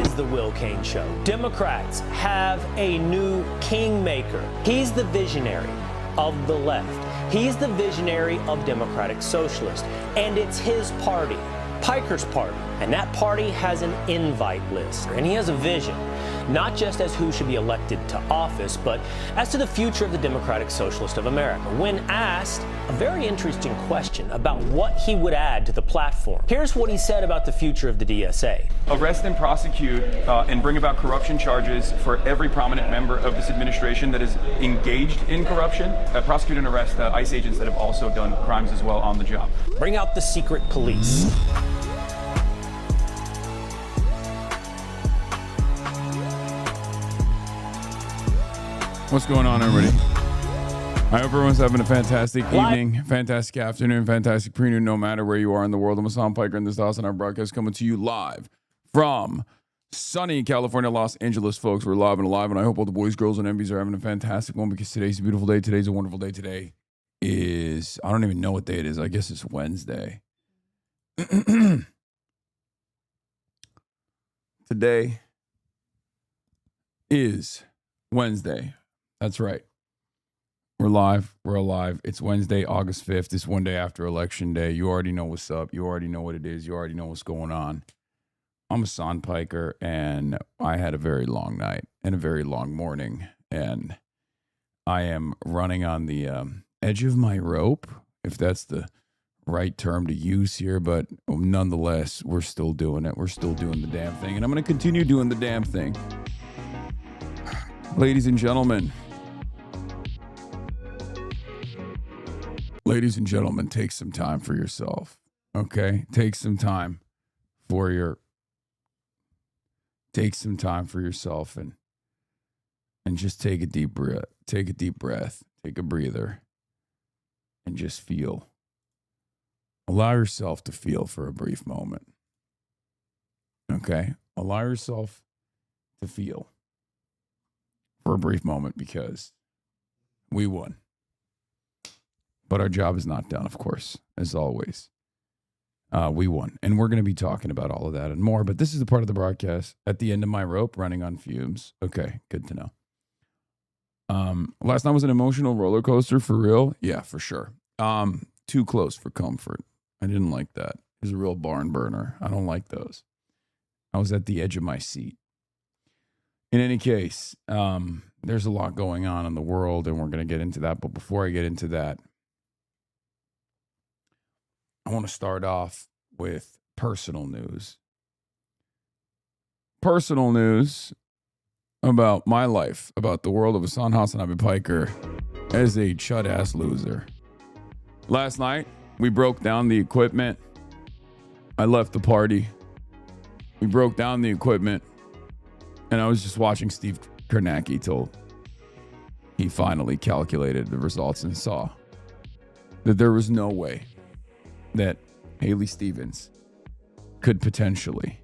is the Will Cain Show. Democrats have a new kingmaker. He's the visionary of the left. He's the visionary of Democratic Socialists, and it's his party, Piker's party. And that party has an invite list, and he has a vision, not just as who should be elected to office, but as to the future of the Democratic Socialist of America. When asked a very interesting question about what he would add to the platform, here's what he said about the future of the DSA. Arrest and prosecute and bring about corruption charges for every prominent member of this administration that is engaged in corruption. Prosecute and arrest ICE agents that have also done crimes as well on the job. Bring out the secret police. What's going on, everybody? I hope everyone's having a fantastic evening, fantastic afternoon, fantastic pre-noon, no matter where you are in the world. I'm Hasan Piker, and this is the HasanAbi broadcast coming to you live from sunny California, Los Angeles, folks. We're live and alive, and I hope all the boys, girls, and MBs are having a fantastic one because today's a beautiful day. Today's a wonderful day. Today is, I don't even know what day it is. I guess it's Wednesday. Today is Wednesday. That's right. We're live. We're alive. It's Wednesday, August 5th. It's one day after Election Day. You already know what's up. You already know what it is. You already know what's going on. I'm Hasan Piker, and I had a very long night and a very long morning, and I am running on the edge of my rope, if that's the right term to use here, but nonetheless, we're still doing it. We're still doing the damn thing, and I'm going to continue doing the damn thing. Ladies and gentlemen, take some time for yourself, okay? Take some time for yourself and just take a deep breath, take a breather, and just feel. Allow yourself to feel for a brief moment, okay? Allow yourself to feel for a brief moment because we won. But our job is not done, of course, as always. We won. And we're going to be talking about all of that and more. But this is the part of the broadcast at the end of my rope, running on fumes. Okay, good to know. Last night was an emotional roller coaster for real. Yeah, for sure. Too close for comfort. I didn't like that. It was a real barn burner. I don't like those. I was at the edge of my seat. In any case, there's a lot going on in the world, and we're going to get into that. But before I get into that, I want to start off with personal news. Personal news about my life, about the world of HasanAbi Piker as a chud-ass loser. Last night, we broke down the equipment. I left the party. We broke down the equipment. And I was just watching Steve Kornacki till he finally calculated the results and saw that there was no way that Haley Stevens could potentially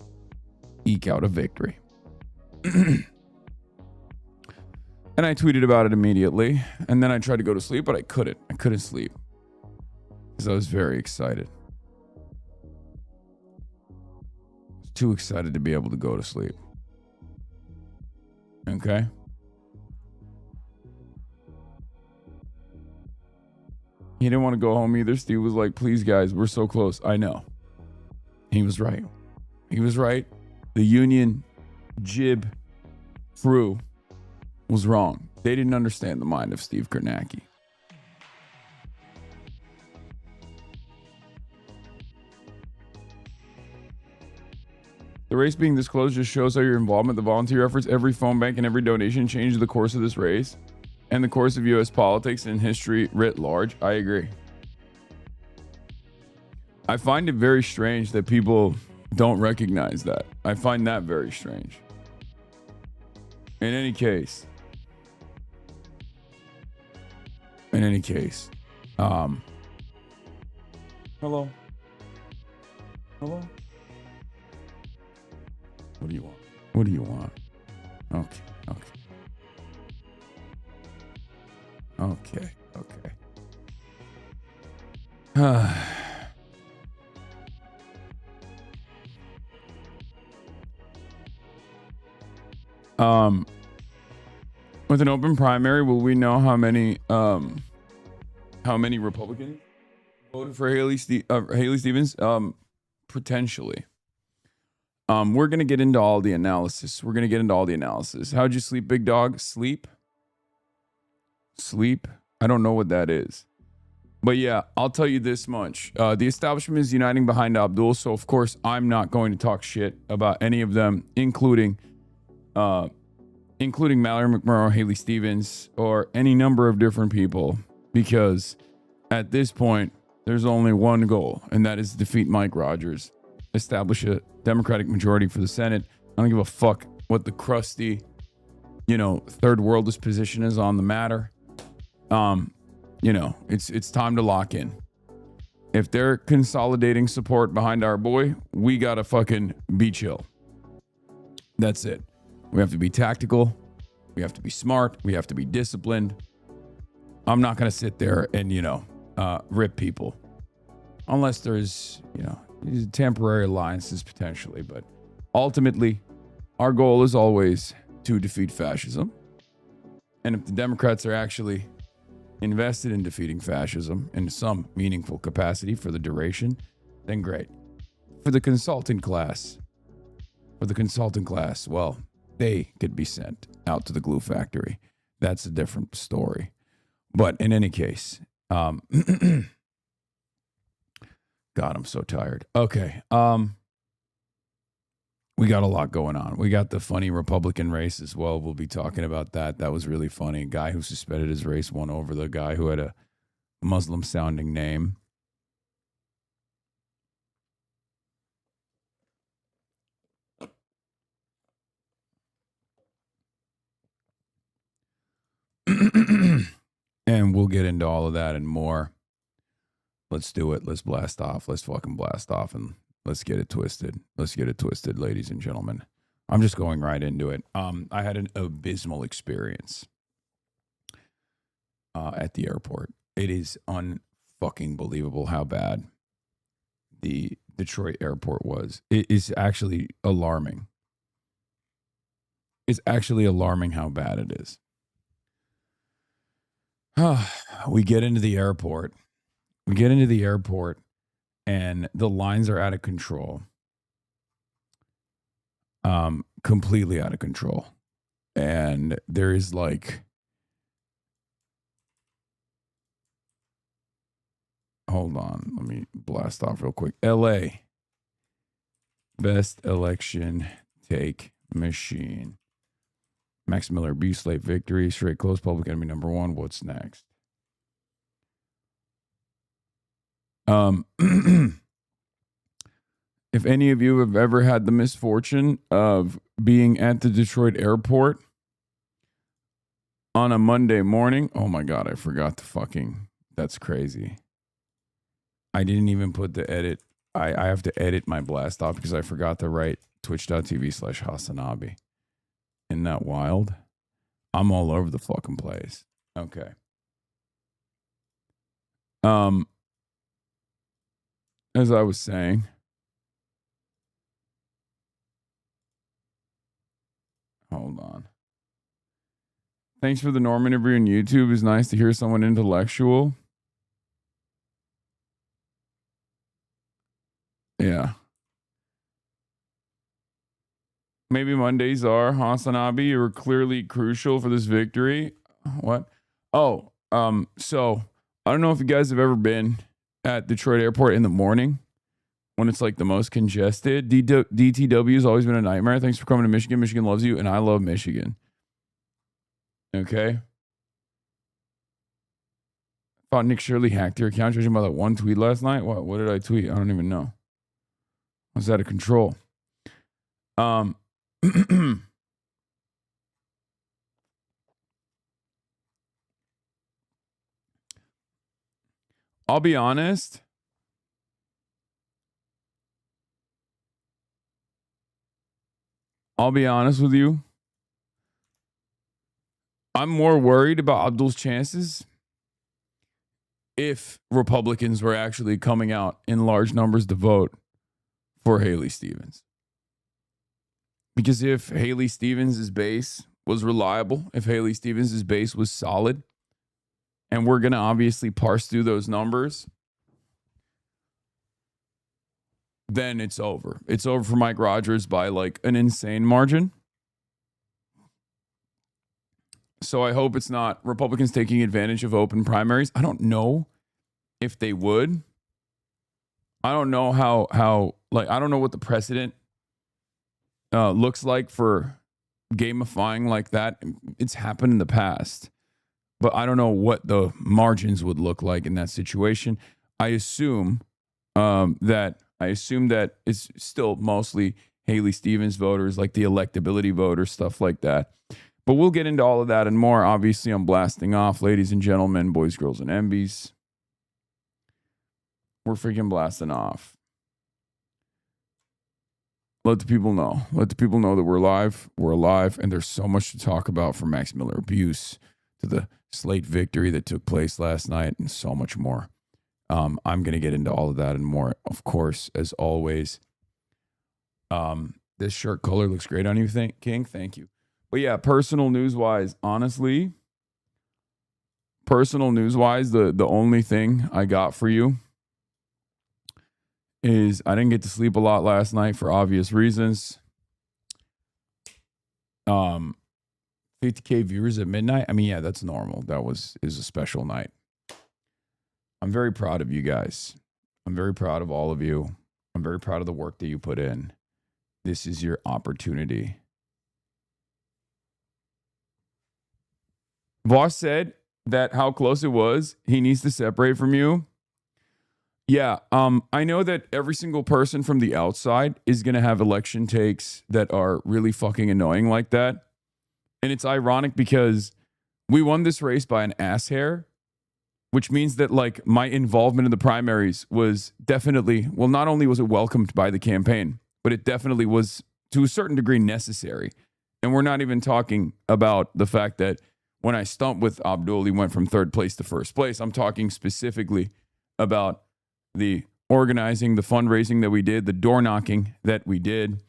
eke out a victory. And I tweeted about it immediately. And then I tried to go to sleep, but I couldn't. I couldn't sleep because I was very excited. I was too excited to be able to go to sleep. Okay. He didn't want to go home either. Steve was like, please, guys, we're so close. I know. He was right. He was right. The Union Jib crew was wrong. They didn't understand the mind of Steve Kornacki. The race being disclosed just shows how your involvement, the volunteer efforts, every phone bank, and every donation changed the course of this race and the course of U.S. politics and history writ large. I agree. I find it very strange that people don't recognize that. I find that very strange. In any case, hello? Hello? What do you want? What do you want? Okay. With an open primary, will we know how many Republicans voted for Haley Stevens? Potentially. We're gonna get into all the analysis. How'd you sleep, big dog? Sleep. I don't know what that is. But yeah, I'll tell you this much. The establishment is uniting behind Abdul, so of course I'm not going to talk shit about any of them, including Mallory McMurrow, Haley Stevens, or any number of different people, because at this point, there's only one goal, and that is to defeat Mike Rogers, establish a Democratic majority for the Senate. I don't give a fuck what the crusty, third worldist position is on the matter. It's time to lock in. If they're consolidating support behind our boy, we gotta fucking be chill. That's it. We have to be tactical. We have to be smart. We have to be disciplined. I'm not gonna sit there and rip people, unless there's temporary alliances potentially. But ultimately, our goal is always to defeat fascism. And if the Democrats are actually invested in defeating fascism in some meaningful capacity for the duration, then great. For the consultant class, well, they could be sent out to the glue factory. That's a different story. But in any case, God, I'm so tired. Okay. We got a lot going on. We got the funny Republican race as well. We'll be talking about that. That was really funny. A guy who suspended his race won over the guy who had a Muslim sounding name. And we'll get into all of that and more. Let's do it. Let's blast off. Let's fucking blast off and let's get it twisted. Ladies and gentlemen. I'm just going right into it. I had an abysmal experience at the airport. It is unfucking believable how bad the Detroit airport was. It is actually alarming. It's actually alarming how bad it is. We get into the airport. And the lines are out of control. Completely out of control. And there is hold on, let me blast off real quick. LA. Best election take machine. Max Miller, B SLATE victory, straight close, public enemy number one. What's next? If any of you have ever had the misfortune of being at the Detroit airport on a Monday morning, oh my God, I forgot that's crazy. I didn't even put the edit. I have to edit my blast off because I forgot to write twitch.tv/HasanAbi. Isn't that wild? I'm all over the fucking place. Okay. As I was saying, hold on. Thanks for the Norm interview on YouTube. It's nice to hear someone intellectual. Yeah. Maybe Mondays are. HasanAbi, you were clearly crucial for this victory. What? Oh, so I don't know if you guys have ever been at Detroit Airport in the morning when it's the most congested. DTW has always been a nightmare. Thanks for coming to Michigan. Michigan loves you, and I love Michigan. Okay. I thought Nick Shirley hacked your account judging by that one tweet last night. What did I tweet? I don't even know. I was out of control. I'll be honest. With you. I'm more worried about Abdul's chances if Republicans were actually coming out in large numbers to vote for Haley Stevens. Because if Haley Stevens' base was reliable, if Haley Stevens' base was solid, and we're going to obviously parse through those numbers, then it's over. It's over for Mike Rogers by like an insane margin. So I hope it's not Republicans taking advantage of open primaries. I don't know if they would. I don't know how like, I don't know what the precedent looks like for gamifying like that. It's happened in the past, but I don't know what the margins would look like in that situation. I assume that it's still mostly Haley Stevens voters, like the electability voters, stuff like that. But we'll get into all of that and more. Obviously, I'm blasting off, ladies and gentlemen, boys, girls, and MBs. We're freaking blasting off. Let the people know. Let the people know that we're live. We're alive, and there's so much to talk about, from Max Miller abuse to the SLATE victory that took place last night, and so much more. I'm going to get into all of that and more, of course, as always. This shirt color looks great on you, King. Thank you. But yeah, personal news-wise, honestly, the only thing I got for you is I didn't get to sleep a lot last night for obvious reasons. 50K viewers at midnight. I mean, yeah, that's normal. Is a special night. I'm very proud of you guys. I'm very proud of all of you. I'm very proud of the work that you put in. This is your opportunity. Voss said that how close it was, he needs to separate from you. Yeah, I know that every single person from the outside is going to have election takes that are really fucking annoying like that. And it's ironic because we won this race by an ass hair, which means that like my involvement in the primaries was definitely, well, not only was it welcomed by the campaign, but it definitely was to a certain degree necessary. And we're not even talking about the fact that when I stumped with Abdul, he went from third place to first place. I'm talking specifically about the organizing, the fundraising that we did, the door knocking that we did.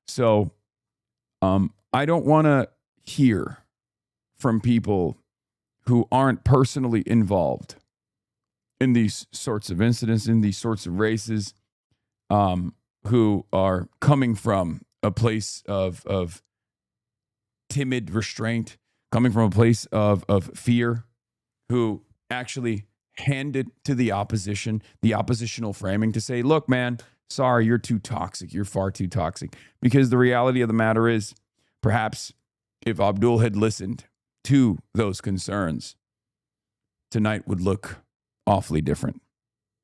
So I don't want to hear from people who aren't personally involved in these sorts of incidents, in these sorts of races, who are coming from a place of timid restraint, coming from a place of fear, who actually hand it to the opposition, the oppositional framing to say, look, man, sorry, you're too toxic. You're far too toxic. Because the reality of the matter is, perhaps if Abdul had listened to those concerns, tonight would look awfully different.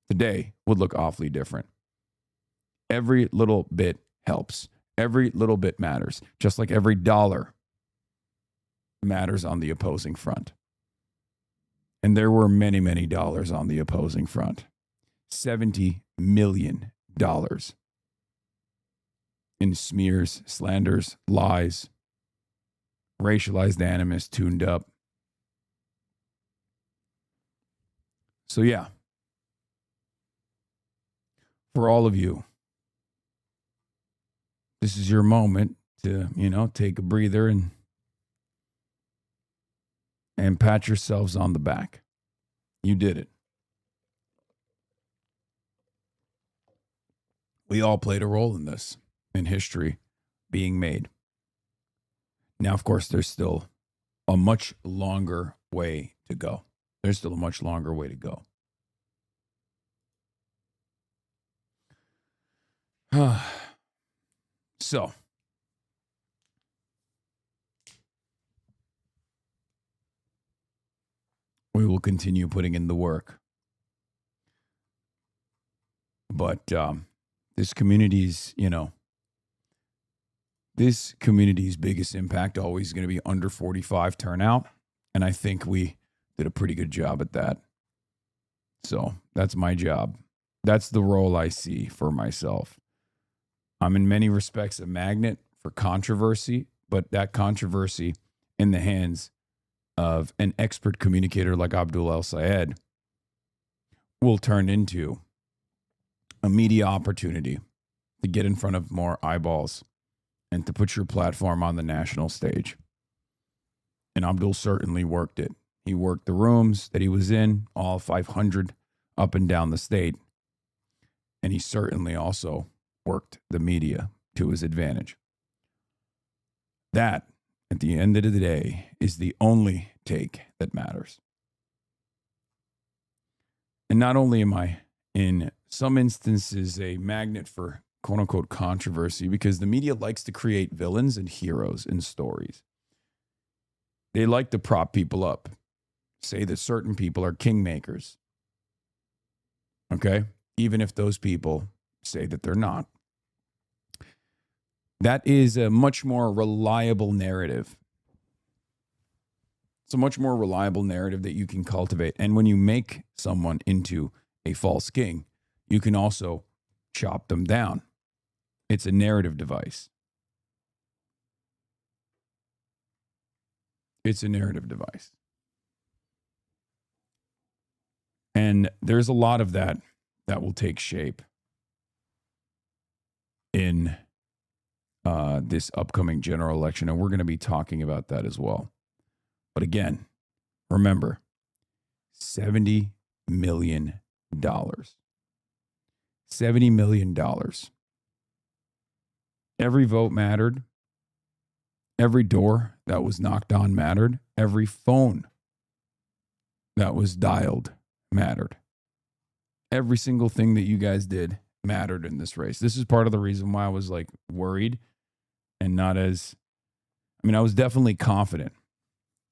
Today would look awfully different. Every little bit helps. Every little bit matters. Just like every dollar matters on the opposing front. And there were many, many dollars on the opposing front. $70 million in smears, slanders, lies, racialized animus tuned up. So yeah, for all of you, this is your moment to, take a breather and pat yourselves on the back. You did it. We all played a role in this, in history being made. Now, of course, there's still a much longer way to go. There's still a much longer way to go. So, we will continue putting in the work. But this community's biggest impact always going to be under 45 turnout. And I think we did a pretty good job at that. So that's my job. That's the role I see for myself. I'm in many respects a magnet for controversy, but that controversy in the hands of an expert communicator like Abdul El Sayed will turn into a media opportunity to get in front of more eyeballs and to put your platform on the national stage. And Abdul certainly worked it. He worked the rooms that he was in, all 500 up and down the state. And he certainly also worked the media to his advantage. That, at the end of the day, is the only take that matters. And not only am I, in some instances, a magnet for quote-unquote controversy, because the media likes to create villains and heroes in stories. They like to prop people up, say that certain people are kingmakers. Okay? Even if those people say that they're not. That is a much more reliable narrative. It's a much more reliable narrative that you can cultivate. And when you make someone into a false king, you can also chop them down. It's a narrative device. It's a narrative device. And there's a lot of that will take shape in this upcoming general election. And we're going to be talking about that as well. But again, remember, $70 million. $70 million. Every vote mattered. Every door that was knocked on mattered. Every phone that was dialed mattered. Every single thing that you guys did mattered in this race. This is part of the reason why I was like worried and not as, I was definitely confident,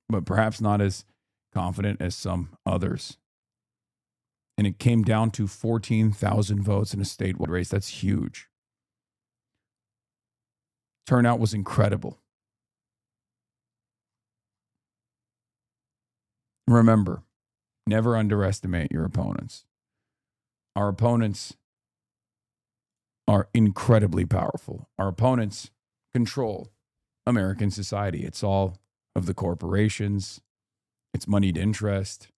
but perhaps not as confident as some others. And it came down to 14,000 votes in a statewide race. That's huge. Turnout was incredible. Remember, never underestimate your opponents. Our opponents are incredibly powerful. Our opponents control American society. It's all of the corporations. It's moneyed interest.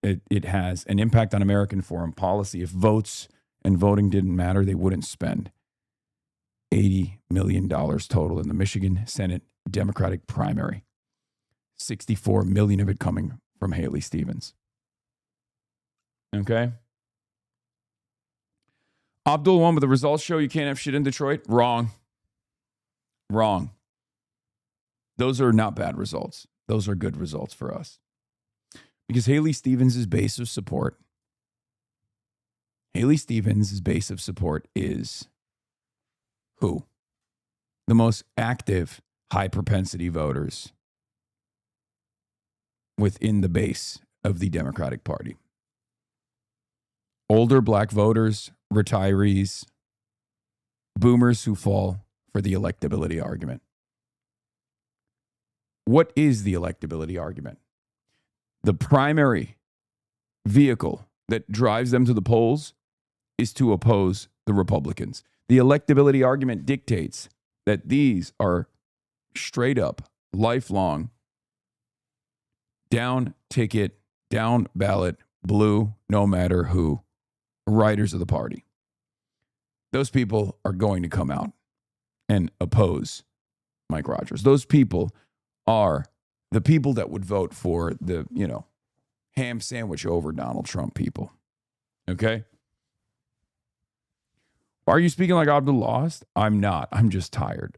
It has an impact on American foreign policy. If votes and voting didn't matter, they wouldn't spend $80 million total in the Michigan Senate Democratic primary. $64 million of it coming from Haley Stevens. Okay? Abdul won, but the results show you can't have shit in Detroit. Wrong. Those are not bad results. Those are good results for us. Because Haley Stevens' base of support is who? The most active high propensity voters within the base of the Democratic Party. Older black voters, retirees, boomers who fall for the electability argument. What is the electability argument? The primary vehicle that drives them to the polls is to oppose the Republicans. The electability argument dictates that these are straight up, lifelong, down ticket, down ballot, blue, no matter who, riders of the party. Those people are going to come out and oppose Mike Rogers. Those people are the people that would vote for the, ham sandwich over Donald Trump people. Okay? Are you speaking like Abdul lost? I'm not. I'm just tired.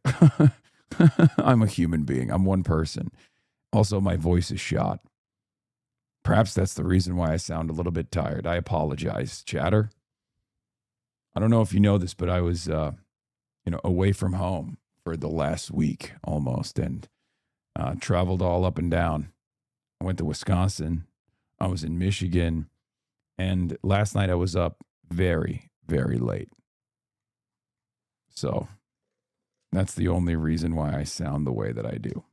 I'm a human being. I'm one person. Also, my voice is shot. Perhaps that's the reason why I sound a little bit tired. I apologize, chatter. I don't know if you know this, but I was, away from home for the last week almost, and traveled all up and down. I went to Wisconsin. I was in Michigan. And last night I was up very, very late. So that's the only reason why I sound the way that I do.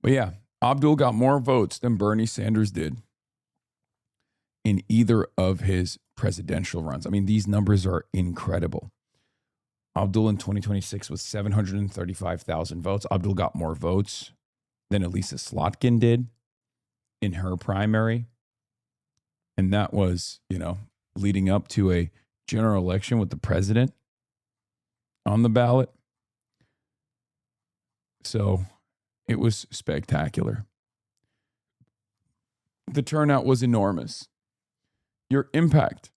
But yeah, Abdul got more votes than Bernie Sanders did in either of his presidential runs. These numbers are incredible. Abdul in 2026 was 735,000 votes. Abdul got more votes than Elisa Slotkin did in her primary. And that was, leading up to a general election with the president on the ballot. So it was spectacular. The turnout was enormous. Your impact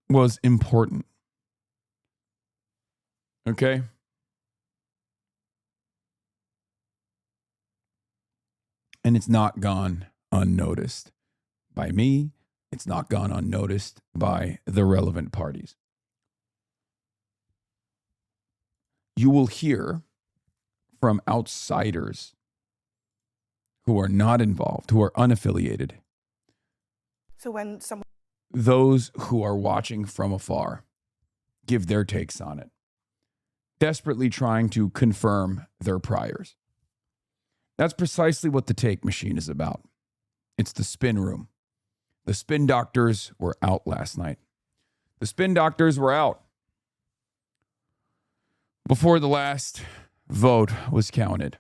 was important. Okay? And it's not gone unnoticed by me. It's not gone unnoticed by the relevant parties. You will hear from outsiders who are not involved, who are unaffiliated. So when someone... Those who are watching from afar give their takes on it, desperately trying to confirm their priors. That's precisely what the take machine is about. It's the spin room. The spin doctors were out last night. The spin doctors were out before the last vote was counted.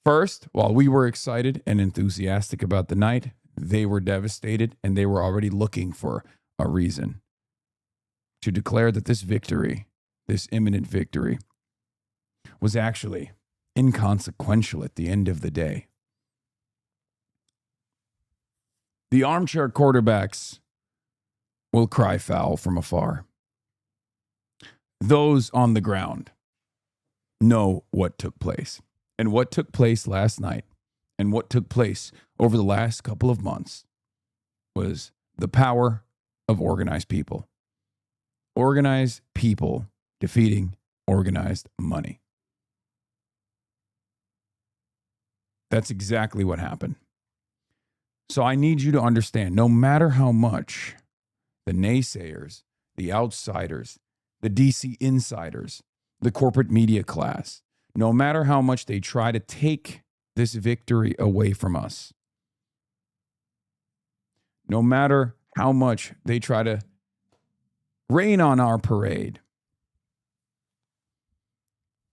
First, while we were excited and enthusiastic about the night, they were devastated and they were already looking for a reason to declare that this victory, this imminent victory, was actually inconsequential at the end of the day. The armchair quarterbacks will cry foul from afar. Those on the ground know what took place. And what took place last night and what took place over the last couple of months was the power of organized people. Organized people defeating organized money. That's exactly what happened. So I need you to understand, no matter how much the naysayers, the outsiders, the DC insiders, the corporate media class, no matter how much they try to take this victory away from us, no matter how much they try to rain on our parade,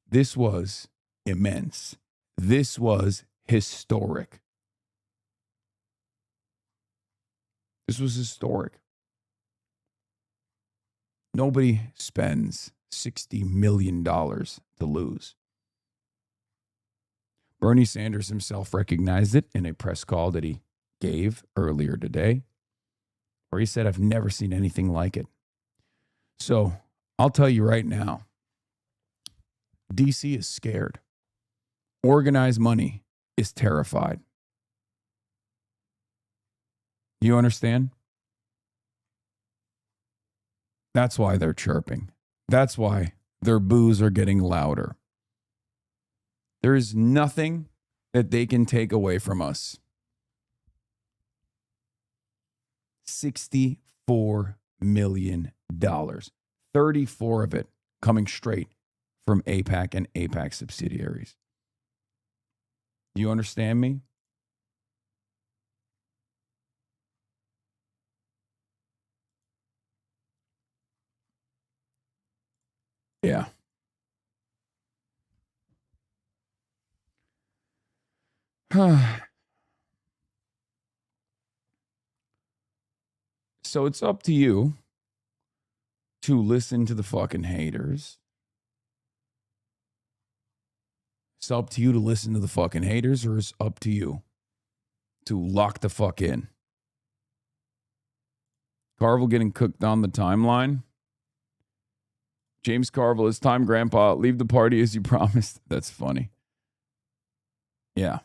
this was immense. This was historic. This was historic. Nobody spends $60 million to lose. Bernie Sanders himself recognized it in a press call that he gave earlier today, where he said, I've never seen anything like it. So I'll tell you right now, DC is scared. Organized money is terrified. You understand? That's why they're chirping. That's why their boos are getting louder. There is nothing that they can take away from us. $64 million. 34 of it coming straight from AIPAC and AIPAC subsidiaries. You understand me? Yeah. So it's up to you to listen to the fucking haters. It's up to you to listen to the fucking haters, or it's up to you to lock the fuck in. Carville getting cooked on the timeline. James Carville is time grandpa. Leave the party as you promised. That's funny. Yeah.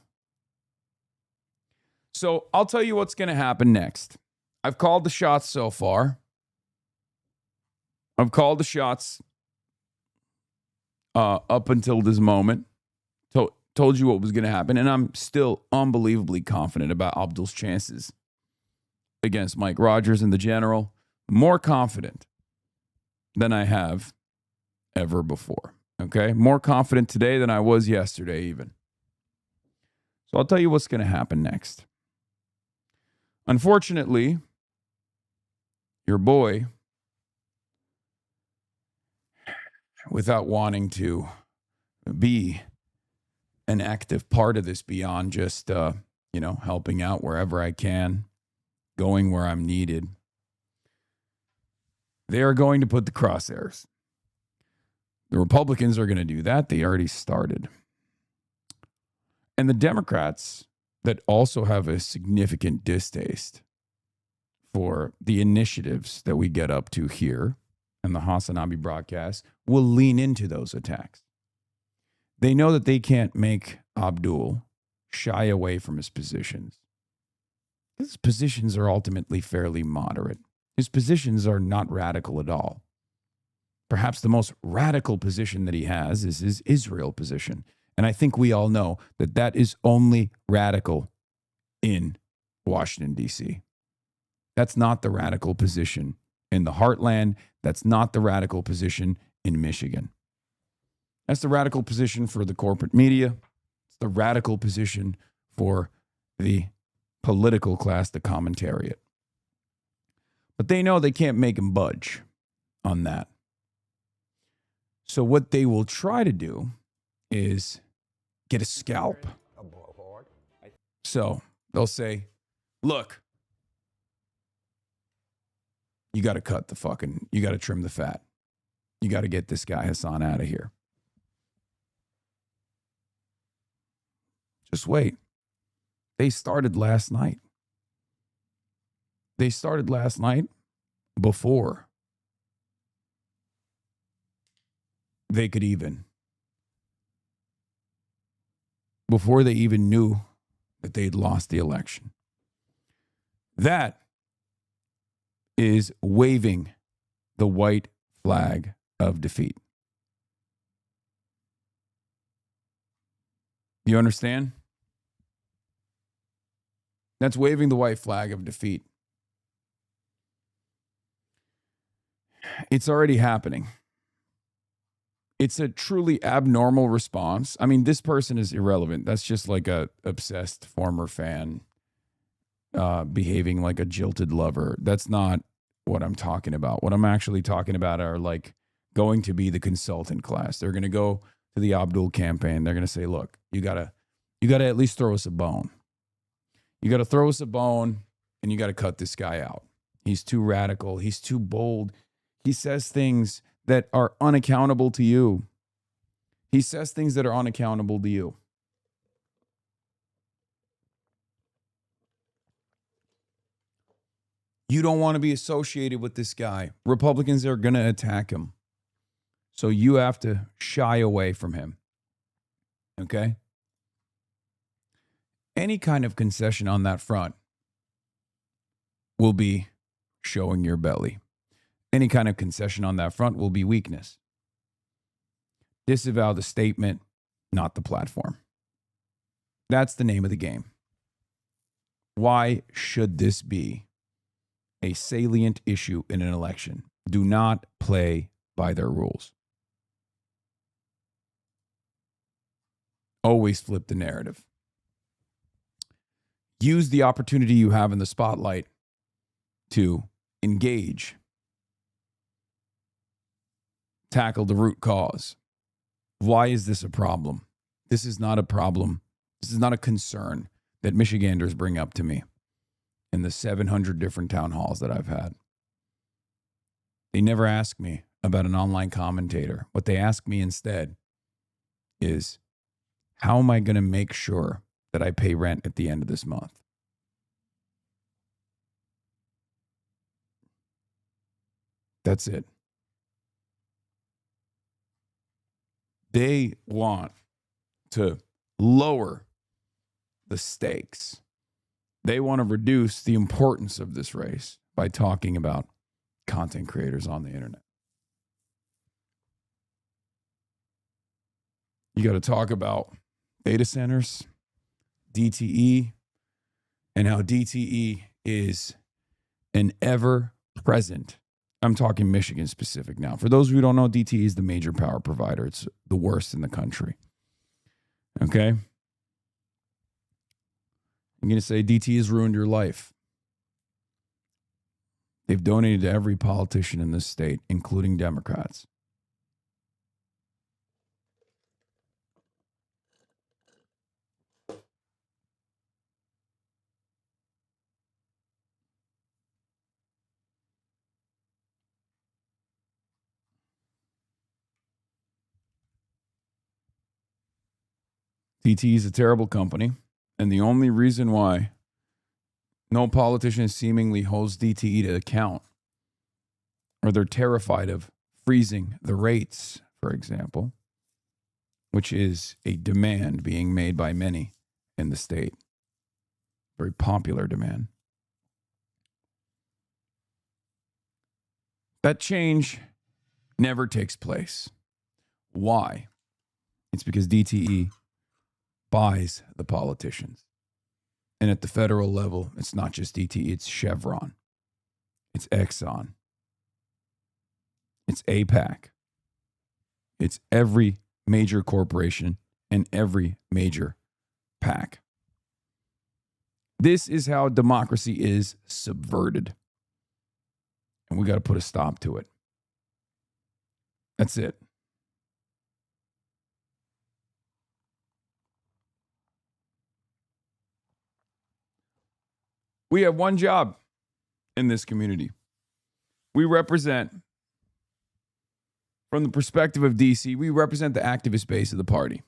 So I'll tell you what's going to happen next. I've called the shots so far. I've called the shots up until this moment. Told you what was going to happen. And I'm still unbelievably confident about Abdul's chances against Mike Rogers and the general. More confident than I have ever before. Okay? More confident today than I was yesterday even. So I'll tell you what's going to happen next. Unfortunately, your boy, without wanting to be an active part of this beyond just, helping out wherever I can going where I'm needed. They are going to put the crosshairs. The Republicans are going to do that. They already started. And the Democrats that also have a significant distaste for the initiatives that we get up to here and the HasanAbi broadcast will lean into those attacks. They know that they can't make Abdul shy away from his positions. His positions are ultimately fairly moderate. His positions are not radical at all. Perhaps the most radical position that he has is his Israel position. And I think we all know that that is only radical in Washington, D.C. That's not the radical position in the heartland. That's not the radical position in Michigan. That's the radical position for the corporate media. It's the radical position for the political class, the commentariat. But they know they can't make him budge on that. So what they will try to do is get a scalp. So they'll say, look, you got to you got to trim the fat. You got to get this guy Hasan out of here. Just wait. They started last night. They started last night before they even knew that they'd lost the election. That is waving the white flag of defeat. You understand? That's waving the white flag of defeat. It's already happening. It's a truly abnormal response. I mean, this person is irrelevant. That's just like a obsessed former fan behaving like a jilted lover. That's not what I'm talking about. What I'm actually talking about are like going to be the consultant class. They're going to go to the Abdul campaign. They're going to say, look, you gotta at least throw us a bone. You got to throw us a bone and you got to cut this guy out. He's too radical. He's too bold. He says things that are unaccountable to you. He says things that are unaccountable to you. You don't want to be associated with this guy. Republicans are going to attack him. So you have to shy away from him. Okay? Any kind of concession on that front will be showing your belly. Any kind of concession on that front will be weakness. Disavow the statement, not the platform. That's the name of the game. Why should this be a salient issue in an election? Do not play by their rules. Always flip the narrative. Use the opportunity you have in the spotlight to engage. Tackle the root cause. Why is this a problem? This is not a problem. This is not a concern that Michiganders bring up to me in the 700 different town halls that I've had. They never ask me about an online commentator. What they ask me instead is, how am I going to make sure that I pay rent at the end of this month? That's it. They want to lower the stakes. They want to reduce the importance of this race by talking about content creators on the internet. You got to talk about data centers, DTE, and how DTE is an ever-present, I'm talking Michigan specific now. For those of you who don't know, DTE is the major power provider. It's the worst in the country. Okay? I'm going to say DTE has ruined your life. They've donated to every politician in this state, including Democrats. DTE is a terrible company, and the only reason why no politician seemingly holds DTE to account, or they're terrified of freezing the rates, for example, which is a demand being made by many in the state. Very popular demand. That change never takes place. Why? It's because DTE buys the politicians. And at the federal level, it's not just DTE, it's Chevron. It's Exxon. It's APAC. It's every major corporation and every major PAC. This is how democracy is subverted. And we got to put a stop to it. That's it. We have one job in this community. We represent, from the perspective of DC, we represent the activist base of the party.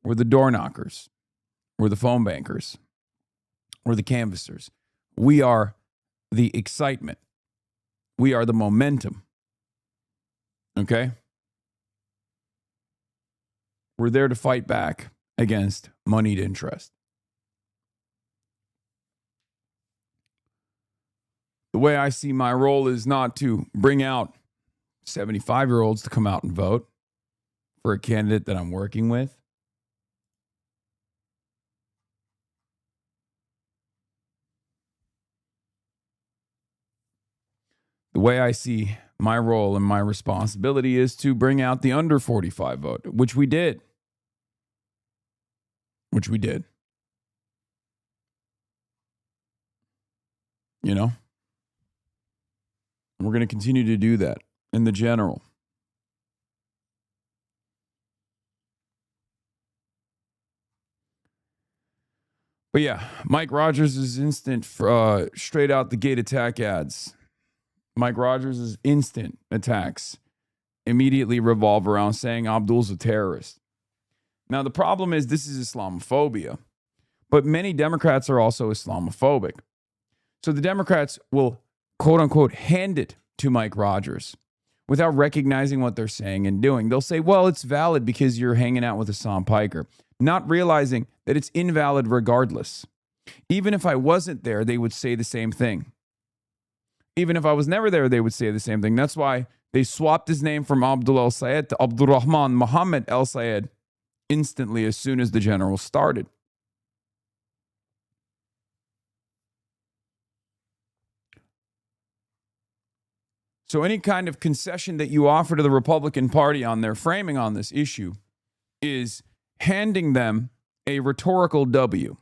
We're the door knockers. We're the phone bankers. We're the canvassers. We are the excitement. We are the momentum. Okay? We're there to fight back against moneyed interest. The way I see my role is not to bring out 75-year-olds to come out and vote for a candidate that I'm working with. The way I see my role and my responsibility is to bring out the under 45 vote, which we did. You know? We're going to continue to do that in the general. But yeah, Mike Rogers' instant straight out the gate attack ads. Mike Rogers' instant attacks immediately revolve around saying Abdul's a terrorist. Now, the problem is this is Islamophobia, but many Democrats are also Islamophobic. So the Democrats will, quote unquote, hand it to Mike Rogers without recognizing what they're saying and doing. They'll say, well, it's valid because you're hanging out with Hassan Piker, not realizing that it's invalid regardless. Even if I wasn't there, they would say the same thing. Even if I was never there, they would say the same thing. That's why they swapped his name from Abdul El-Sayed to Abdurrahman Muhammad El-Sayed instantly as soon as the general started. So any kind of concession that you offer to the Republican Party on their framing on this issue is handing them a rhetorical W.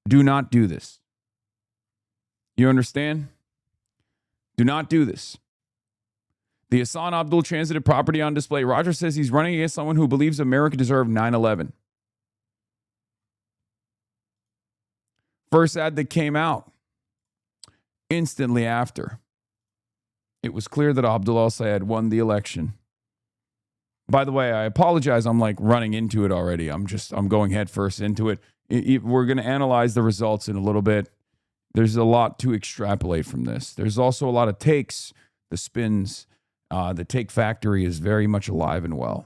Do not do this. You understand? Do not do this. The Hasan Abdul transited property on display. Rogers says he's running against someone who believes America deserved 9/11. First ad that came out instantly after. It was clear that Abdul El-Sayed won the election. By the way, I apologize. I'm like running into it already. I'm going head first into it. We're going to analyze the results in a little bit. There's a lot to extrapolate from this. There's also a lot of takes, the spins. The take factory is very much alive and well.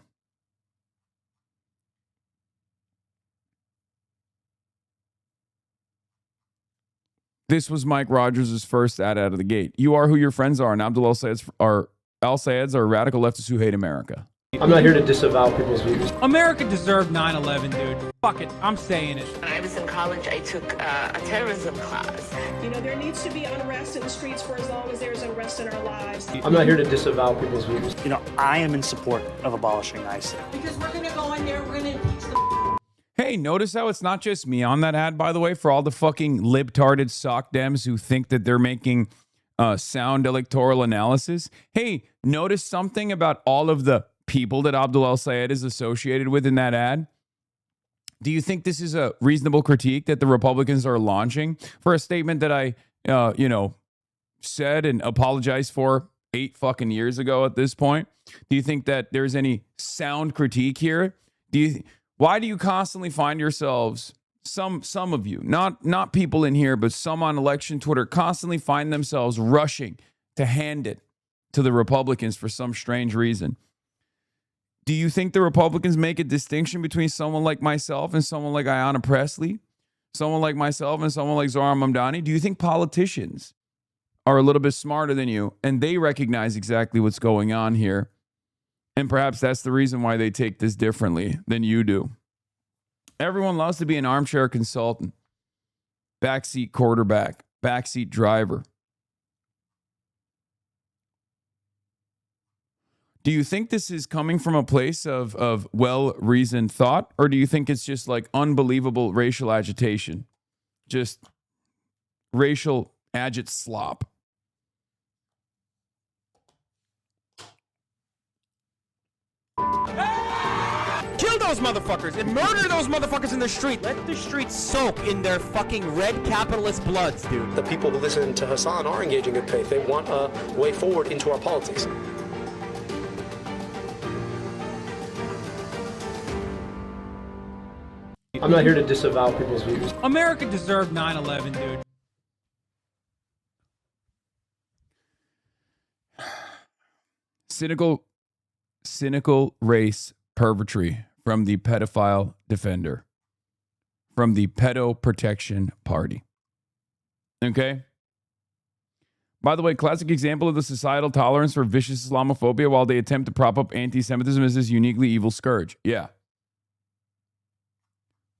This was Mike Rogers' first ad out of the gate. You are who your friends are, and Abdul El-Sayeds are radical leftists who hate America. I'm not here to disavow people's views. America deserved 9/11, dude. Fuck it, I'm saying it. When I was in college, I took a terrorism class. You know, there needs to be unrest in the streets for as long as there's unrest in our lives. I'm not here to disavow people's views. You know, I am in support of abolishing ICE. Because we're going to go in there, we're going to impeach them. Hey, notice how it's not just me on that ad, by the way, for all the fucking libtarded sock dems who think that they're making sound electoral analysis. Hey, notice something about all of the people that Abdul El-Sayed is associated with in that ad? Do you think this is a reasonable critique that the Republicans are launching for a statement that I, said and apologized for 8 fucking years ago at this point? Do you think that there's any sound critique here? Why do you constantly find yourselves, some of you, not people in here, but some on election Twitter, constantly find themselves rushing to hand it to the Republicans for some strange reason? Do you think the Republicans make a distinction between someone like myself and someone like Ayanna Pressley? Someone like myself and someone like Zohran Mamdani? Do you think politicians are a little bit smarter than you and they recognize exactly what's going on here? And perhaps that's the reason why they take this differently than you do. Everyone loves to be an armchair consultant, backseat quarterback, backseat driver. Do you think this is coming from a place of well-reasoned thought, or do you think it's just like unbelievable racial agitation? Just racial agit slop? Kill those motherfuckers and murder those motherfuckers in the street. Let the streets soak in their fucking red capitalist bloods, dude. The people who listen to Hasan are engaging in good faith. They want a way forward into our politics. I'm not here to disavow people's views. America deserved 9/11, dude. Cynical race pervetry from the pedophile defender, from the pedo protection party. Okay? By the way, classic example of the societal tolerance for vicious Islamophobia while they attempt to prop up anti-Semitism is this uniquely evil scourge. Yeah.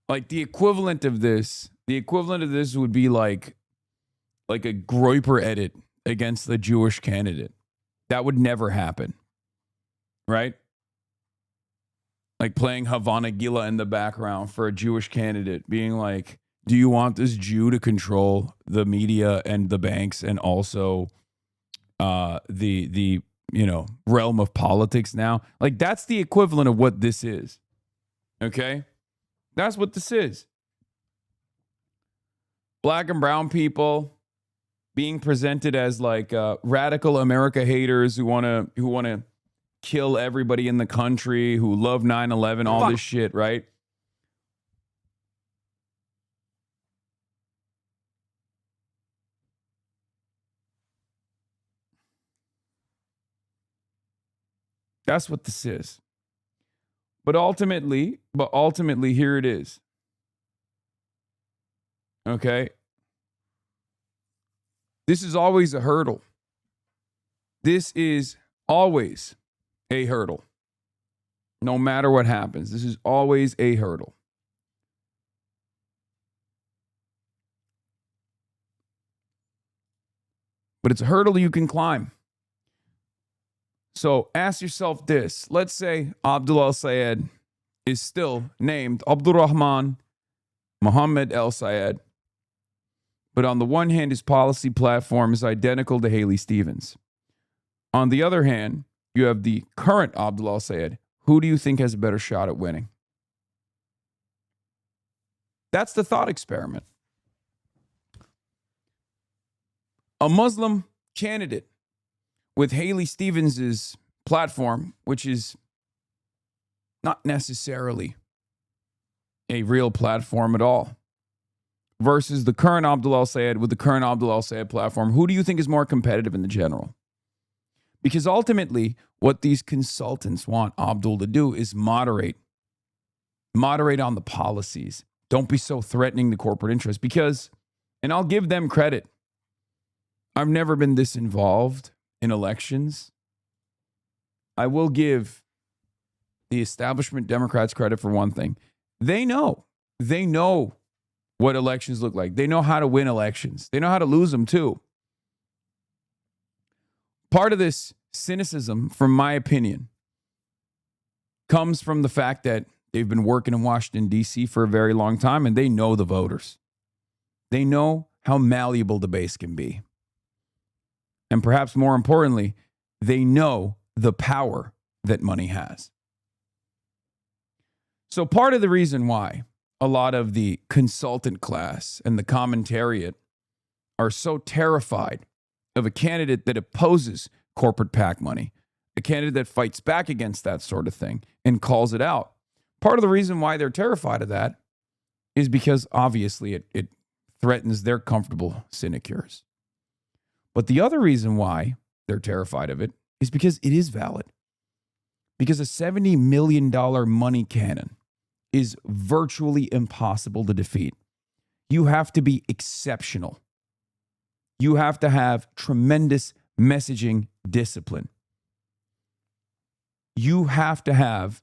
Like the equivalent of this would be like a Groyper edit against the Jewish candidate. That would never happen. Right? Like playing Havana Gila in the background for a Jewish candidate, being like, do you want this Jew to control the media and the banks and also the realm of politics now? Like that's the equivalent of what this is. Okay? That's what this is. Black and brown people being presented as like radical America haters who want to kill everybody in the country, who love 9/11, all this shit, right? That's what this is. But ultimately, here it is. Okay? This is always a hurdle. This is always a hurdle. No matter what happens, this is always a hurdle. But it's a hurdle you can climb. So ask yourself this. Let's say Abdul al-Sayed is still named Abdurrahman Mohammed al-Sayed. But on the one hand, his policy platform is identical to Haley Stevens. On the other hand, you have the current Abdul al-Sayed. Who do you think has a better shot at winning? That's the thought experiment. A Muslim candidate with Haley Stevens' platform, which is not necessarily a real platform at all, versus the current Abdul al-Sayed with the current Abdul al-Sayed platform, who do you think is more competitive in the general? Because ultimately, what these consultants want Abdul to do is moderate on the policies. Don't be so threatening to corporate interests. Because, and I'll give them credit, I've never been this involved in elections. I will give the establishment Democrats credit for one thing. They know what elections look like. They know how to win elections. They know how to lose them too. Part of this cynicism, from my opinion, comes from the fact that they've been working in Washington, D.C. for a very long time, and they know the voters. They know how malleable the base can be. And perhaps more importantly, they know the power that money has. So part of the reason why a lot of the consultant class and the commentariat are so terrified of a candidate that opposes corporate PAC money, a candidate that fights back against that sort of thing and calls it out. Part of the reason why they're terrified of that is because obviously it threatens their comfortable sinecures. But the other reason why they're terrified of it is because it is valid. Because a $70 million money cannon is virtually impossible to defeat. You have to be exceptional. You have to have tremendous messaging discipline. You have to have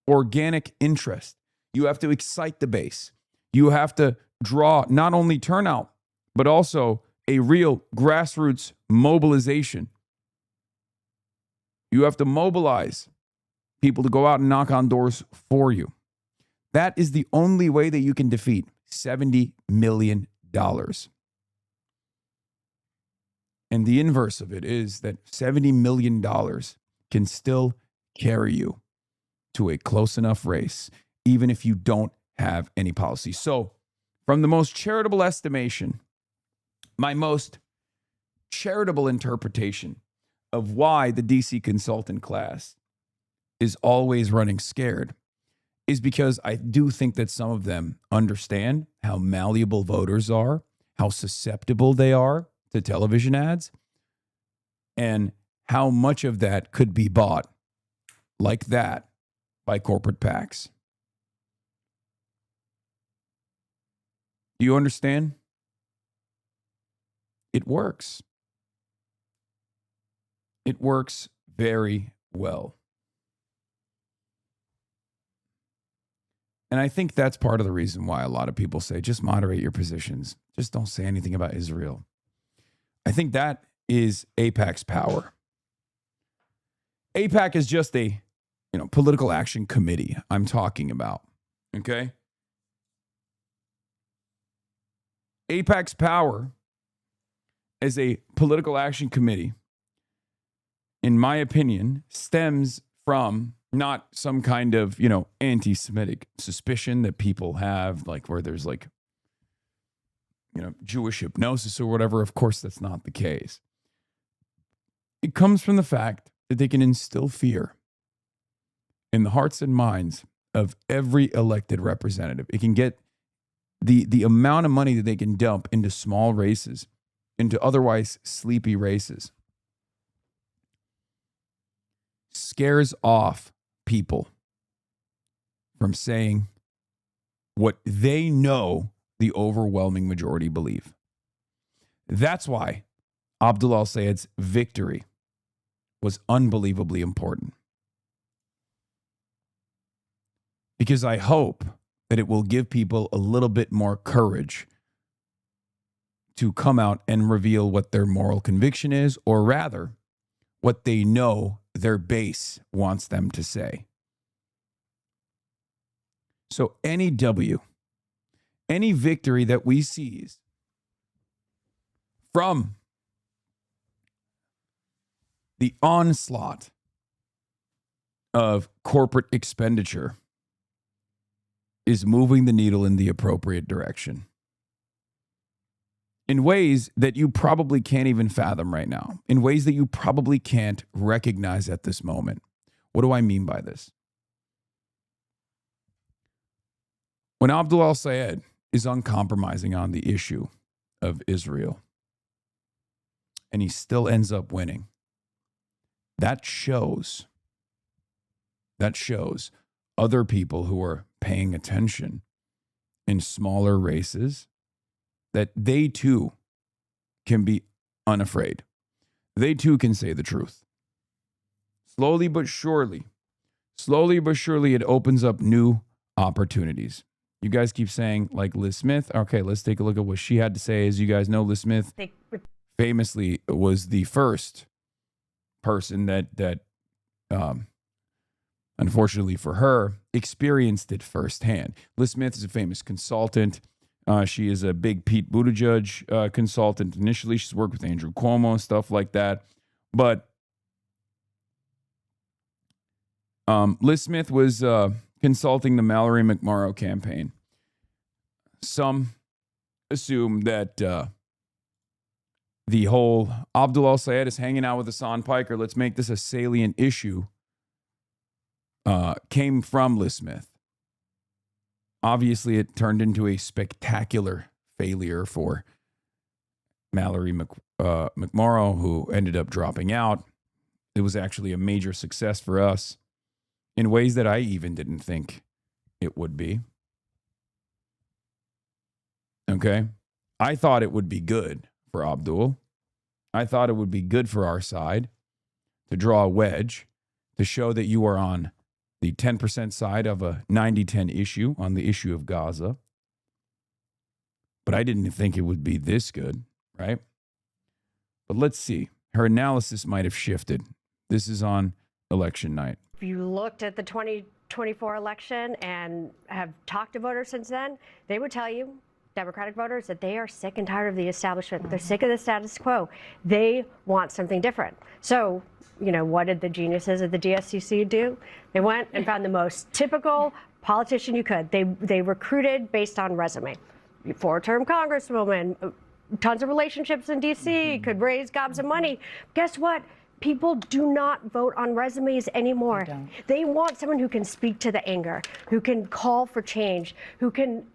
organic interest. You have to excite the base. You have to draw not only turnout, but also a real grassroots mobilization. You have to mobilize people to go out and knock on doors for you. That is the only way that you can defeat $70 million. And the inverse of it is that $70 million can still carry you to a close enough race, even if you don't have any policy. So, from the most charitable estimation, my most charitable interpretation of why the DC consultant class is always running scared is because I do think that some of them understand how malleable voters are, how susceptible they are to television ads, and how much of that could be bought like that by corporate PACs. Do you understand? It works. It works very well. And I think that's part of the reason why a lot of people say, just moderate your positions. Just don't say anything about Israel. I think that is AIPAC's power. AIPAC is just a, political action committee I'm talking about. Okay? AIPAC's power as a political action committee, in my opinion, stems from not some kind of, anti-Semitic suspicion that people have, like where there's Jewish hypnosis or whatever. Of course, that's not the case. It comes from the fact that they can instill fear in the hearts and minds of every elected representative. It can get the amount of money that they can dump into small races, into otherwise sleepy races, scares off people from saying what they know the overwhelming majority believe. That's why Abdul al-Sayed's victory was unbelievably important. Because I hope that it will give people a little bit more courage to come out and reveal what their moral conviction is, or rather, what they know their base wants them to say. So any victory that we seize from the onslaught of corporate expenditure is moving the needle in the appropriate direction in ways that you probably can't even fathom right now, in ways that you probably can't recognize at this moment. What do I mean by this? When Abdul al-Sayed is uncompromising on the issue of Israel, and he still ends up winning, that shows other people who are paying attention in smaller races that they too can be unafraid. They too can say the truth. Slowly but surely, it opens up new opportunities. You guys keep saying, like Liz Smith. Okay, let's take a look at what she had to say. As you guys know, Liz Smith famously was the first person that unfortunately for her, experienced it firsthand. Liz Smith is a famous consultant. She is a big Pete Buttigieg consultant. Initially, she's worked with Andrew Cuomo and stuff like that. But Liz Smith was consulting the Mallory McMorrow campaign. Some assume that the whole Abdul al-Sayed is hanging out with Hasan Piker, let's make this a salient issue, came from Liz Smith. Obviously, it turned into a spectacular failure for Mallory McMorrow, who ended up dropping out. It was actually a major success for us in ways that I even didn't think it would be. Okay? I thought it would be good for Abdul. I thought it would be good for our side to draw a wedge, to show that you are on the 10% side of a 90-10 issue on the issue of Gaza. But I didn't think it would be this good, right? But let's see. Her analysis might have shifted. This is on election night. If you looked at the 2024 election and have talked to voters since then, they would tell you, Democratic voters, that they are sick and tired of the establishment. They're sick of the status quo. They want something different. So, you know, what did the geniuses of the DSCC do? They went and found the most typical politician you could. They recruited based on resume. 4-term congresswoman, tons of relationships in D.C., could raise gobs of money. Guess what? People do not vote on resumes anymore. They want someone who can speak to the anger, who can call for change, who can,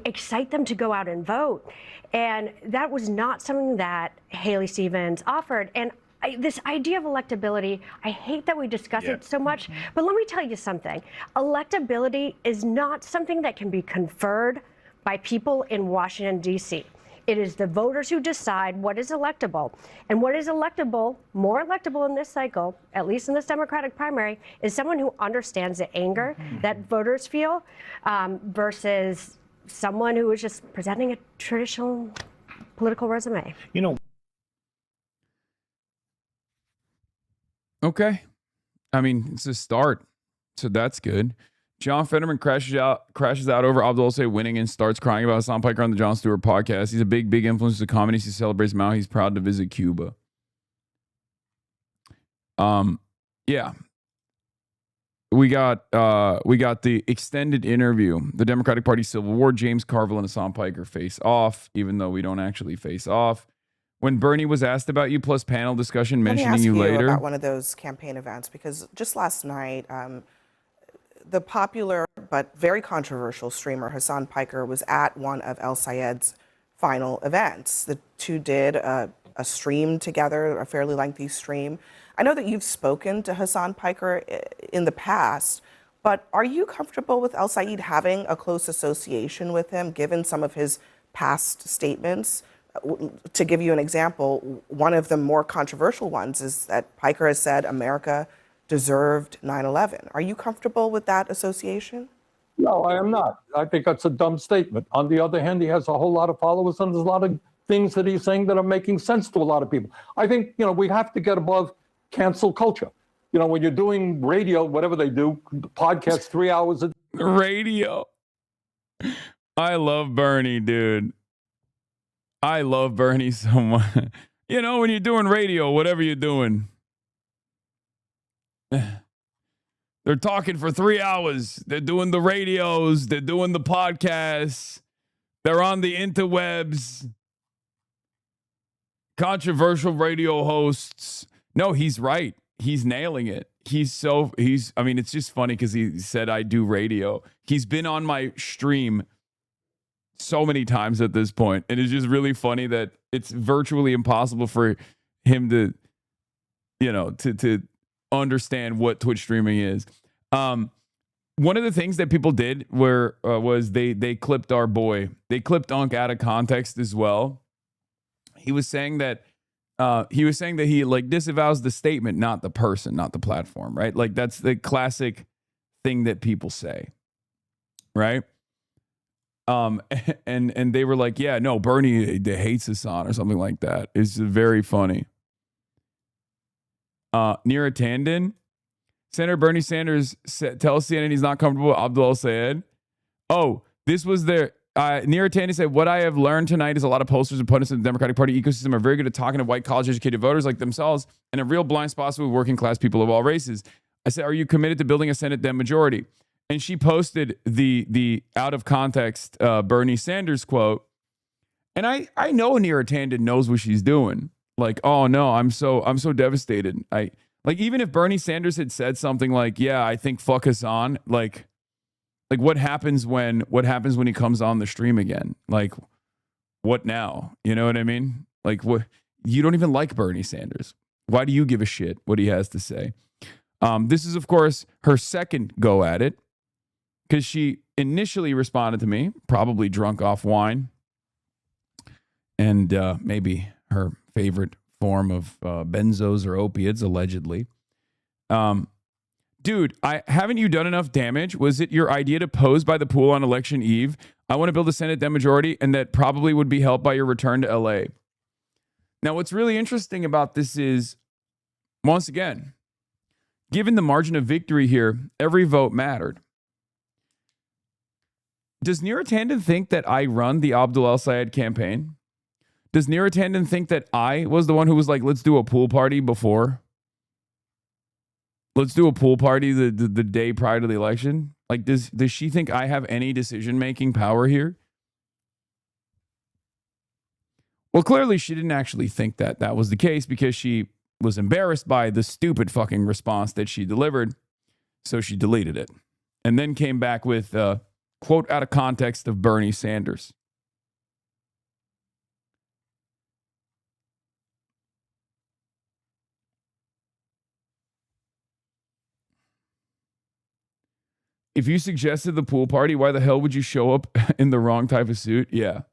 excite them to go out and vote. And that was not something that Haley Stevens offered. And this idea of electability, I hate that we discuss it so much, but let me tell you something. Electability is not something that can be conferred by people in Washington, D.C. It is the voters who decide what is electable. And what is electable, more electable in this cycle, at least in this Democratic primary, is someone who understands the anger that voters feel versus someone who is just presenting a traditional political resume. You know. Okay. I mean, it's a start, so that's good. John Fetterman crashes out over Abdul Say winning and starts crying about Hasan Piker on the Jon Stewart podcast. He's a big influence to communists. He celebrates Mao. He's proud to visit Cuba. Yeah. We got the extended interview. The Democratic Party Civil War. James Carville and Hasan Piker face off, even though we don't actually face off. When Bernie was asked about you, plus panel discussion mentioning you later. Let me ask you about one of those campaign events, because just last night, the popular but very controversial streamer Hasan Piker was at one of El Sayed's final events. The two did a stream together, a fairly lengthy stream. I know that you've spoken to Hasan Piker in the past, but are you comfortable with El Sayed having a close association with him, given some of his past statements? To give you an example, one of the more controversial ones is that Piker has said America deserved 9/11. Are you comfortable with that association? No, I am not. I think that's a dumb statement. On the other hand, he has a whole lot of followers, and there's a lot of things that he's saying that are making sense to a lot of people. I think, we have to get above cancel culture. When you're doing radio, whatever they do, podcasts 3 hours a radio. I love Bernie, dude. I love Bernie so much. When you're doing radio, whatever you're doing, they're talking for 3 hours. They're doing the radios. They're doing the podcasts. They're on the interwebs. Controversial radio hosts. No, he's right. He's nailing it. It's just funny because he said, I do radio. He's been on my stream so many times at this point. And it's just really funny that it's virtually impossible for him to, to understand what Twitch streaming is. One of the things that people did was they clipped our boy. They clipped Unc out of context as well. He was saying that he like disavows the statement, not the person, not the platform, right? Like that's the classic thing that people say, right? And they were like, yeah, no, Bernie hates Hasan or something like that. It's very funny. Neera Tanden, Senator Bernie Sanders tells CNN he's not comfortable with Abdul Sayed. Oh, this was their Neera Tanden said, what I have learned tonight is a lot of posters and pundits in the Democratic Party ecosystem are very good at talking to white college-educated voters like themselves and a real blind spot with working-class people of all races. I said, are you committed to building a Senate Dem majority? And she posted the out-of-context Bernie Sanders quote. And I know Neera Tanden knows what she's doing. Like, oh no, I'm so devastated. Like even if Bernie Sanders had said something like, yeah, I think fuck Hasan, like Like what happens when he comes on the stream again? Like what now? You know what I mean? Like what? You don't even like Bernie Sanders. Why do you give a shit what he has to say? This is, of course, her second go at it because she initially responded to me, probably drunk off wine and maybe her favorite form of benzos or opiates, allegedly. Dude, haven't you done enough damage? Was it your idea to pose by the pool on election eve? I want to build a Senate Dem majority, and that probably would be helped by your return to LA. Now, what's really interesting about this is, once again, given the margin of victory here, every vote mattered. Does Neera Tanden think that I run the Abdul El-Sayed campaign? Does Neera Tanden think that I was the one who was like, let's do a pool party before? Let's do a pool party the day prior to the election? Like, does she think I have any decision-making power here? Well, clearly she didn't actually think that that was the case because she was embarrassed by the stupid fucking response that she delivered. So she deleted it and then came back with a quote out of context of Bernie Sanders. If you suggested the pool party, why the hell would you show up in the wrong type of suit? Yeah.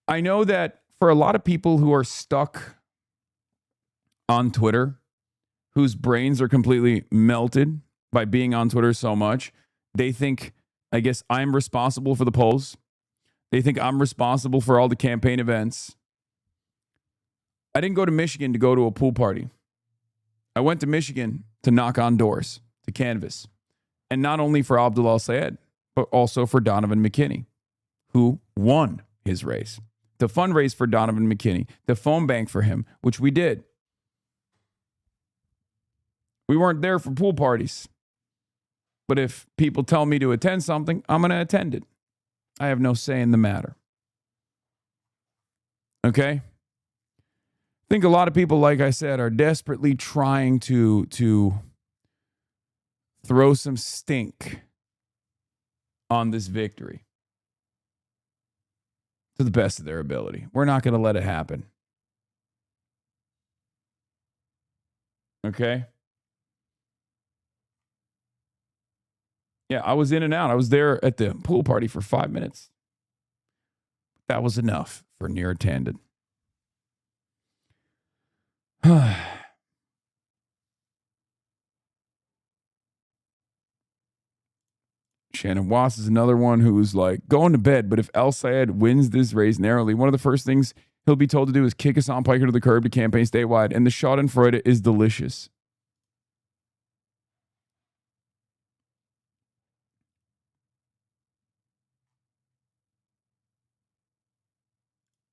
I know that for a lot of people who are stuck on Twitter, whose brains are completely melted by being on Twitter so much, they think, I guess, I'm responsible for the polls. They think I'm responsible for all the campaign events. I didn't go to Michigan to go to a pool party. I went to Michigan to knock on doors, to canvass. And not only for Abdul El-Sayed, but also for Donovan McKinney, who won his race. To fundraise for Donovan McKinney, to phone bank for him, which we did. We weren't there for pool parties. But if people tell me to attend something, I'm going to attend it. I have no say in the matter. Okay? I think a lot of people, like I said, are desperately trying to throw some stink on this victory to the best of their ability. We're not going to let it happen. Okay? Yeah, I was in and out. I was there at the pool party for 5 minutes. That was enough for Neera Tanden. Shannon Wass is another one who's like, going to bed, but if El-Sayed wins this race narrowly, one of the first things he'll be told to do is kick Hasan Piker to the curb to campaign statewide, and the Schadenfreude is delicious.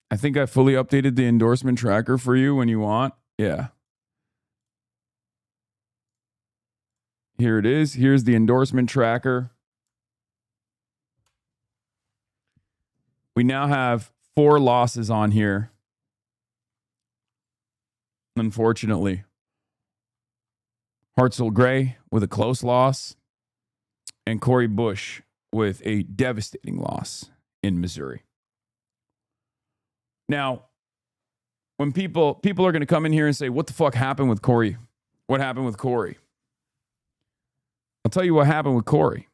I think I fully updated the endorsement tracker for you when you want. Yeah. Here it is. Here's the endorsement tracker. We now have 4 losses on here. Unfortunately. Hartzell Gray with a close loss. And Cori Bush with a devastating loss in Missouri. Now, when people are going to come in here and say, what the fuck happened with Cori? What happened with Cori? I'll tell you what happened with Cori.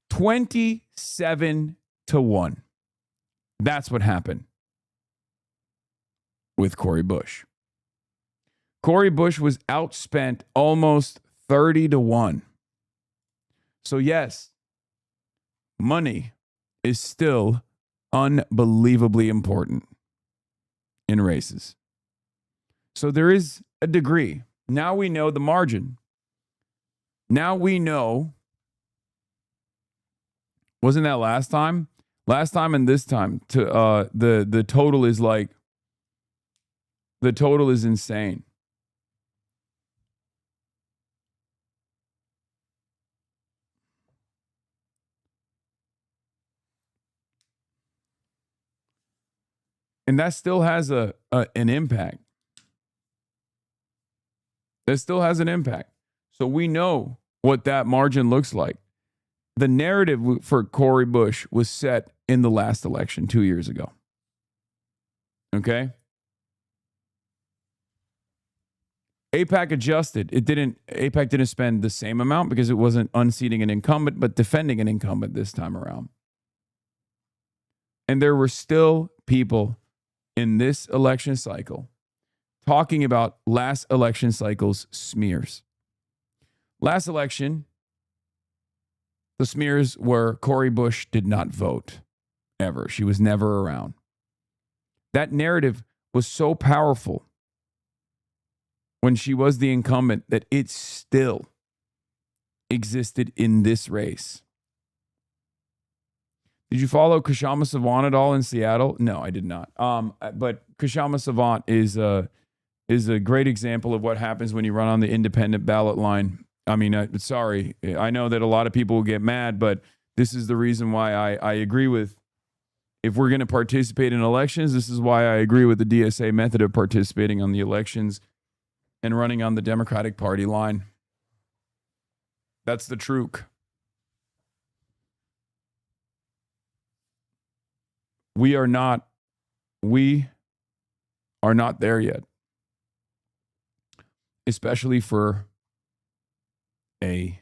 27-1. That's what happened with Cori Bush. Cori Bush was outspent almost 30-1. So yes, money is still unbelievably important in races. So there is a degree. Now we know the margin. Now we know. Wasn't that last time? Last time and this time, to the total is like, the total is insane. And that still has an impact. That still has an impact. So we know what that margin looks like. The narrative for Cori Bush was set in the last election 2 years ago. Okay? AIPAC adjusted. AIPAC didn't spend the same amount because it wasn't unseating an incumbent, but defending an incumbent this time around. And there were still people in this election cycle talking about last election cycle's smears. Last election, the smears were Cori Bush did not vote ever. She was never around. That narrative was so powerful when she was the incumbent that it still existed in this race. Did you follow Kshama Sawant at all in Seattle? No, I did not. But Kshama Sawant is a great example of what happens when you run on the independent ballot line. I mean, sorry, I know that a lot of people will get mad, but this is the reason why I agree with, if we're going to participate in elections, this is why I agree with the DSA method of participating on the elections and running on the Democratic Party line. That's the truth. We are not there yet, especially for a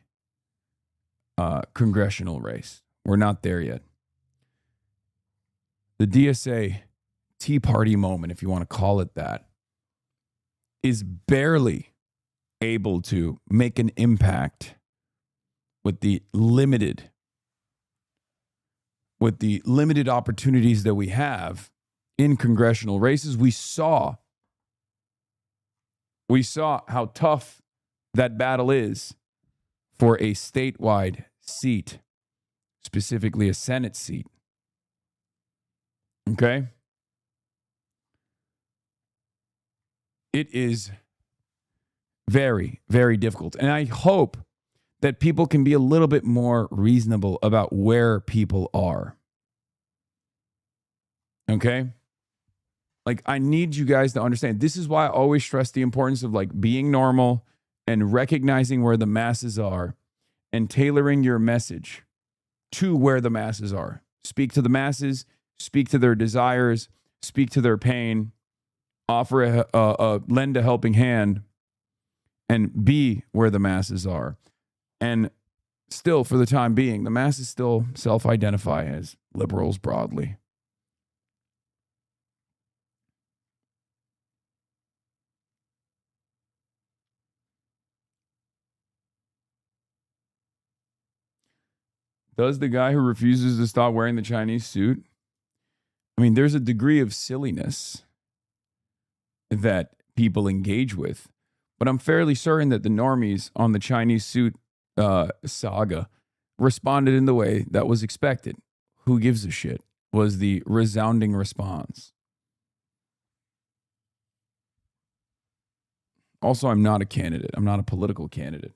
congressional race. We're not there yet. The DSA Tea Party moment, if you want to call it that, is barely able to make an impact with the limited opportunities that we have in congressional races. We saw how tough that battle is for a statewide seat, specifically a Senate seat. Okay? It is very, very difficult. And I hope that people can be a little bit more reasonable about where people are. Okay? Like, I need you guys to understand. This is why I always stress the importance of like being normal and recognizing where the masses are and tailoring your message to where the masses are. Speak to the masses, speak to their desires, speak to their pain, offer lend a helping hand, and be where the masses are. And still, for the time being, the masses still self-identify as liberals broadly. Does the guy who refuses to stop wearing the Chinese suit? I mean, there's a degree of silliness that people engage with, but I'm fairly certain that the normies on the Chinese suit saga responded in the way that was expected. Who gives a shit was the resounding response. Also, I'm not a candidate. I'm not a political candidate.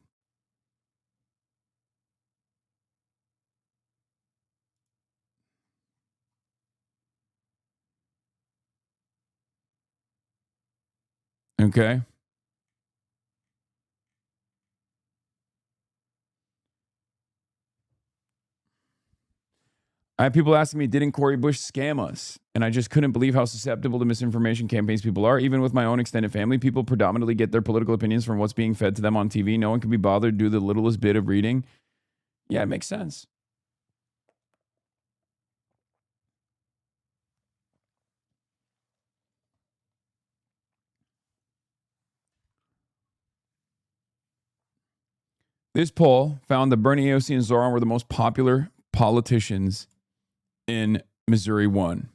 Okay. I have people asking me, didn't Cori Bush scam us? And I just couldn't believe how susceptible to misinformation campaigns people are. Even with my own extended family, people predominantly get their political opinions from what's being fed to them on TV. No one can be bothered to do the littlest bit of reading. Yeah, it makes sense. This poll found that Bernie, AOC, and Zoran were the most popular politicians in Missouri 1.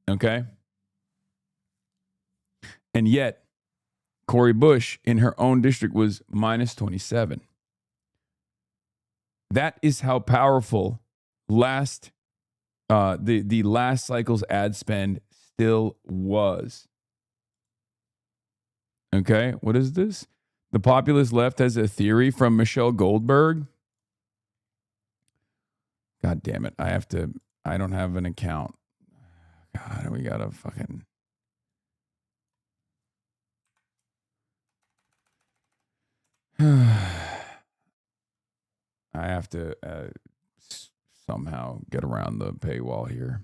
Okay? And yet, Cori Bush in her own district was minus 27. That is how powerful the last cycle's ad spend still was. Okay? What is this? The populist left has a theory from Michelle Goldberg. God damn it. I don't have an account. God, we gotta fucking. I have to somehow get around the paywall here.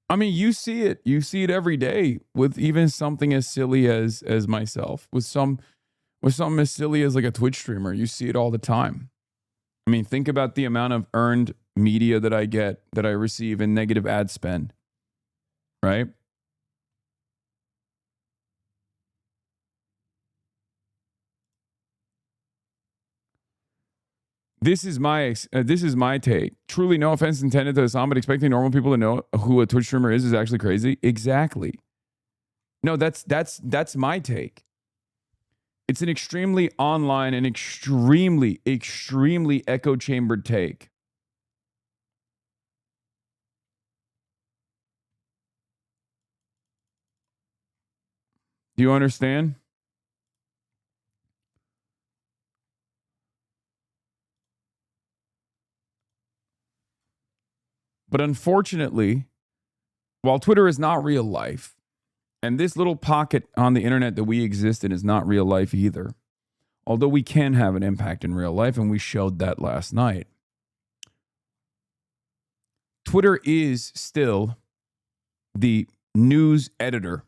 I mean, you see it. You see it every day with even something as silly as myself. With something as silly as like a Twitch streamer. You see it all the time. I mean, think about the amount of earned media that I get, that I receive in negative ad spend. Right? This is my take. Truly, no offense intended to Hasan, but expecting normal people to know who a Twitch streamer is actually crazy. Exactly. No, that's my take. It's an extremely online and extremely echo chambered take. Do you understand? But unfortunately, while Twitter is not real life, and this little pocket on the internet that we exist in is not real life either, although we can have an impact in real life, and we showed that last night, Twitter is still the news editor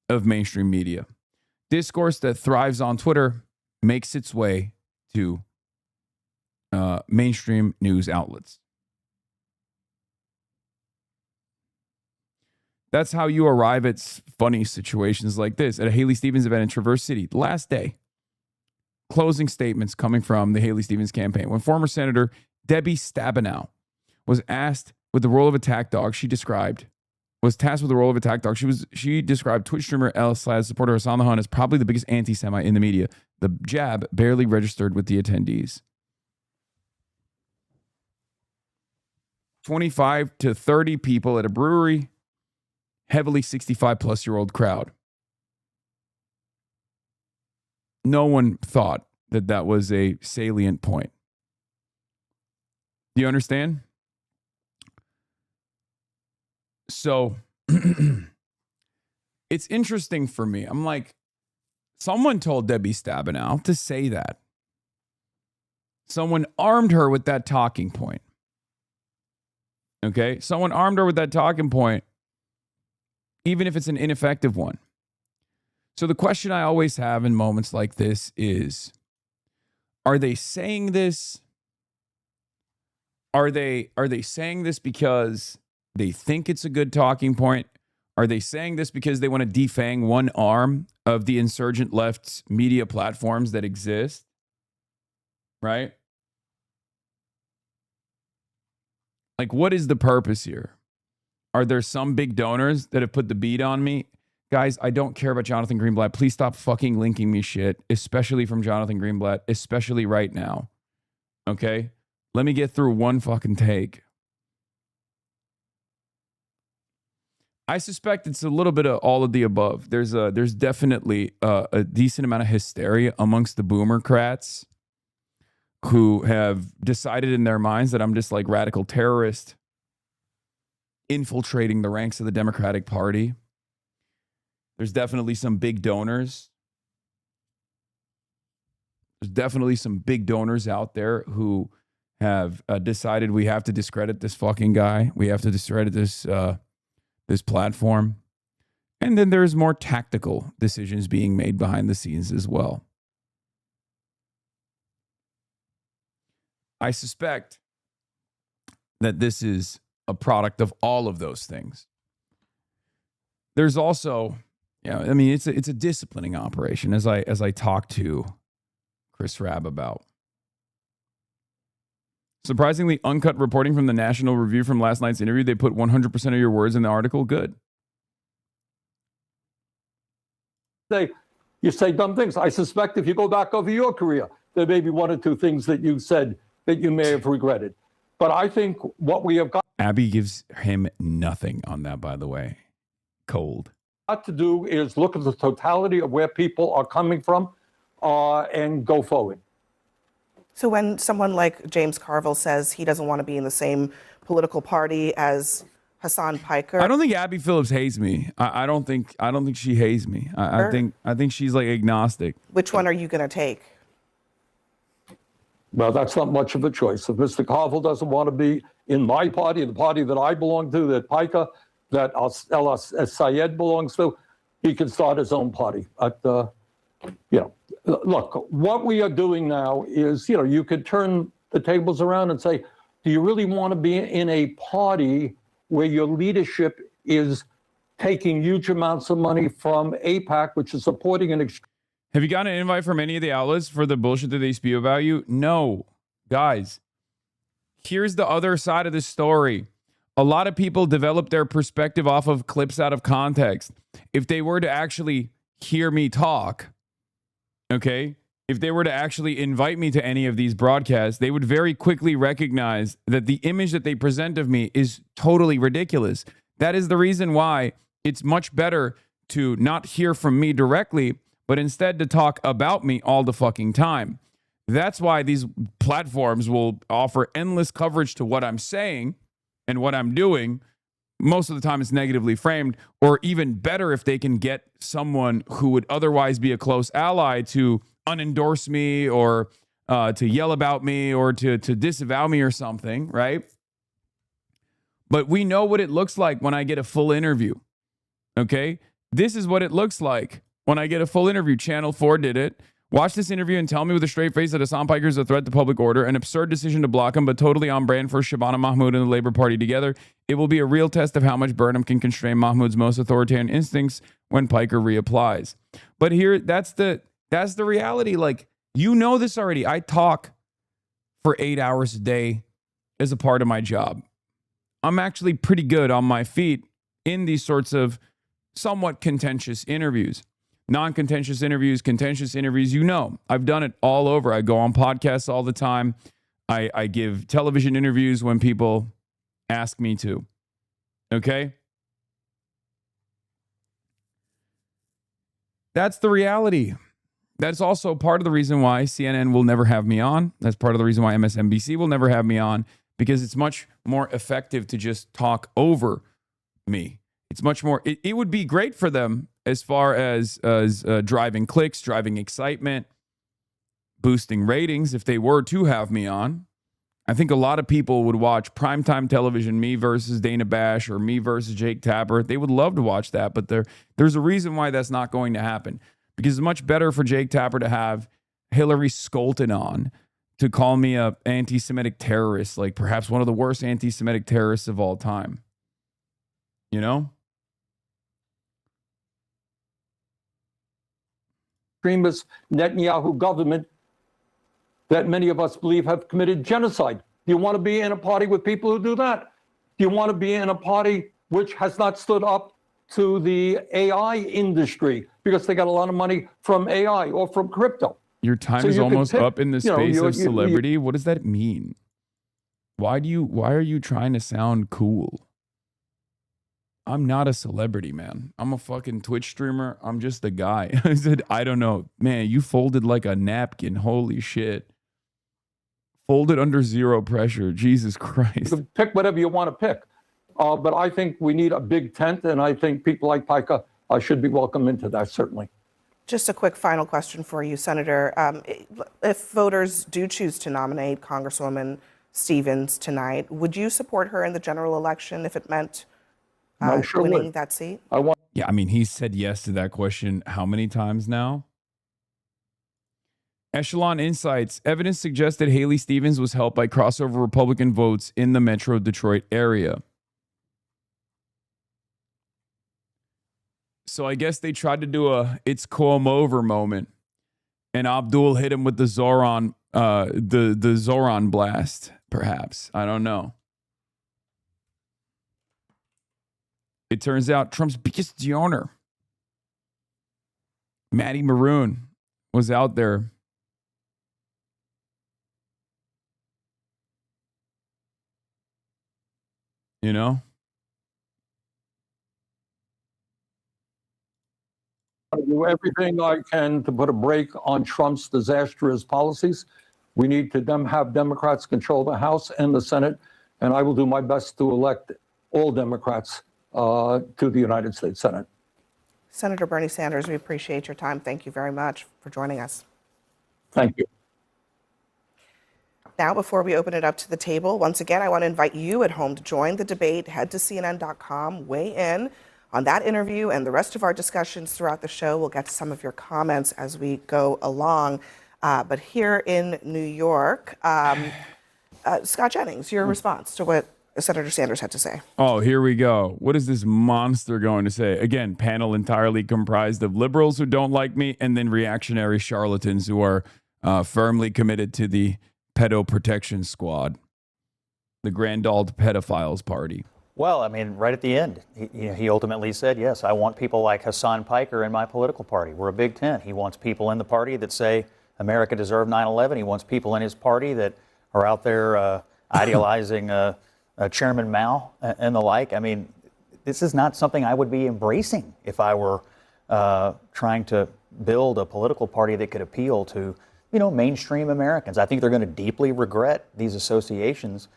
of mainstream media. Discourse that thrives on Twitter makes its way to mainstream news outlets. That's how you arrive at funny situations like this. At a Haley Stevens event in Traverse City, last day, closing statements coming from the Haley Stevens campaign. When former Senator Debbie Stabenow was tasked with the role of attack dog, she described Twitch streamer SLATE supporter Hasan the Hun as probably the biggest anti-Semite in the media. The jab barely registered with the attendees. 25 to 30 people at a brewery, heavily 65-plus-year-old crowd. No one thought that was a salient point. Do you understand? So it's interesting for me. I'm like, someone told Debbie Stabenow to say that. Someone armed her with that talking point. Okay? Someone armed her with that talking point, even if it's an ineffective one. So the question I always have in moments like this is, are they saying this? Are they saying this because they think it's a good talking point? Are they saying this because they want to defang one arm of the insurgent left's media platforms that exist? Right? Like, what is the purpose here? Are there some big donors that have put the beat on me? Guys, I don't care about Jonathan Greenblatt. Please stop fucking linking me shit, especially from Jonathan Greenblatt, especially right now. Okay? Let me get through one fucking take. I suspect it's a little bit of all of the above. There's definitely a decent amount of hysteria amongst the boomercrats who have decided in their minds that I'm just like radical terrorist infiltrating the ranks of the Democratic Party. There's definitely some big donors. There's definitely some big donors out there who have decided we have to discredit this fucking guy. We have to discredit this platform. And then there's more tactical decisions being made behind the scenes as well. I suspect that this is a product of all of those things. There's also, I mean, it's a disciplining operation, as I talked to Chris Rabb about. Surprisingly, uncut reporting from the National Review from last night's interview. They put 100% of your words in the article. Good. You say dumb things. I suspect if you go back over your career, there may be one or two things that you said that you may have regretted. But I think what we have got... Abby gives him nothing on that, by the way. Cold. ...got to do is look at the totality of where people are coming from and go forward. So when someone like James Carville says he doesn't want to be in the same political party as Hasan Piker. I don't think Abby Phillips hates me. I don't think she hates me. I think she's like agnostic. Which one are you going to take? Well, that's not much of a choice. If Mr. Carville doesn't want to be in my party, the party that I belong to, that Piker, that Sayed belongs to, he can start his own party. Look, what we are doing now is, you could turn the tables around and say, do you really want to be in a party where your leadership is taking huge amounts of money from AIPAC, which is supporting an Have you gotten an invite from any of the outlets for the bullshit that they spew about you? No. Guys, here's the other side of the story. A lot of people develop their perspective off of clips out of context. If they were to actually hear me talk, okay, if they were to actually invite me to any of these broadcasts, they would very quickly recognize that the image that they present of me is totally ridiculous. That is the reason why it's much better to not hear from me directly, but instead to talk about me all the fucking time. That's why these platforms will offer endless coverage to what I'm saying and what I'm doing. Most of the time it's negatively framed, or even better if they can get someone who would otherwise be a close ally to unendorse me or to yell about me or to disavow me or something, right? But we know what it looks like when I get a full interview, okay? This is what it looks like when I get a full interview. Channel 4 did it. Watch this interview and tell me with a straight face that Hasan Piker is a threat to public order, an absurd decision to block him, but totally on brand for Shabana Mahmoud and the Labour Party together. It will be a real test of how much Burnham can constrain Mahmoud's most authoritarian instincts when Piker reapplies. But here, that's the reality. Like, you know this already. I talk for 8 hours a day as a part of my job. I'm actually pretty good on my feet in these sorts of somewhat contentious interviews. Non-contentious interviews, contentious interviews, I've done it all over. I go on podcasts all the time. I give television interviews when people ask me to. Okay? That's the reality. That's also part of the reason why CNN will never have me on. That's part of the reason why MSNBC will never have me on, because it's much more effective to just talk over me. It's much more, it would be great for them as far as driving clicks, driving excitement, boosting ratings if they were to have me on. I think a lot of people would watch primetime television, me versus Dana Bash or me versus Jake Tapper. They would love to watch that, but there's a reason why that's not going to happen. Because it's much better for Jake Tapper to have Hillary Skolton on to call me a anti-Semitic terrorist, like perhaps one of the worst anti-Semitic terrorists of all time. You know? Extremist Netanyahu government that many of us believe have committed genocide. Do you want to be in a party with people who do that? Do you want to be in a party which has not stood up to the AI industry because they got a lot of money from AI or from crypto? Your time is almost up in the space of celebrity. What does that mean? Why are you trying to sound cool? I'm not a celebrity, man. I'm a fucking Twitch streamer. I'm just a guy. I said, I don't know. Man, you folded like a napkin. Holy shit. Folded under zero pressure. Jesus Christ. You can pick whatever you want to pick. But I think we need a big tent, and I think people like Piker should be welcome into that, certainly. Just a quick final question for you, Senator. If voters do choose to nominate Congresswoman Stevens tonight, would you support her in the general election if it meant winning that seat? Yeah, I mean, he said yes to that question how many times now? Echelon Insights. Evidence suggests that Haley Stevens was helped by crossover Republican votes in the Metro Detroit area. So I guess they tried to do a "it's Cuomo over" moment, and Abdul hit him with the Zoran, the Zoran blast. Perhaps, I don't know. It turns out Trump's biggest donor, Maddie Maroon, was out there. You know? I do everything I can to put a brake on Trump's disastrous policies. We need to have Democrats control the House and the Senate, and I will do my best to elect all Democrats to the United States Senate. Senator Bernie Sanders, we appreciate your time. Thank you very much for joining us. Thank you. Now, before we open it up to the table, once again, I want to invite you at home to join the debate. Head to CNN.com, weigh in on that interview and the rest of our discussions throughout the show. We'll get to some of your comments as we go along. But here in New York, Scott Jennings, your response to what Senator Sanders had to say. Oh, here we go. What is this monster going to say? Again, panel entirely comprised of liberals who don't like me and then reactionary charlatans who are firmly committed to the pedo protection squad, the grand old pedophiles party. Well, I mean, right at the end, he ultimately said, yes, I want people like Hasan Piker in my political party. We're a big tent. He wants people in the party that say America deserved 9/11. He wants people in his party that are out there idealizing Chairman Mao and the like. I mean, this is not something I would be embracing if I were trying to build a political party that could appeal to, mainstream Americans. I think they're going to deeply regret these associations.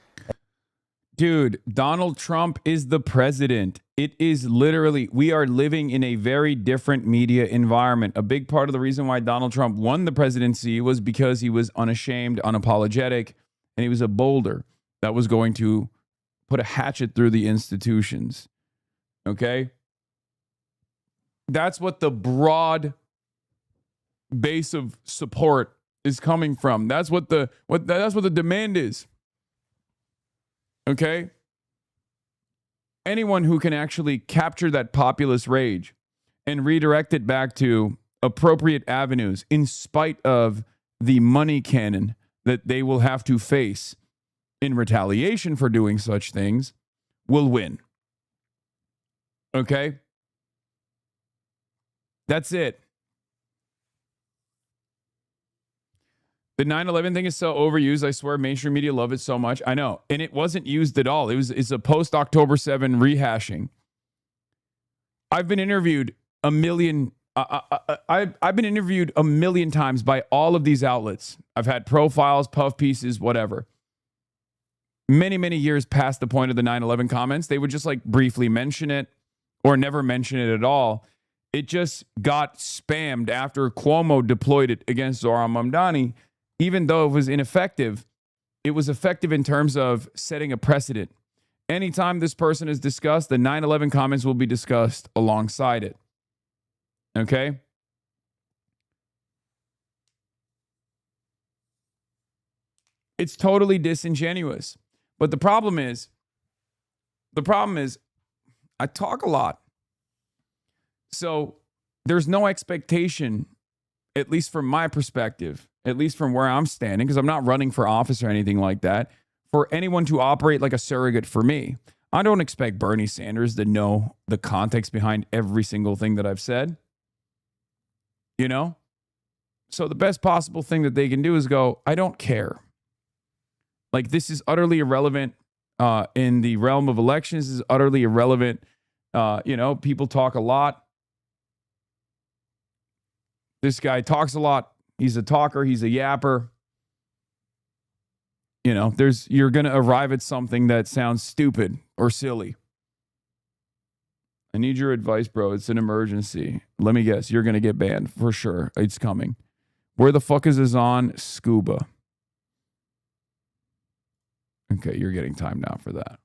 Dude, Donald Trump is the president. It is literally, we are living in a very different media environment. A big part of the reason why Donald Trump won the presidency was because he was unashamed, unapologetic, and he was a boulder that was going to put a hatchet through the institutions. Okay? That's what the broad base of support is coming from. That's what the demand is. Okay? Anyone who can actually capture that populist rage and redirect it back to appropriate avenues in spite of the money cannon that they will have to face in retaliation for doing such things will win. Okay? That's it. The 9/11 thing is so overused. I swear mainstream media love it so much. I know. And it wasn't used at all. It's a post-October 7 rehashing. I've been interviewed a million I've been interviewed a million times by all of these outlets. I've had profiles, puff pieces, whatever. Many, many years past the point of the 9/11 comments, they would just like briefly mention it or never mention it at all. It just got spammed after Cuomo deployed it against Zohran Mamdani. Even though it was ineffective, it was effective in terms of setting a precedent. Anytime this person is discussed, the 9/11 comments will be discussed alongside it. Okay? It's totally disingenuous. But the problem is, I talk a lot. So there's no expectation, at least from my perspective, at least from where I'm standing, because I'm not running for office or anything like that, for anyone to operate like a surrogate for me. I don't expect Bernie Sanders to know the context behind every single thing that I've said. So the best possible thing that they can do is go, I don't care. Like, this is utterly irrelevant in the realm of elections. This is utterly irrelevant. People talk a lot. This guy talks a lot. He's a talker. He's a yapper. You're going to arrive at something that sounds stupid or silly. I need your advice, bro. It's an emergency. Let me guess. You're going to get banned for sure. It's coming. Where the fuck is Hasan? Scuba. Okay, you're getting time now for that.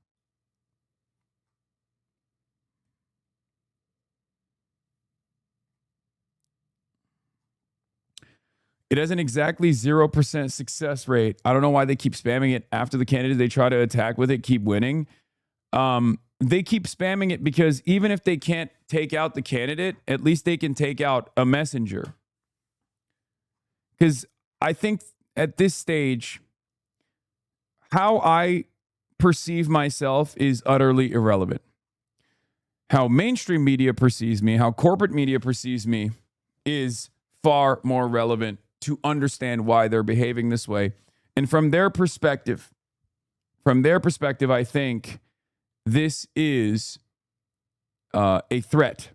It has an exactly 0% success rate. I don't know why they keep spamming it after the candidate they try to attack with it keep winning. They keep spamming it because even if they can't take out the candidate, at least they can take out a messenger. Because I think at this stage, how I perceive myself is utterly irrelevant. How mainstream media perceives me, how corporate media perceives me is far more relevant to understand why they're behaving this way. And from their perspective, I think this is a threat.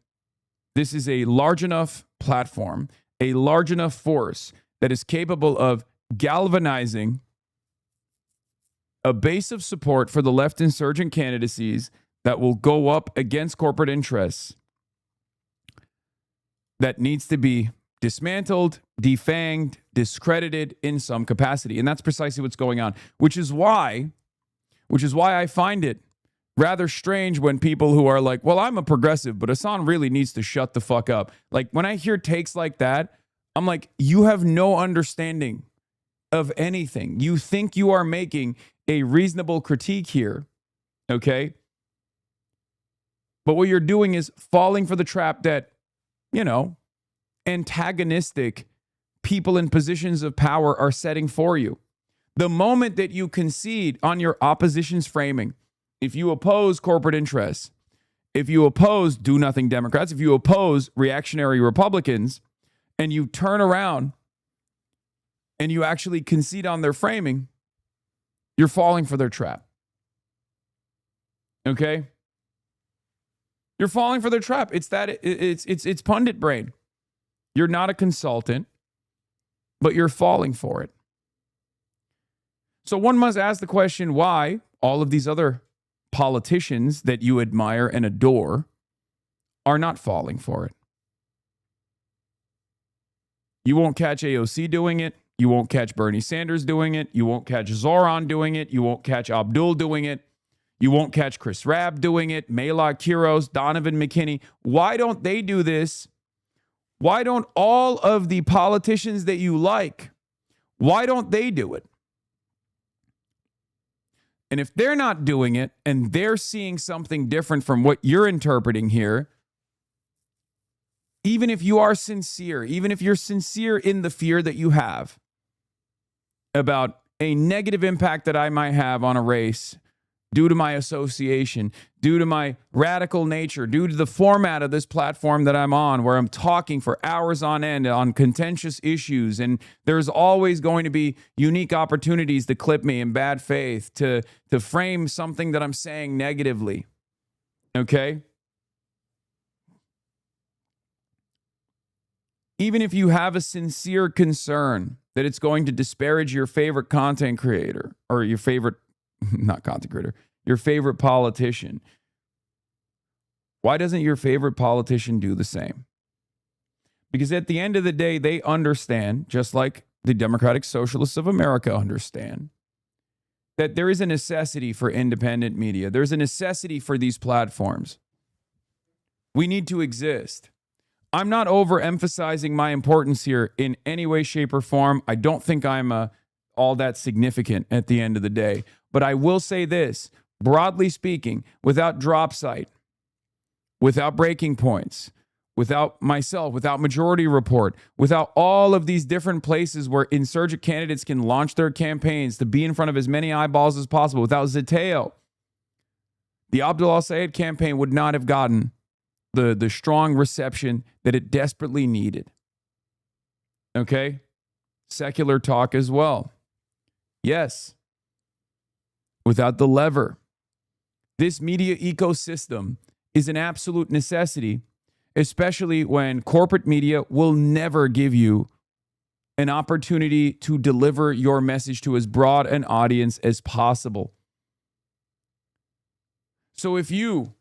This is a large enough platform, a large enough force that is capable of galvanizing a base of support for the left insurgent candidacies that will go up against corporate interests that needs to be dismantled, defanged, discredited in some capacity. And that's precisely what's going on, which is why I find it rather strange when people who are like, well, I'm a progressive, but Hasan really needs to shut the fuck up. Like, when I hear takes like that, I'm like, you have no understanding of anything. You think you are making a reasonable critique here, okay? But what you're doing is falling for the trap that, you know, antagonistic people in positions of power are setting for you. The moment that you concede on your opposition's framing, if you oppose corporate interests, if you oppose do-nothing Democrats, if you oppose reactionary Republicans, and you turn around and you actually concede on their framing, you're falling for their trap. Okay? You're falling for their trap. It's pundit brain. You're not a consultant, but you're falling for it. So one must ask the question why all of these other politicians that you admire and adore are not falling for it. You won't catch AOC doing it. You won't catch Bernie Sanders doing it. You won't catch Zoran doing it. You won't catch Abdul doing it. You won't catch Chris Rabb doing it. Maylard Kiros, Donovan McKinney. Why don't they do this? Why don't all of the politicians that you like, why don't they do it? And if they're not doing it and they're seeing something different from what you're interpreting here, even if you are sincere, even if you're sincere in the fear that you have about a negative impact that I might have on a race due to my association, due to my radical nature, due to the format of this platform that I'm on, where I'm talking for hours on end on contentious issues, and there's always going to be unique opportunities to clip me in bad faith, to frame something that I'm saying negatively, okay? Even if you have a sincere concern that it's going to disparage your favorite content creator or your favorite, not content creator, your favorite politician, why doesn't your favorite politician do the same? Because at the end of the day, they understand, just like the Democratic Socialists of America understand, that there is a necessity for independent media. There's a necessity for these platforms. We need to exist. I'm not overemphasizing my importance here in any way, shape, or form. I don't think I'm all that significant at the end of the day. But I will say this, broadly speaking, without Drop Site, without Breaking Points, without myself, without Majority Report, without all of these different places where insurgent candidates can launch their campaigns to be in front of as many eyeballs as possible, without Zeteo, the Abdul al-Sayed campaign would not have gotten the strong reception that it desperately needed. Okay? Secular talk as well. Yes. Without the lever. This media ecosystem is an absolute necessity, especially when corporate media will never give you an opportunity to deliver your message to as broad an audience as possible. So if you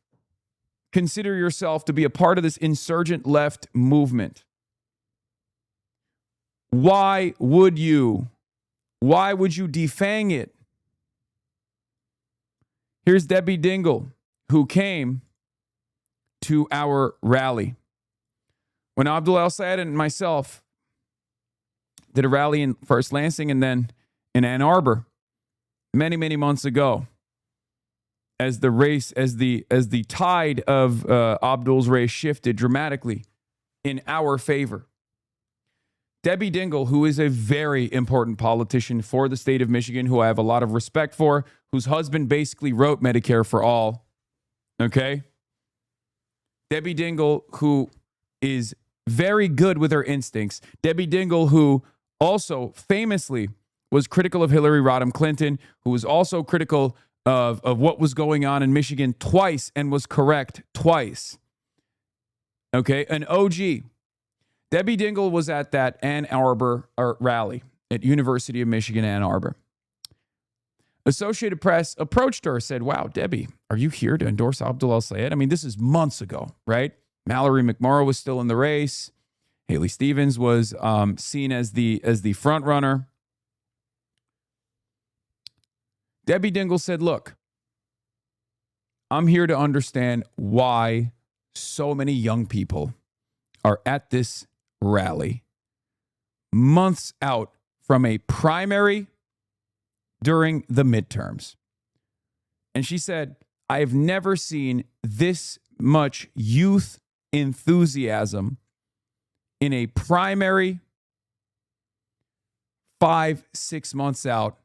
consider yourself to be a part of this insurgent left movement, why would you defang it? Here's Debbie Dingell, who came to our rally. When Abdul al-Sayed and myself did a rally in first Lansing and then in Ann Arbor many, many months ago, as the tide of Abdul's race shifted dramatically in our favor. Debbie Dingell, who is a very important politician for the state of Michigan, who I have a lot of respect for, whose husband basically wrote Medicare for All, okay? Debbie Dingell, who is very good with her instincts. Debbie Dingell, who also famously was critical of Hillary Rodham Clinton, who was also critical of what was going on in Michigan twice and was correct twice. Okay, an OG. Debbie Dingell was at that Ann Arbor rally at University of Michigan, Ann Arbor. Associated Press approached her, said, wow, Debbie, are you here to endorse Abdul El-Sayed? I mean, this is months ago, right? Mallory McMorrow was still in the race. Haley Stevens was seen as the front runner. Debbie Dingell said, look, I'm here to understand why so many young people are at this rally months out from a primary during the midterms. And she said, I have never seen this much youth enthusiasm in a primary 5-6 months out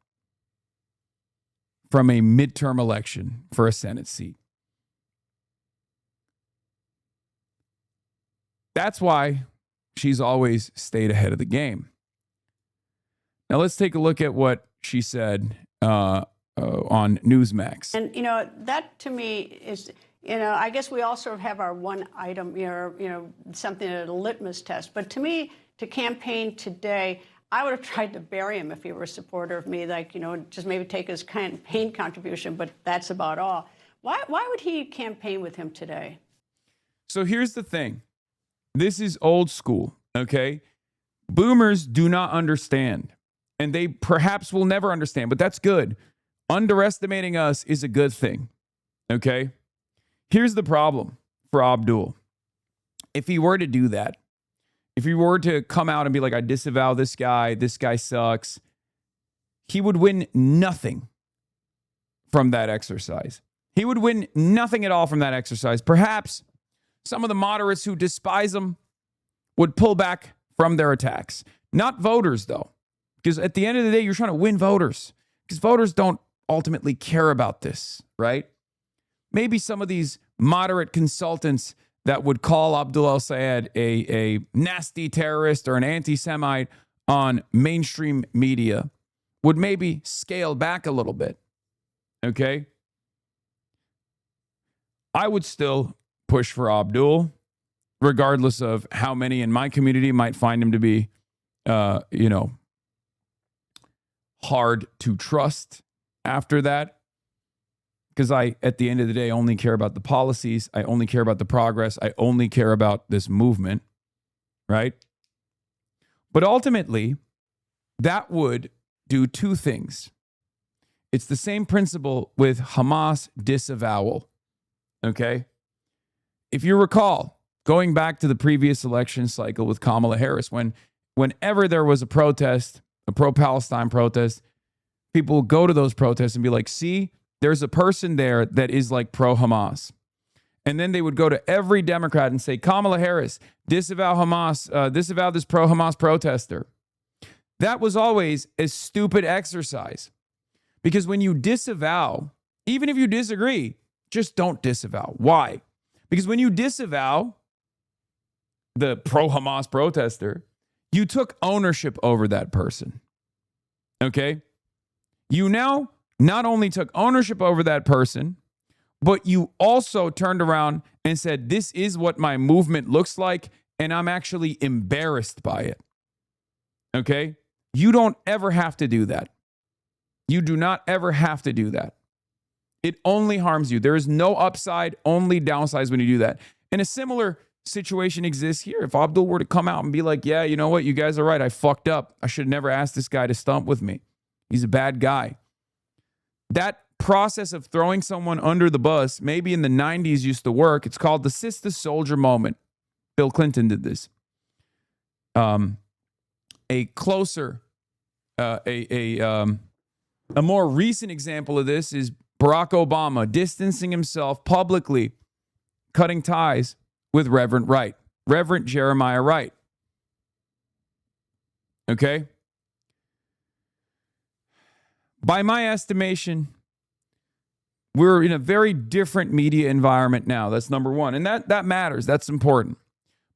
from a midterm election for a Senate seat. That's why she's always stayed ahead of the game. Now let's take a look at what she said on Newsmax. And, that to me is, I guess we all sort of have our one item, something at a litmus test. But to me, to campaign today, I would have tried to bury him if he were a supporter of me, just maybe take his campaign contribution, but that's about all. Why would he campaign with him today? So here's the thing. This is old school, okay? Boomers do not understand, and they perhaps will never understand, but that's good. Underestimating us is a good thing, okay? Here's the problem for Abdul. If he were to do that, if he were to come out and be like, I disavow this guy sucks, he would win nothing from that exercise. He would win nothing at all from that exercise. Perhaps some of the moderates who despise him would pull back from their attacks. Not voters, though, because at the end of the day, you're trying to win voters, because voters don't ultimately care about this, right? Maybe some of these moderate consultants that would call Abdul El-Sayed a nasty terrorist or an anti-Semite on mainstream media would maybe scale back a little bit, okay? I would still push for Abdul, regardless of how many in my community might find him to be, hard to trust after that. Because I, at the end of the day, only care about the policies. I only care about the progress. I only care about this movement, right? But ultimately, that would do two things. It's the same principle with Hamas disavowal, okay? If you recall, going back to the previous election cycle with Kamala Harris, whenever there was a protest, a pro-Palestine protest, people would go to those protests and be like, see, there's a person there that is like pro-Hamas. And then they would go to every Democrat and say, Kamala Harris, disavow Hamas, disavow this pro-Hamas protester. That was always a stupid exercise. Because when you disavow, even if you disagree, just don't disavow. Why? Because when you disavow the pro-Hamas protester, you took ownership over that person. Okay? You now not only took ownership over that person, but you also turned around and said, this is what my movement looks like, and I'm actually embarrassed by it. Okay? You don't ever have to do that. You do not ever have to do that. It only harms you. There is no upside, only downsides when you do that. And a similar situation exists here. If Abdul were to come out and be like, yeah, you know what? You guys are right. I fucked up. I should have never asked this guy to stump with me. He's a bad guy. That process of throwing someone under the bus, maybe in the 90s used to work. It's called the Sister Soldier moment. Bill Clinton did this. A more recent example of this is Barack Obama distancing himself publicly, cutting ties with Reverend Wright, Reverend Jeremiah Wright. Okay? By my estimation, we're in a very different media environment now. That's number one. And that matters. That's important.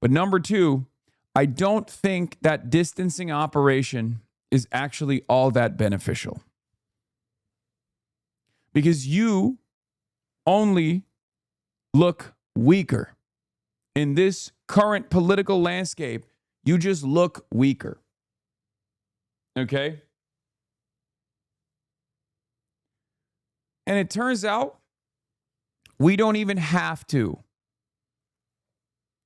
But number two, I don't think that distancing operation is actually all that beneficial. Because you only look weaker. In this current political landscape, you just look weaker. Okay? And it turns out we don't even have to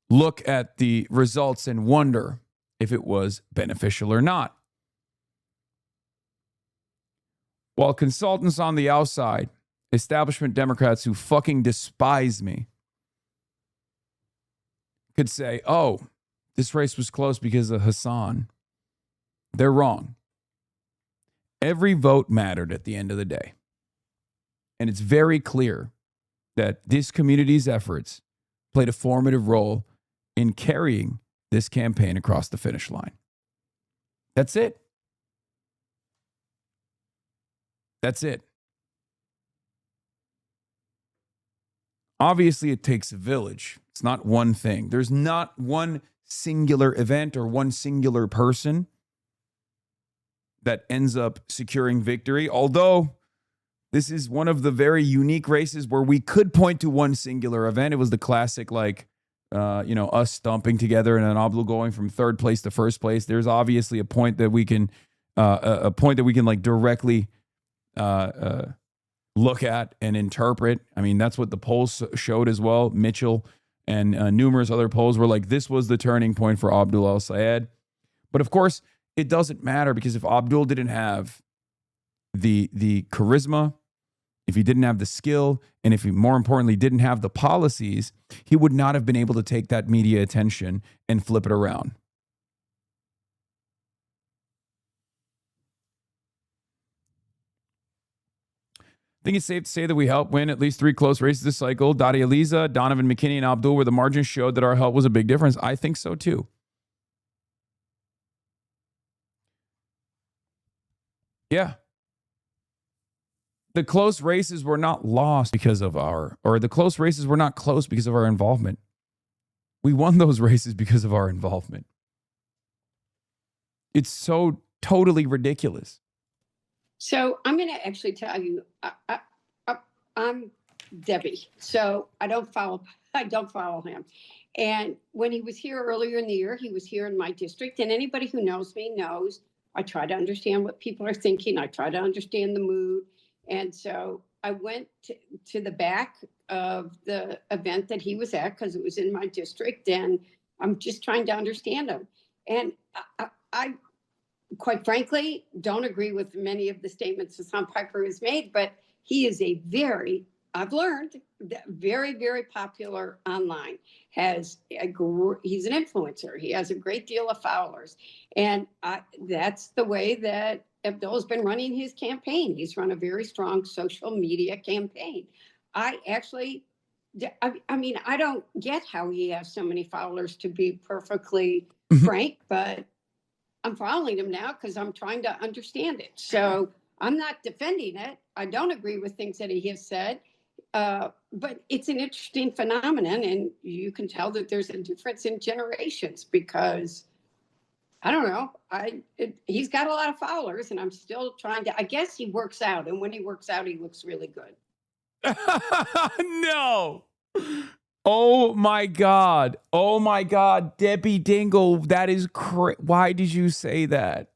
look at the results and wonder if it was beneficial or not. While consultants on the outside, establishment Democrats who fucking despise me, could say, oh, this race was close because of Hasan, they're wrong. Every vote mattered at the end of the day. And it's very clear that this community's efforts played a formative role in carrying this campaign across the finish line. That's it. That's it. Obviously, it takes a village. It's not one thing. There's not one singular event or one singular person that ends up securing victory. Although this is one of the very unique races where we could point to one singular event. It was the classic, us stumping together and an Abdul going from third place to first place. There's obviously a point that we can, directly look at and interpret. I mean, that's what the polls showed as well. Mitchell and numerous other polls were like, this was the turning point for Abdul al-Sayed. But of course, it doesn't matter, because if Abdul didn't have the charisma, if he didn't have the skill, and if he, more importantly, didn't have the policies, he would not have been able to take that media attention and flip it around. I think it's safe to say that we helped win at least 3 close races this cycle. Dadi Aliza, Donovan McKinney, and Abdul, where the margins showed that our help was a big difference. I think so too. Yeah. The close races were not lost because of the close races were not close because of our involvement. We won those races because of our involvement. It's so totally ridiculous. So I'm going to actually tell you, I'm Debbie, so I don't follow him. And when he was here earlier in the year, he was here in my district. And anybody who knows me knows I try to understand what people are thinking. I try to understand the mood. And so I went to the back of the event that he was at, because it was in my district. And I'm just trying to understand him. And I quite frankly, don't agree with many of the statements Hasan Piker has made, but he is I've learned, very, very popular online. He's an influencer. He has a great deal of followers. And that's the way that Abdul's been running his campaign. He's run a very strong social media campaign. I don't get how he has so many followers, to be perfectly frank, but I'm following him now because I'm trying to understand it. So I'm not defending it. I don't agree with things that he has said, but it's an interesting phenomenon, and you can tell that there's a difference in generations, because I don't know. He's got a lot of followers, and I'm still trying to. I guess he works out, and when he works out, he looks really good. No. Oh my God. Oh my God. Debbie Dingle, that is why did you say that?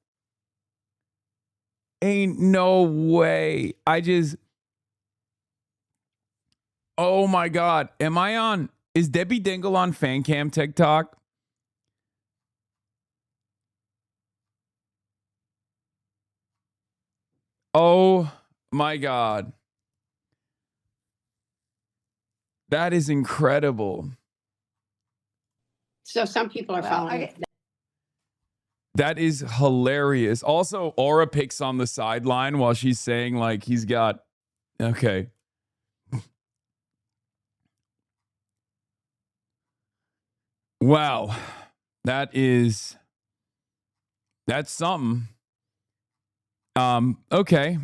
Ain't no way. Oh my God. Is Debbie Dingle on FanCam TikTok? Oh my God. That is incredible. So some people are following. That is hilarious. Also, Aura picks on the sideline while she's saying, like, he's got, okay. Wow. That's something. Okay.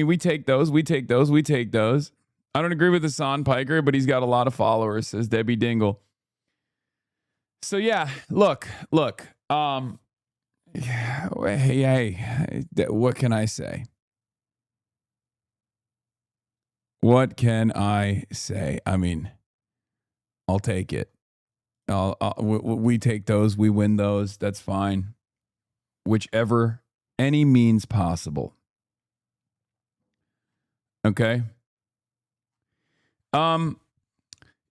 We take those. I don't agree with Hasan Piker, but he's got a lot of followers, says Debbie Dingle. So yeah, look. Hey, what can I say? What can I say? I mean, I'll take it. We take those. We win those. That's fine. Whichever, any means possible. Okay.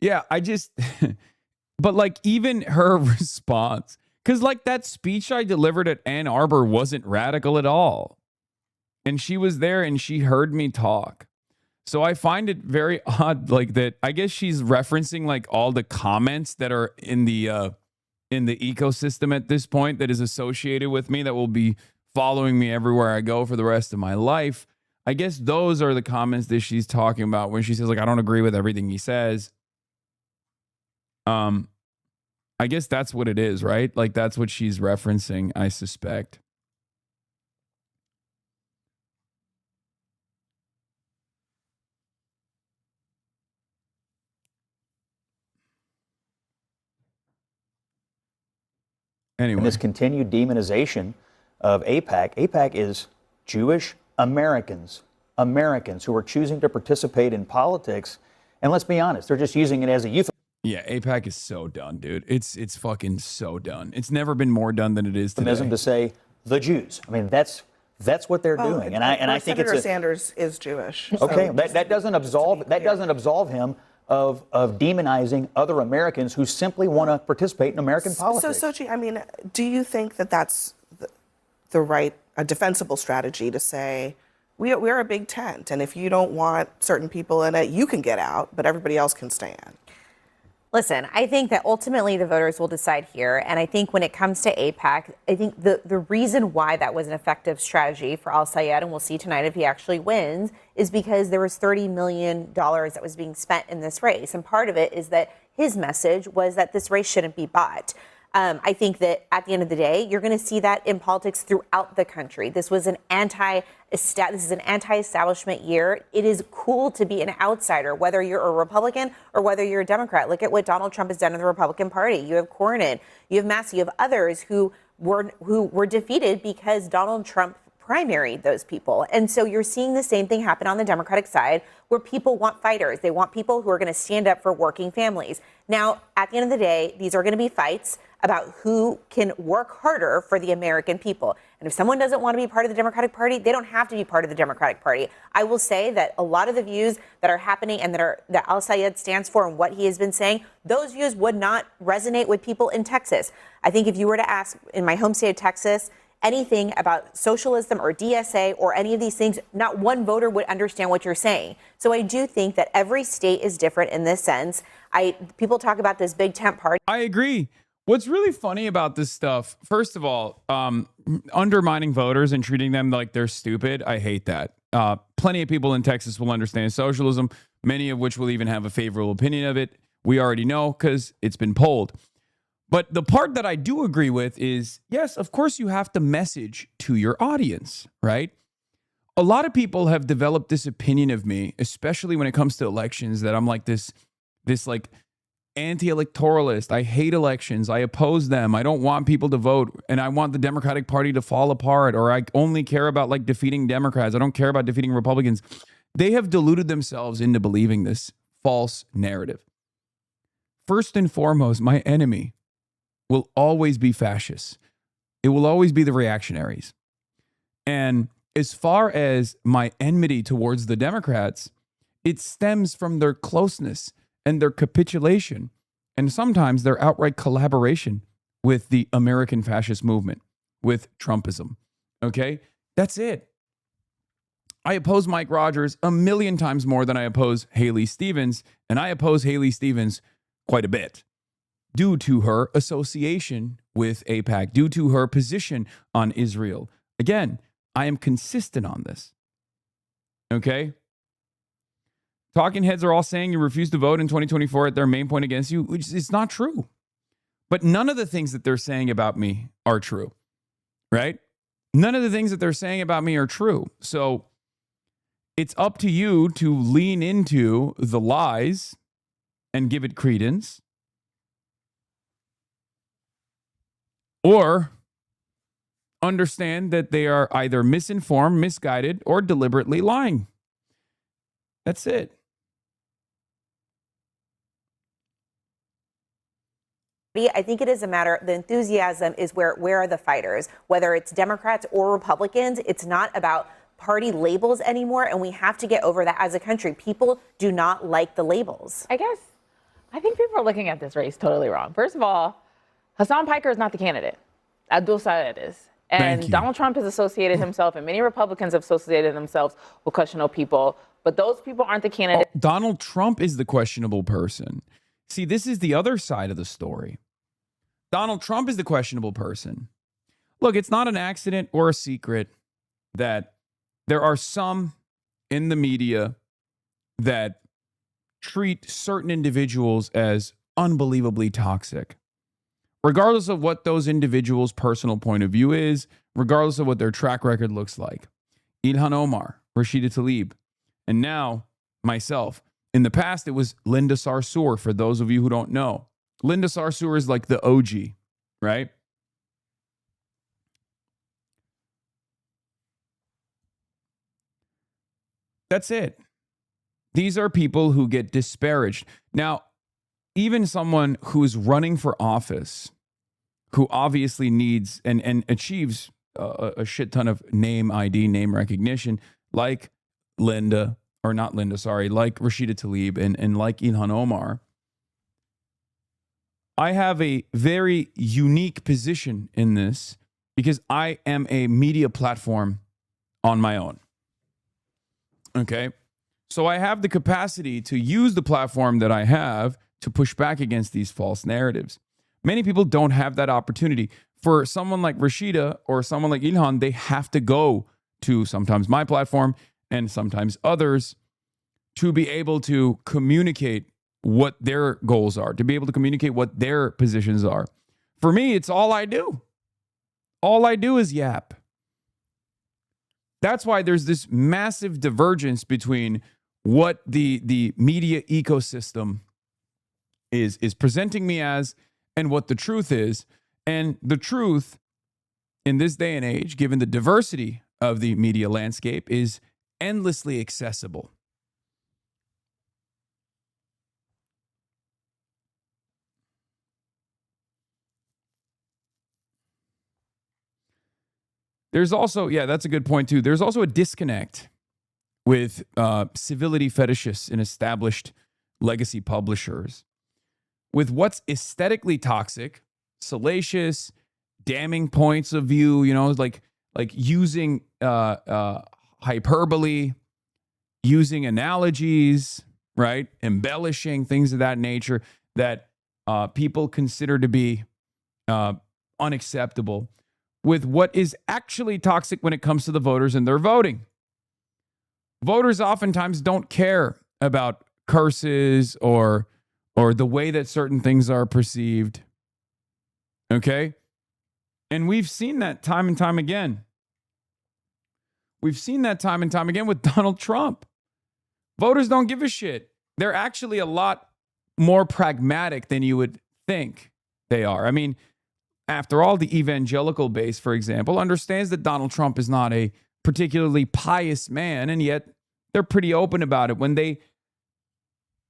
Yeah, I just, but like even her response, because like that speech I delivered at Ann Arbor wasn't radical at all. And she was there and she heard me talk. So I find it very odd, like that. I guess she's referencing like all the comments that are in the ecosystem at this point that is associated with me that will be following me everywhere I go for the rest of my life. I guess those are the comments that she's talking about when she says like, I don't agree with everything he says. I guess that's what it is, right? Like that's what she's referencing, I suspect. Anyway. And this continued demonization of AIPAC. AIPAC is Jewish Americans who are choosing to participate in politics. And let's be honest, they're just using it as a euphemism. Yeah, AIPAC is so done, dude. It's fucking so done. It's never been more done than it is today. To say the Jews. I mean, that's what they're doing, and I think Senator Sanders is Jewish. Okay, so that doesn't absolve him of demonizing other Americans who simply want to participate in American politics. So Sochi, I mean, do you think that that's a defensible strategy to say we're a big tent, and if you don't want certain people in it, you can get out, but everybody else can stand? Listen, I think that ultimately the voters will decide here. And I think when it comes to AIPAC, I think the reason why that was an effective strategy for al-Sayed, and we'll see tonight if he actually wins, is because there was $30 million that was being spent in this race. And part of it is that his message was that this race shouldn't be bought. I think that at the end of the day, you're going to see that in politics throughout the country. This is an anti-establishment year. It is cool to be an outsider, whether you're a Republican or whether you're a Democrat. Look at what Donald Trump has done in the Republican Party. You have Cornyn, you have Massey, you have others who were defeated because Donald Trump primaried those people. And so you're seeing the same thing happen on the Democratic side, where people want fighters. They want people who are going to stand up for working families. Now, at the end of the day, these are going to be fights about who can work harder for the American people. And if someone doesn't want to be part of the Democratic Party, they don't have to be part of the Democratic Party. I will say that a lot of the views that are happening and that al-Sayed stands for and what he has been saying, those views would not resonate with people in Texas. I think if you were to ask in my home state of Texas anything about socialism or DSA or any of these things, not one voter would understand what you're saying. So I do think that every state is different in this sense. People talk about this big tent party. I agree. What's really funny about this stuff, first of all, undermining voters and treating them like they're stupid, I hate that. Plenty of people in Texas will understand socialism, many of which will even have a favorable opinion of it. We already know because it's been polled. But the part that I do agree with is, yes, of course you have to message to your audience, right? A lot of people have developed this opinion of me, especially when it comes to elections, that I'm like this like anti-electoralist. I hate elections. I oppose them. I don't want people to vote. And I want the Democratic Party to fall apart, or I only care about like defeating Democrats. I don't care about defeating Republicans. They have deluded themselves into believing this false narrative. First and foremost, my enemy will always be fascists. It will always be the reactionaries. And as far as my enmity towards the Democrats, it stems from their closeness and their capitulation, and sometimes their outright collaboration with the American fascist movement, with Trumpism. Okay? That's it. I oppose Mike Rogers a million times more than I oppose Haley Stevens, and I oppose Haley Stevens quite a bit due to her association with AIPAC, due to her position on Israel. Again, I am consistent on this. Okay? Talking heads are all saying you refuse to vote in 2024 at their main point against you, which is not true. But none of the things that they're saying about me are true, right? None of the things that they're saying about me are true. So it's up to you to lean into the lies and give it credence, or understand that they are either misinformed, misguided, or deliberately lying. That's it. I think it is a matter, the enthusiasm is where are the fighters, whether it's Democrats or Republicans. It's not about party labels anymore, and we have to get over that as a country. People do not like the labels. I think people are looking at this race totally wrong. First of all, Hasan Piker is not the candidate. Abdul Sayed is. And Donald Trump has associated himself, and many Republicans have associated themselves with questionable people, but those people aren't the candidate. Donald Trump is the questionable person. See, this is the other side of the story. Donald Trump is the questionable person. Look, it's not an accident or a secret that there are some in the media that treat certain individuals as unbelievably toxic. Regardless of what those individuals' personal point of view is, regardless of what their track record looks like. Ilhan Omar, Rashida Tlaib, and now myself. In the past, it was Linda Sarsour, for those of you who don't know. Linda Sarsour is like the OG, right? That's it. These are people who get disparaged. Now, even someone who is running for office, who obviously needs and achieves a shit ton of name ID, name recognition, like Linda, or not Linda, sorry, like Rashida Tlaib and like Ilhan Omar, I have a very unique position in this because I am a media platform on my own. Okay? So I have the capacity to use the platform that I have to push back against these false narratives. Many people don't have that opportunity. For someone like Rashida or someone like Ilhan, they have to go to sometimes my platform and sometimes others to be able to communicate what their goals are, to be able to communicate what their positions are. For me, it's all I do. All I do is yap. That's why there's this massive divergence between what the media ecosystem is presenting me as and what the truth is. And the truth in this day and age, given the diversity of the media landscape, is endlessly accessible. There's also, yeah, that's a good point too. There's also a disconnect with civility fetishists and established legacy publishers with what's aesthetically toxic, salacious, damning points of view, you know, like using hyperbole, using analogies, right? Embellishing, things of that nature that people consider to be unacceptable, with what is actually toxic when it comes to the voters and their voting. Voters oftentimes don't care about curses or the way that certain things are perceived. Okay? And we've seen that time and time again. We've seen that time and time again with Donald Trump. Voters don't give a shit. They're actually a lot more pragmatic than you would think they are. I mean, after all, the evangelical base, for example, understands that Donald Trump is not a particularly pious man, and yet they're pretty open about it.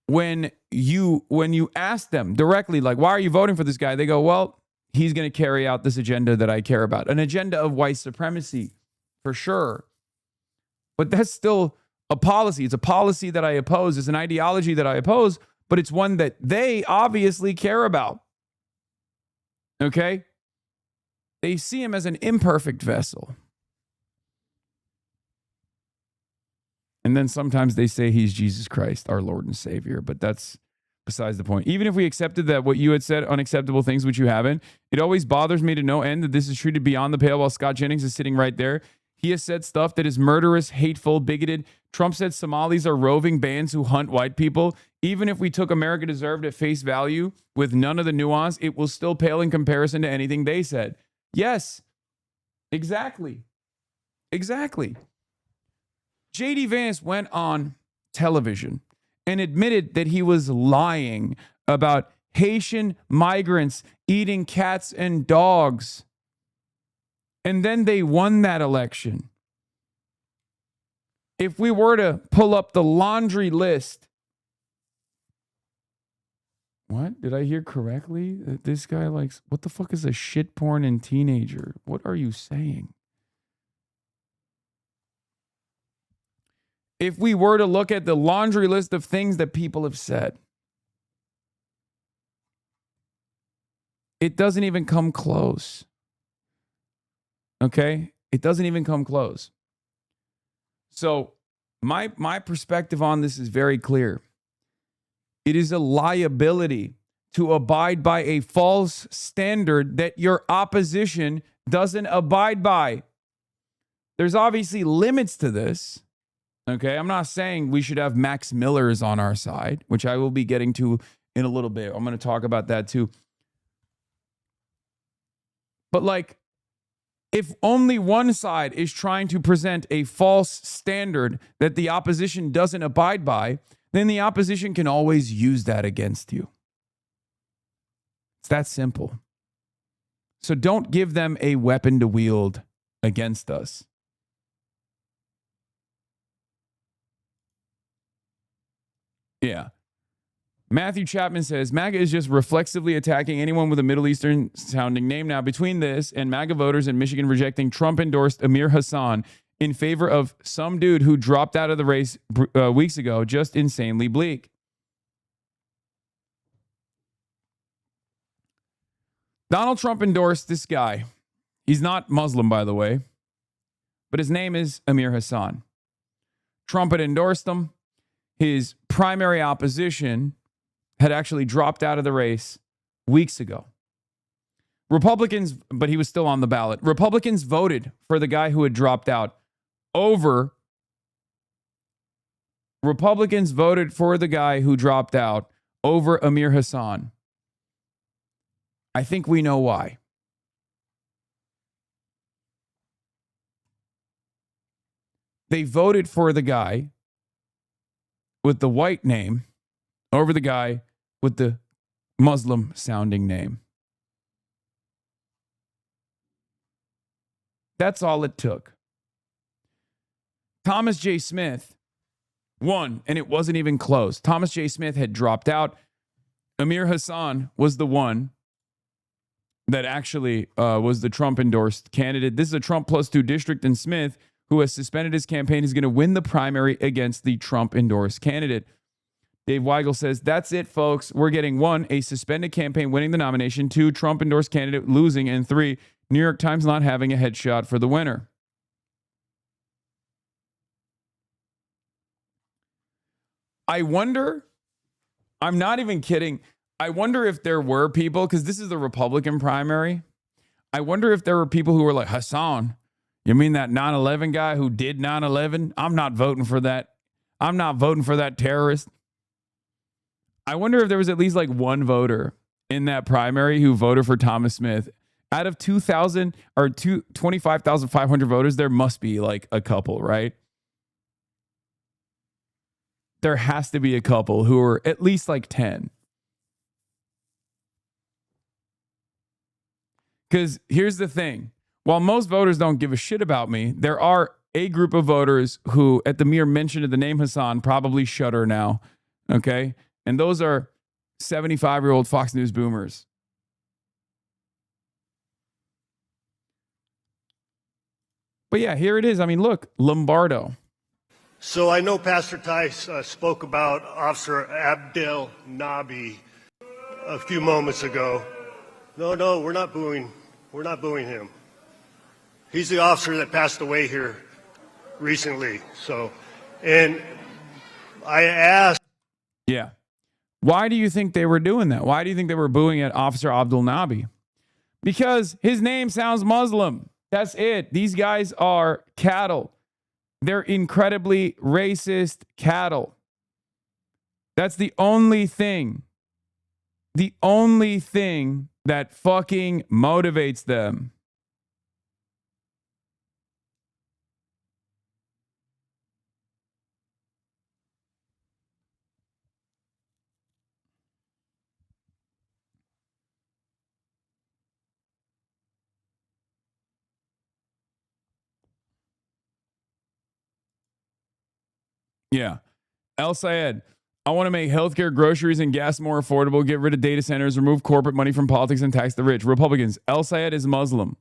When you ask them directly, like, why are you voting for this guy? They go, well, he's going to carry out this agenda that I care about, an agenda of white supremacy, for sure. But that's still a policy. It's a policy that I oppose. It's an ideology that I oppose, but it's one that they obviously care about. Okay? They see him as an imperfect vessel. And then sometimes they say he's Jesus Christ, our Lord and Savior, but that's besides the point. Even if we accepted that what you had said, unacceptable things, which you haven't, it always bothers me to no end that this is treated beyond the pale while Scott Jennings is sitting right there. He has said stuff that is murderous, hateful, bigoted. Trump said Somalis are roving bands who hunt white people. Even if we took America Deserved at face value with none of the nuance, it will still pale in comparison to anything they said. Yes, exactly. Exactly. J.D. Vance went on television and admitted that he was lying about Haitian migrants eating cats and dogs. And then they won that election. If we were to pull up the laundry list, what? Did I hear correctly? That this guy likes, what the fuck is a shit porn and teenager? What are you saying? if we were to look at the laundry list of things that people have said. It doesn't even come close. Okay? It doesn't even come close. So my perspective on this is very clear. It is a liability to abide by a false standard that your opposition doesn't abide by. There's obviously limits to this. Okay? I'm not saying we should have Max Millers on our side, which I will be getting to in a little bit. I'm going to talk about that too. But like, if only one side is trying to present a false standard that the opposition doesn't abide by, then the opposition can always use that against you. It's that simple. So don't give them a weapon to wield against us. Yeah. Matthew Chapman says, MAGA is just reflexively attacking anyone with a Middle Eastern sounding name. Now, between this and MAGA voters in Michigan rejecting Trump-endorsed Amir Hasan in favor of some dude who dropped out of the race weeks ago, just insanely bleak. Donald Trump endorsed this guy. He's not Muslim, by the way, but his name is Amir Hasan. Trump had endorsed him. His primary opposition had actually dropped out of the race weeks ago. Republicans, but he was still on the ballot. Republicans voted for the guy who had dropped out over. Republicans voted for the guy who dropped out over Amir Hasan. I think we know why. They voted for the guy with the white name over the guy with the Muslim sounding name. That's all it took. Thomas J. Smith won, and it wasn't even close. Thomas J. Smith had dropped out. Amir Hasan was the one that actually was the Trump-endorsed candidate. This is a Trump +2 district, and Smith, who has suspended his campaign, is going to win the primary against the Trump-endorsed candidate. Dave Weigel says, that's it, folks. We're getting 1, a suspended campaign winning the nomination, 2, Trump-endorsed candidate losing, and 3, New York Times not having a headshot for the winner. I wonder, I'm not even kidding, I wonder if there were people, because this is the Republican primary, I wonder if there were people who were like, Hasan, you mean that 9/11 guy who did 9/11? I'm not voting for that. I'm not voting for that terrorist. I wonder if there was at least like one voter in that primary who voted for Thomas Smith. Out of 2,000 or 25,500 voters, there must be like a couple, right? There has to be a couple who are at least like 10. Because here's the thing. While most voters don't give a shit about me, there are a group of voters who, at the mere mention of the name Hasan, probably shudder now. Okay? And those are 75-year-old Fox News boomers. But yeah, here it is. I mean, look, Lombardo. So I know Pastor Tice spoke about Officer Abdel Nabi a few moments ago. No, we're not booing. We're not booing him. He's the officer that passed away here recently. So, and I asked. Yeah. Why do you think they were doing that? Why do you think they were booing at Officer Abdel Nabi? Because his name sounds Muslim. That's it. These guys are cattle. They're incredibly racist cattle. That's the only thing. The only thing that fucking motivates them. Yeah. El Sayed, I want to make healthcare, groceries, and gas more affordable, get rid of data centers, remove corporate money from politics, and tax the rich. Republicans, El Sayed is Muslim.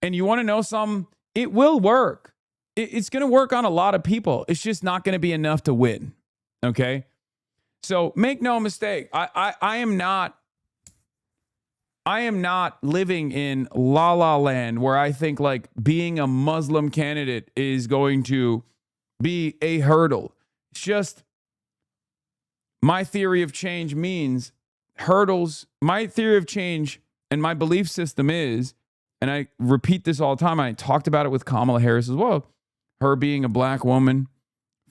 And you want to know something? It will work. It's going to work on a lot of people. It's just not going to be enough to win. Okay? So make no mistake. I am not living in la la land where I think like being a Muslim candidate is going to be a hurdle. It's just my theory of change means hurdles. My theory of change and my belief system is, and I repeat this all the time, I talked about it with Kamala Harris as well, her being a black woman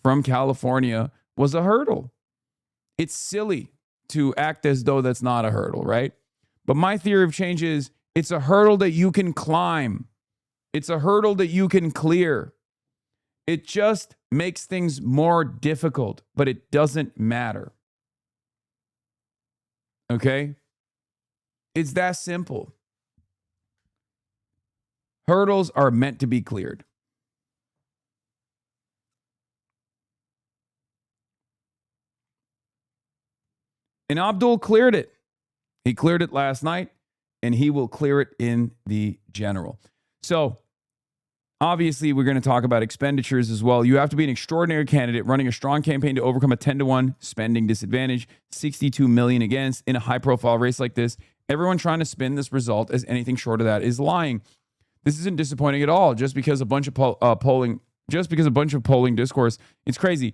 from California was a hurdle. It's silly to act as though that's not a hurdle, right? But my theory of change is it's a hurdle that you can climb. It's a hurdle that you can clear. It just makes things more difficult, but it doesn't matter. Okay? It's that simple. Hurdles are meant to be cleared. And Abdul cleared it. He cleared it last night, and he will clear it in the general. So, obviously, we're going to talk about expenditures as well. You have to be an extraordinary candidate running a strong campaign to overcome a 10-to-1 spending disadvantage, 62 million against in a high-profile race like this. Everyone trying to spin this result as anything short of that is lying. This isn't disappointing at all. Just because a bunch of polling discourse, it's crazy.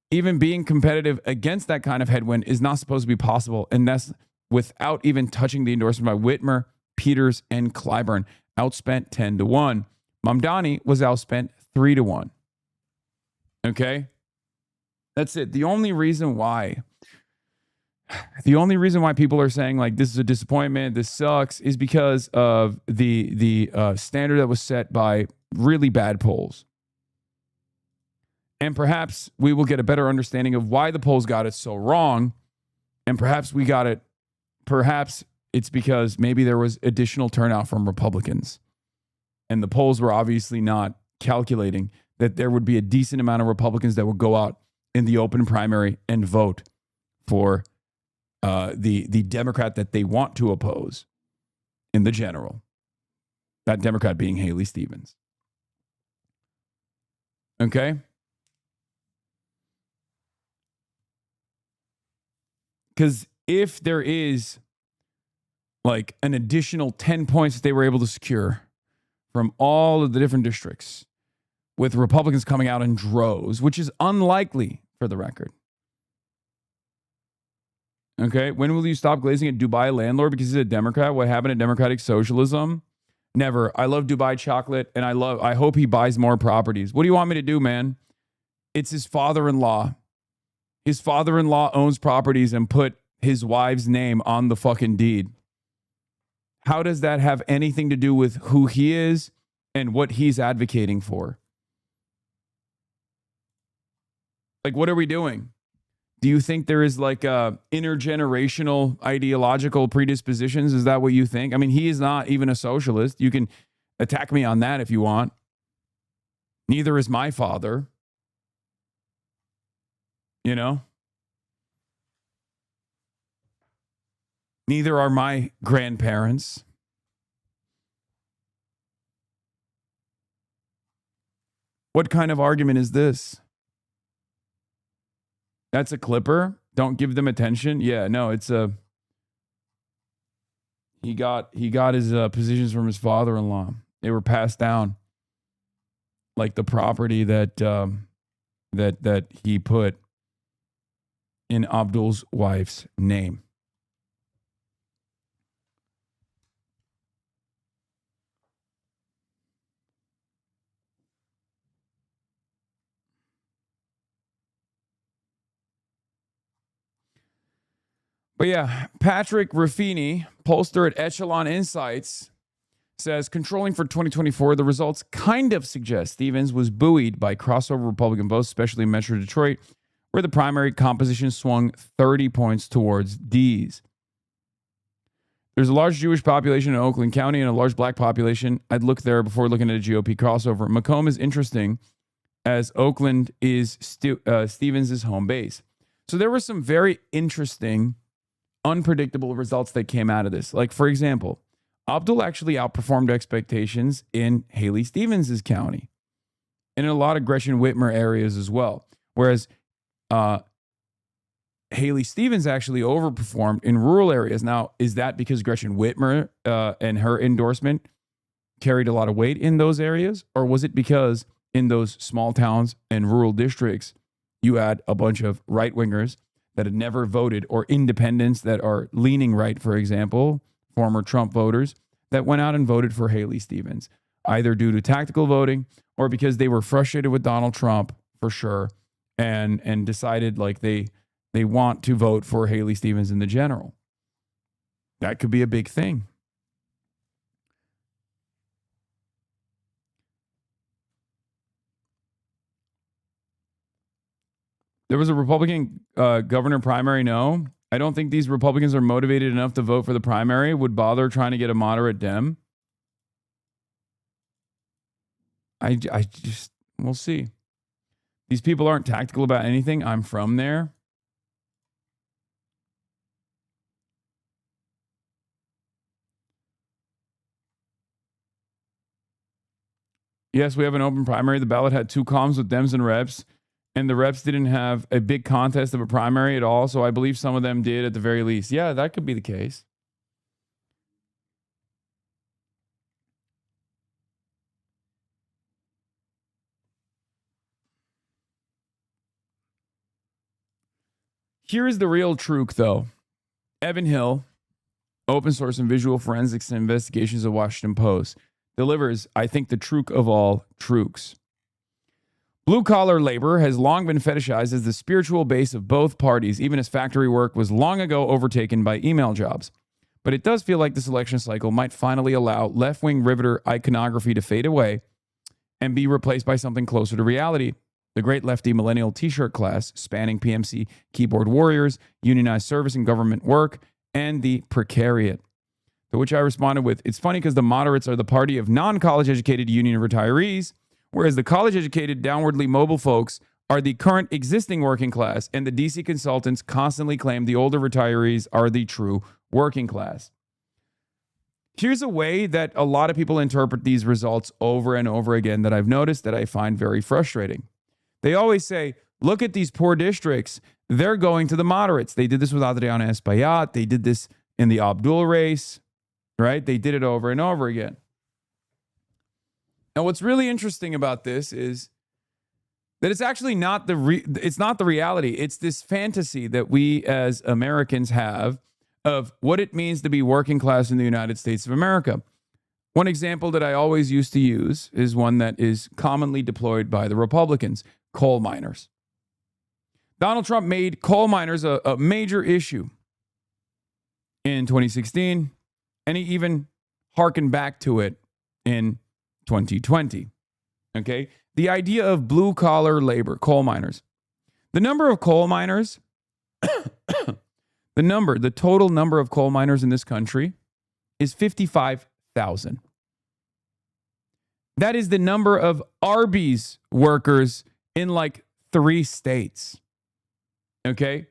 Even being competitive against that kind of headwind is not supposed to be possible, and that's without even touching the endorsement by Whitmer, Peters, and Clyburn. Outspent 10-to-1. Mamdani was outspent 3-to-1. Okay? That's it. The only reason why people are saying like this is a disappointment, this sucks, is because of the standard that was set by really bad polls. And perhaps we will get a better understanding of why the polls got it so wrong. And perhaps it's because maybe there was additional turnout from Republicans. And the polls were obviously not calculating that there would be a decent amount of Republicans that would go out in the open primary and vote for the Democrat that they want to oppose in the general. That Democrat being Haley Stevens. Okay? Because if there is like an additional 10 points that they were able to secure from all of the different districts, with Republicans coming out in droves, which is unlikely for the record. Okay, when will you stop glazing at Dubai landlord because he's a Democrat? What happened to democratic socialism? Never. I love Dubai chocolate, and I hope he buys more properties. What do you want me to do, man? It's his father-in-law. His father-in-law owns properties and put his wife's name on the fucking deed. How does that have anything to do with who he is and what he's advocating for? Like, what are we doing? Do you think there is like intergenerational ideological predispositions? Is that what you think? I mean, he is not even a socialist. You can attack me on that if you want. Neither is my father. You know? Neither are my grandparents. What kind of argument is this? That's a Clipper? Don't give them attention? Yeah, no, it's a... He got his positions from his father-in-law. They were passed down. Like the property that he put in Abdul's wife's name. But yeah, Patrick Ruffini, pollster at Echelon Insights, says, controlling for 2024, the results kind of suggest Stevens was buoyed by crossover Republican votes, especially in Metro Detroit, where the primary composition swung 30 points towards D's. There's a large Jewish population in Oakland County and a large black population. I'd look there before looking at a GOP crossover. Macomb is interesting as Oakland is Stevens' home base. So there were some very interesting, unpredictable results that came out of this. Like, for example, Abdul actually outperformed expectations in Haley Stevens' county. and in a lot of Gretchen Whitmer areas as well. Whereas Haley Stevens actually overperformed in rural areas. Now, is that because Gretchen Whitmer and her endorsement carried a lot of weight in those areas? Or was it because in those small towns and rural districts, you had a bunch of right-wingers that had never voted, or independents that are leaning right, for example, former Trump voters, that went out and voted for Haley Stevens, either due to tactical voting or because they were frustrated with Donald Trump, for sure, and decided like they want to vote for Haley Stevens in the general. That could be a big thing. There was a Republican governor primary. No, I don't think these Republicans are motivated enough to vote for the primary, would bother trying to get a moderate Dem. I just, we'll see. These people aren't tactical about anything. I'm from there. Yes, we have an open primary. The ballot had 2 columns with Dems and reps, and the reps didn't have a big contest of a primary at all. So I believe some of them did at the very least. Yeah, that could be the case. Here is the real truth, though. Evan Hill, open source and visual forensics and investigations of Washington Post, delivers, I think, the truth of all truths. Blue-collar labor has long been fetishized as the spiritual base of both parties, even as factory work was long ago overtaken by email jobs. But it does feel like this election cycle might finally allow left-wing riveter iconography to fade away and be replaced by something closer to reality. The great lefty millennial t-shirt class, spanning PMC keyboard warriors, unionized service and government work, and the precariat. To which I responded with, it's funny because the moderates are the party of non-college educated union retirees, whereas the college-educated, downwardly mobile folks are the current existing working class, and the DC consultants constantly claim the older retirees are the true working class. Here's a way that a lot of people interpret these results over and over again that I've noticed that I find very frustrating. They always say, look at these poor districts. They're going to the moderates. They did this with Adriana Espaillat. They did this in the Abdul race, right? They did it over and over again. Now, what's really interesting about this is that it's actually not it's not the reality. It's this fantasy that we as Americans have of what it means to be working class in the United States of America. One example that I always used to use is one that is commonly deployed by the Republicans: coal miners. Donald Trump made coal miners a major issue in 2016, and he even harkened back to it in 2020. Okay? The idea of blue-collar labor, coal miners. The number of coal miners, the total number of coal miners in this country is 55,000. That is the number of Arby's workers in like 3 states. Okay?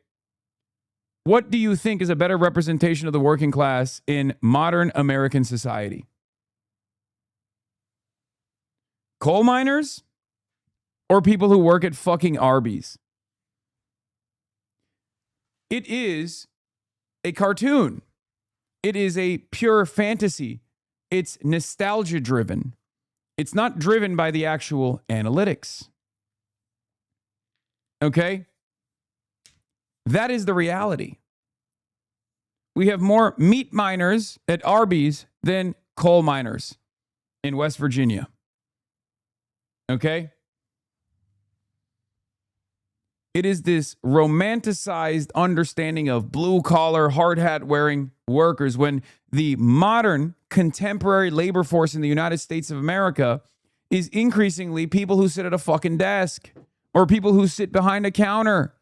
What do you think is a better representation of the working class in modern American society? Coal miners or people who work at fucking Arby's? It is a cartoon. It is a pure fantasy. It's nostalgia driven. It's not driven by the actual analytics. Okay? That is the reality. We have more meat miners at Arby's than coal miners in West Virginia. Okay? It is this romanticized understanding of blue-collar, hard hat-wearing workers when the modern, contemporary labor force in the United States of America is increasingly people who sit at a fucking desk or people who sit behind a counter.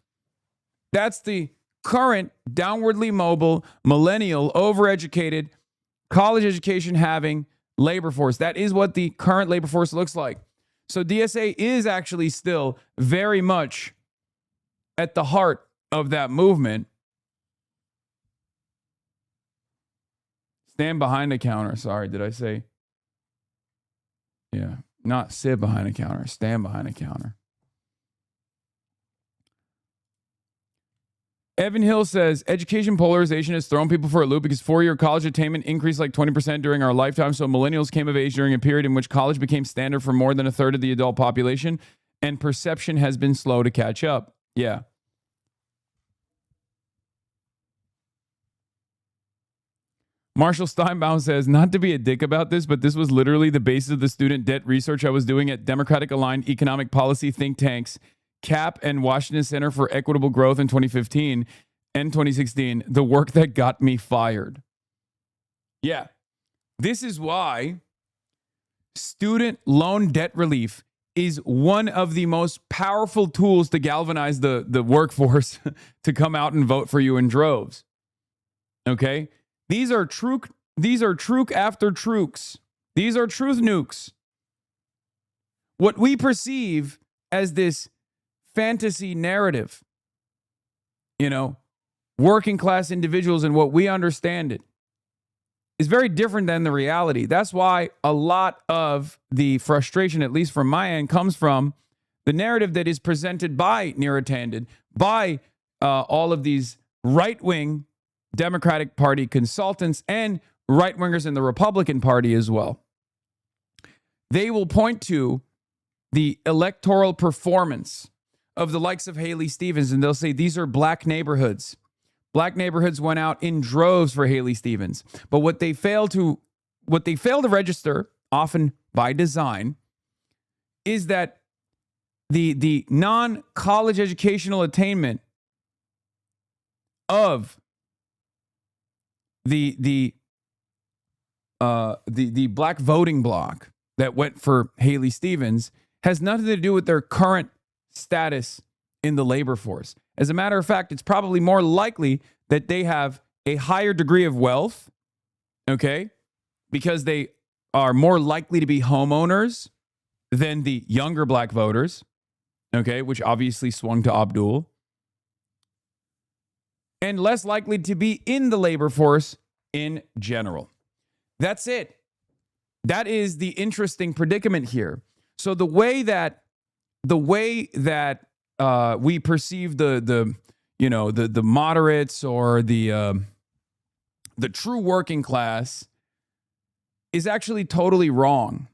That's the current downwardly mobile, millennial, overeducated, college education having labor force. That is what the current labor force looks like. So DSA is actually still very much at the heart of that movement. Stand behind the counter. Sorry, did I say? Yeah. Not sit behind a counter, stand behind a counter. Evan Hill says, education polarization has thrown people for a loop because 4-year college attainment increased like 20% during our lifetime. So millennials came of age during a period in which college became standard for more than a third of the adult population, and perception has been slow to catch up. Yeah. Marshall Steinbaum says, not to be a dick about this, but this was literally the basis of the student debt research I was doing at Democratic-aligned economic policy think tanks, CAP and Washington Center for Equitable Growth in 2015 and 2016, the work that got me fired. Yeah. This is why student loan debt relief is one of the most powerful tools to galvanize the workforce to come out and vote for you in droves. Okay? These are truth after trooks. These are truth nukes. What we perceive as this fantasy narrative, working class individuals and what we understand it, is very different than the reality. That's why a lot of the frustration, at least from my end, comes from the narrative that is presented by Neera Tanden, by all of these right-wing Democratic Party consultants and right-wingers in the Republican Party as well. They will point to the electoral performance of the likes of Haley Stevens, and they'll say these are black neighborhoods. Black neighborhoods went out in droves for Haley Stevens. But what they fail to register, often by design, is that the non-college educational attainment of the black voting bloc that went for Haley Stevens has nothing to do with their current status in the labor force. As a matter of fact, it's probably more likely that they have a higher degree of wealth, okay, because they are more likely to be homeowners than the younger black voters, okay, which obviously swung to Abdul, and less likely to be in the labor force in general. That's it. That is the interesting predicament here. So the way that we perceive the moderates or the true working class is actually totally wrong.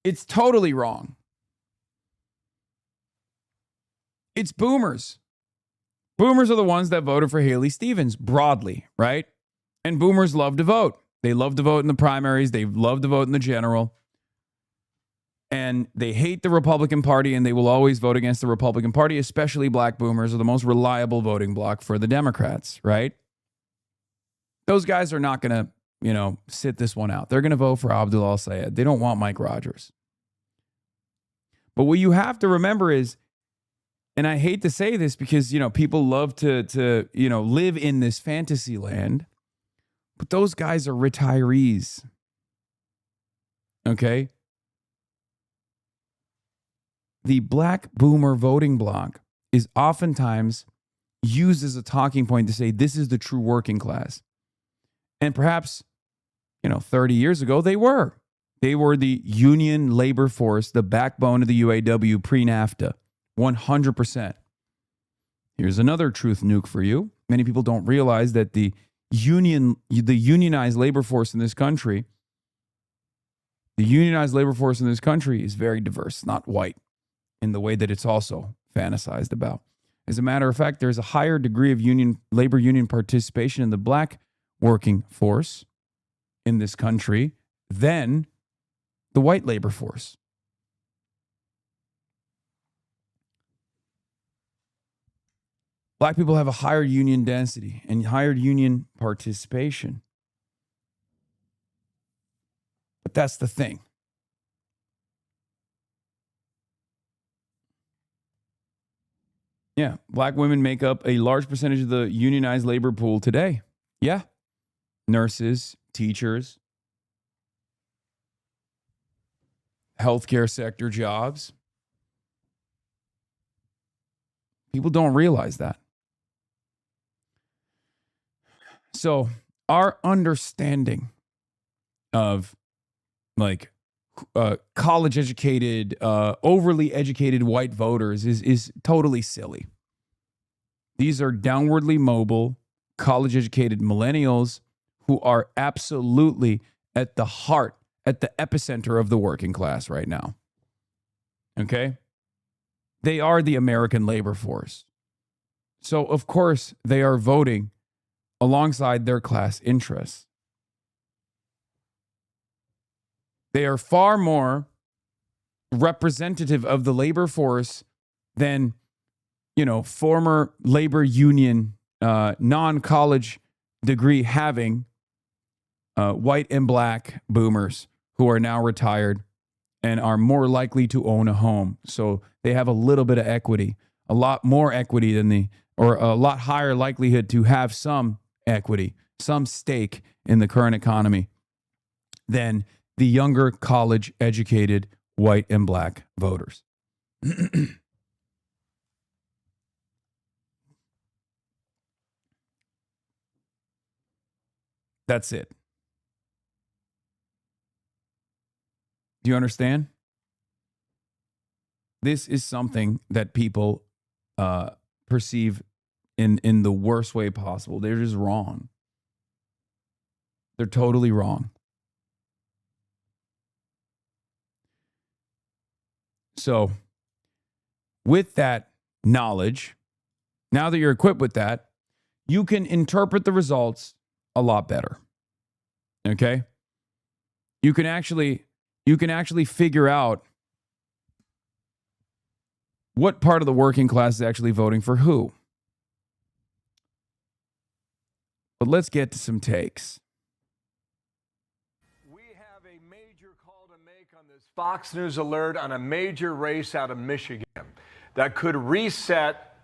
It's totally wrong. It's boomers. Boomers are the ones that voted for Haley Stevens broadly, right? And boomers love to vote. They love to vote in the primaries. They love to vote in the general. And they hate the Republican Party, and they will always vote against the Republican Party, especially black boomers are the most reliable voting bloc for the Democrats, right? Those guys are not going to, sit this one out. They're going to vote for Abdul Al-Sayed. They don't want Mike Rogers. But what you have to remember is, and I hate to say this because, people love to live in this fantasy land, but those guys are retirees. Okay? The black boomer voting bloc is oftentimes used as a talking point to say this is the true working class. And perhaps, 30 years ago, they were. They were the union labor force, the backbone of the UAW pre-NAFTA, 100%. Here's another truth nuke for you. Many people don't realize that the unionized labor force in this country, is very diverse, not white, in the way that it's also fantasized about. As a matter of fact, there's a higher degree of labor union participation in the black working force in this country than the white labor force. Black people have a higher union density and higher union participation. But that's the thing. Yeah, black women make up a large percentage of the unionized labor pool today. Yeah. Nurses, teachers, healthcare sector jobs. People don't realize that. So our understanding of college-educated, overly educated white voters is totally silly. These are downwardly mobile, college-educated millennials who are absolutely at the heart, at the epicenter of the working class right now. Okay? They are the American labor force. So, of course, they are voting alongside their class interests. They are far more representative of the labor force than, former labor union, non-college degree having white and black boomers who are now retired and are more likely to own a home. So they have a little bit of equity, a lot more equity than or a lot higher likelihood to have some equity, some stake in the current economy than the younger college-educated white and black voters. That's it. Do you understand? This is something that people perceive in the worst way possible. They're just wrong. They're totally wrong. So, with that knowledge, now that you're equipped with that, you can interpret the results a lot better. Okay? You can actually figure out what part of the working class is actually voting for who. But let's get to some takes. Fox News alert on a major race out of Michigan that could reset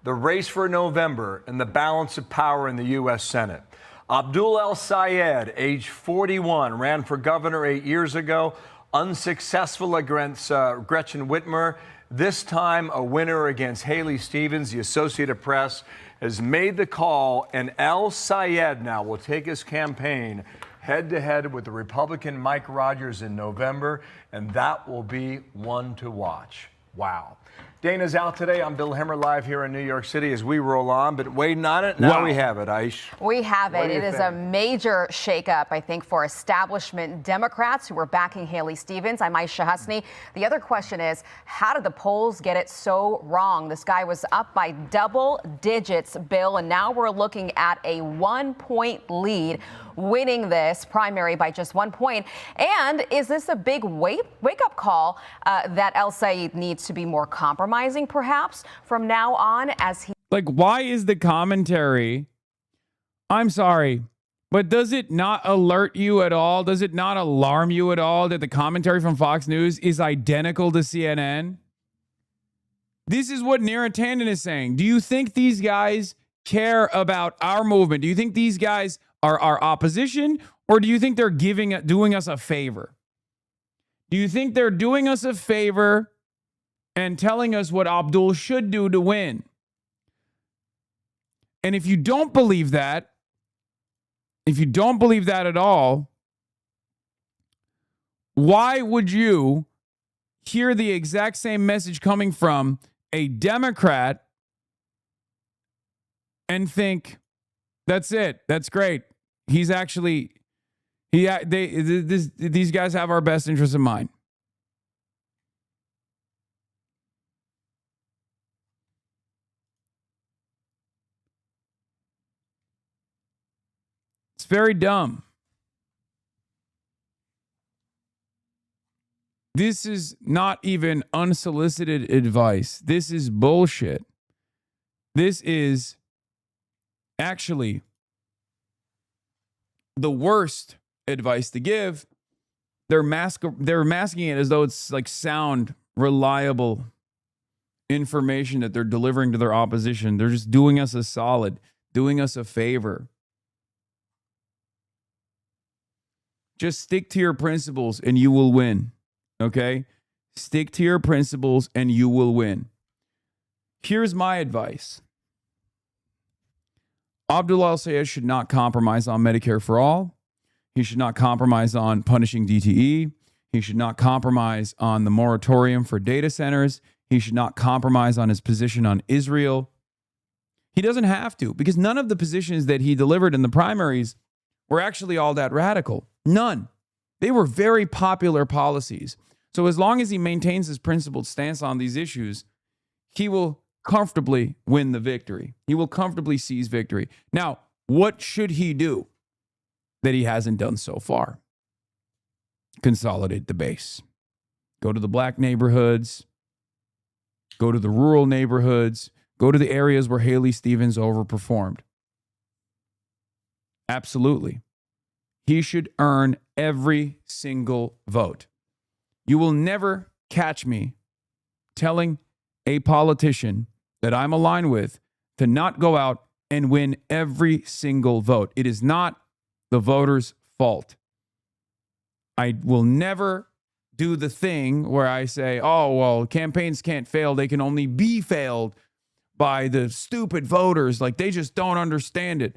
the race for November and the balance of power in the U.S. Senate. Abdul El-Sayed, age 41, ran for governor 8 years ago, unsuccessful against Gretchen Whitmer. This time a winner against Haley Stevens. The Associated Press has made the call, and El-Sayed now will take his campaign head-to-head with the Republican Mike Rogers in November, and that will be one to watch. Wow. Dana's out today. I'm Bill Hemmer, live here in New York City as we roll on, but waiting on it. Now we have it, Aish. We have it. It is a major shakeup, I think, for establishment Democrats who were backing Haley Stevens. I'm Aisha Husney. The other question is, how did the polls get it so wrong? This guy was up by double digits, Bill, and now we're looking at a 1-point lead, winning this primary by just 1 point. And is this a big wake-up call that El-Sayed needs to be more compromising, perhaps, from now on as he... Like, why is the commentary... I'm sorry, but does it not alert you at all? Does it not alarm you at all that the commentary from Fox News is identical to CNN? This is what Neera Tanden is saying. Do you think these guys care about our movement? Do you think these guys are our opposition, or do you think they're doing us a favor? Do you think they're doing us a favor and telling us what Abdul should do to win? And if you don't believe that, at all, why would you hear the exact same message coming from a Democrat and think, that's it, that's great? He's actually, these guys have our best interests in mind. It's very dumb. This is not even unsolicited advice. This is bullshit. This is actually the worst advice to give. They're masking it as though it's like sound, reliable information that they're delivering to their opposition. They're just doing us a solid, doing us a favor. Just stick to your principles and you will win. Okay? Stick to your principles and you will win. Here's my advice. Abdul El-Sayed should not compromise on Medicare for all. He should not compromise on punishing DTE. He should not compromise on the moratorium for data centers. He should not compromise on his position on Israel. He doesn't have to, because none of the positions that he delivered in the primaries were actually all that radical. None. They were very popular policies. So as long as he maintains his principled stance on these issues, he will comfortably win the victory. He will comfortably seize victory. Now, what should he do that he hasn't done so far? Consolidate the base. Go to the black neighborhoods. Go to the rural neighborhoods. Go to the areas where Haley Stevens overperformed. Absolutely. He should earn every single vote. You will never catch me telling a politician that I'm aligned with to not go out and win every single vote. It is not the voters' fault. I will never do the thing where I say, oh, well, campaigns can't fail. They can only be failed by the stupid voters. Like, they just don't understand it.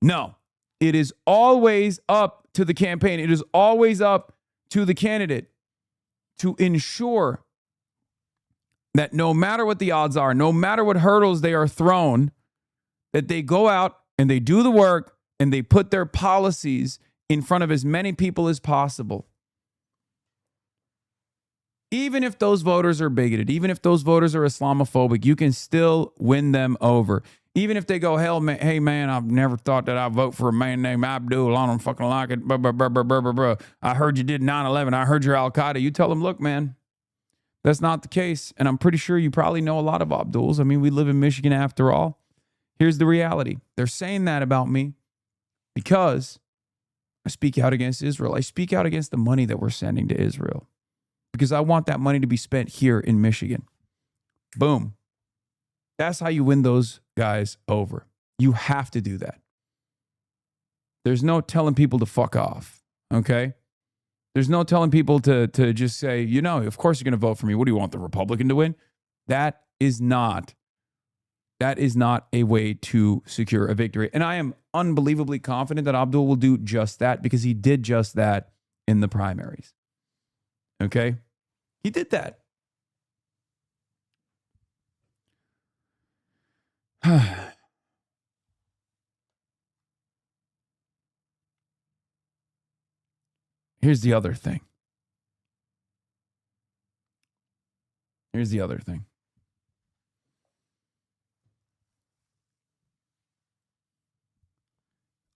No, it is always up to the campaign. It is always up to the candidate to ensure that no matter what the odds are, no matter what hurdles they are thrown, that they go out and they do the work and they put their policies in front of as many people as possible. Even if those voters are bigoted, even if those voters are Islamophobic, you can still win them over. Even if they go, hey, man, I've never thought that I'd vote for a man named Abdul. I don't fucking like it. I heard you did 9/11. I heard you're Al-Qaeda. You tell them, look, man, that's not the case. And I'm pretty sure you probably know a lot of Abduls. I mean, we live in Michigan after all. Here's the reality. They're saying that about me because I speak out against Israel. I speak out against the money that we're sending to Israel because I want that money to be spent here in Michigan. Boom. That's how you win those guys over. You have to do that. There's no telling people to fuck off, okay? There's no telling people to just say, you know, of course you're going to vote for me. What do you want, the Republican to win? That is not a way to secure a victory. And I am unbelievably confident that Abdul will do just that because he did just that in the primaries. Okay? He did that. Here's the other thing.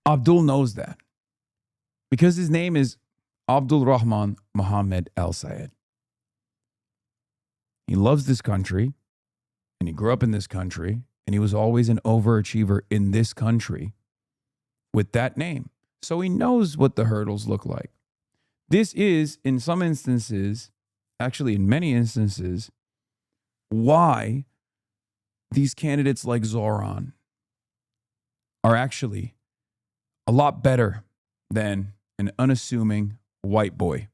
Abdul knows that because his name is Abdul Rahman Mohammed Al Sayed. He loves this country and he grew up in this country and he was always an overachiever in this country with that name. So he knows what the hurdles look like. This is, in some instances, actually in many instances, why these candidates like Zoran are actually a lot better than an unassuming white boy.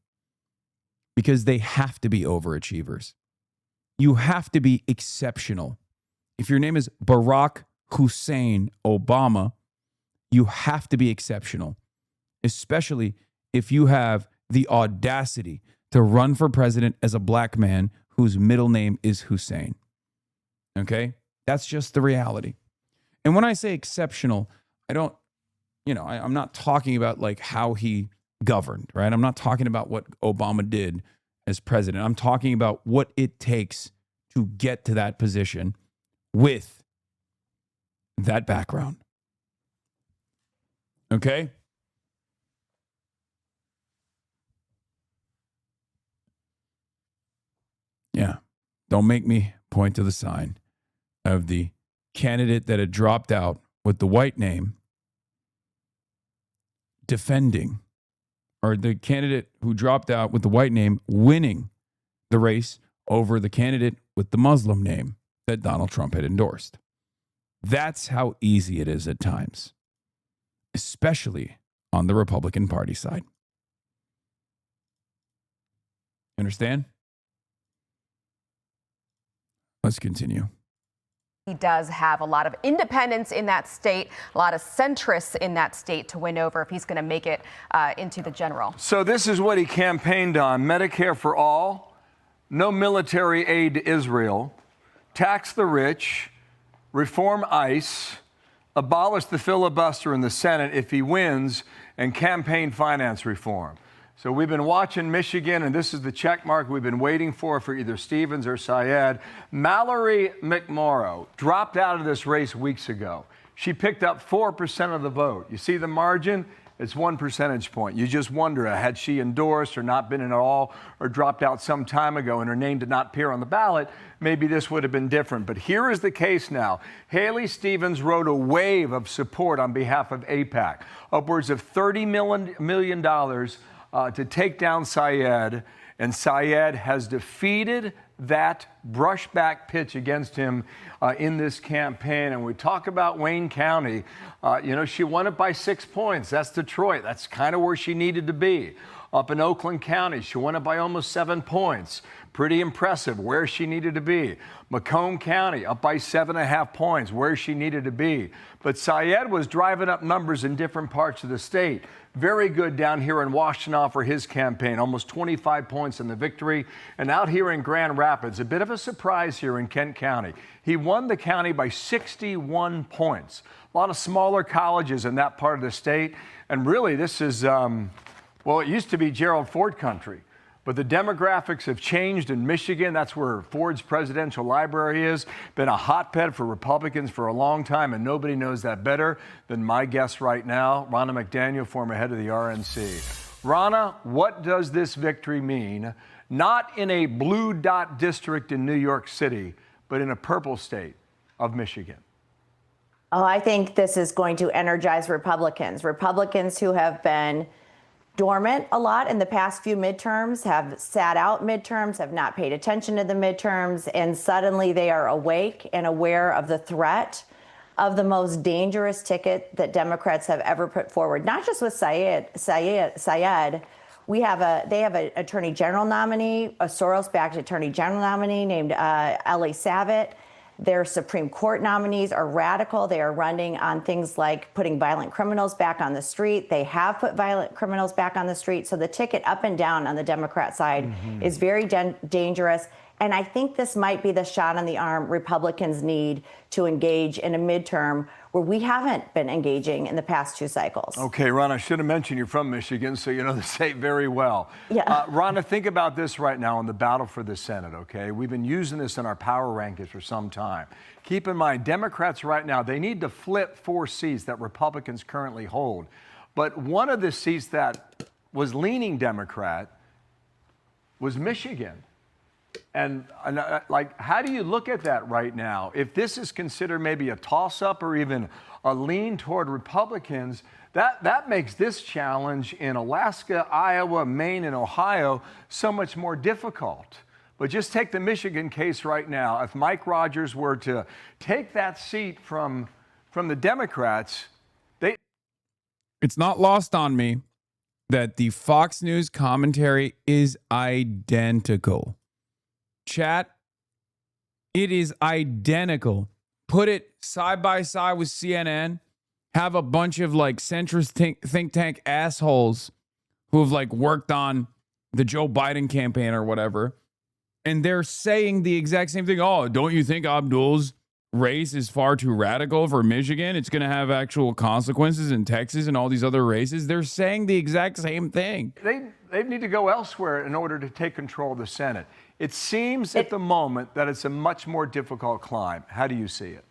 Because they have to be overachievers. You have to be exceptional. If your name is Barack Hussein Obama, you have to be exceptional, especially if you have the audacity to run for president as a black man whose middle name is Hussein. Okay? That's just the reality. And when I say exceptional, I'm not talking about like how he governed, right? I'm not talking about what Obama did as president. I'm talking about what it takes to get to that position with that background. Okay? Yeah. Don't make me point to the sign of the candidate that had dropped out with the white name defending, or the candidate who dropped out with the white name winning the race over the candidate with the Muslim name that Donald Trump had endorsed. That's how easy it is at times, especially on the Republican Party side. Understand? Let's continue. He does have a lot of independents in that state, a lot of centrists in that state to win over if he's going to make it into the general. So this is what he campaigned on: Medicare for all, no military aid to Israel, tax the rich, reform ICE, abolish the filibuster in the Senate if he wins, and campaign finance reform. So we've been watching Michigan, and this is the check mark we've been waiting for either Stevens or Syed. Mallory McMorrow dropped out of this race weeks ago. She picked up 4% of the vote. You see the margin? It's 1 percentage point. You just wonder, had she endorsed or not been in at all, or dropped out some time ago and her name did not appear on the ballot, maybe this would have been different. But here is the case now. Haley Stevens rode a wave of support on behalf of AIPAC, upwards of $30 million to take down Syed, and Syed has defeated that brushback pitch against him in this campaign. And we talk about Wayne County. She won it by 6 points. That's Detroit. That's kind of where she needed to be. Up in Oakland County, she won it by almost 7 points. Pretty impressive where she needed to be. Macomb County, up by 7.5 points, where she needed to be. But Syed was driving up numbers in different parts of the state. Very good down here in Washtenaw for his campaign, almost 25 points in the victory. And out here in Grand Rapids, a bit of a surprise here in Kent County. He won the county by 61 points. A lot of smaller colleges in that part of the state. And really, this is, well, it used to be Gerald Ford country. But the demographics have changed in Michigan. That's where Ford's presidential library is. Been a hotbed for Republicans for a long time, and nobody knows that better than my guest right now, Ronna McDaniel, former head of the RNC. Ronna, what does this victory mean, not in a blue dot district in New York City, but in a purple state of Michigan? Oh, I think this is going to energize Republicans. Republicans who have been dormant a lot in the past few midterms, have sat out midterms, have not paid attention to the midterms, and suddenly they are awake and aware of the threat of the most dangerous ticket that Democrats have ever put forward. Not just with Syed. They have an attorney general nominee, a Soros-backed attorney general nominee named Ellie Savitt. Their Supreme Court nominees are radical. They are running on things like putting violent criminals back on the street. They have put violent criminals back on the street. So the ticket up and down on the Democrat side is very dangerous. And I think this might be the shot on the arm Republicans need to engage in a midterm where we haven't been engaging in the past 2 cycles. Okay, Ron, I should have mentioned you're from Michigan, so you know the state very well. Yeah. Ronna, think about this right now in the battle for the Senate, okay? We've been using this in our power rankings for some time. Keep in mind, Democrats right now, they need to flip 4 seats that Republicans currently hold. But one of the seats that was leaning Democrat was Michigan. And like, how do you look at that right now? If this is considered maybe a toss-up or even a lean toward Republicans, that makes this challenge in Alaska, Iowa, Maine, and Ohio so much more difficult. But just take the Michigan case right now. If Mike Rogers were to take that seat from the Democrats, It's not lost on me that the Fox News commentary is identical. Chat, it is identical. Put it side by side with CNN. Have a bunch of like centrist think tank assholes who have like worked on the Joe Biden campaign or whatever. And they're saying the exact same thing. Oh, don't you think Abdul's race is far too radical for Michigan? It's going to have actual consequences in Texas and all these other races. They're saying the exact same thing. They need to go elsewhere in order to take control of the Senate. It seems at the moment that it's a much more difficult climb. How do you see it?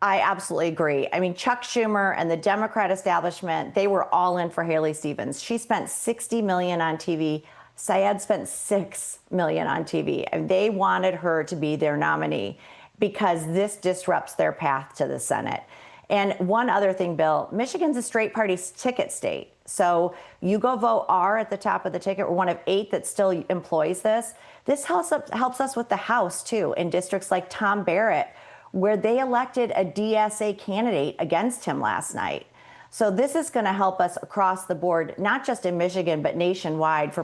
I absolutely agree. I mean, Chuck Schumer and the Democrat establishment, they were all in for Haley Stevens. She spent $60 million on TV. Syed spent $6 million on TV. And they wanted her to be their nominee because this disrupts their path to the Senate. And one other thing, Bill, Michigan's a straight party ticket state. So you go vote R at the top of the ticket. We're one of 8 that still employs this. This helps us with the House, too, in districts like Tom Barrett, where they elected a DSA candidate against him last night. So this is going to help us across the board, not just in Michigan, but nationwide for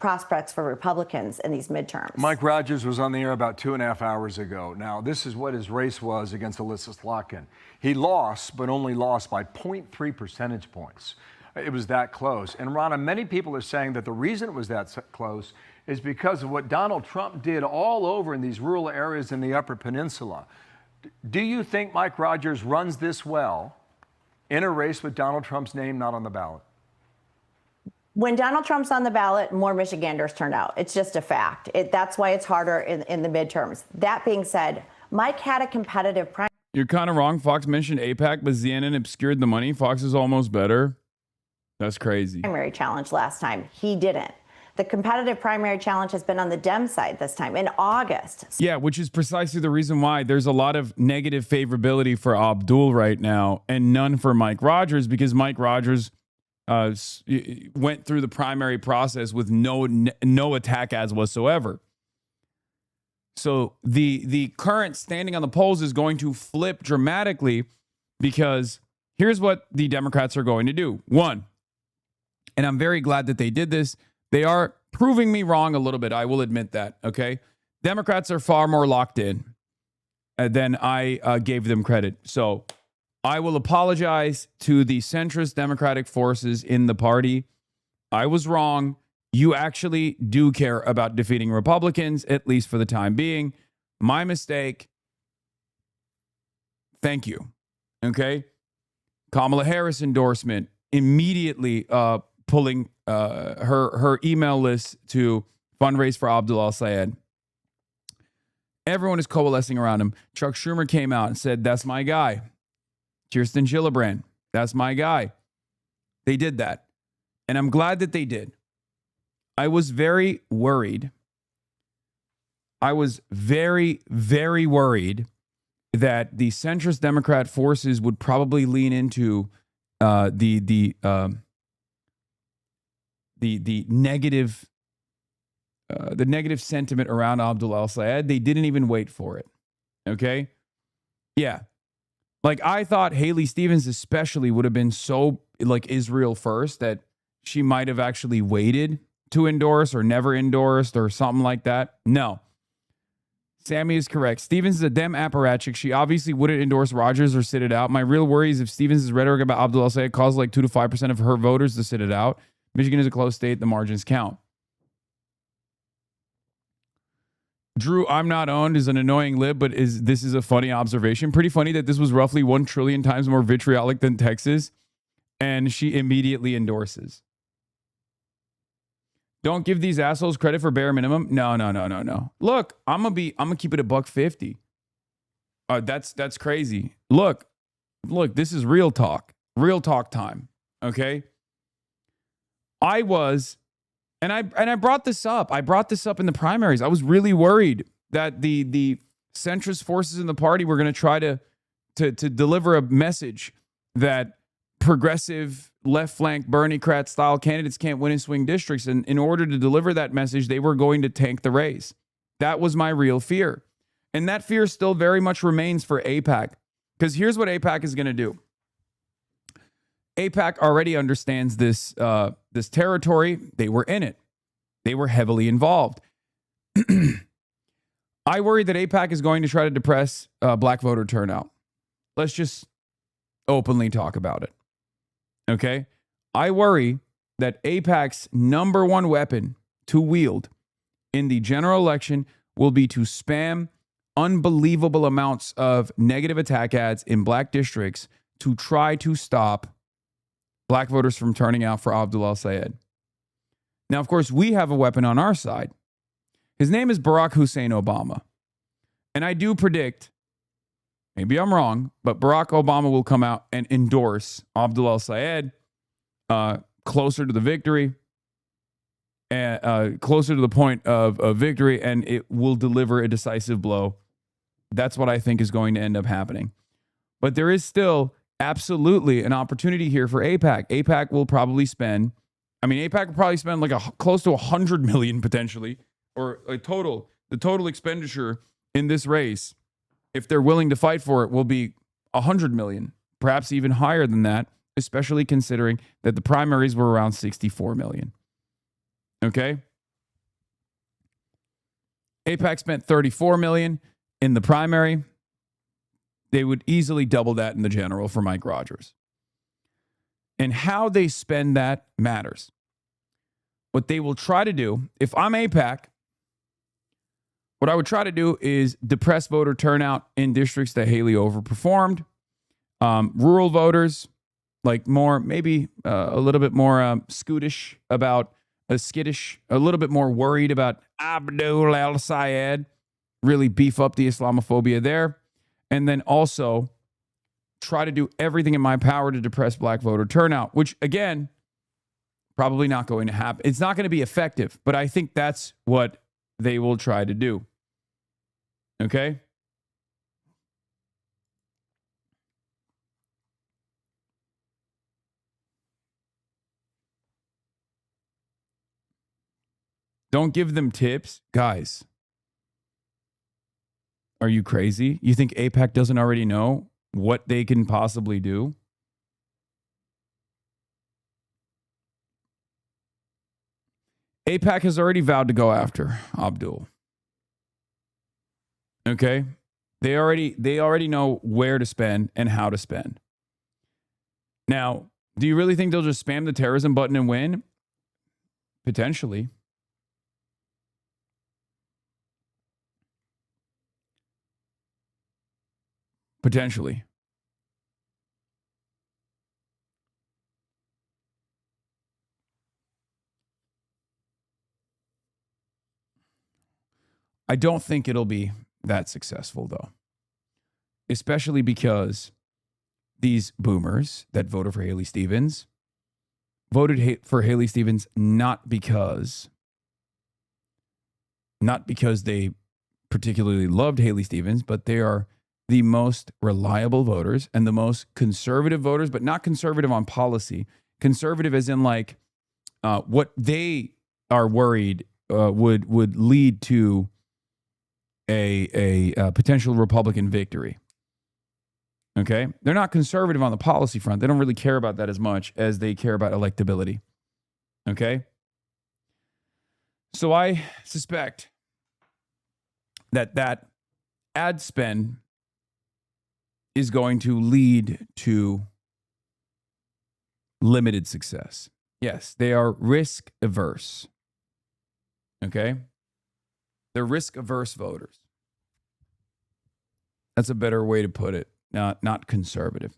prospects for Republicans in these midterms. Mike Rogers was on the air about 2.5 hours ago. Now, this is what his race was against Alyssa Slotkin. He lost, but only lost by 0.3 percentage points. It was that close. And Ronna, many people are saying that the reason it was that close is because of what Donald Trump did all over in these rural areas in the Upper Peninsula. Do you think Mike Rogers runs this well in a race with Donald Trump's name not on the ballot? When Donald Trump's on the ballot, more Michiganders turn out. It's just a fact. That's why it's harder in the midterms. That being said, Mike had a competitive primary. You're kind of wrong. Fox mentioned AIPAC, but CNN obscured the money. Fox is almost better. That's crazy. Primary challenge last time. He didn't. The competitive primary challenge has been on the Dem side this time in August. Yeah, which is precisely the reason why there's a lot of negative favorability for Abdul right now and none for Mike Rogers, because Mike Rogers went through the primary process with no attack ads whatsoever. So the current standing on the polls is going to flip dramatically, because here's what the Democrats are going to do. One, and I'm very glad that they did this, they are proving me wrong a little bit. I will admit that, okay? Democrats are far more locked in than I gave them credit. So I will apologize to the centrist Democratic forces in the party. I was wrong. You actually do care about defeating Republicans, at least for the time being. My mistake. Thank you. Okay? Kamala Harris endorsement, immediately pulling her email list to fundraise for Abdul al-Sayed. Everyone is coalescing around him. Chuck Schumer came out and said, that's my guy. Kirsten Gillibrand, that's my guy. They did that. And I'm glad that they did. I was very worried. I was very, very worried that the centrist Democrat forces would probably lean into the negative sentiment around Abdul al-Sayed. They didn't even wait for it. Okay? Yeah. Like, I thought Haley Stevens especially would have been so, like, Israel first that she might have actually waited to endorse or never endorsed or something like that. No. Sammy is correct. Stevens is a Dem apparatchik. She obviously wouldn't endorse Rogers or sit it out. My real worry is if Stevens' rhetoric about Abdul al-Sayed caused like 2 to 5% of her voters to sit it out. Michigan is a close state. The margins count. Drew, I'm not owned is an annoying lib, but this is a funny observation. Pretty funny that this was roughly 1 trillion times more vitriolic than Texas, and she immediately endorses. Don't give these assholes credit for bare minimum. No. Look, I'm gonna keep it $1.50. That's crazy. Look, this is real talk time. Okay. And I brought this up. I brought this up in the primaries. I was really worried that the centrist forces in the party were going to try to deliver a message that progressive left flank Bernie-crat style candidates can't win in swing districts. And in order to deliver that message, they were going to tank the race. That was my real fear. And that fear still very much remains for AIPAC. Because here's what AIPAC is going to do. AIPAC already understands this territory. They were in it. They were heavily involved. I worry that AIPAC is going to try to depress black voter turnout. Let's just openly talk about it. Okay? I worry that AIPAC's number one weapon to wield in the general election will be to spam unbelievable amounts of negative attack ads in black districts to try to stop black voters from turning out for Abdul al-Sayed. Now, of course, we have a weapon on our side. His name is Barack Hussein Obama. And I do predict, maybe I'm wrong, but Barack Obama will come out and endorse Abdul al-Sayed closer to the victory, closer to the point of victory, and it will deliver a decisive blow. That's what I think is going to end up happening. But there is still absolutely an opportunity here for AIPAC. AIPAC will probably spend, AIPAC will probably spend like close to $100 million potentially, or the total expenditure in this race, if they're willing to fight for it, will be $100 million, perhaps even higher than that, especially considering that the primaries were around $64 million. Okay? AIPAC spent $34 million in the primary. They would easily double that in the general for Mike Rogers. And how they spend that matters. What they will try to do, if I'm AIPAC, what I would try to do is depress voter turnout in districts that Haley overperformed. Rural voters, like more, maybe a little bit more skittish, a little bit more worried about Abdul al-Sayed, really beef up the Islamophobia there. And then also try to do everything in my power to depress black voter turnout, which, again, probably not going to happen. It's not going to be effective, but I think that's what they will try to do. Okay? Don't give them tips. Guys, are you crazy? You think AIPAC doesn't already know what they can possibly do? AIPAC has already vowed to go after Abdul. Okay? They already know where to spend and how to spend. Now, do you really think they'll just spam the terrorism button and win? Potentially. Potentially. I don't think it'll be that successful, though. Especially because these boomers that voted for Haley Stevens voted for Haley Stevens not because they particularly loved Haley Stevens, but they are the most reliable voters and the most conservative voters, but not conservative on policy. Conservative as in like what they are worried would lead to a potential Republican victory. Okay? They're not conservative on the policy front. They don't really care about that as much as they care about electability. Okay? So I suspect that ad spend is going to lead to limited success. Yes, they are risk averse. Okay? They're risk averse voters. That's a better way to put it. Not conservative.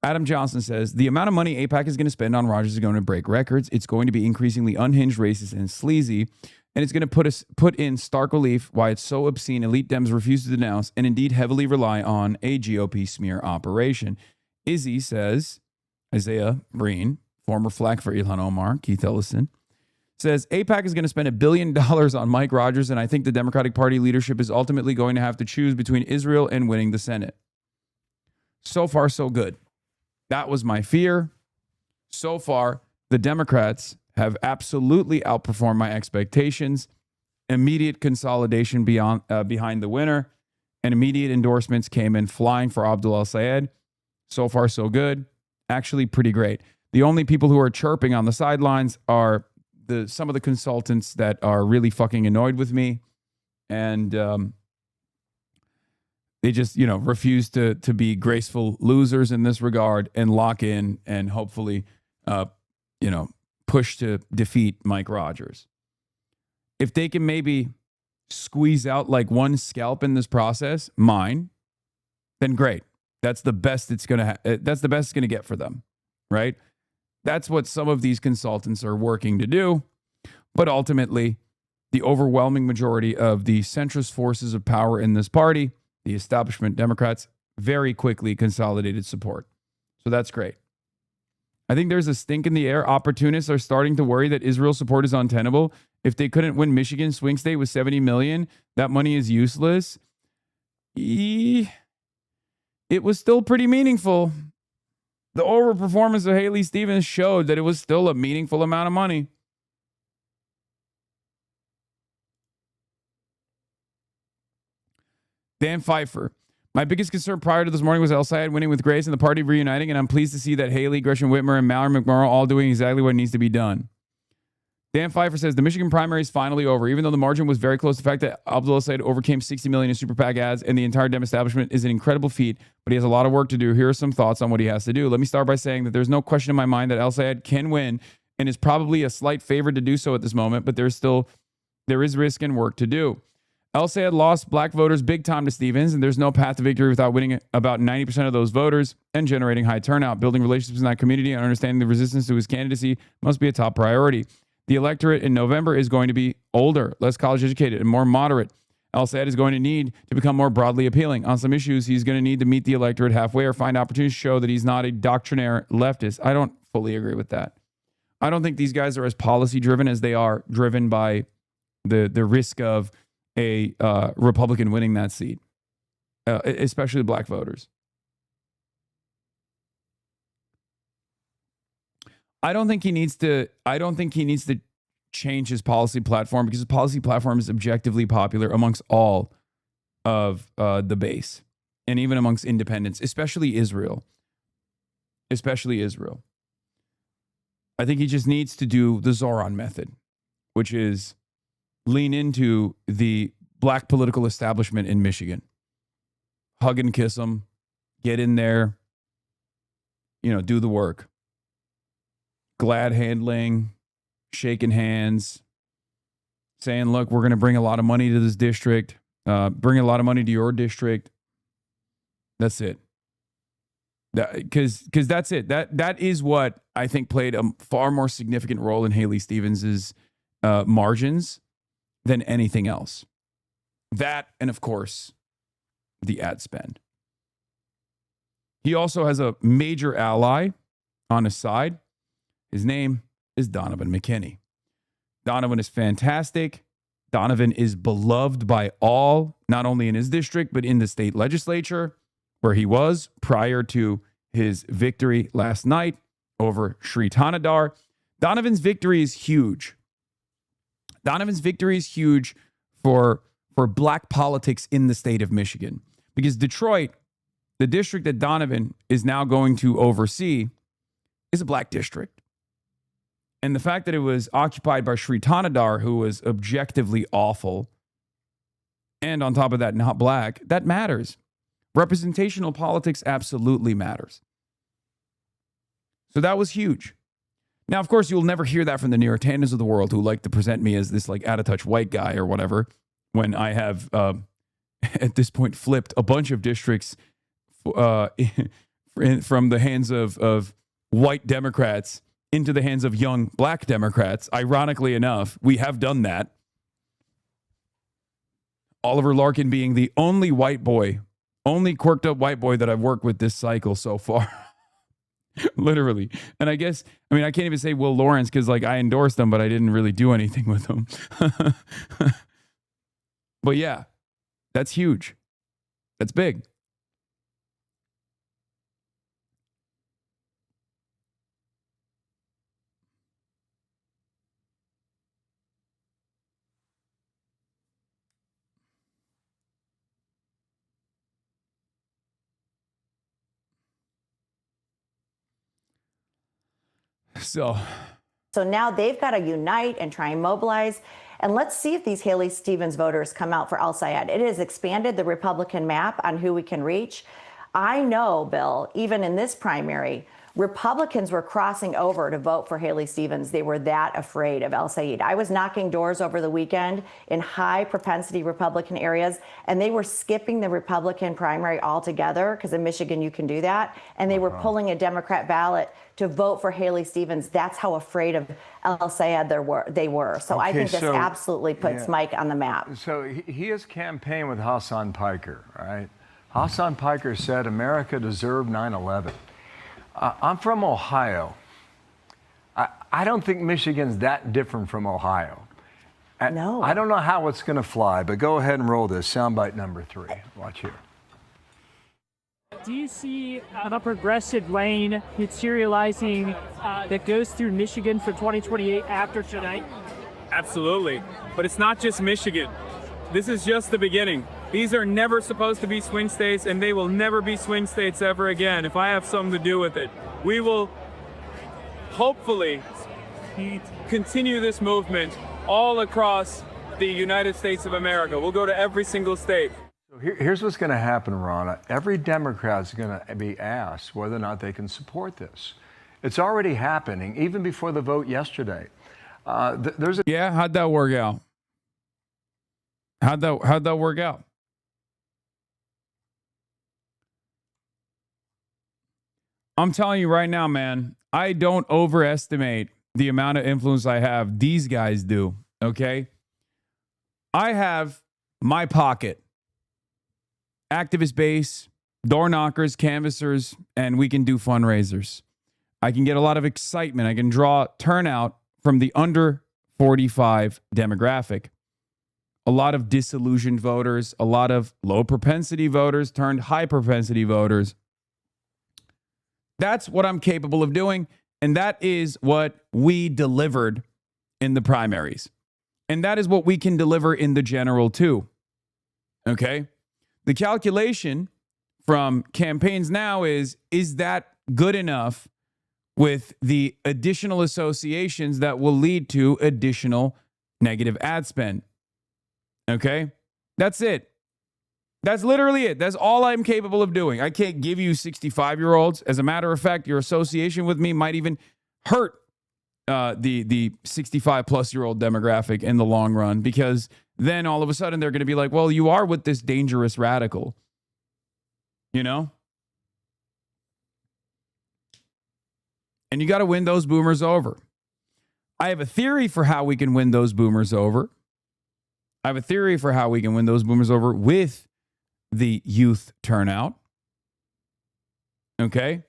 Adam Johnson says, the amount of money AIPAC is going to spend on Rogers is going to break records. It's going to be increasingly unhinged, racist, and sleazy. And it's going to put in stark relief why it's so obscene elite Dems refuse to denounce and indeed heavily rely on a GOP smear operation. Izzy says, Isaiah Breen, former flack for Ilhan Omar, Keith Ellison, says AIPAC is going to spend $1 billion on Mike Rogers, and I think the Democratic Party leadership is ultimately going to have to choose between Israel and winning the Senate. So far, so good. That was my fear. So far, the Democrats have absolutely outperformed my expectations. Immediate consolidation behind the winner, and immediate endorsements came in flying for Abdul al-Sayed. So far, so good. Actually, pretty great. The only people who are chirping on the sidelines are some of the consultants that are really fucking annoyed with me, and they just refuse to be graceful losers in this regard and lock in and hopefully push to defeat Mike Rogers. If they can maybe squeeze out like one scalp in this process, mine, then great. That's the best it's gonna that's the best it's gonna get for them, right? That's what some of these consultants are working to do. But ultimately, the overwhelming majority of the centrist forces of power in this party, the establishment Democrats, very quickly consolidated support. So that's great. I think there's a stink in the air. Opportunists are starting to worry that Israel support is untenable. If they couldn't win Michigan swing state with 70 million, that money is useless. It was still pretty meaningful. The overperformance of Haley Stevens showed that it was still a meaningful amount of money. Dan Pfeiffer. My biggest concern prior to this morning was al-Sayed winning with grace and the party reuniting, and I'm pleased to see that Haley, Gresham Whitmer, and Mallory McMorrow all doing exactly what needs to be done. Dan Pfeiffer says the Michigan primary is finally over. Even though the margin was very close, the fact that Abdullah Sayed overcame 60 million in super PAC ads and the entire Dem establishment is an incredible feat, but he has a lot of work to do. Here are some thoughts on what he has to do. Let me start by saying that there's no question in my mind that El Sayed can win and is probably a slight favorite to do so at this moment, but there is risk and work to do. El Sayed lost black voters big time to Stevens, and there's no path to victory without winning about 90% of those voters and generating high turnout. Building relationships in that community and understanding the resistance to his candidacy must be a top priority. The electorate in November is going to be older, less college educated, and more moderate. El Sayed is going to need to become more broadly appealing. On some issues, he's going to need to meet the electorate halfway or find opportunities to show that he's not a doctrinaire leftist. I don't fully agree with that. I don't think these guys are as policy driven as they are driven by the risk of a Republican winning that seat, especially the black voters. I don't think he needs to change his policy platform because his policy platform is objectively popular amongst all of the base and even amongst independents, especially Israel. I think he just needs to do the Zoran method, which is lean into the black political establishment in Michigan. Hug and kiss them, get in there, do the work. Glad handling, shaking hands, saying, look, we're going to bring a lot of money to this district, bring a lot of money to your district. That's it. Because that's it. That is what I think played a far more significant role in Haley Stevens's margins than anything else. That, and of course, the ad spend. He also has a major ally on his side. His name is Donovan McKinney. Donovan is fantastic. Donovan is beloved by all, not only in his district, but in the state legislature, where he was prior to his victory last night over Sri Tanadar. Donovan's victory is huge. Donovan's victory is huge for black politics in the state of Michigan, because Detroit, the district that Donovan is now going to oversee, is a black district. And the fact that it was occupied by Sri Tanadar, who was objectively awful, and on top of that, not black, that matters. Representational politics absolutely matters. So that was huge. Now, of course, you'll never hear that from the New York Tanners of the world, who like to present me as this like out-of-touch white guy or whatever, when I have, at this point, flipped a bunch of districts from the hands of white Democrats into the hands of young black Democrats. Ironically enough, we have done that. Oliver Larkin being the only white boy, only quirked up white boy that I've worked with this cycle so far. Literally. And I guess, I can't even say Will Lawrence because I endorsed him, but I didn't really do anything with him. But yeah, that's huge. That's big. So now they've got to unite and try and mobilize. And let's see if these Haley Stevens voters come out for El Sayed. It has expanded the Republican map on who we can reach. I know, Bill, even in this primary, Republicans were crossing over to vote for Haley Stevens. They were that afraid of El Sayed. I was knocking doors over the weekend in high propensity Republican areas, and they were skipping the Republican primary altogether, because in Michigan you can do that, and they were pulling a Democrat ballot to vote for Haley Stevens. That's how afraid of El Sayed they were. So I think this absolutely puts Mike on the map. So he has campaigned with Hasan Piker, right? Hasan Piker said America deserved 9/11. I'm from Ohio. I don't think Michigan's that different from Ohio. No. I don't know how it's going to fly, but go ahead and roll this. Soundbite number 3. Watch here. Do you see a progressive lane materializing that goes through Michigan for 2028 after tonight? Absolutely. But it's not just Michigan. This is just the beginning. These are never supposed to be swing states, and they will never be swing states ever again if I have something to do with it. We will hopefully continue this movement all across the United States of America. We'll go to every single state. So here's what's going to happen, Ronna. Every Democrat's going to be asked whether or not they can support this. It's already happening, even before the vote yesterday. Yeah, how'd that work out? How'd that work out? I'm telling you right now, man, I don't overestimate the amount of influence I have. These guys do, okay? I have my pocket, activist base, door knockers, canvassers, and we can do fundraisers. I can get a lot of excitement. I can draw turnout from the under 45 demographic. A lot of disillusioned voters, a lot of low propensity voters turned high propensity voters. That's what I'm capable of doing. And that is what we delivered in the primaries. And that is what we can deliver in the general too. Okay? The calculation from campaigns now is that good enough with the additional associations that will lead to additional negative ad spend? Okay? That's it. That's literally it. That's all I'm capable of doing. I can't give you 65-year-olds. As a matter of fact, your association with me might even hurt the 65-plus-year-old demographic in the long run, because then all of a sudden they're going to be like, well, you are with this dangerous radical. You know? And you got to win those boomers over. I have a theory for how we can win those boomers over. I have a theory for how we can win those boomers over with the youth turnout. Okay?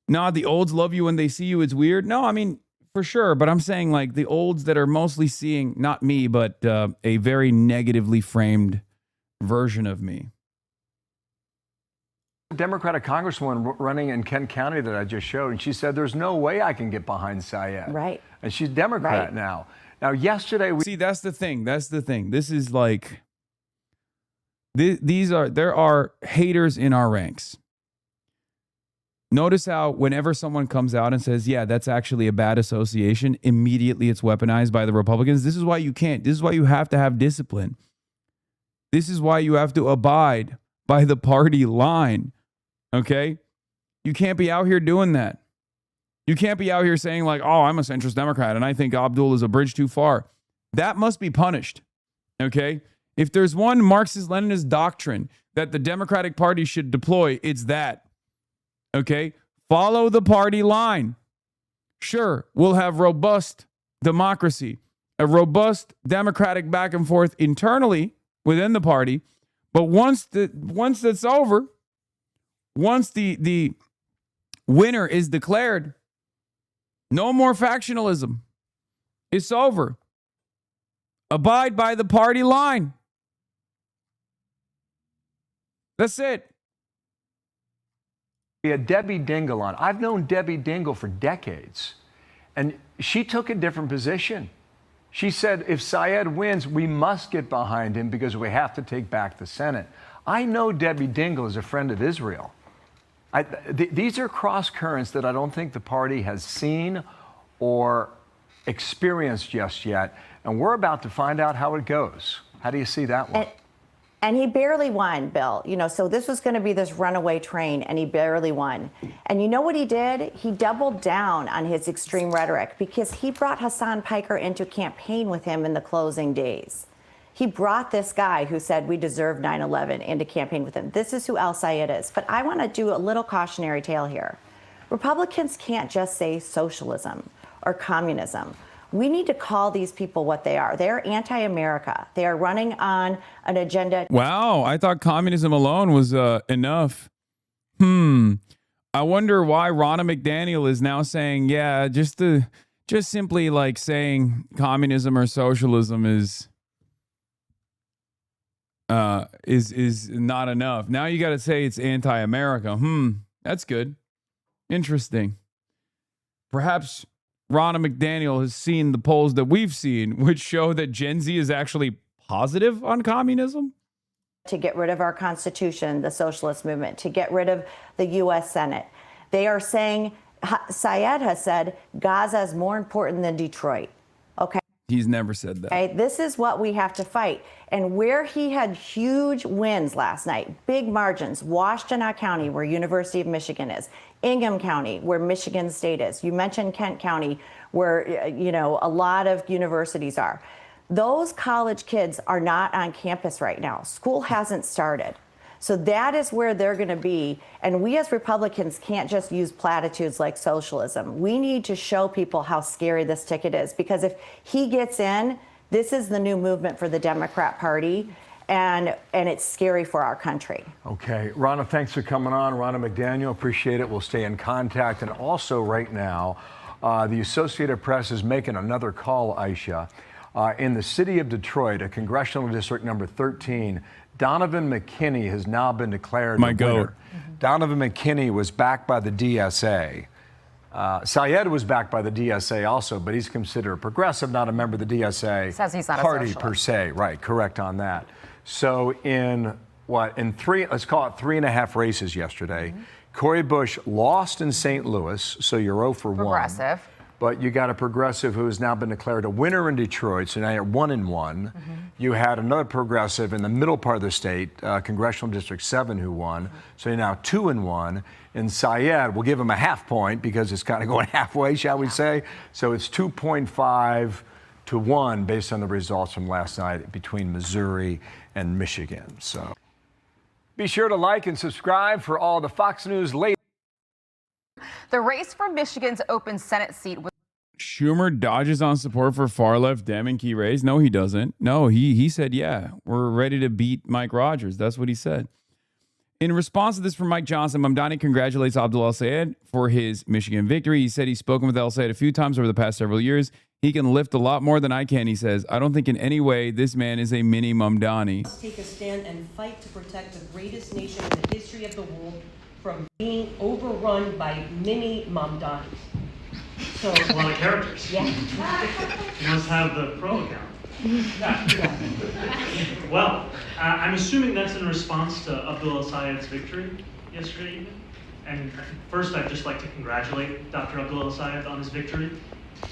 Nah, the olds love you when they see you. It's weird. No, I mean, for sure. But I'm saying like the olds that are mostly seeing, not me, but a very negatively framed version of me. Democratic congresswoman running in Kent County that I just showed, and she said, there's no way I can get behind Syed. Right. And she's Democrat now. Now, yesterday we... See, that's the thing. That's the thing. This is like... There are haters in our ranks. Notice how whenever someone comes out and says, yeah, that's actually a bad association, immediately it's weaponized by the Republicans. This is why you can't. This is why you have to have discipline. This is why you have to abide by the party line. Okay? You can't be out here doing that. You can't be out here saying like, oh, I'm a centrist Democrat and I think Abdul is a bridge too far. That must be punished. Okay? If there's one Marxist-Leninist doctrine that the Democratic Party should deploy, it's that. Okay? Follow the party line. Sure, we'll have robust democracy, a robust democratic back and forth internally within the party. But once that's over, once the winner is declared, no more factionalism. It's over. Abide by the party line. That's it. We had Debbie Dingell on. I've known Debbie Dingell for decades, and she took a different position. She said, if Syed wins, we must get behind him because we have to take back the Senate. I know Debbie Dingell is a friend of Israel. These are cross currents that I don't think the party has seen or experienced just yet, and we're about to find out how it goes. How do you see that one? And he barely won, Bill. You know, so this was going to be this runaway train, and he barely won. And you know what he did? He doubled down on his extreme rhetoric because he brought Hasan Piker into campaign with him in the closing days. He brought this guy who said we deserve 9/11 into campaign with him. This is who Syed is. But I want to do a little cautionary tale here. Republicans can't just say socialism or communism. We need to call these people what they are. They're anti-America. They are running on an agenda. Wow, I thought communism alone was enough. I wonder why Ronna McDaniel is now saying, yeah, just simply like saying communism or socialism is not enough. Now you got to say it's anti-America. That's good. Interesting. Perhaps Ronna McDaniel has seen the polls that we've seen, which show that Gen Z is actually positive on communism. To get rid of our Constitution, the socialist movement, to get rid of the U.S. Senate. They are saying Syed has said Gaza is more important than Detroit. Okay. He's never said that. Okay, this is what we have to fight. And where he had huge wins last night, big margins, Washtenaw County, where University of Michigan is, Ingham County, where Michigan State is. You mentioned Kent County, where, you know, a lot of universities are. Those college kids are not on campus right now. School hasn't started. So that is where they're going to be. And we as Republicans can't just use platitudes like socialism. We need to show people how scary this ticket is, because if he gets in, this is the new movement for the Democrat Party, and it's scary for our country. Okay. Ronna, thanks for coming on. Ronna McDaniel, appreciate it. We'll stay in contact. And also right now, the Associated Press is making another call, Aisha. In the city of Detroit, a congressional district number 13, Donovan McKinney has now been declared My the winner. goat. Donovan McKinney was backed by the DSA. Syed was backed by the DSA also, but he's considered a progressive, not a member of the DSA Says he's not a party socialist. per se. Right, correct on that. So in three, let's call it 3.5 races yesterday, Cori Bush lost in St. Louis, so you're 0 for 1. Progressive. But you got a progressive who has now been declared a winner in Detroit, so now you're 1-1. You had another progressive in the middle part of the state, Congressional District 7, who won, so you're now 2-1. And Syed, we'll give him a half point because it's kind of going halfway, shall we say? So it's 2.5 to 1 based on the results from last night between Missouri and Michigan. So be sure to like and subscribe for all the Fox News latest. The race for Michigan's open Senate seat was Schumer dodges on support for far-left Dem and key race. No, he doesn't. No, he said, yeah, we're ready to beat Mike Rogers. That's what he said. In response to this from Mike Johnson, Mamdani congratulates Abdul El-Sayed for his Michigan victory. He said he's spoken with El-Sayed a few times over the past several years. He can lift a lot more than I can, he says. I don't think in any way this man is a mini Mamdani. Let's take a stand and fight to protect the greatest nation in the history of the world from being overrun by mini Mamdanis. So, a lot of characters. Yeah. You must have the pro account. Well, I'm assuming that's in response to Abdul El-Sayed's victory yesterday evening. And first, I'd just like to congratulate Dr. Abdul El-Sayed on his victory.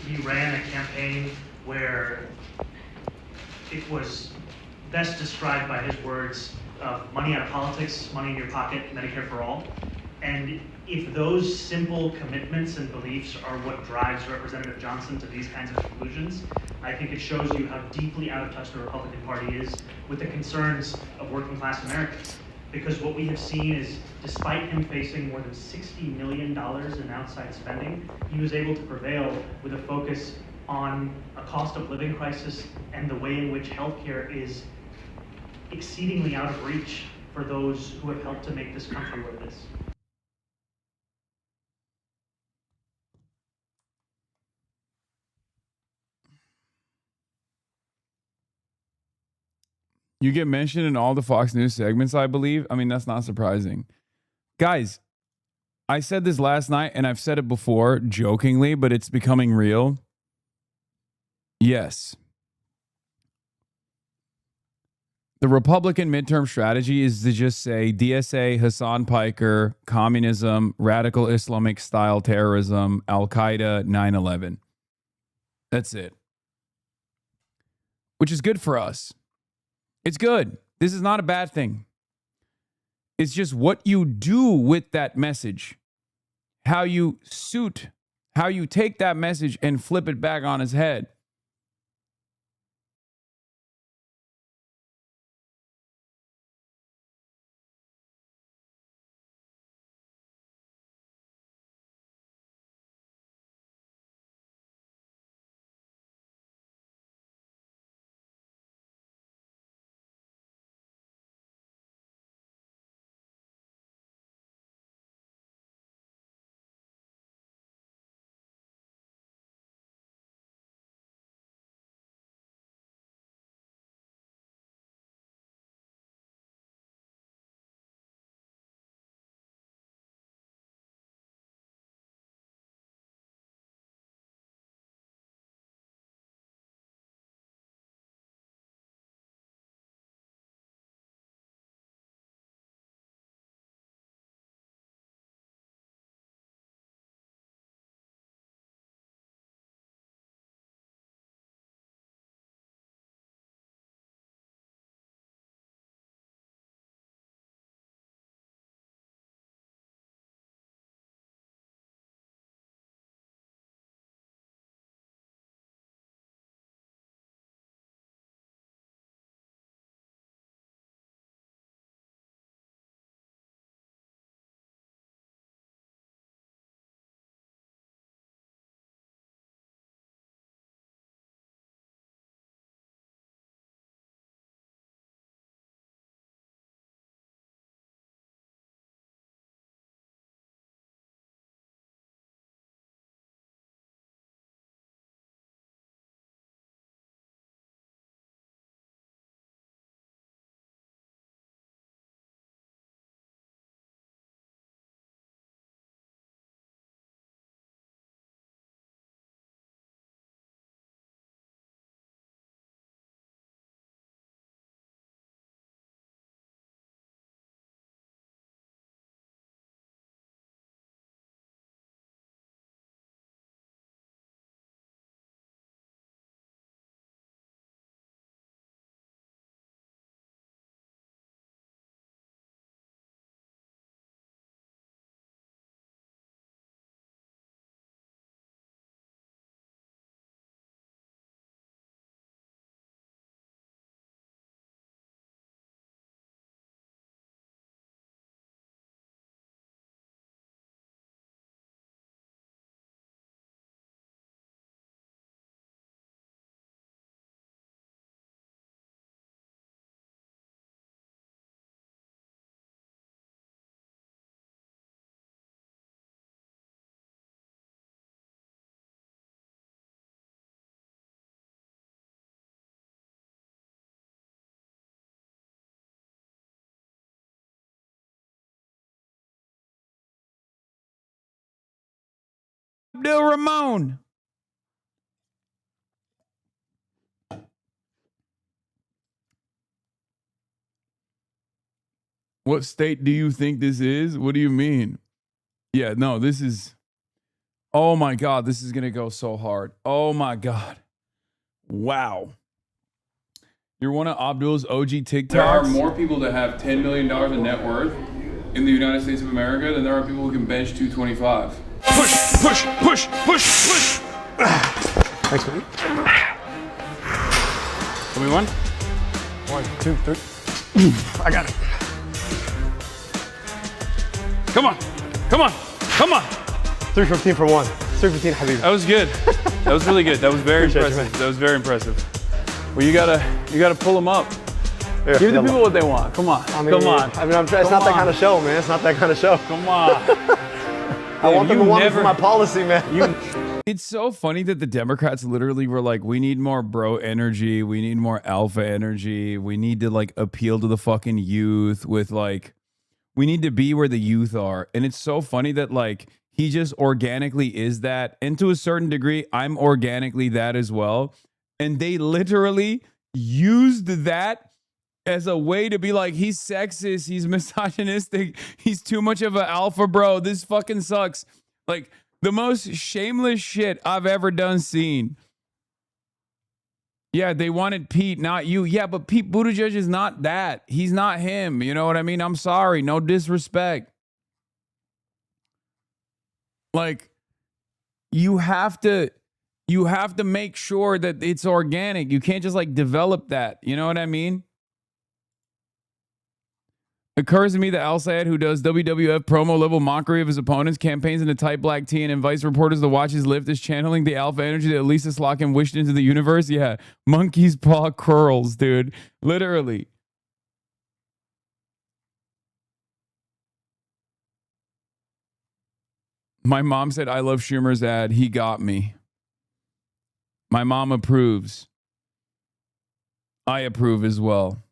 He ran a campaign where it was best described by his words of money out of politics, money in your pocket, Medicare for all. And if those simple commitments and beliefs are what drives Representative Johnson to these kinds of conclusions, I think it shows you how deeply out of touch the Republican Party is with the concerns of working class Americans. Because what we have seen is, despite him facing more than $60 million in outside spending, he was able to prevail with a focus on a cost of living crisis and the way in which healthcare is exceedingly out of reach for those who have helped to make this country what it is. You get mentioned in all the Fox News segments, I believe. I mean, that's not surprising. Guys, I said this last night, and I've said it before jokingly, but it's becoming real. Yes. The Republican midterm strategy is to just say DSA, Hasan Piker, communism, radical Islamic style terrorism, Al-Qaeda, 9/11. That's it. Which is good for us. It's good. This is not a bad thing. It's just what you do with that message, how you take that message and flip it back on his head. Abdul Ramon. What state do you think this is? What do you mean? Yeah, no, this is. Oh my God, this is going to go so hard. Oh my God. Wow. You're one of Abdul's OG TikToks. There are more people that have $10 million in net worth in the United States of America than there are people who can bench 225. Push, push, push, push, push. Thanks, man. Give me one. 1, 2, 3. I got it. Come on. Come on. Come on. 315 for 1. 315, Habibi. That was good. That was really good. That was very Appreciate impressive. you, That was very impressive. Well, you gotta pull them up. Here, Give the people what they want. Come on. I mean, Come on. I mean, it's not that kind of show, man. It's not that kind of show. Come on. I want them to want me for my policy, man. It's so funny that the Democrats literally were like, we need more bro energy. We need more alpha energy. We need to like appeal to the fucking youth with like, we need to be where the youth are. And it's so funny that like, he just organically is that. And to a certain degree, I'm organically that as well. And they literally used that as a way to be like, he's sexist, he's misogynistic, he's too much of an alpha bro. This fucking sucks. Like the most shameless shit I've ever done seen. Yeah, they wanted Pete, not you. Yeah, but Pete Buttigieg is not that. He's not him. You know what I mean? I'm sorry. No disrespect. Like, you have to make sure that it's organic. You can't just like develop that. You know what I mean? Occurs to me that Al Sayed, who does WWF promo level mockery of his opponents, campaigns in a tight black tee, and invites reporters to watch his lift, is channeling the alpha energy that Lisa Slotkin wished into the universe. Yeah, monkey's paw curls, dude. Literally. My mom said, I love Schumer's ad. He got me. My mom approves. I approve as well.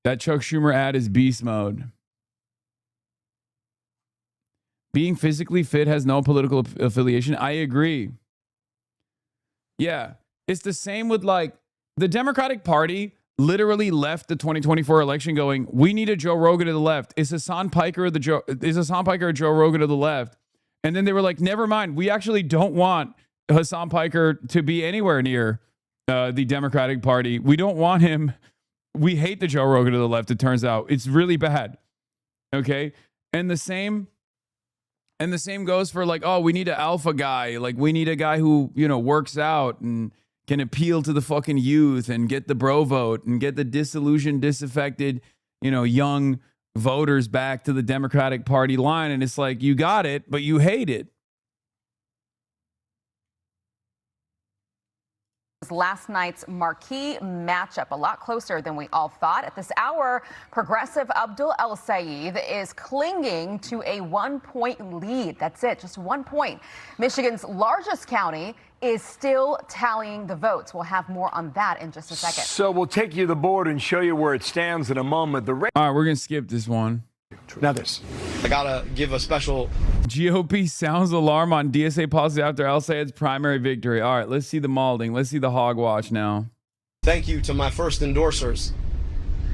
That Chuck Schumer ad is beast mode. Being physically fit has no political affiliation. I agree. Yeah. It's the same with like the Democratic Party literally left the 2024 election going, we need a Joe Rogan to the left. Is Hasan Piker or Joe Rogan to the left? And then they were like, never mind. We actually don't want Hasan Piker to be anywhere near the Democratic Party. We don't want him. We hate the Joe Rogan to the left, it turns out. It's really bad. Okay? And the same goes for like, oh, we need an alpha guy. Like we need a guy who, you know, works out and can appeal to the fucking youth and get the bro vote and get the disillusioned, disaffected, you know, young voters back to the Democratic Party line. And it's like, you got it, but you hate it. Last night's marquee matchup, a lot closer than we all thought. At this hour, progressive Abdul El Sayed is clinging to a 1-point lead. That's it, just 1 point. Michigan's largest county is still tallying the votes. We'll have more on that in just a second. So we'll take you to the board and show you where it stands in a moment. All right, we're going to skip this one. Now this. I gotta give a special. GOP sounds alarm on DSA policy after El Sayed's primary victory. All right, let's see the malding. Let's see the hogwash now. Thank you to my first endorsers.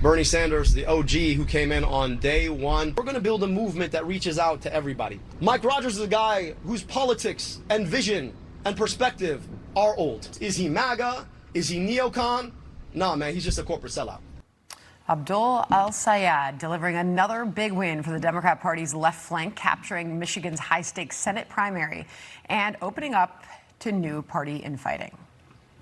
Bernie Sanders, the OG who came in on day one. We're gonna build a movement that reaches out to everybody. Mike Rogers is a guy whose politics and vision and perspective are old. Is he MAGA? Is he neocon? Nah, man, he's just a corporate sellout. Abdul El Sayed delivering another big win for the Democrat Party's left flank, capturing Michigan's high-stakes Senate primary and opening up to new party infighting.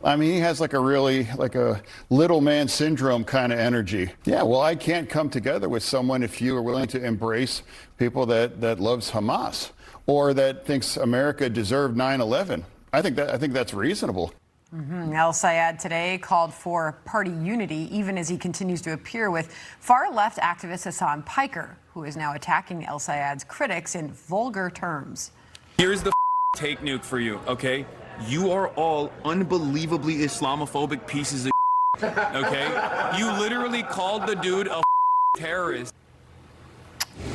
I mean, he has like a little man syndrome kind of energy. Yeah, well, I can't come together with someone if you are willing to embrace people that loves Hamas or that thinks America deserved 9/11. I think that's reasonable. El Sayed today called for party unity, even as he continues to appear with far-left activist Hasan Piker, who is now attacking El Sayed's critics in vulgar terms. Here's the take nuke for you, okay? You are all unbelievably Islamophobic pieces of okay? You literally called the dude a terrorist.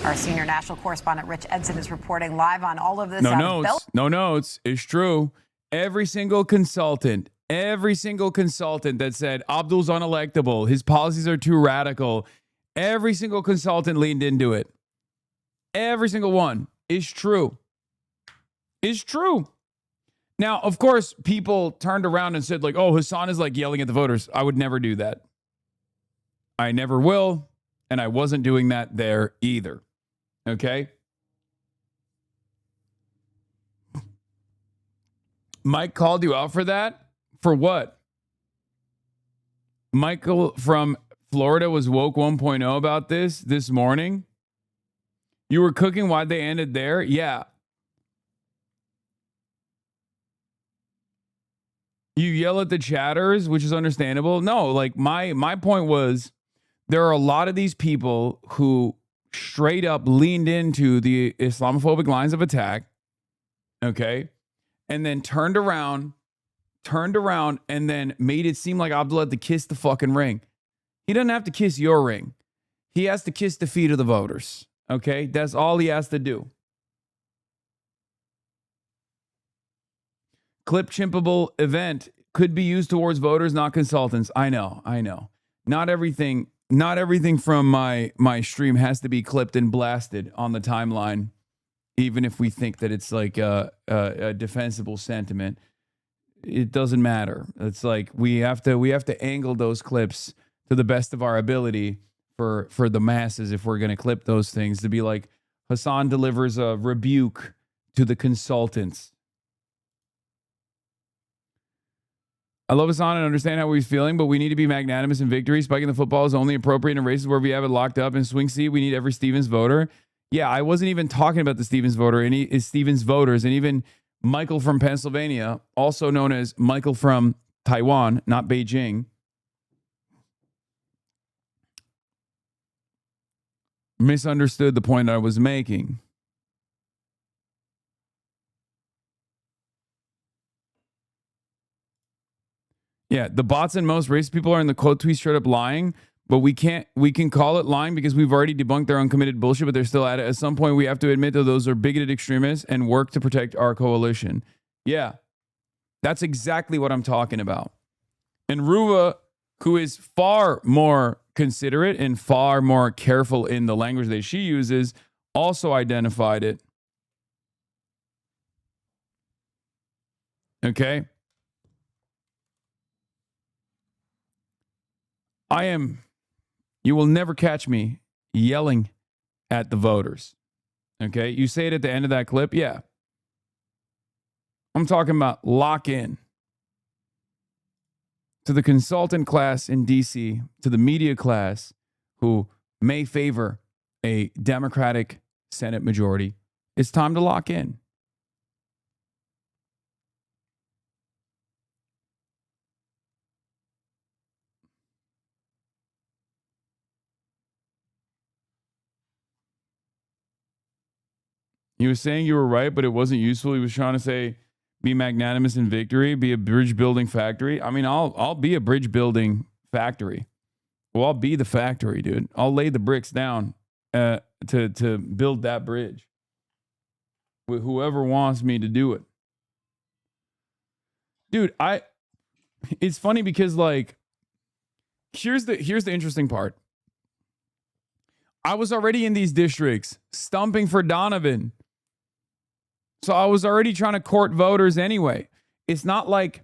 Our senior national correspondent Rich Edson is reporting live on all of this. No out of notes. Bel- No notes. It's true. Every single consultant that said Abdul's unelectable, his policies are too radical, every single consultant leaned into it. Every single one is true. Is true. Now, of course, people turned around and said, like, oh, Hasan is like yelling at the voters. I would never do that. I never will. And I wasn't doing that there either. Okay? Mike called you out for that? For what? Michael from Florida was woke 1.0 about this morning. You were cooking why they ended there? Yeah. You yell at the chatters, which is understandable. No, like my point was there are a lot of these people who straight up leaned into the Islamophobic lines of attack, okay, and then turned around, and then made it seem like Abdul had to kiss the fucking ring. He doesn't have to kiss your ring. He has to kiss the feet of the voters, okay? That's all he has to do. Clip chimpable event could be used towards voters, not consultants. I know. Not everything from my stream has to be clipped and blasted on the timeline, even if we think that it's like a defensible sentiment. It doesn't matter. It's like we have to angle those clips to the best of our ability for the masses if we're going to clip those things, to be like Hasan delivers a rebuke to the consultants. I love Hasan and understand how he's feeling, but we need to be magnanimous in victory. Spiking the football is only appropriate in races where we have it locked up. In swing seat, we need every Stevens voter. Yeah, I wasn't even talking about the Stevens voter. Stevens voters, and even Michael from Pennsylvania, also known as Michael from Taiwan, not Beijing, misunderstood the point I was making. Yeah, the bots and most racist people are in the quote tweet straight up lying, but we can call it lying because we've already debunked their uncommitted bullshit, but they're still at it. At some point, we have to admit that those are bigoted extremists and work to protect our coalition. Yeah, that's exactly what I'm talking about. And Ruva, who is far more considerate and far more careful in the language that she uses, also identified it. Okay? You will never catch me yelling at the voters. Okay? You say it at the end of that clip? Yeah. I'm talking about lock in. To the consultant class in DC, to the media class who may favor a Democratic Senate majority, it's time to lock in. He was saying you were right, but it wasn't useful. He was trying to say, be magnanimous in victory, be a bridge building factory. I mean, I'll be a bridge building factory. Well, I'll be the factory, dude. I'll lay the bricks down to build that bridge with whoever wants me to do it. Dude, it's funny because like here's the interesting part. I was already in these districts stumping for Donovan. So I was already trying to court voters anyway. It's not like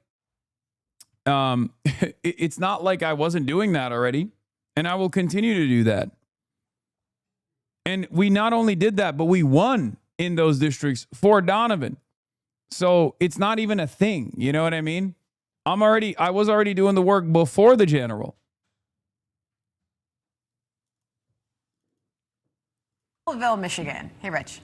it's not like I wasn't doing that already, and I will continue to do that. And we not only did that, but we won in those districts for Donovan. So it's not even a thing, you know what I mean? I was already doing the work before the general. Louisville, Michigan. Hey, Rich.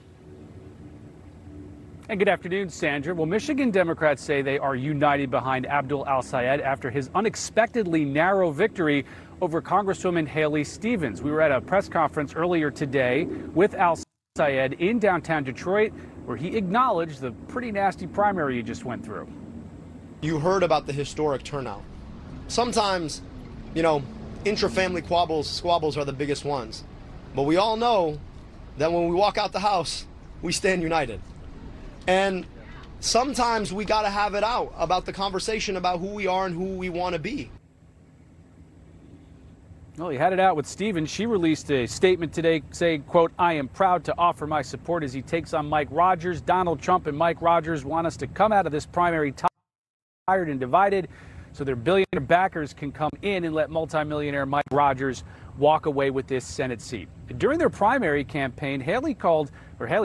And good afternoon, Sandra. Well, Michigan Democrats say they are united behind Abdul al-Sayed after his unexpectedly narrow victory over Congresswoman Haley Stevens. We were at a press conference earlier today with al-Sayed in downtown Detroit, where he acknowledged the pretty nasty primary he just went through. You heard about the historic turnout. Sometimes, you know, intra-family squabbles are the biggest ones. But we all know that when we walk out the house, we stand united. And sometimes we got to have it out about the conversation about who we are and who we want to be. Well, he had it out with Stevens. She released a statement today saying, quote, "I am proud to offer my support as he takes on Mike Rogers. Donald Trump and Mike Rogers want us to come out of this primary tired and divided so their billionaire backers can come in and let multimillionaire Mike Rogers walk away with this Senate seat." During their primary campaign, Haley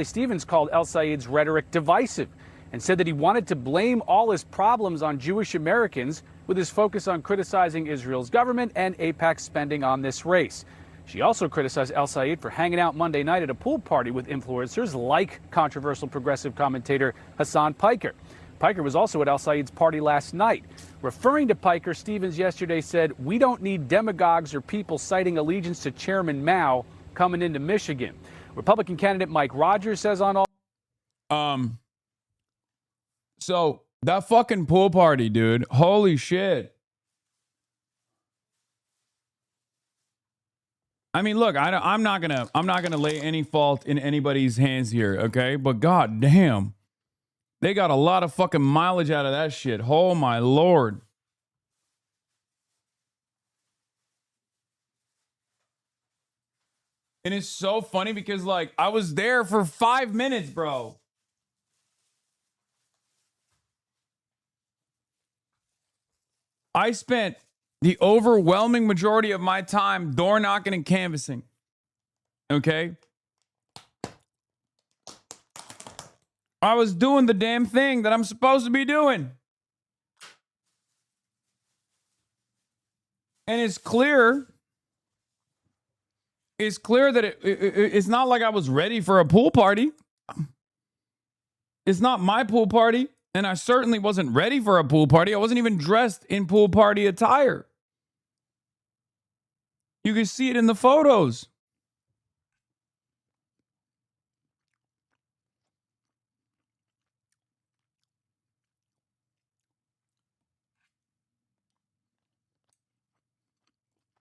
Stevens called El-Sayed's rhetoric divisive and said that he wanted to blame all his problems on Jewish Americans with his focus on criticizing Israel's government and AIPAC spending on this race. She also criticized El-Sayed for hanging out Monday night at a pool party with influencers like controversial progressive commentator Hasan Piker. Piker was also at El-Sayed's party last night. Referring to Piker, Stevens yesterday said, "We don't need demagogues or people citing allegiance to Chairman Mao coming into Michigan." Republican candidate Mike Rogers says on all... So that fucking pool party, dude. Holy shit. I mean, look, I'm not gonna lay any fault in anybody's hands here, okay? But god damn, they got a lot of fucking mileage out of that shit. Oh my lord. And it's so funny because, like, I was there for 5 minutes, bro. I spent the overwhelming majority of my time door knocking and canvassing. Okay? I was doing the damn thing that I'm supposed to be doing. And it's clear that it's not like I was ready for a pool party. It's not my pool party. And I certainly wasn't ready for a pool party. I wasn't even dressed in pool party attire. You can see it in the photos.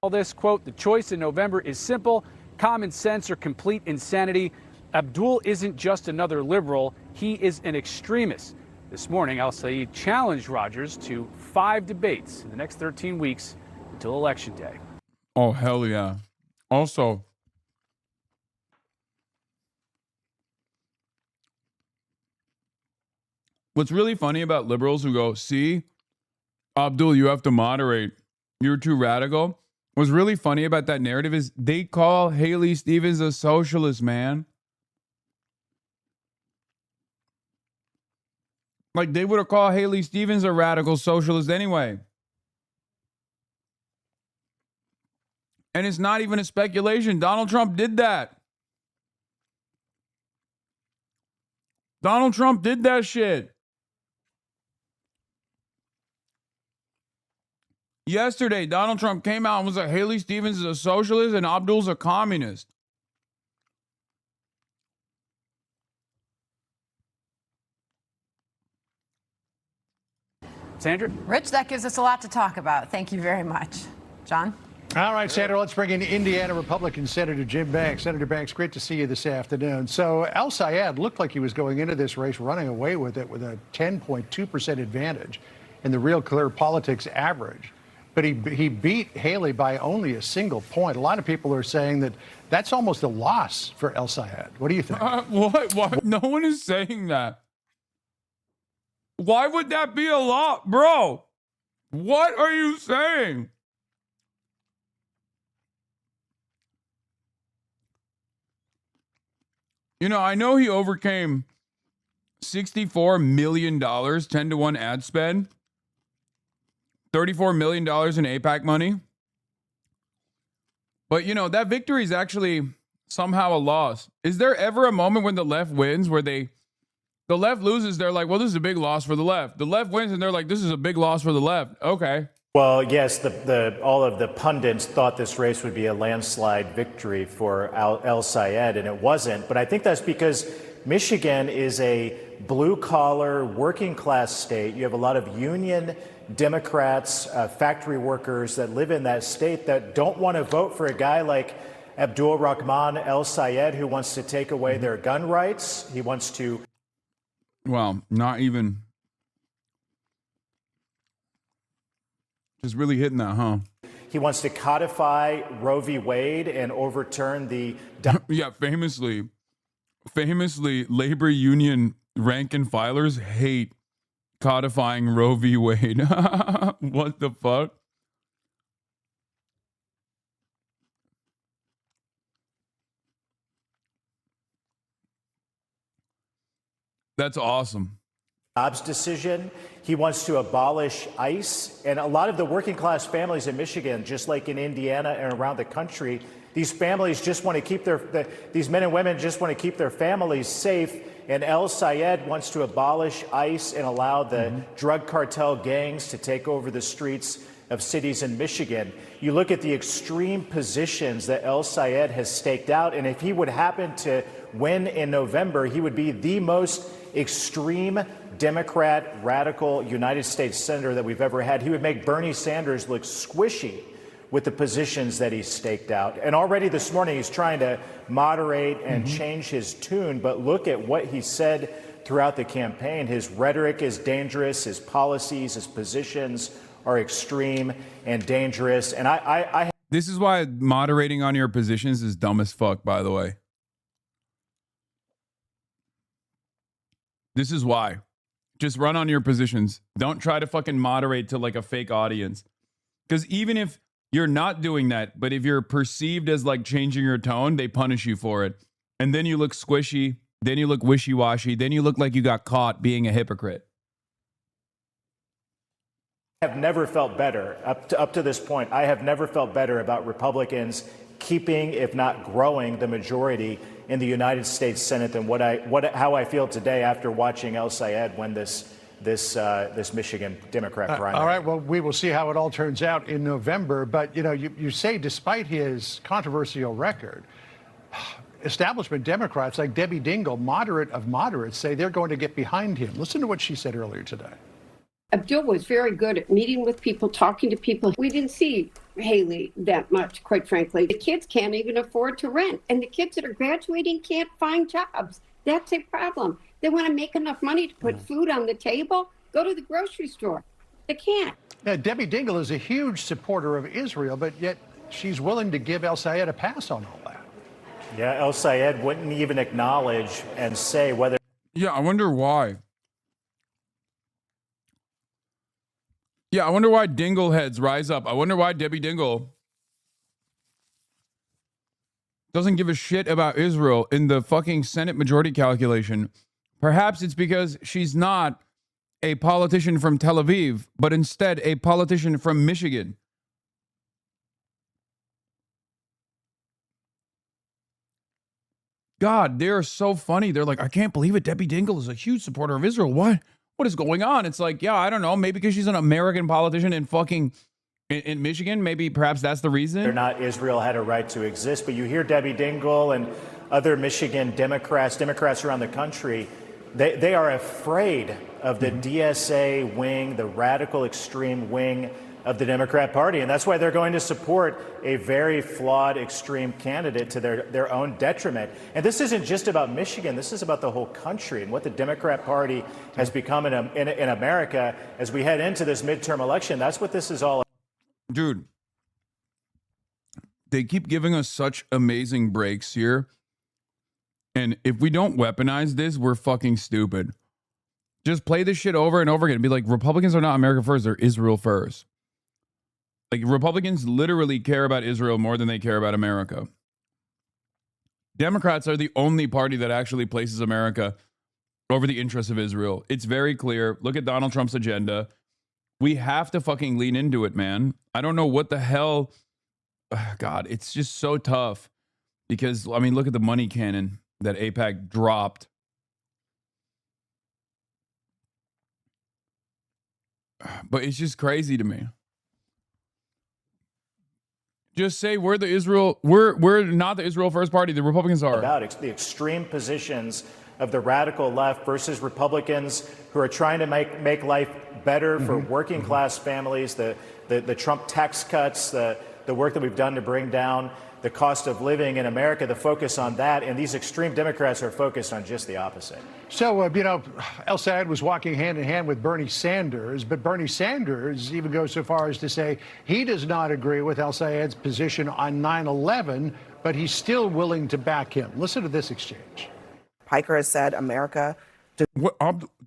All this, quote, "The choice in November is simple, common sense or complete insanity. Abdul isn't just another liberal, he is an extremist." This morning, El-Sayed challenged Rogers to 5 debates in the next 13 weeks until Election Day. Oh, hell yeah. Also, what's really funny about liberals who go, "See, Abdul, you have to moderate. You're too radical." What's really funny about that narrative is they call Haley Stevens a socialist, man. Like, they would have called Haley Stevens a radical socialist anyway. And it's not even a speculation. Donald Trump did that. Donald Trump did that shit. Yesterday, Donald Trump came out and was like, Haley Stevens is a socialist and Abdul's a communist. Sandra? Rich, that gives us a lot to talk about. Thank you very much. John? All right, Sandra, let's bring in Indiana Republican Senator Jim Banks. Senator Banks, great to see you this afternoon. So El-Sayed looked like he was going into this race running away with it with a 10.2% advantage in the Real Clear Politics average. But he beat Haley by only a single point. A lot of people are saying that that's almost a loss for El-Sayed. What do you think? What? No one is saying that. Why would that be a lot, bro? What are you saying? You know, I know he overcame $64 million, 10-to-1 ad spend, $34 million in AIPAC money. But, you know, that victory is actually somehow a loss. Is there ever a moment when the left wins where the left loses, they're like, well, this is a big loss for the left. The left wins and they're like, this is a big loss for the left. Okay. Well, yes, all of the pundits thought this race would be a landslide victory for El-Sayed, and it wasn't. But I think that's because Michigan is a blue-collar, working-class state. You have a lot of union Democrats, factory workers that live in that state that don't want to vote for a guy like Abdul Rahman El Sayed, who wants to take away their gun rights. He wants to. Well, not even. Just really hitting that, huh? He wants to codify Roe v. Wade and overturn the. Yeah, famously, labor union rank and filers hate codifying Roe v. Wade. What the fuck? That's awesome. Dobbs decision. He wants to abolish ICE. And a lot of the working class families in Michigan, just like in Indiana and around the country, these families just want to keep these men and women just want to keep their families safe. And El Sayed wants to abolish ICE and allow the drug cartel gangs to take over the streets of cities in Michigan. You look at the extreme positions that El Sayed has staked out, and if he would happen to win in November, he would be the most extreme Democrat, radical United States senator that we've ever had. He would make Bernie Sanders look squishy with the positions that he's staked out. And already this morning, he's trying to moderate and change his tune. But look at what he said throughout the campaign. His rhetoric is dangerous. His policies, his positions are extreme and dangerous. And This is why moderating on your positions is dumb as fuck, by the way. This is why. Just run on your positions. Don't try to fucking moderate to like a fake audience. Because even if you're not doing that, but if you're perceived as like changing your tone, they punish you for it. And then you look squishy. Then you look wishy-washy. Then you look like you got caught being a hypocrite. have never felt better up to this point. I have never felt better about Republicans keeping, if not growing, the majority in the United States Senate than how I feel today after watching El Sayed win this Michigan Democrat primary. All right, well, we will see how it all turns out in November. But, you know, you say despite his controversial record, establishment Democrats like Debbie Dingell, moderate of moderates, say they're going to get behind him. Listen to what she said earlier today. Abdul was very good at meeting with people, talking to people. We didn't see Haley that much, quite frankly. The kids can't even afford to rent, and the kids that are graduating can't find jobs. That's a problem. They want to make enough money to put food on the table, go to the grocery store. They can't. Now, Debbie Dingell is a huge supporter of Israel, but yet she's willing to give El Sayed a pass on all that. Yeah, El Sayed wouldn't even acknowledge and say whether... Yeah, I wonder why. Yeah, I wonder why Dingell heads rise up. I wonder why Debbie Dingell doesn't give a shit about Israel in the fucking Senate majority calculation. Perhaps it's because she's not a politician from Tel Aviv, but instead a politician from Michigan. God, they're so funny. They're like, I can't believe it. Debbie Dingell is a huge supporter of Israel. What is going on? It's like, yeah, I don't know. Maybe because she's an American politician in fucking in Michigan. Maybe perhaps that's the reason. Or not Israel had a right to exist. But you hear Debbie Dingell and other Michigan Democrats around the country, they are afraid of the DSA wing, the radical extreme wing of the Democrat Party. And that's why they're going to support a very flawed extreme candidate to their own detriment. And this isn't just about Michigan. This is about the whole country and what the Democrat Party has become in America as we head into this midterm election. That's what this is all about. Dude, they keep giving us such amazing breaks here. And if we don't weaponize this, we're fucking stupid. Just play this shit over and over again and be like, Republicans are not America first, they're Israel first. Like, Republicans literally care about Israel more than they care about America. Democrats are the only party that actually places America over the interests of Israel. It's very clear. Look at Donald Trump's agenda. We have to fucking lean into it, man. I don't know what the hell. God, it's just so tough. Because, I mean, look at the money cannon that AIPAC dropped. But it's just crazy to me. Just say we're the Israel, we're not the Israel First Party, the Republicans are. About the extreme positions of the radical left versus Republicans who are trying to make life better for working class families, the Trump tax cuts, the work that we've done to bring down the cost of living in America, the focus on that, and these extreme Democrats are focused on just the opposite. So, El-Sayed was walking hand in hand with Bernie Sanders, but Bernie Sanders even goes so far as to say he does not agree with El-Sayed's position on 9/11, but he's still willing to back him. Listen to this exchange. Piker has said America... What?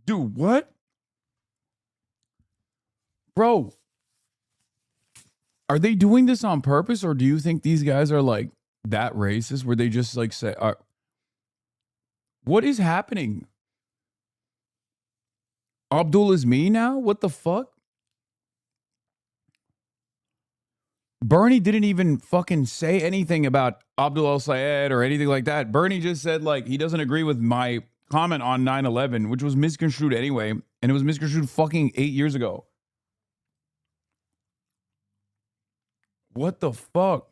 Dude, what? Bro, are they doing this on purpose, or do you think these guys are like that racist where they just like say, what is happening? Abdul is me now? What the fuck? Bernie didn't even fucking say anything about Abdul El-Sayed or anything like that. Bernie just said like he doesn't agree with my comment on 9/11, which was misconstrued anyway, and it was misconstrued fucking 8 years ago. What the fuck?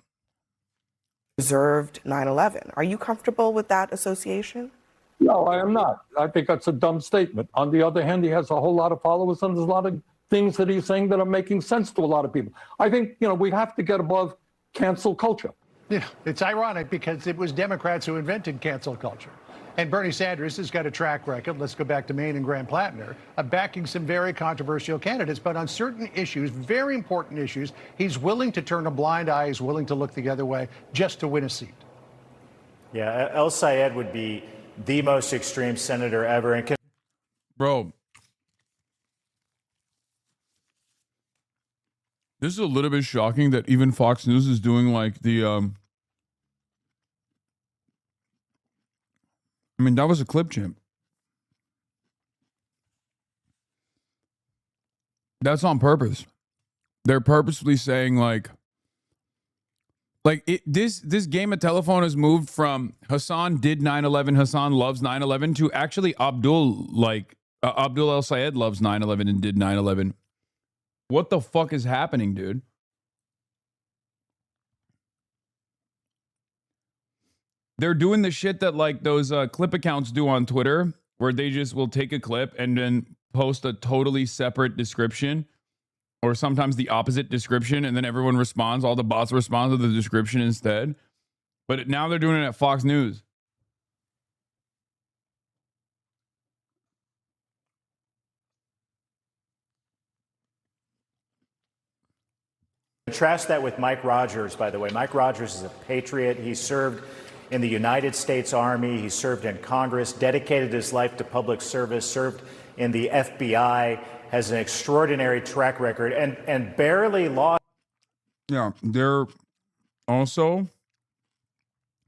Deserved 9/11. Are you comfortable with that association? No, I am not. I think that's a dumb statement. On the other hand, he has a whole lot of followers, and there's a lot of things that he's saying that are making sense to a lot of people. I think, we have to get above cancel culture. Yeah, it's ironic because it was Democrats who invented cancel culture. And Bernie Sanders has got a track record, let's go back to Maine and Grand Platner, of backing some very controversial candidates. But on certain issues, very important issues, he's willing to turn a blind eye, he's willing to look the other way just to win a seat. Yeah, El-Sayed would be the most extreme senator ever. And bro, this is a little bit shocking that even Fox News is doing like the I mean, that was a clip, Jim. That's on purpose. They're purposely saying this game of telephone has moved from Hasan did 9/11, Hasan loves 9/11 to actually Abdul El-Sayed loves 9/11 and did 9/11. What the fuck is happening, dude? They're doing the shit that like those clip accounts do on Twitter, where they just will take a clip and then post a totally separate description, or sometimes the opposite description, and then everyone responds. All the bots respond to the description instead. But now they're doing it at Fox News. contrast that with Mike Rogers, by the way. Mike Rogers is a patriot. He served in the United States Army. He served in Congress, dedicated his life to public service, served in the FBI, has an extraordinary track record, and barely lost. Yeah, they're also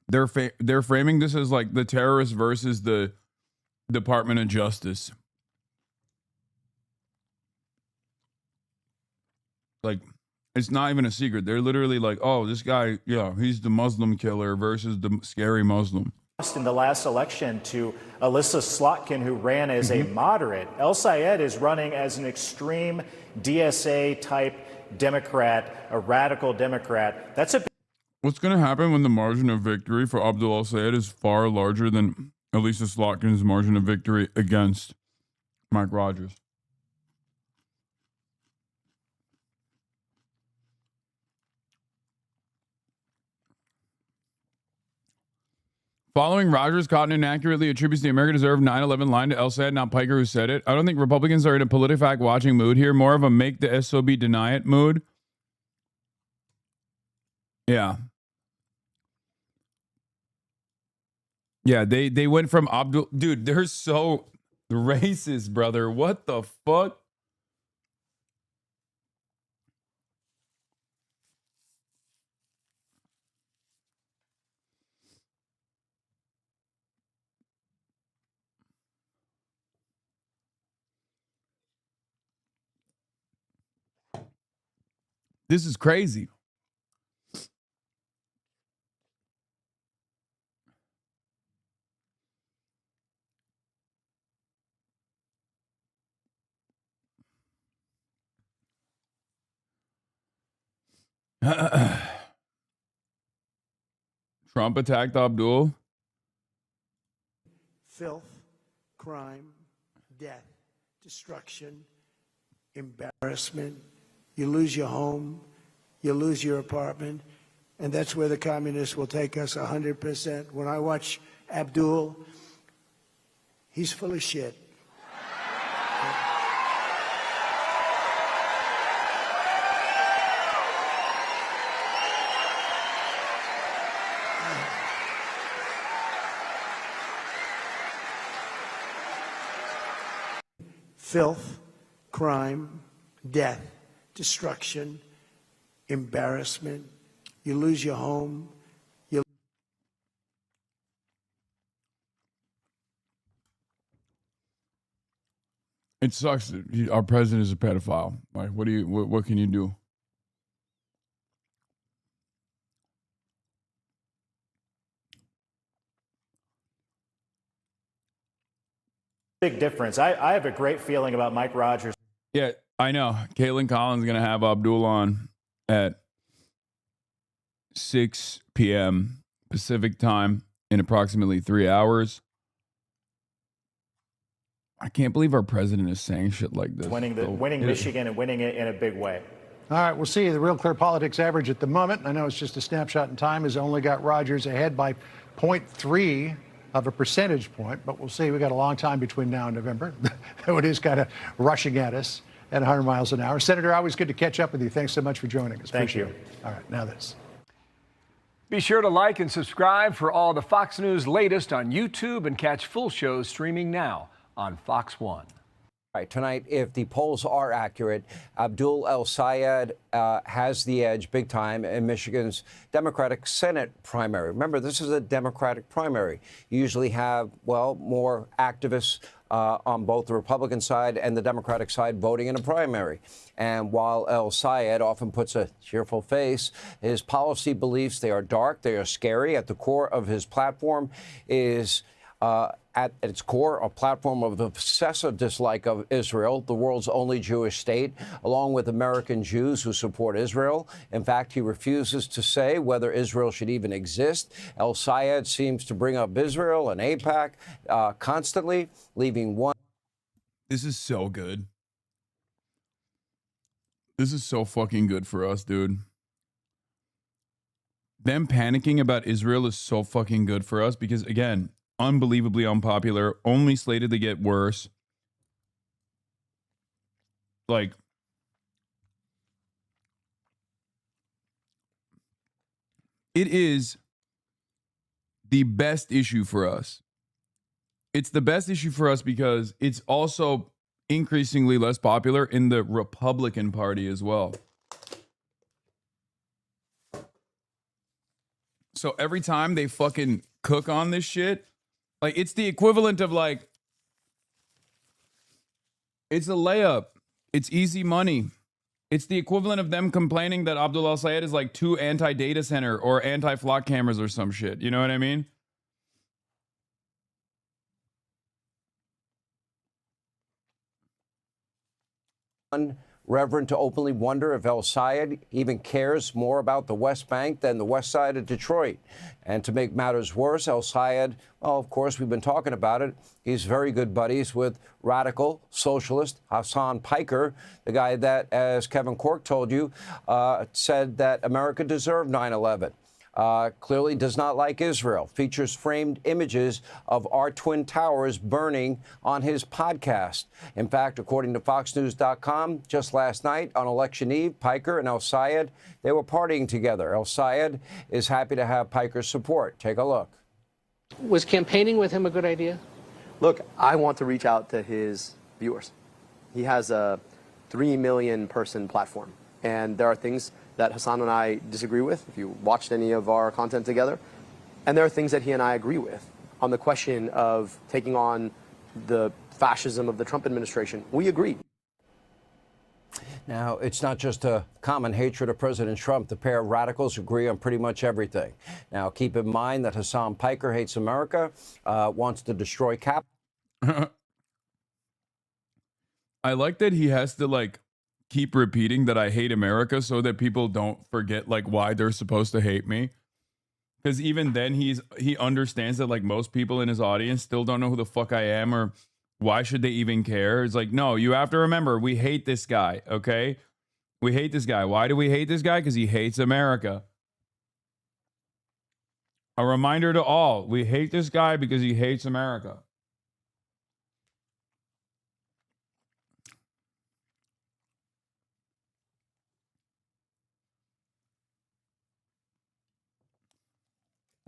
they're framing this as like the terrorists versus the Department of Justice. Like, it's not even a secret. They're literally like, oh, this guy, yeah, he's the Muslim killer versus the scary Muslim. In the last election to Alyssa Slotkin, who ran as a moderate. El-Sayed is running as an extreme DSA type Democrat, a radical Democrat. That's a. What's going to happen when the margin of victory for Abdul El-Sayed is far larger than Alyssa Slotkin's margin of victory against Mike Rogers? Following Rogers caught and inaccurately attributes the America Deserved 9/11 line to El-Sayed, not Piker who said it. I don't think Republicans are in a PolitiFact watching mood here, more of a make the SOB deny it mood. Yeah. Yeah, they went from Abdul. Dude, they're so racist, brother. What the fuck? This is crazy. Trump attacked Abdul. Filth, crime, death, destruction, embarrassment. You lose your home, you lose your apartment, And that's where the communists will take us 100%. When I watch Abdul, he's full of shit. Filth, crime, death, destruction, embarrassment. You lose your home. It sucks that our president is a pedophile. Like, what can you do? Big difference. I have a great feeling about Mike Rogers. Yeah, I know. Caitlin Collins is going to have Abdul on at 6 p.m. Pacific time in approximately 3 hours. I can't believe our president is saying shit like this. Winning Michigan and winning it in a big way. All right, we'll see. The Real Clear Politics average at the moment, I know it's just a snapshot in time, has only got Rogers ahead by 0.3 of a percentage point, but we'll see. We got a long time between now and November. It is kind of rushing at us at 100 miles an hour. Senator, always good to catch up with you. Thanks so much for joining us. Thank you. Appreciate it. All right, now this. Be sure to like and subscribe for all the Fox News latest on YouTube and catch full shows streaming now on Fox 1. Right, tonight, if the polls are accurate, Abdul El-Sayed has the edge big time in Michigan's Democratic Senate primary. Remember, this is a Democratic primary. You usually have, well, more activists on both the Republican side and the Democratic side voting in a primary. And while El-Sayed often puts a cheerful face, his policy beliefs, they are dark, they are scary. At the core of his platform is at its core, a platform of obsessive dislike of Israel, the world's only Jewish state, along with American Jews who support Israel. In fact, he refuses to say whether Israel should even exist. El-Sayed seems to bring up Israel and AIPAC constantly, leaving one. This is so good. This is so fucking good for us, dude. Them panicking about Israel is so fucking good for us because, again, unbelievably unpopular, only slated to get worse. Like, it is the best issue for us. It's the best issue for us because it's also increasingly less popular in the Republican Party as well. So every time they fucking cook on this shit, like, it's the equivalent of, like, it's a layup. It's easy money. It's the equivalent of them complaining that Abdul El-Sayed is, like, too anti-data center or anti-flock cameras or some shit. You know what I mean? Reverend to openly wonder if El-Sayed even cares more about the West Bank than the west side of Detroit. And to make matters worse, El-Sayed, well, of course, we've been talking about it. He's very good buddies with radical socialist Hasan Piker, the guy that, as Kevin Corke told you, said that America deserved 9/11. Clearly does not like Israel, features framed images of our Twin Towers burning on his podcast. In fact, according to FoxNews.com, just last night on election eve, Piker and El-Sayed, they were partying together. El-Sayed is happy to have Piker's support. Take a look. Was campaigning with him a good idea? Look, I want to reach out to his viewers. He has a 3 million person platform, and there are things that Hasan and I disagree with, if you watched any of our content together. And there are things that he and I agree with. On the question of taking on the fascism of the Trump administration, we agree. Now, it's not just a common hatred of President Trump. The pair of radicals agree on pretty much everything. Now, keep in mind that Hasan Piker hates America, wants to destroy capitalism. I like that he has to, like, keep repeating that I hate America so that people don't forget, like, why they're supposed to hate me. Because even then he understands that, like, most people in his audience still don't know who the fuck I am or why should they even care. It's like, no, you have to remember, we hate this guy, okay? We hate this guy. Why do we hate this guy? Because he hates America. A reminder to all, we hate this guy because he hates America.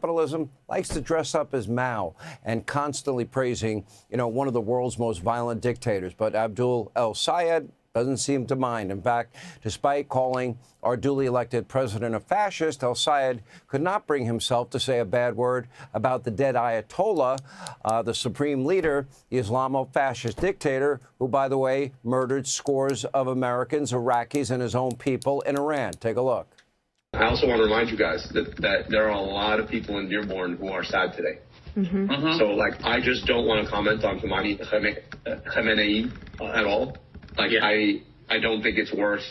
Capitalism likes to dress up as Mao and constantly praising, one of the world's most violent dictators. But Abdul el-Sayed doesn't seem to mind. In fact, despite calling our duly elected president a fascist, el-Sayed could not bring himself to say a bad word about the dead Ayatollah, the supreme leader, the Islamo-fascist dictator, who, by the way, murdered scores of Americans, Iraqis, and his own people in Iran. Take a look. I also want to remind you guys that there are a lot of people in Dearborn who are sad today. So, I just don't want to comment on Khamenei at all. I don't think it's worth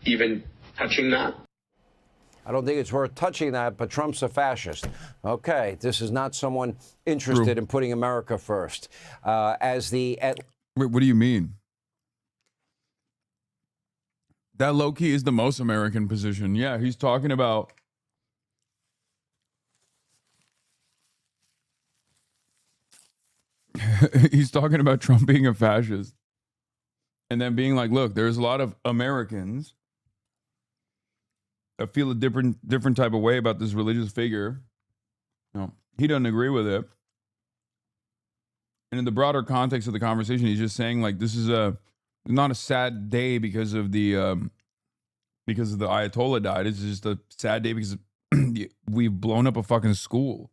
even touching that. I don't think it's worth touching that, but Trump's a fascist. Okay, this is not someone interested in putting America first. Wait, what do you mean? That low-key is the most American position. Yeah, he's talking about... he's talking about Trump being a fascist. And then being like, look, there's a lot of Americans that feel a different type of way about this religious figure. No, he doesn't agree with it. And in the broader context of the conversation, he's just saying, this is not a sad day because of the Ayatollah died. It's just a sad day because we've blown up a fucking school.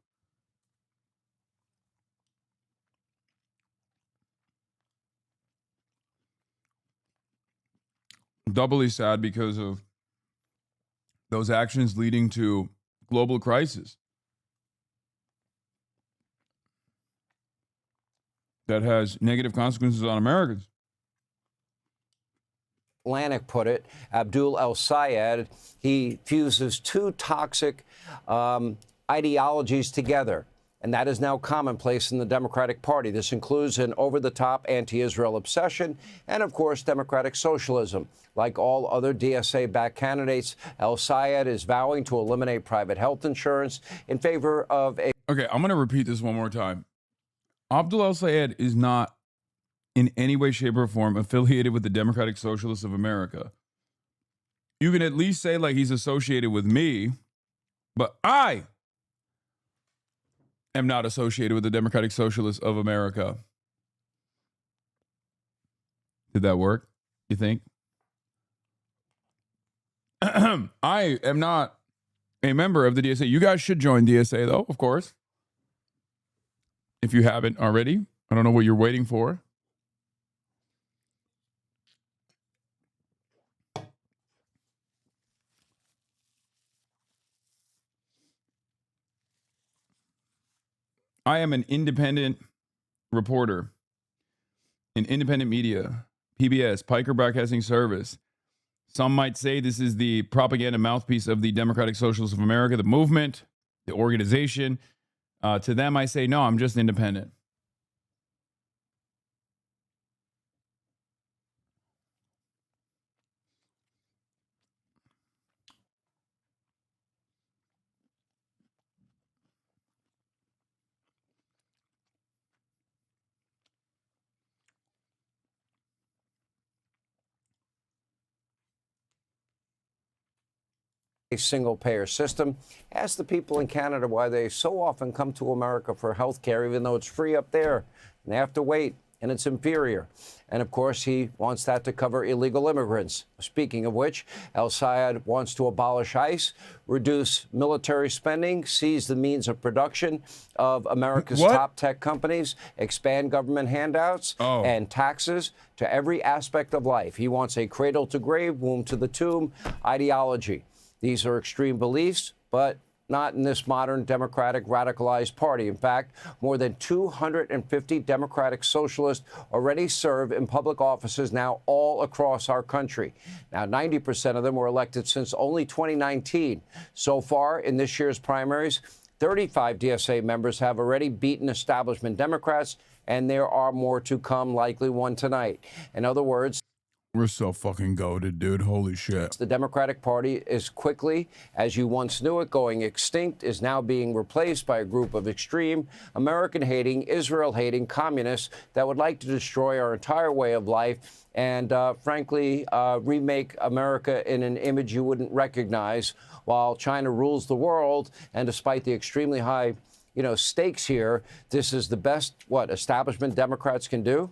Doubly sad because of those actions leading to global crisis that has negative consequences on Americans. Atlantic put it, Abdul el-Sayed, he fuses two toxic ideologies together. And that is now commonplace in the Democratic Party. This includes an over-the-top anti-Israel obsession and, of course, democratic socialism. Like all other DSA-backed candidates, el-Sayed is vowing to eliminate private health insurance in favor of a... Okay, I'm going to repeat this one more time. Abdul el-Sayed is not in any way, shape, or form affiliated with the Democratic Socialists of America. You can at least say, he's associated with me, but I am not associated with the Democratic Socialists of America. Did that work, you think? I am not a member of the DSA. You guys should join DSA, though, of course. If you haven't already. I don't know what you're waiting for. I am an independent reporter in independent media, PBS, Piker Broadcasting Service. Some might say this is the propaganda mouthpiece of the Democratic Socialists of America, the movement, the organization. To them, I say, no, I'm just independent. A single-payer system. Ask the people in Canada why they so often come to America for health care, even though it's free up there. And they have to wait, and it's inferior. And, of course, he wants that to cover illegal immigrants. Speaking of which, el-Sayed wants to abolish ICE, reduce military spending, seize the means of production of America's top tech companies, expand government handouts and taxes to every aspect of life. He wants a cradle-to-grave, womb-to-the-tomb ideology. These are extreme beliefs, but not in this modern democratic radicalized party. In fact, more than 250 democratic socialists already serve in public offices now all across our country. Now, 90% of them were elected since only 2019. So far in this year's primaries, 35 DSA members have already beaten establishment Democrats, and there are more to come, likely one tonight. In other words... We're so fucking goated, dude. Holy shit. The Democratic Party is quickly, as you once knew it, going extinct, is now being replaced by a group of extreme, American-hating, Israel-hating communists that would like to destroy our entire way of life and, frankly, remake America in an image you wouldn't recognize while China rules the world. And despite the extremely high, stakes here, this is the best, establishment Democrats can do?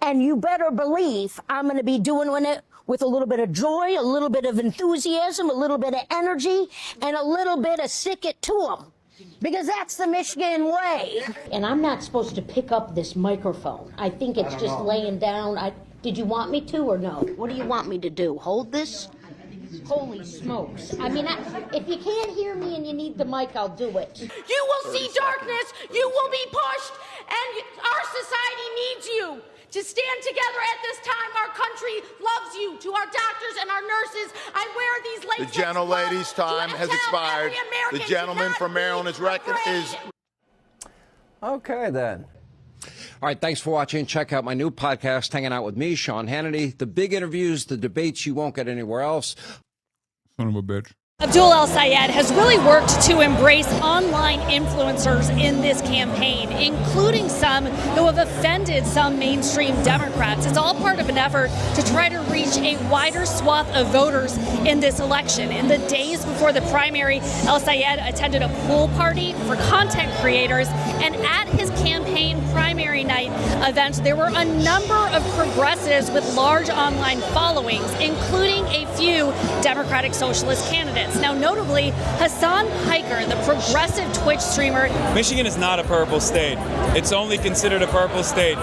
And you better believe I'm going to be doing it with a little bit of joy, a little bit of enthusiasm, a little bit of energy, and a little bit of stick it to them. Because that's the Michigan way. And I'm not supposed to pick up this microphone. I think it's just laying down. Did you want me to or no? What do you want me to do? Hold this? Holy smokes. I mean, if you can't hear me and you need the mic, I'll do it. You will see darkness, you will be pushed, and our society needs you to stand together at this time. Our country loves you. To our doctors and our nurses, I wear these laces. The gentlelady's time has expired. The gentleman from Maryland is Okay, then. All right, thanks for watching. Check out my new podcast, Hanging Out with Me, Sean Hannity. The big interviews, the debates you won't get anywhere else. Son of a bitch. Abdul El-Sayed has really worked to embrace online influencers in this campaign, including some who have offended some mainstream Democrats. It's all part of an effort to try to reach a wider swath of voters in this election. In the days before the primary, El-Sayed attended a pool party for content creators, and at his campaign primary night event, there were a number of progressives with large online followings, including a few Democratic Socialist candidates. Now, notably, Hasan Piker, the progressive Twitch streamer. Michigan is not a purple state. It's only considered a purple state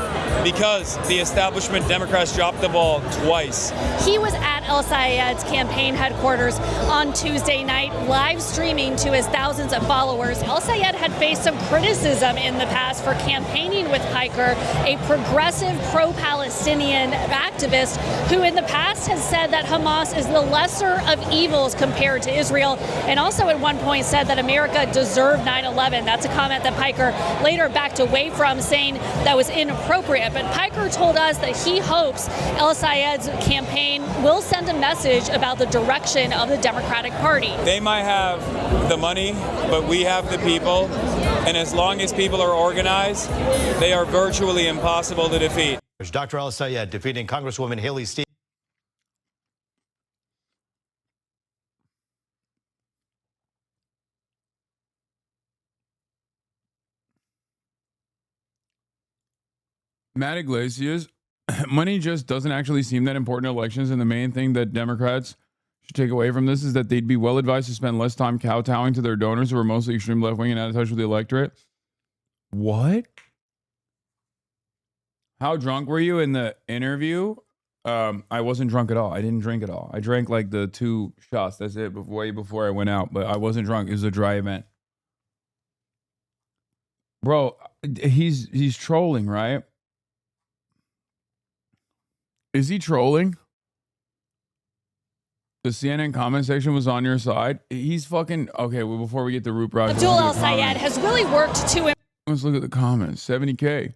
because the establishment Democrats dropped the ball twice. He was at El-Sayed's campaign headquarters on Tuesday night, live streaming to his thousands of followers. El-Sayed had faced some criticism in the past for campaigning with Piker, a progressive pro-Palestinian activist who in the past has said that Hamas is the lesser of evils compared to Israel, and also at one point said that America deserved 9/11. That's a comment that Piker later backed away from, saying that was inappropriate. But Piker told us that he hopes El-Sayed's campaign will send a message about the direction of the Democratic Party. They might have the money, but we have the people. And as long as people are organized, they are virtually impossible to defeat. Dr. El-Sayed defeating Congresswoman Haley Stevens. Matt Iglesias, money just doesn't actually seem that important in elections, and the main thing that Democrats should take away from this is that they'd be well advised to spend less time kowtowing to their donors who are mostly extreme left-wing and out of touch with the electorate. What? How drunk were you in the interview? I wasn't drunk at all. I didn't drink at all. I drank like the 2 shots. That's it, way before I went out, but I wasn't drunk. It was a dry event. Bro, he's trolling, right? Is he trolling? The CNN comment section was on your side. He's fucking... Okay, well, before we get to Root Raj... Abdul El-Sayed has really worked to... Let's look at the comments. 70K.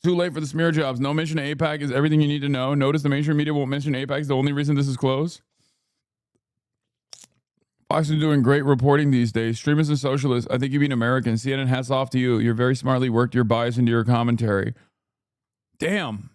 Too late for the smear jobs. No mention of AIPAC is everything you need to know. Notice the mainstream media won't mention AIPAC is the only reason this is closed. Fox is doing great reporting these days. Extremists and socialists, I think you mean Americans. CNN, hats off to you. You're very smartly worked your bias into your commentary. Damn.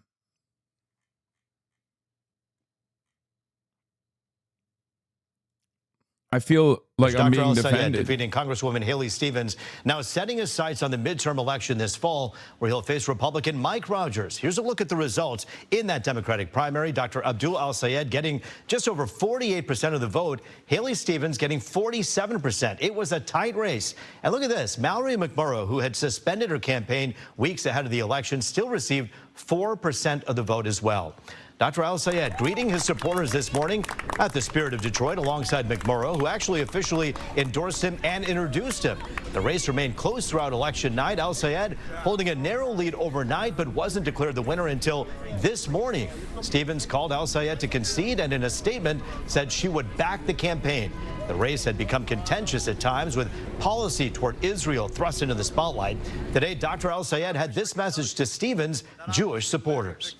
I feel like I'm being defended. Defeating Congresswoman Haley Stevens, now setting his sights on the midterm election this fall, where he'll face Republican Mike Rogers. Here's a look at the results in that Democratic primary. Dr. Abdul El-Sayed getting just over 48% of the vote. Haley Stevens getting 47%. It was a tight race. And look at this. Mallory McMurrow, who had suspended her campaign weeks ahead of the election, still received 4% of the vote as well. Dr. Al-Sayed greeting his supporters this morning at the Spirit of Detroit alongside McMurrow, who actually officially endorsed him and introduced him. The race remained close throughout election night. Al-Sayed holding a narrow lead overnight, but wasn't declared the winner until this morning. Stevens called Al-Sayed to concede and in a statement said she would back the campaign. The race had become contentious at times, with policy toward Israel thrust into the spotlight. Today, Dr. Al-Sayed had this message to Stevens' Jewish supporters.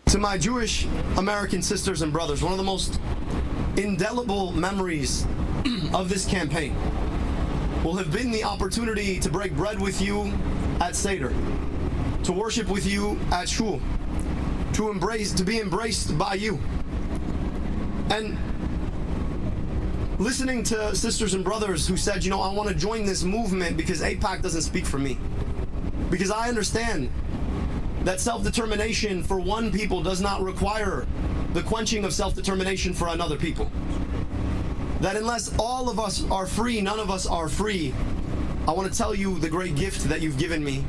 To my Jewish American sisters and brothers, one of the most indelible memories of this campaign will have been the opportunity to break bread with you at Seder, to worship with you at Shul, to be embraced by you. And listening to sisters and brothers who said, you know, I want to join this movement because AIPAC doesn't speak for me. Because I understand that self-determination for one people does not require the quenching of self-determination for another people. That unless all of us are free, none of us are free. I want to tell you the great gift that you've given me.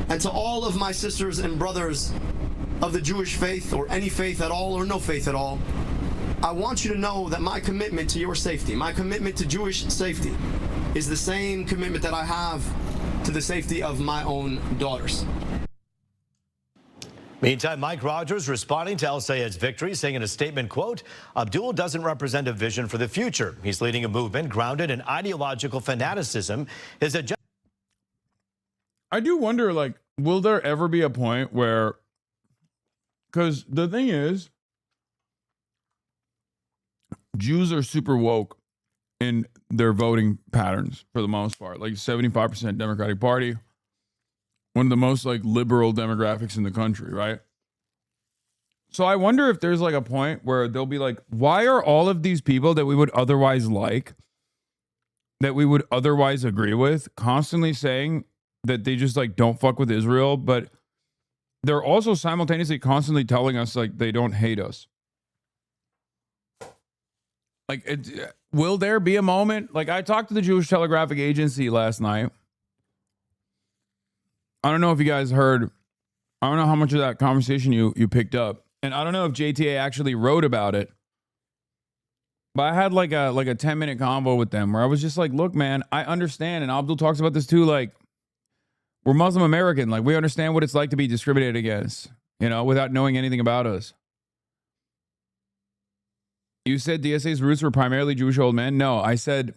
And to all of my sisters and brothers of the Jewish faith, or any faith at all, or no faith at all, I want you to know that my commitment to your safety, my commitment to Jewish safety, is the same commitment that I have to the safety of my own daughters. Meantime, Mike Rogers responding to Al-Sayed's victory, saying in a statement, quote, Abdul doesn't represent a vision for the future. He's leading a movement grounded in ideological fanaticism. His agenda. I do wonder, like, will there ever be a point where, because the thing is, Jews are super woke in their voting patterns for the most part. Like 75% Democratic Party, one of the most like liberal demographics in the country, right? So I wonder if there's like a point where they'll be like, why are all of these people that we would otherwise like, that we would otherwise agree with, constantly saying that they just like don't fuck with Israel, but they're also simultaneously constantly telling us like they don't hate us. Like, will there be a moment? Like, I talked to the Jewish Telegraphic Agency last night. I don't know if you guys heard. I don't know how much of that conversation you picked up, and I don't know if JTA actually wrote about it. But I had like a 10-minute convo with them where I was just like, look, man, I understand, and Abdul talks about this too. Like, we're Muslim American. Like, we understand what it's like to be discriminated against, you know, without knowing anything about us. You said DSA's roots were primarily Jewish old men. No, I said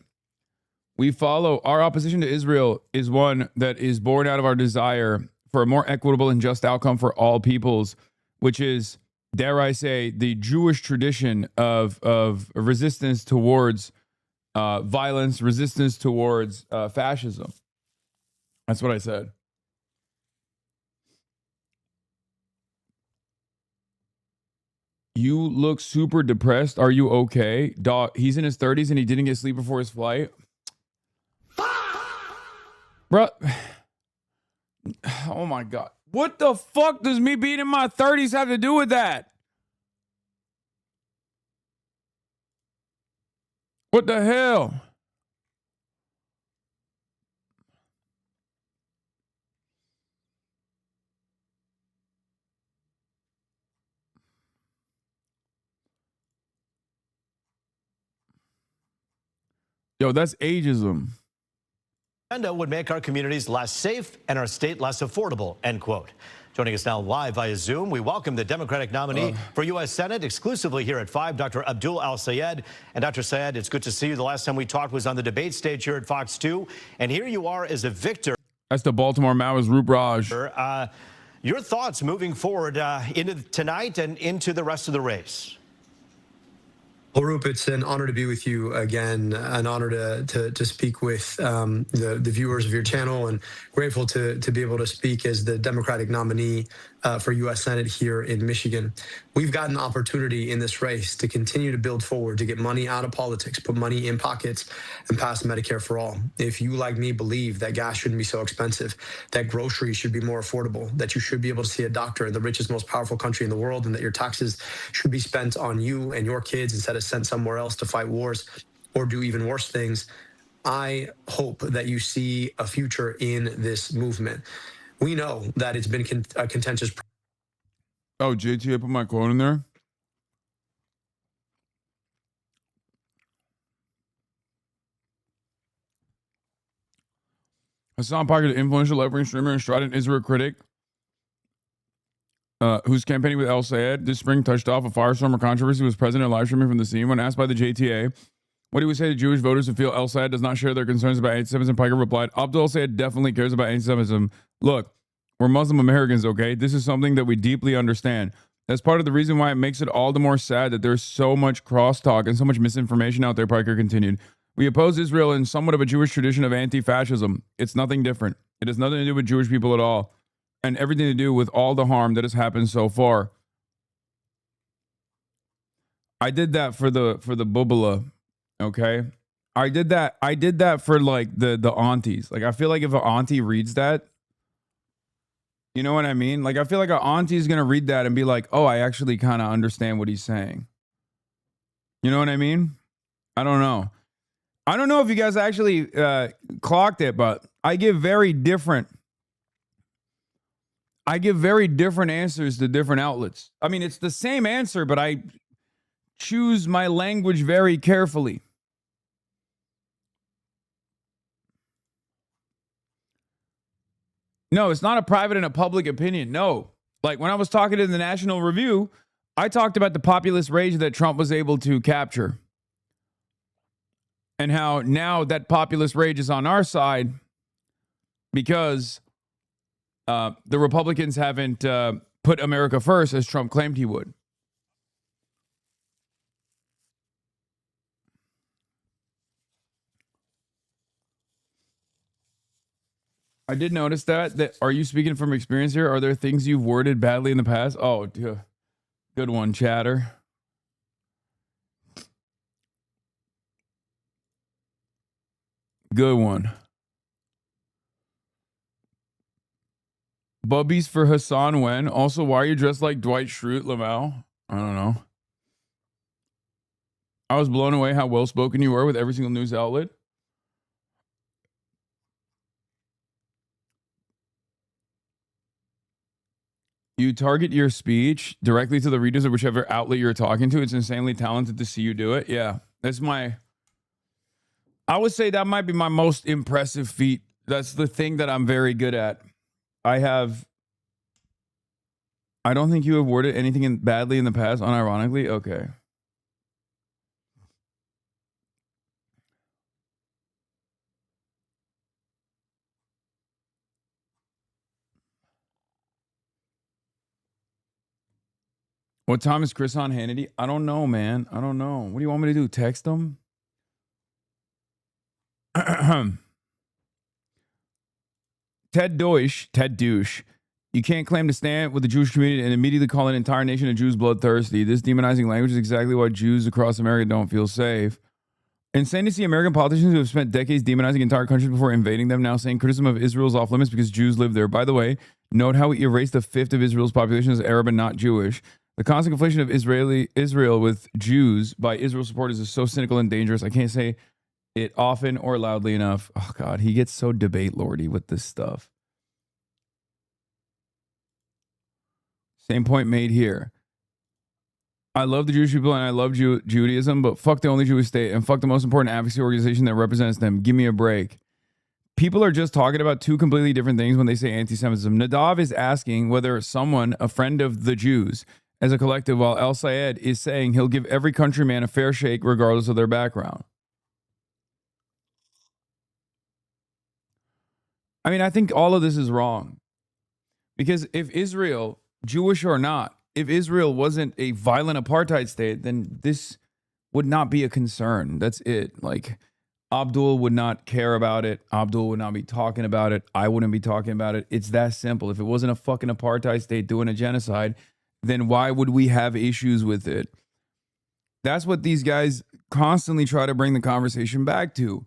we follow our opposition to Israel is one that is born out of our desire for a more equitable and just outcome for all peoples, which is, dare I say, the Jewish tradition of resistance towards violence, resistance towards fascism. That's what I said. You look super depressed. Are you okay? Dog, he's in his 30s and he didn't get sleep before his flight. Bro. Oh my God. What the fuck does me being in my 30s have to do with that? What the hell? Yo, that's ageism. Agenda would make our communities less safe and our state less affordable, end quote. Joining us now live via Zoom, we welcome the Democratic nominee for U.S. Senate exclusively here at 5, Dr. Abdul Al-Sayed. And Dr. Sayed, it's good to see you. The last time we talked was on the debate stage here at Fox 2. And here you are as a victor. That's the Baltimore Maoist Roop Raj. Your thoughts moving forward into tonight and into the rest of the race? Well, Roop, it's an honor to be with you again, an honor to speak with the viewers of your channel, and grateful to be able to speak as the Democratic nominee for U.S. Senate here in Michigan. We've got an opportunity in this race to continue to build forward, to get money out of politics, put money in pockets, and pass Medicare for all. If you, like me, believe that gas shouldn't be so expensive, that groceries should be more affordable, that you should be able to see a doctor in the richest, most powerful country in the world, and that your taxes should be spent on you and your kids instead of sent somewhere else to fight wars or do even worse things, I hope that you see a future in this movement. We know that it's been a contentious. Oh, JTA put my quote in there. Hasan Piker, the influential left-wing streamer and strident Israel critic, who's campaigning with El Sayed this spring, touched off a firestorm of controversy, was present and live streaming from the scene. When asked by the JTA what he would say to Jewish voters who feel El Sayed does not share their concerns about anti-Semitism, Piker replied, Abdul Sayed definitely cares about anti-Semitism. Look, we're Muslim Americans, okay? This is something that we deeply understand. That's part of the reason why it makes it all the more sad that there's so much crosstalk and so much misinformation out there, Piker continued. We oppose Israel in somewhat of a Jewish tradition of anti-fascism. It's nothing different. It has nothing to do with Jewish people at all, and everything to do with all the harm that has happened so far. I did that for the bubala, okay? I did that for like the aunties. Like I feel like if an auntie reads that, you know what I mean? Like I feel like an auntie is gonna read that and be like, oh, I actually kind of understand what he's saying. You know what I mean? I don't know. I don't know if you guys actually clocked it, but I give very different answers to different outlets. I mean, it's the same answer, but I choose my language very carefully. No, it's not a private and a public opinion. No. Like when I was talking to the National Review, I talked about the populist rage that Trump was able to capture. And how now that populist rage is on our side because the Republicans haven't put America first as Trump claimed he would. I did notice that. Are you speaking from experience here? Are there things you've worded badly in the past? Oh, good one, chatter. Good one. Bubbies for Hasan when? Also, why are you dressed like Dwight Schrute, Lamau? I don't know. I was blown away how well-spoken you were with every single news outlet. You target your speech directly to the readers of whichever outlet you're talking to. It's insanely talented to see you do it. Yeah, I would say that might be my most impressive feat. That's the thing that I'm very good at. I don't think you have worded anything badly in the past, unironically. Okay. What time is Chris on Hannity? I don't know, man. I don't know. What do you want me to do? Text him? Ted Douche. You can't claim to stand with the Jewish community and immediately call an entire nation of Jews bloodthirsty. This demonizing language is exactly why Jews across America don't feel safe. Insane to see American politicians who have spent decades demonizing entire countries before invading them now saying criticism of Israel is off limits because Jews live there. By the way, note how we erased a fifth of Israel's population as Arab and not Jewish. The constant conflation of Israel with Jews by Israel supporters is so cynical and dangerous. I can't say it often or loudly enough. Oh, God, he gets so debate lordy with this stuff. Same point made here. I love the Jewish people and I love Judaism, but fuck the only Jewish state and fuck the most important advocacy organization that represents them. Give me a break. People are just talking about two completely different things when they say anti-Semitism. Nadav is asking whether someone, a friend of the Jews, as a collective, while El Sayed is saying he'll give every countryman a fair shake regardless of their background. I mean, I think all of this is wrong. Because if Israel, Jewish or not, if Israel wasn't a violent apartheid state, then this would not be a concern. That's it. Like, Abdul would not care about it. Abdul would not be talking about it. I wouldn't be talking about it. It's that simple. If it wasn't a fucking apartheid state doing a genocide, then why would we have issues with it? That's what these guys constantly try to bring the conversation back to.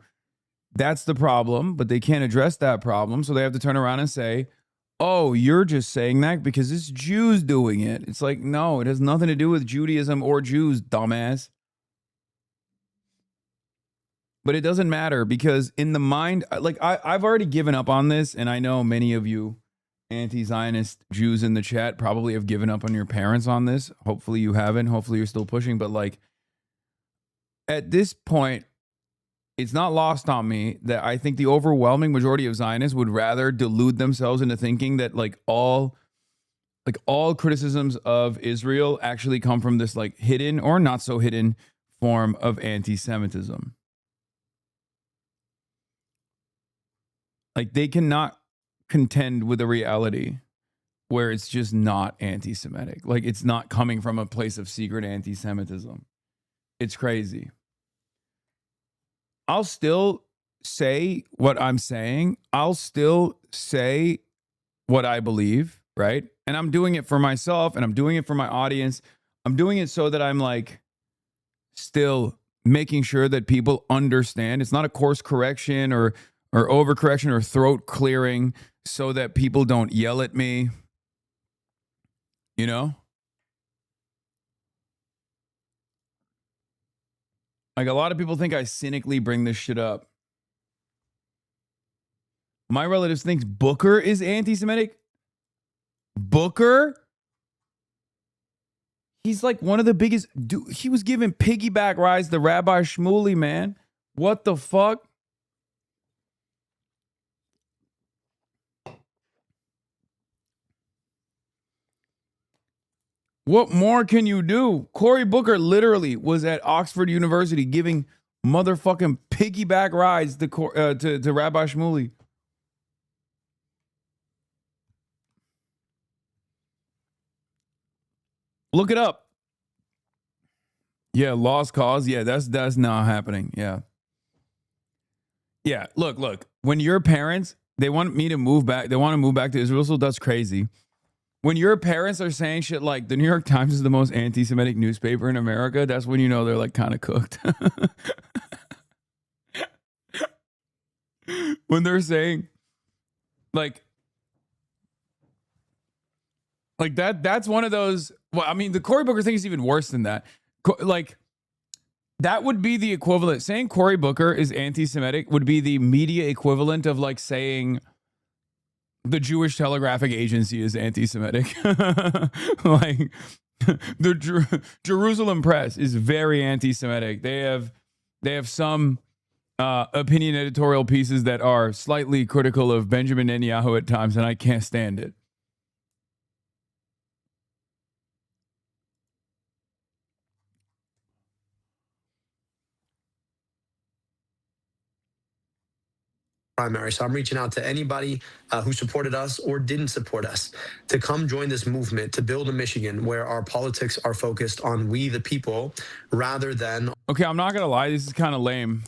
That's the problem, but they can't address that problem. So they have to turn around and say, oh, you're just saying that because it's Jews doing it. It's like, no, it has nothing to do with Judaism or Jews, dumbass. But it doesn't matter because in the mind, like I've already given up on this, and I know many of you anti-Zionist Jews in the chat probably have given up on your parents on this. Hopefully you haven't. Hopefully you're still pushing. But like at this point, it's not lost on me that I think the overwhelming majority of Zionists would rather delude themselves into thinking that like all criticisms of Israel actually come from this like hidden or not so hidden form of anti-Semitism. Like they cannot contend with a reality where it's just not anti-Semitic. Like it's not coming from a place of secret anti-Semitism. It's crazy. I'll still say what I'm saying. I'll still say what I believe, right? And I'm doing it for myself and I'm doing it for my audience. I'm doing it so that I'm like still making sure that people understand. It's not a course correction or overcorrection or throat clearing so that people don't yell at me. You know? Like a lot of people think I cynically bring this shit up. My relatives think Booker is anti-Semitic. Booker? He's like one of the biggest. Dude, he was giving piggyback rides to Rabbi Shmuley, man. What the fuck? What more can you do? Cory Booker literally was at Oxford University giving motherfucking piggyback rides to Rabbi Shmuley. Look it up. Yeah, lost cause. Yeah, that's not happening. Yeah. Yeah, look. When your parents, they want me to move back, they want to move back to Israel, so that's crazy. When your parents are saying shit like the New York Times is the most anti-Semitic newspaper in America, that's when you know they're like kind of cooked. When they're saying like that's one of those. Well, I mean, the Cory Booker thing is even worse than that. Like that would be the equivalent. Saying Cory Booker is anti-Semitic would be the media equivalent of like saying the Jewish Telegraphic Agency is anti-Semitic. Like the Jerusalem Press is very anti-Semitic. They have some opinion editorial pieces that are slightly critical of Benjamin Netanyahu at times, and I can't stand it. Primary. So I'm reaching out to anybody who supported us or didn't support us to come join this movement to build a Michigan where our politics are focused on we the people rather than. Okay, I'm not gonna lie, this is kind of lame.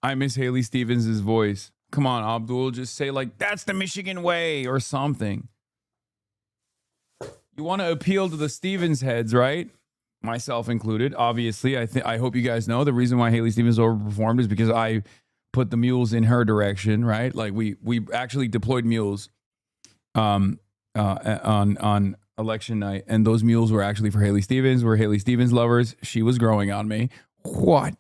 I miss Haley Stevens' voice. Come on, Abdul, just say like that's the Michigan way or something. You want to appeal to the Stevens heads, right? Myself included. Obviously, I hope you guys know the reason why Haley Stevens overperformed is because I put the mules in her direction, right? Like we actually deployed mules on election night, and those mules were actually for Haley Stevens. We're Haley Stevens lovers. She was growing on me. What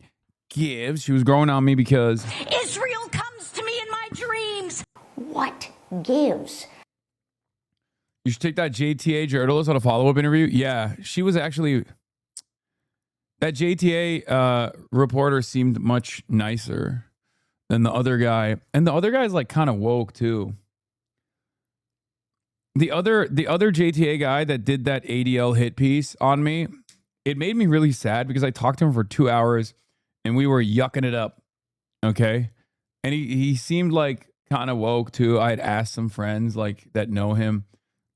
gives? She was growing on me because Israel comes to me in my dreams. What gives? you should take that JTA journalist on a follow-up interview. Yeah, she was actually, that JTA reporter seemed much nicer than the other guy. And the other guy's like kind of woke too. The other JTA guy that did that ADL hit piece on me, it made me really sad because I talked to him for 2 hours and we were yucking it up. Okay. And he seemed like kind of woke too. I had asked some friends like that know him,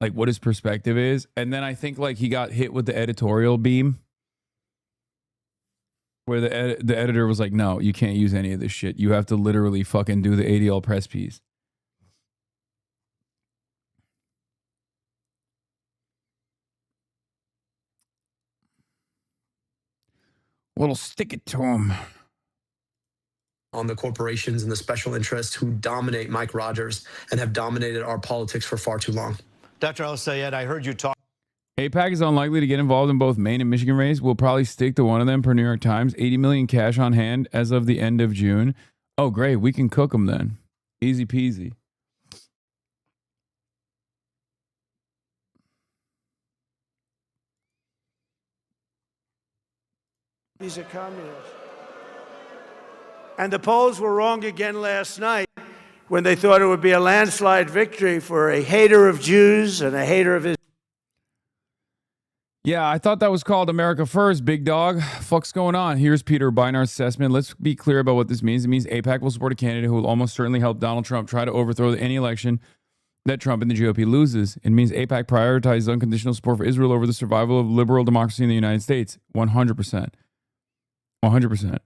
like what his perspective is. And then I think like he got hit with the editorial beam, where the editor was like, no, you can't use any of this shit. You have to literally fucking do the ADL press piece. Well, stick it to him. On the corporations and the special interests who dominate Mike Rogers and have dominated our politics for far too long. Dr. Al-Sayed, I heard you talk. AIPAC is unlikely to get involved in both Maine and Michigan race. We'll probably stick to one of them per New York Times. 80 million cash on hand as of the end of June. Oh, great. We can cook them then. Easy peasy. He's a communist. And the polls were wrong again last night when they thought it would be a landslide victory for a hater of Jews and a hater of his. Yeah, I thought that was called America First, big dog. Fuck's going on? Here's Peter Beinart's assessment. Let's be clear about what this means. It means AIPAC will support a candidate who will almost certainly help Donald Trump try to overthrow any election that Trump and the GOP loses. It means AIPAC prioritizes unconditional support for Israel over the survival of liberal democracy in the United States. 100%. 100%.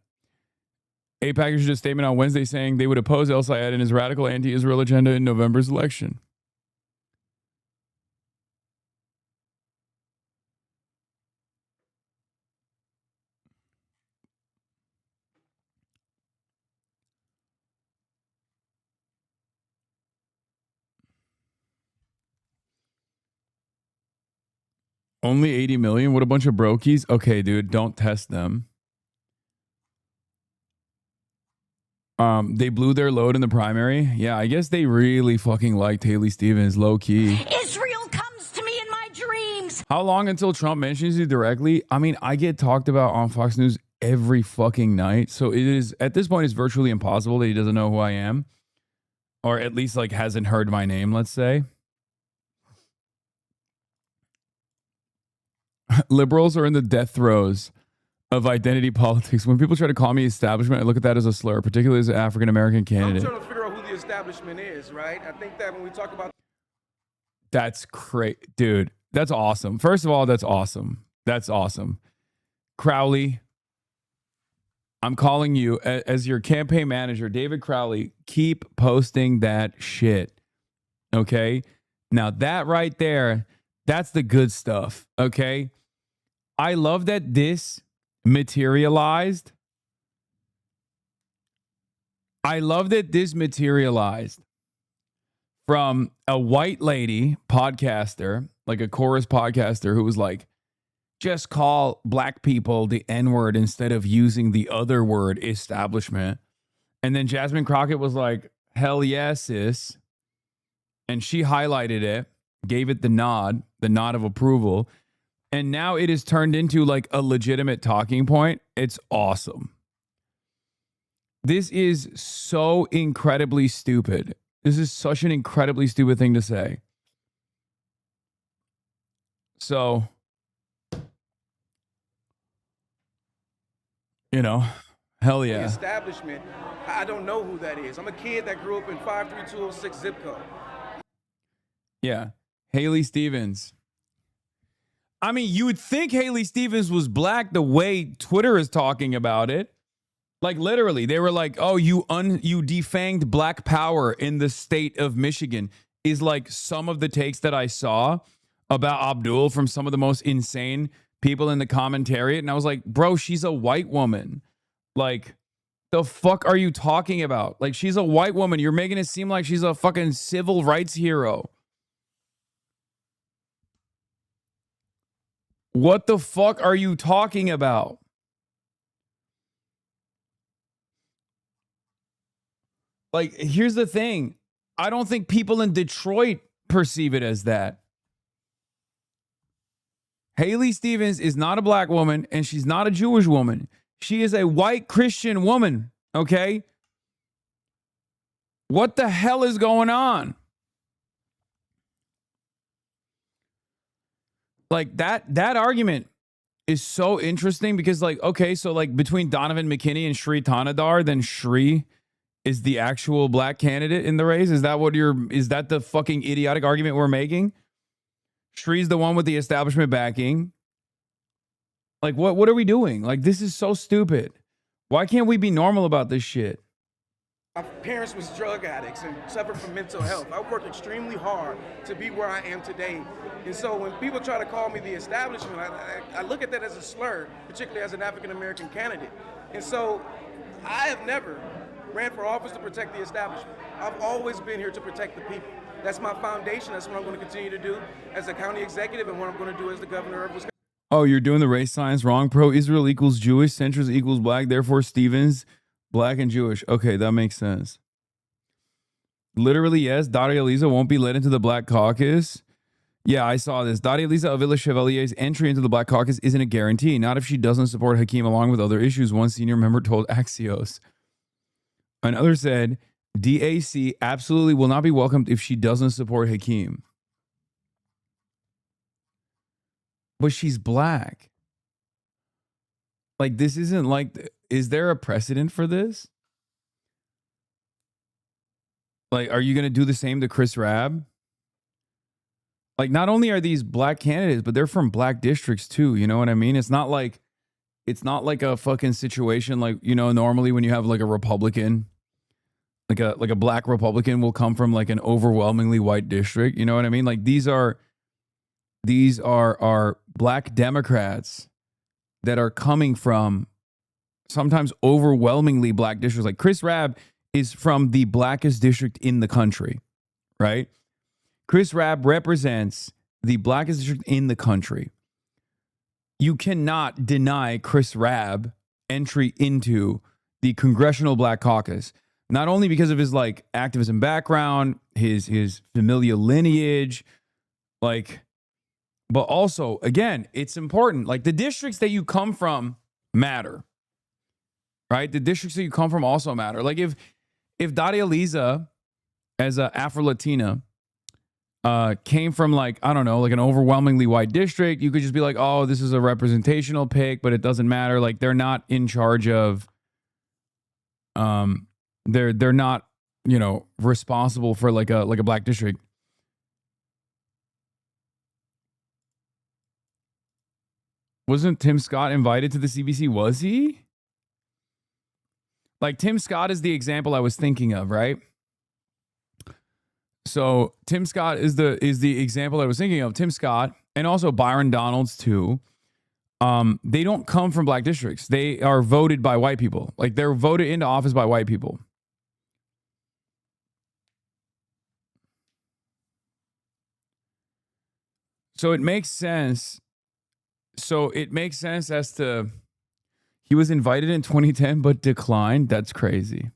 AIPAC issued a statement on Wednesday saying they would oppose El-Sayed and his radical anti-Israel agenda in November's election. Only 80 million? What a bunch of brokies. Okay, dude, don't test them. They blew their load in the primary. Yeah, I guess they really fucking liked Haley Stevens, low key. Israel comes to me in my dreams. How long until Trump mentions you directly? I mean, I get talked about on Fox News every fucking night. So it is, at this point, it's virtually impossible that he doesn't know who I am. Or at least like hasn't heard my name, let's say. Liberals are in the death throes of identity politics. When people try to call me establishment, I look at that as a slur, particularly as an African-American candidate. I'm trying to figure out who the establishment is, right? I think that when we talk about... That's great. Dude, that's awesome. First of all, that's awesome. That's awesome. Crowley, I'm calling you as your campaign manager, David Crowley, keep posting that shit. Okay? Now that right there, that's the good stuff. Okay? I love that this materialized. I love that this materialized from a white lady podcaster, like a chorus podcaster, who was like, just call black people the N-word instead of using the other word, establishment. And then Jasmine Crockett was like, hell yes, sis. And she highlighted it, gave it the nod of approval. And now it is turned into like a legitimate talking point. It's awesome. This is so incredibly stupid. This is such an incredibly stupid thing to say. So, you know, hell yeah. The establishment, I don't know who that is. I'm a kid that grew up in 53206 zip code. Yeah. Haley Stevens. I mean, you would think Haley Stevens was black the way Twitter is talking about it. Like literally, they were like, "Oh, you defanged black power in the state of Michigan." Is like some of the takes that I saw about Abdul from some of the most insane people in the commentariat, and I was like, "Bro, she's a white woman. Like, the fuck are you talking about? Like, she's a white woman. You're making it seem like she's a fucking civil rights hero." What the fuck are you talking about? Like, here's the thing. I don't think people in Detroit perceive it as that. Haley Stevens is not a black woman and she's not a Jewish woman. She is a white Christian woman, okay? What the hell is going on? Like that argument is so interesting because like, okay, so like between Donovan McKinney and Shri Tanadar, then Shri is the actual black candidate in the race. Is that the fucking idiotic argument we're making? Shri's the one with the establishment backing. Like what are we doing? Like this is so stupid. Why can't we be normal about this shit? My parents was drug addicts and suffered from mental health. I worked extremely hard to be where I am today. And so when people try to call me the establishment, I look at that as a slur, particularly as an African-American candidate. And so I have never ran for office to protect the establishment. I've always been here to protect the people. That's my foundation. That's what I'm going to continue to do as a county executive and what I'm going to do as the governor of Wisconsin. Oh, you're doing the race science wrong. Pro-Israel equals Jewish, centrist equals black. Therefore, Stevens, black and Jewish. Okay, that makes sense. Literally, yes, Daria Lisa won't be led into the Black Caucus Yeah, I saw this. Daria Lisa Avila Chevalier's entry into the Black Caucus isn't a guarantee. Not if she doesn't support Hakeem along with other issues, one senior member told Axios. Another said, DAC absolutely will not be welcomed if she doesn't support Hakeem. But she's black. Like, this isn't like, is there a precedent for this? Like, are you going to do the same to Chris Rabb? Like, not only are these black candidates, but they're from black districts too. You know what I mean? It's not like a fucking situation like, you know, normally when you have like a Republican, like a black Republican will come from like an overwhelmingly white district. You know what I mean? Like these are black Democrats that are coming from sometimes overwhelmingly black districts. Like Chris Rabb is from the blackest district in the country, right? Chris Rabb represents the blackest district in the country. You cannot deny Chris Rabb entry into the Congressional Black Caucus, not only because of his like activism background, his familial lineage, like, but also, again, it's important. Like the districts that you come from matter, right? The districts that you come from also matter. Like if Daria Lisa, as a Afro-Latina, came from like, I don't know, like an overwhelmingly white district, you could just be like, oh, this is a representational pick, but it doesn't matter. Like they're not in charge of, they're not, you know, responsible for like a black district. Wasn't Tim Scott invited to the CBC? Was he? Like Tim Scott is the example I was thinking of, right? So Tim Scott is the example I was thinking of. Tim Scott and also Byron Donalds too. They don't come from black districts. They are voted by white people. Like they're voted into office by white people. So it makes sense. As to he was invited in 2010 but declined. That's crazy.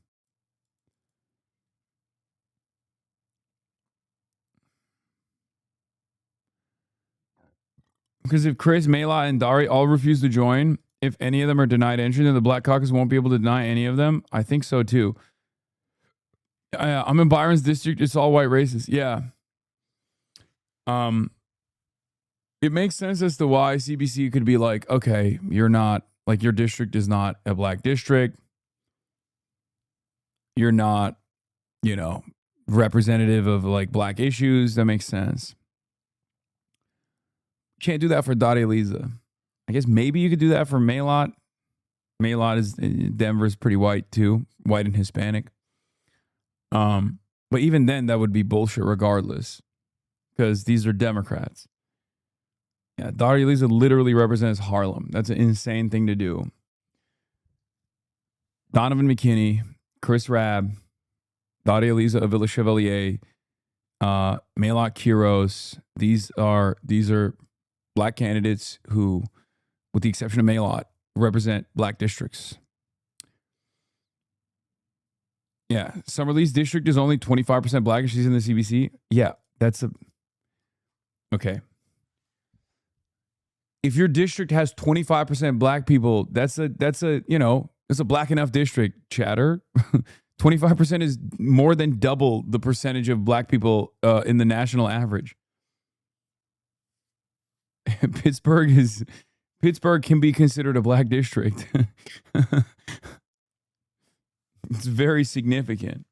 Because if Chris, Mayla, and Dari all refuse to join, if any of them are denied entry, then the Black Caucus won't be able to deny any of them. I think so too. I'm in Byron's district. It's all white races. Yeah. It makes sense as to why CBC could be like, okay, you're not, like your district is not a black district. You're not, you know, representative of like black issues. That makes sense. Can't do that for Daria Lisa. I guess maybe you could do that for Maylot. Maylot is, Denver's pretty white too, white and Hispanic. But even then, that would be bullshit regardless, because these are Democrats. Yeah, Daria Lisa literally represents Harlem. That's an insane thing to do. Donovan McKinney, Chris Rabb, Daria Lisa Avila Chevalier, Maylot Quiros. These are black candidates who, with the exception of Maylot, represent black districts. Yeah, Summerlee's district is only 25% black and she's in the CBC. Yeah, okay. If your district has 25% black people, that's a black enough district, chatter. 25% is more than double the percentage of black people in the national average. Pittsburgh can be considered a black district. It's very significant.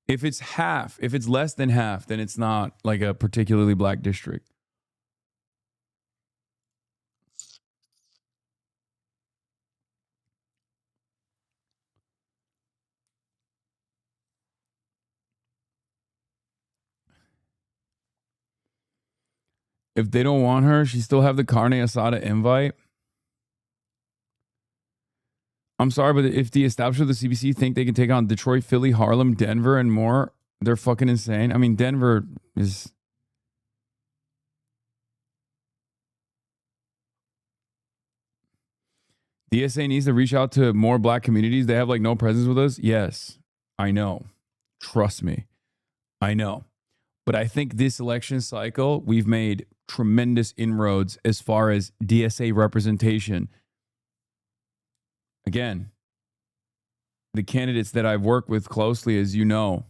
If it's less than half, then it's not like a particularly black district. If they don't want her, she still have the Carne Asada invite. I'm sorry, but if the establishment of the CBC think they can take on Detroit, Philly, Harlem, Denver, and more, they're fucking insane. I mean, Denver is... DSA needs to reach out to more black communities. They have like no presence with us. Yes, I know. Trust me. I know. But I think this election cycle, we've made tremendous inroads as far as DSA representation. Again, the candidates that I've worked with closely, as you know,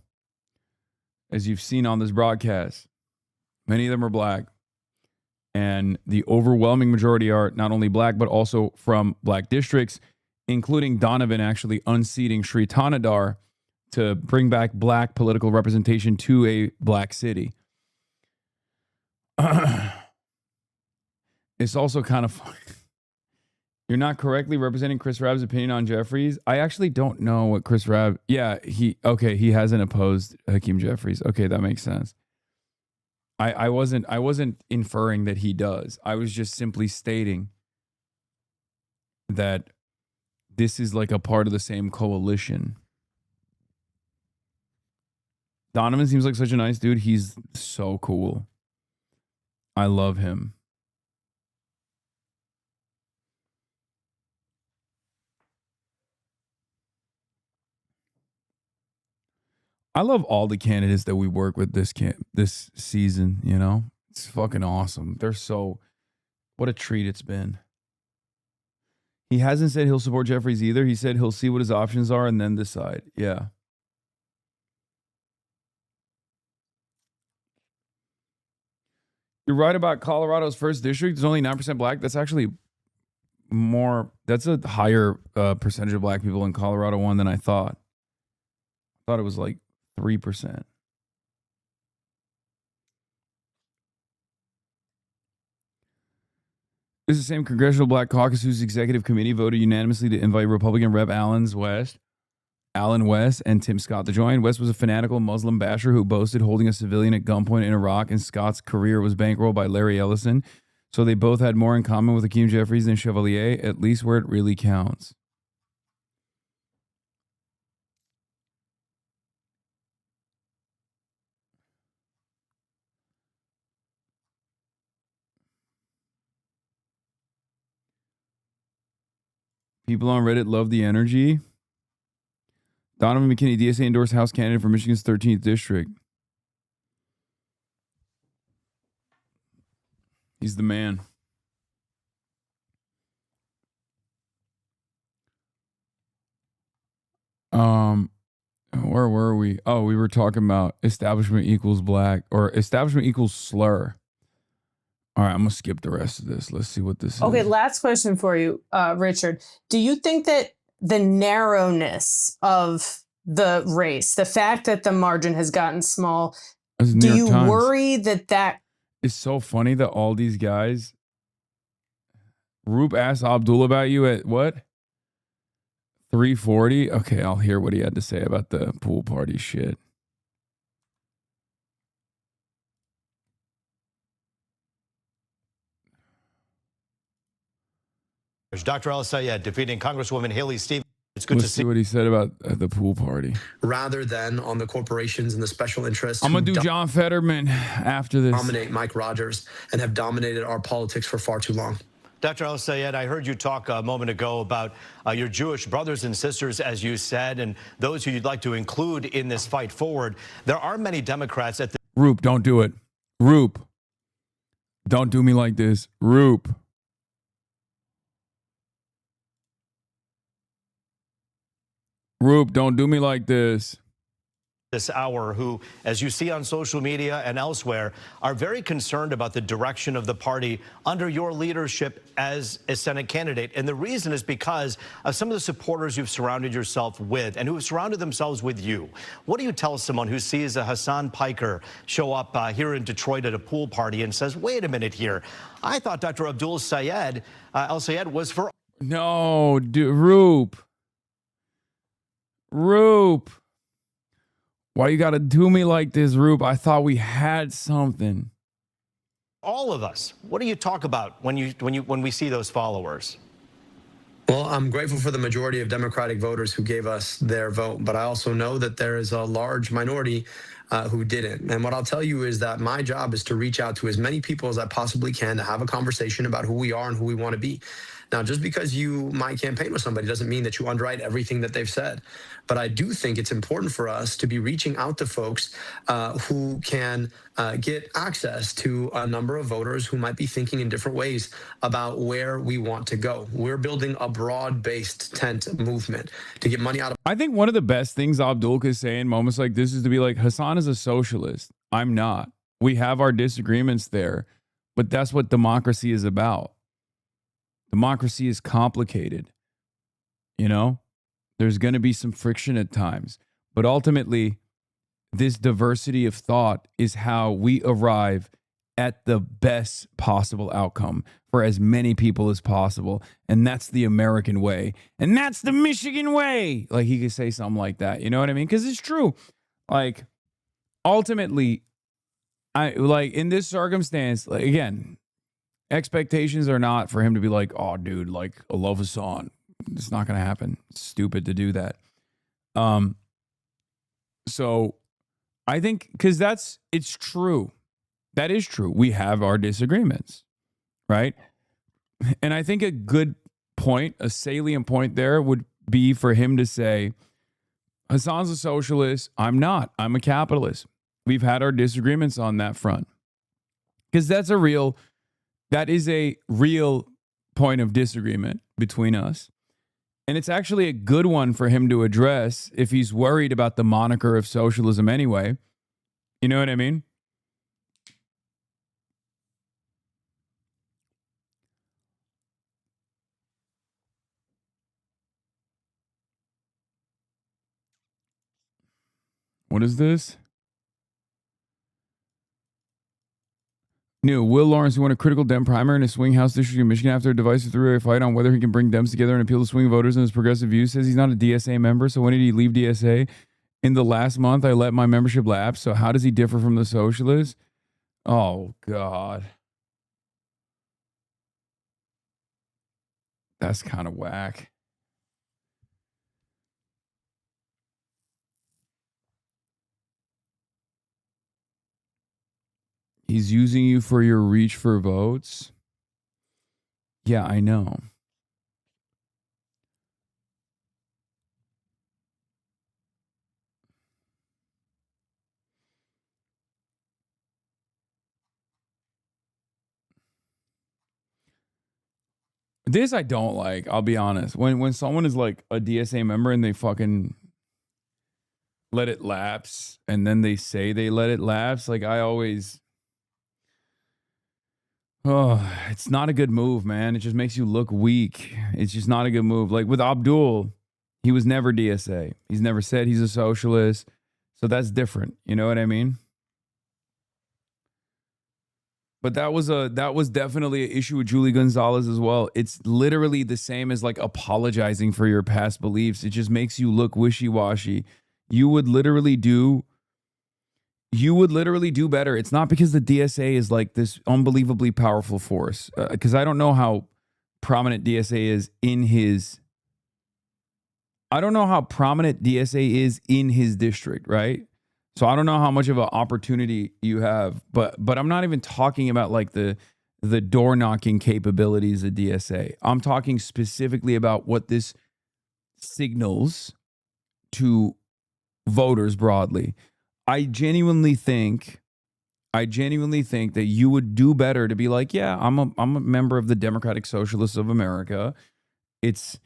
as you've seen on this broadcast, many of them are black. And the overwhelming majority are not only black, but also from black districts, including Donovan actually unseating Sri Tanadar to bring back black political representation to a black city. It's also kind of funny. You're not correctly representing Chris Rabb's opinion on Jeffries. I actually don't know what Chris Rabb. Yeah, he hasn't opposed Hakeem Jeffries. Okay, that makes sense. I wasn't inferring that he does. I was just simply stating that this is like a part of the same coalition. Donovan seems like such a nice dude. He's so cool. I love him. I love all the candidates that we work with this season, you know? It's fucking awesome. They're so... What a treat it's been. He hasn't said he'll support Jeffries either. He said he'll see what his options are and then decide. Yeah. You're right about Colorado's first district. There's only 9% black. That's actually more... That's a higher percentage of black people in Colorado 1 than I thought. I thought it was like 3%. This is the same Congressional Black Caucus whose executive committee voted unanimously to invite Republican Rep. Alan West and Tim Scott to join. West was a fanatical Muslim basher who boasted holding a civilian at gunpoint in Iraq, and Scott's career was bankrolled by Larry Ellison. So they both had more in common with Hakeem Jeffries than Chevalier, at least where it really counts. People on Reddit love the energy. Donovan McKinney, DSA endorsed House candidate for Michigan's 13th district. He's the man. Where were we? Oh, we were talking about establishment equals black or establishment equals slur. All right, I'm going to skip the rest of this. Let's see what this is. Okay, last question for you, Richard. Do you think that the narrowness of the race, the fact that the margin has gotten small, do you worry that It's so funny that all these guys... Roop asked Abdul about you at what? 340? Okay, I'll hear what he had to say about the pool party shit. Dr. El-Sayed defeating Congresswoman Haley Stevens. It's good to see what he said about the pool party. Rather than on the corporations and the special interests. I'm going to do John Fetterman after this. Dominate Mike Rogers and have dominated our politics for far too long. Dr. El-Sayed, I heard you talk a moment ago about your Jewish brothers and sisters, as you said, and those who you'd like to include in this fight forward. There are many Democrats at the... Roop, don't do it. Roop. Don't do me like this. Roop. Roop, don't do me like this. This hour who, as you see on social media and elsewhere, are very concerned about the direction of the party under your leadership as a Senate candidate. And the reason is because of some of the supporters you've surrounded yourself with and who have surrounded themselves with you. What do you tell someone who sees a Hasan Piker show up here in Detroit at a pool party and says, wait a minute here, I thought Dr. Abdul Sayed, El-Sayed was for... No, Roop. Roop. Why you gotta do me like this, Roop? I thought we had something. All of us. What do you talk about when we see those followers? Well, I'm grateful for the majority of Democratic voters who gave us their vote, but I also know that there is a large minority who didn't. And what I'll tell you is that my job is to reach out to as many people as I possibly can to have a conversation about who we are and who we want to be. Now, just because you might campaign with somebody doesn't mean that you underwrite everything that they've said. But I do think it's important for us to be reaching out to folks who can get access to a number of voters who might be thinking in different ways about where we want to go. We're building a broad-based tent movement to get money out of. I think one of the best things Abdul could say in moments like this is to be like, Hasan is a socialist. I'm not. We have our disagreements there, but that's what democracy is about. Democracy is complicated. You know, there's going to be some friction at times, but ultimately, this diversity of thought is how we arrive at the best possible outcome for as many people as possible. And that's the American way. And that's the Michigan way. Like, he could say something like that. You know what I mean? Because it's true. Like, ultimately, in this circumstance, like, again, expectations are not for him to be like, oh, dude, like, I love Hasan. It's not going to happen. It's stupid to do that. So I think, because it's true. That is true. We have our disagreements, right? And I think a good point, a salient point there would be for him to say, Hasan's a socialist. I'm not. I'm a capitalist. We've had our disagreements on that front. Because that is a real point of disagreement between us. And it's actually a good one for him to address if he's worried about the moniker of socialism anyway. You know what I mean? What is this? New Will Lawrence, who won a critical Dem primary in a swing House district in Michigan after a divisive three-way fight on whether he can bring Dems together and appeal to swing voters and his progressive views, says he's not a DSA member. So when did he leave DSA? In the last month, I let my membership lapse. So how does he differ from the socialists? Oh, God. That's kind of whack. He's using you for your reach for votes. Yeah, I know. This I don't like, I'll be honest. When someone is like a DSA member and they fucking let it lapse and then they say they let it lapse, like I always... Oh, it's not a good move, man. It just makes you look weak. It's just not a good move. Like with Abdul, he was never DSA. He's never said he's a socialist. So that's different. You know what I mean? But that was definitely an issue with Julie Gonzalez as well. It's literally the same as like apologizing for your past beliefs. It just makes you look wishy-washy. You would literally do better. It's not because the DSA is like this unbelievably powerful force. Because I don't know how prominent DSA is in his... I don't know how prominent DSA is in his district, right? So I don't know how much of an opportunity you have. But I'm not even talking about like the door knocking capabilities of DSA. I'm talking specifically about what this signals to voters broadly. I genuinely think that you would do better to be like, yeah, I'm a member of the Democratic Socialists of America. It's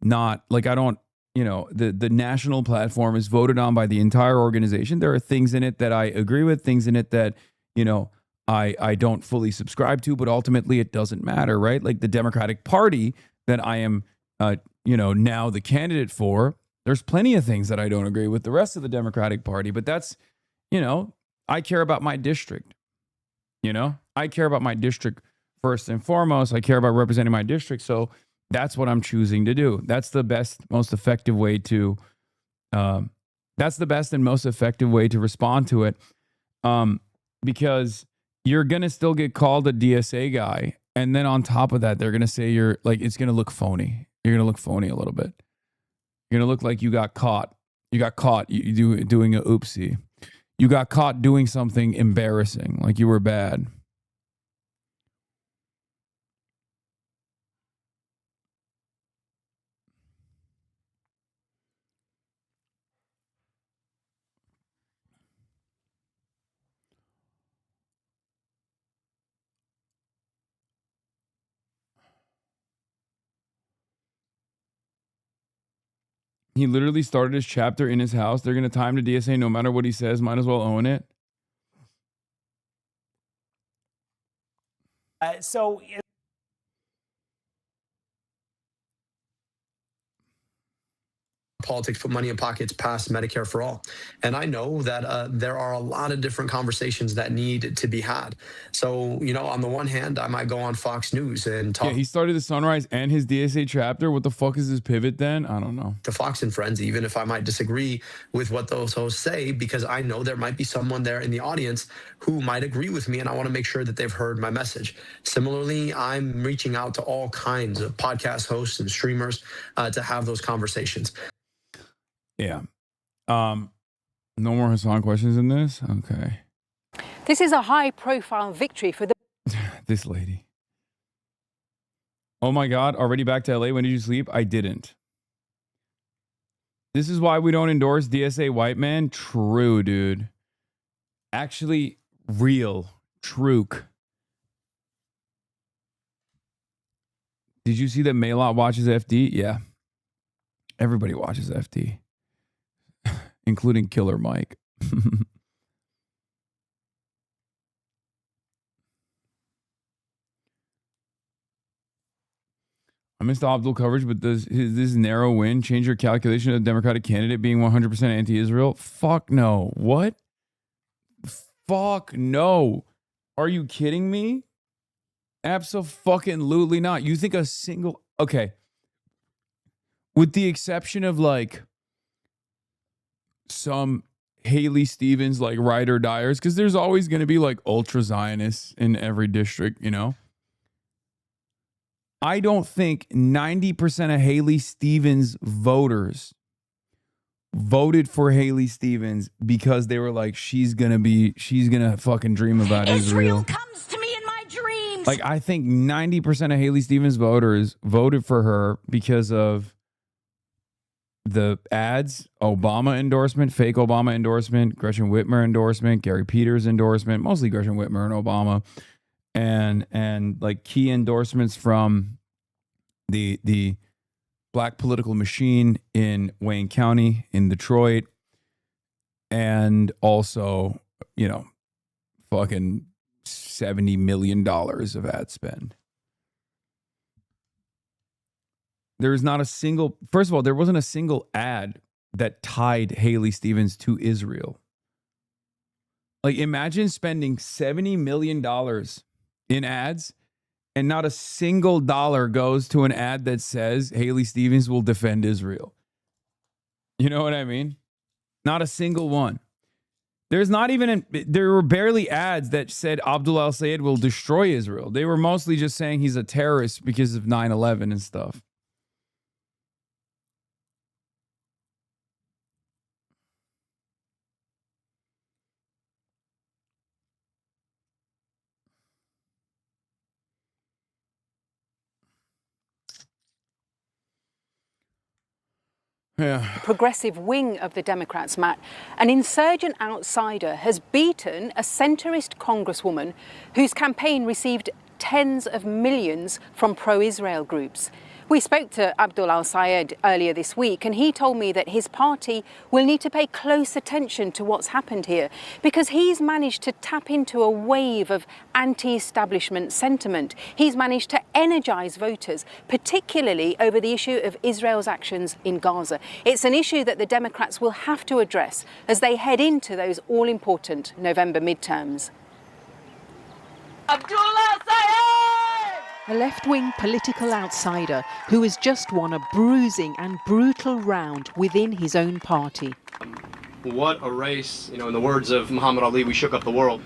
not like I don't, you know, the national platform is voted on by the entire organization. There are things in it that I agree with, things in it that, you know, I don't fully subscribe to, but ultimately it doesn't matter, right? Like the Democratic Party that I am, now the candidate for, there's plenty of things that I don't agree with the rest of the Democratic Party, but that's, I care about my district. I care about my district first and foremost. I care about representing my district. So that's what I'm choosing to do. That's the best, most effective way to, respond to it. Because you're going to still get called a DSA guy. And then on top of that, they're going to say you're like, it's going to look phony. You're going to look phony a little bit. You're going to look like you got caught. You got caught doing a oopsie. You got caught doing something embarrassing, like you were bad. He literally started his chapter in his house. They're going to time the DSA no matter what he says. Might as well own it. Politics put money in pockets past Medicare for all. And I know that there are a lot of different conversations that need to be had. So, you know, on the one hand, I might go on Fox News and talk. Yeah, he started the Sunrise and his DSA chapter. What the fuck is his pivot then? I don't know. To Fox and Friends, even if I might disagree with what those hosts say, because I know there might be someone there in the audience who might agree with me, and I want to make sure that they've heard my message. Similarly, I'm reaching out to all kinds of podcast hosts and streamers to have those conversations. Yeah. No more Hasan questions in this? Okay. This is a high-profile victory for the... This lady. Oh my God, already back to LA? When did you sleep? I didn't. This is why we don't endorse DSA white man? True, dude. Actually, real. True. Did you see that Maylot watches FD? Yeah. Everybody watches FD. Including Killer Mike. I missed the Abdul coverage, but does this narrow win change your calculation of the Democratic candidate being 100% anti-Israel? Fuck no. What? Fuck no. Are you kidding me? Absolutely not. You think a single... Okay. With the exception of like some Haley Stevens like ride or diers, because there's always going to be like ultra Zionists in every district, you know. I don't think 90% of Haley Stevens voters voted for Haley Stevens because they were like, she's gonna fucking dream about Israel. Comes to me in my dreams. Like, I think 90% of Haley Stevens voters voted for her because of the ads, Obama endorsement, fake Obama endorsement, Gretchen Whitmer endorsement, Gary Peters endorsement, mostly Gretchen Whitmer and Obama, and like key endorsements from the black political machine in Wayne County, in Detroit, and also, you know, fucking $70 million of ad spend. There's not a single, first of all, there wasn't a single ad that tied Haley Stevens to Israel. Like, imagine spending $70 million in ads and not a single dollar goes to an ad that says Haley Stevens will defend Israel. You know what I mean? Not a single one. There's not even, there were barely ads that said Abdul al-Sayed will destroy Israel. They were mostly just saying he's a terrorist because of 9/11 and stuff. Yeah. Progressive wing of the Democrats, Matt, an insurgent outsider has beaten a centrist congresswoman whose campaign received tens of millions from pro-Israel groups. We spoke to Abdul al-Sayed earlier this week, and he told me that his party will need to pay close attention to what's happened here because he's managed to tap into a wave of anti-establishment sentiment. He's managed to energize voters, particularly over the issue of Israel's actions in Gaza. It's an issue that the Democrats will have to address as they head into those all-important November midterms. Abdul al-Sayed! A left-wing political outsider who has just won a bruising and brutal round within his own party. What a race. You know, in the words of Muhammad Ali, we shook up the world.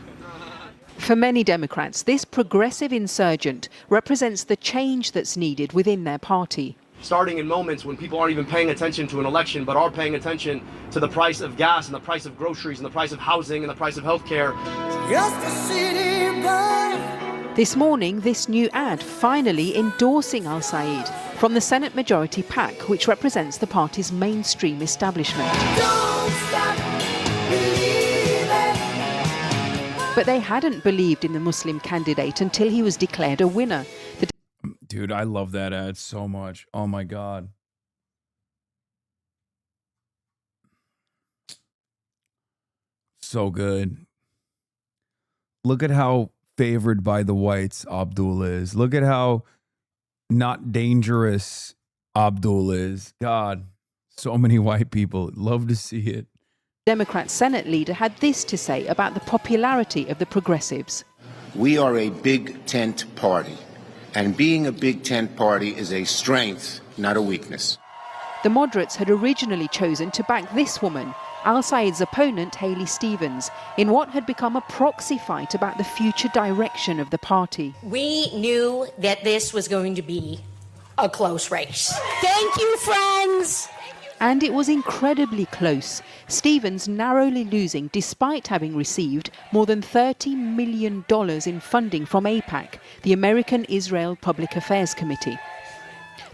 For many Democrats, this progressive insurgent represents the change that's needed within their party. starting in moments when people aren't even paying attention to an election, but are paying attention to the price of gas and the price of groceries and the price of housing and the price of healthcare. Just a city boy. This morning, this new ad finally endorsing al-Sayed from the Senate Majority PAC, which represents the party's mainstream establishment. Don't stop believing. But they hadn't believed in the Muslim candidate until he was declared a winner. Dude, I love that ad so much. Oh my God. So good. Look at how favored by the whites Abdul is. Look at how not dangerous Abdul is. God, so many white people love to see it. Democrat Senate leader had this to say about the popularity of the progressives. We are a big tent party, and being a big tent party is a strength, not a weakness. The moderates had originally chosen to back this woman, al-Sayed's opponent, Haley Stevens, in what had become a proxy fight about the future direction of the party. We knew that this was going to be a close race. Thank you, friends. And it was incredibly close, Stevens narrowly losing despite having received more than $30 million in funding from AIPAC, the American Israel Public Affairs Committee.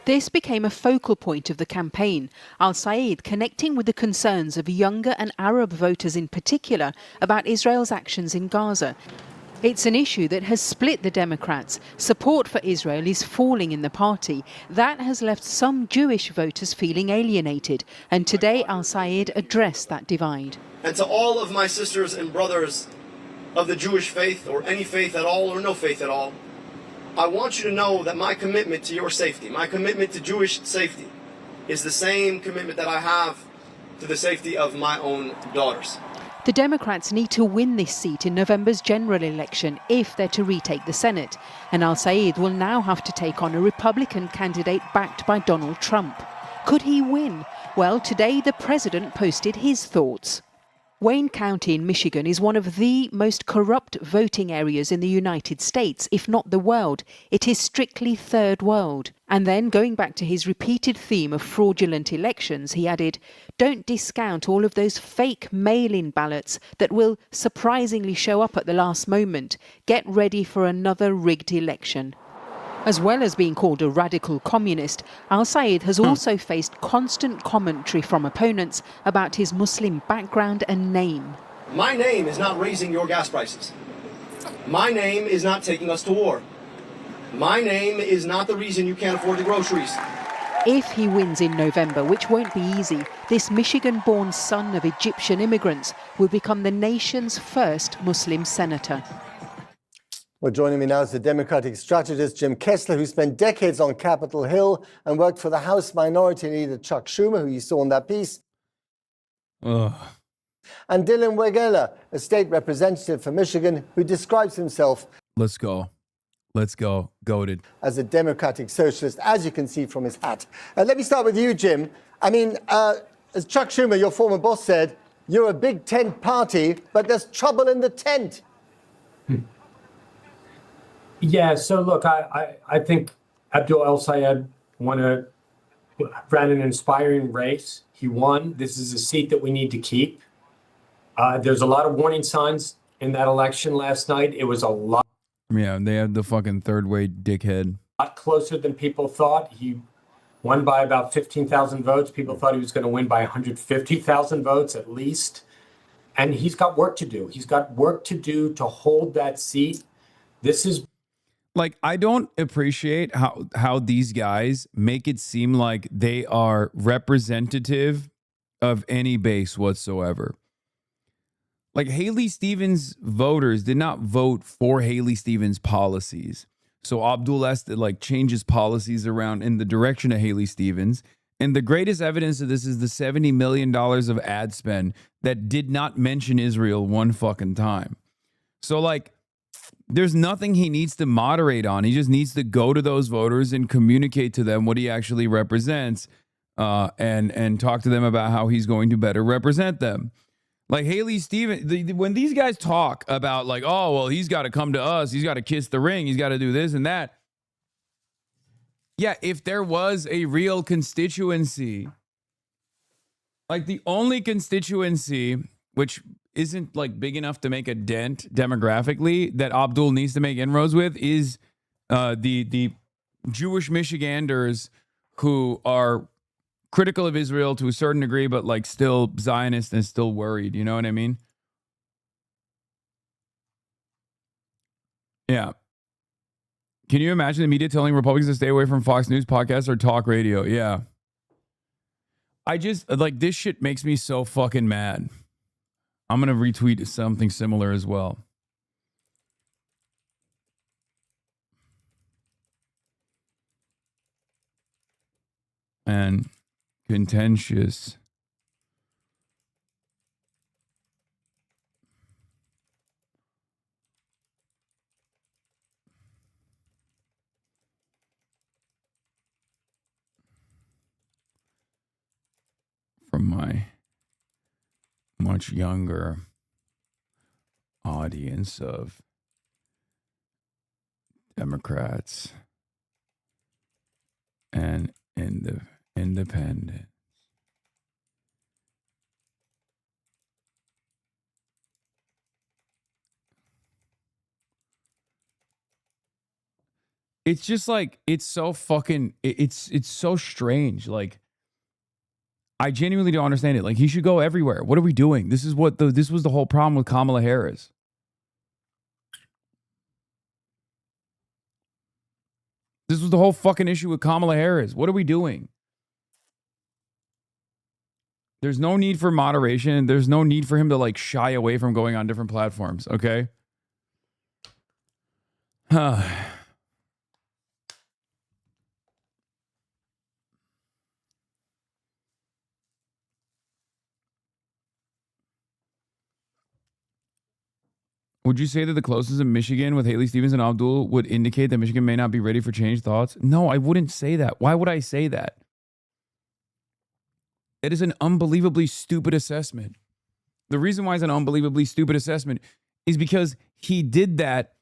This became a focal point of the campaign, al-Sayed connecting with the concerns of younger and Arab voters in particular about Israel's actions in Gaza. It's an issue that has split the Democrats. Support for Israel is falling in the party. That has left some Jewish voters feeling alienated. And today, al-Sayed addressed that divide. And to all of my sisters and brothers of the Jewish faith, or any faith at all or no faith at all, I want you to know that my commitment to your safety, my commitment to Jewish safety, is the same commitment that I have to the safety of my own daughters. The Democrats need to win this seat in November's general election if they're to retake the Senate. And al-Sayed will now have to take on a Republican candidate backed by Donald Trump. Could he win? Well, today the president posted his thoughts. Wayne County in Michigan is one of the most corrupt voting areas in the United States, if not the world. It is strictly third world. And then, going back to his repeated theme of fraudulent elections, he added, don't discount all of those fake mail-in ballots that will surprisingly show up at the last moment. Get ready for another rigged election. As well as being called a radical communist, al-Sayed has also faced constant commentary from opponents about his Muslim background and name. My name is not raising your gas prices. My name is not taking us to war. My name is not the reason you can't afford the groceries. If he wins in November, which won't be easy, this Michigan-born son of Egyptian immigrants will become the nation's first Muslim senator. Well, joining me now is the Democratic strategist Jim Kessler, who spent decades on Capitol Hill and worked for the House Minority Leader Chuck Schumer, who you saw in that piece. Ugh. And Dylan Wegela, a state representative for Michigan, who describes himself Let's go. Goated. As a democratic socialist, as you can see from his hat. Let me start with you, Jim. I mean, as Chuck Schumer, your former boss, said, you're a big tent party, but there's trouble in the tent. Yeah, so look, I think Abdul al-Sayed ran an inspiring race. He won. This is a seat that we need to keep. There's a lot of warning signs in that election last night. It was a lot. Yeah, they had the fucking third way dickhead. Closer than people thought. He won by about 15,000 votes. People thought he was going to win by 150,000 votes at least. And he's got work to do. He's got work to do to hold that seat. This is... Like, I don't appreciate how these guys make it seem like they are representative of any base whatsoever. Like, Haley Stevens voters did not vote for Haley Stevens policies. So Abdul has to like change his policies around in the direction of Haley Stevens. And the greatest evidence of this is the $70 million of ad spend that did not mention Israel one fucking time. So like, there's nothing he needs to moderate on. He just needs to go to those voters and communicate to them what he actually represents, and talk to them about how he's going to better represent them. Like Haley Stevens, when these guys talk about like, oh, well, he's got to come to us, he's got to kiss the ring, he's got to do this and that. Yeah, if there was a real constituency, like the only constituency which isn't like big enough to make a dent demographically that Abdul needs to make inroads with is the Jewish Michiganders who are critical of Israel to a certain degree, but like still Zionist and still worried. You know what I mean? Yeah. Can you imagine the media telling Republicans to stay away from Fox News podcasts or talk radio? Yeah. I just like this shit makes me so fucking mad. I'm going to retweet something similar as well. And contentious. From my much younger audience of Democrats and independents. It's just like, it's so fucking, it's so strange. Like, I genuinely don't understand it. Like, he should go everywhere. What are we doing? This is what this was the whole problem with Kamala Harris. This was the whole fucking issue with Kamala Harris. What are we doing? There's no need for moderation. There's no need for him to like shy away from going on different platforms. Okay. Would you say that the closeness of Michigan with Haley Stevens and Abdul would indicate that Michigan may not be ready for change thoughts? No, I wouldn't say that. Why would I say that? It is an unbelievably stupid assessment. The reason why it's an unbelievably stupid assessment is because he did that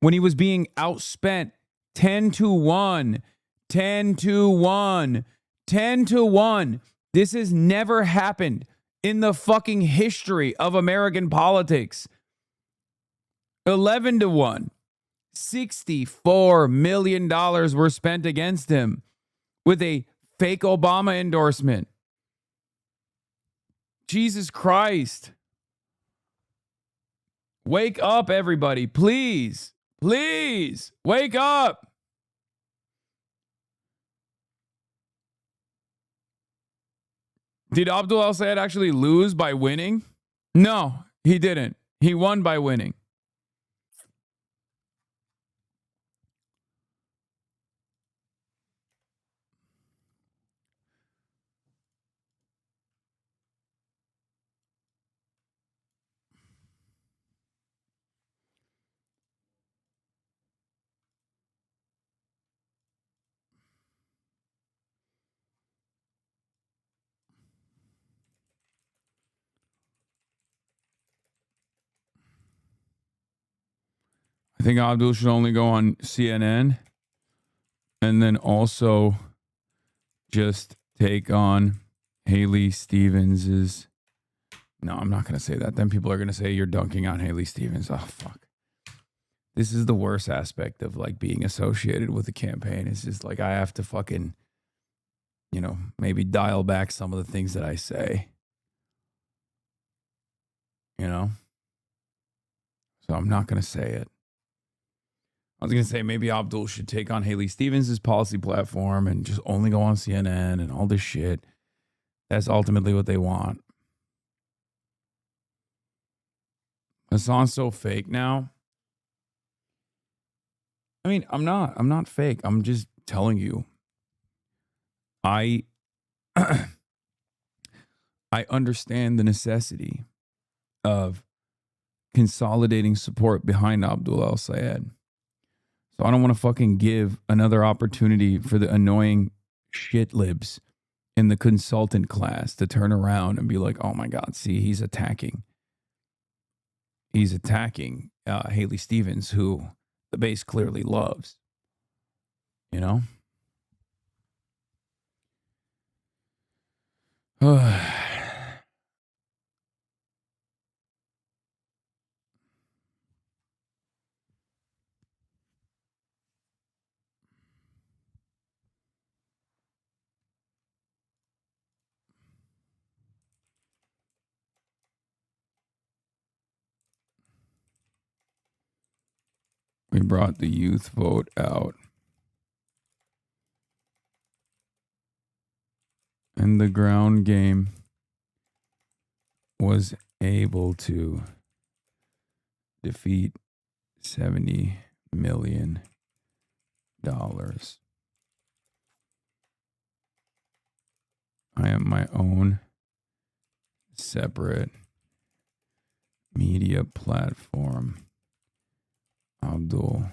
when he was being outspent 10-1, 10-1, 10-1. This has never happened in the fucking history of American politics. 11-1. $64 million were spent against him with a fake Obama endorsement. Jesus Christ. Wake up, everybody. Please. Please. Wake up. Did Abdul al-Sayed actually lose by winning? No, he didn't. He won by winning. I think Abdul should only go on CNN and then also just take on Haley Stevens's. No, I'm not going to say that. Then people are going to say you're dunking on Haley Stevens. Oh, fuck. This is the worst aspect of like being associated with the campaign. It's just like I have to fucking, you know, maybe dial back some of the things that I say. You know? So I'm not going to say it. I was going to say maybe Abdul should take on Haley Stevens' policy platform and just only go on CNN and all this shit. That's ultimately what they want. Hasan's so fake now. I mean, I'm not fake. I'm just telling you. I understand the necessity of consolidating support behind Abdul al-Sayed. So I don't want to fucking give another opportunity for the annoying shit libs in the consultant class to turn around and be like, oh my God, see, he's attacking Haley Stevens, who the base clearly loves. You know? We brought the youth vote out. And the ground game was able to defeat $70 million. I am my own separate media platform. Abdul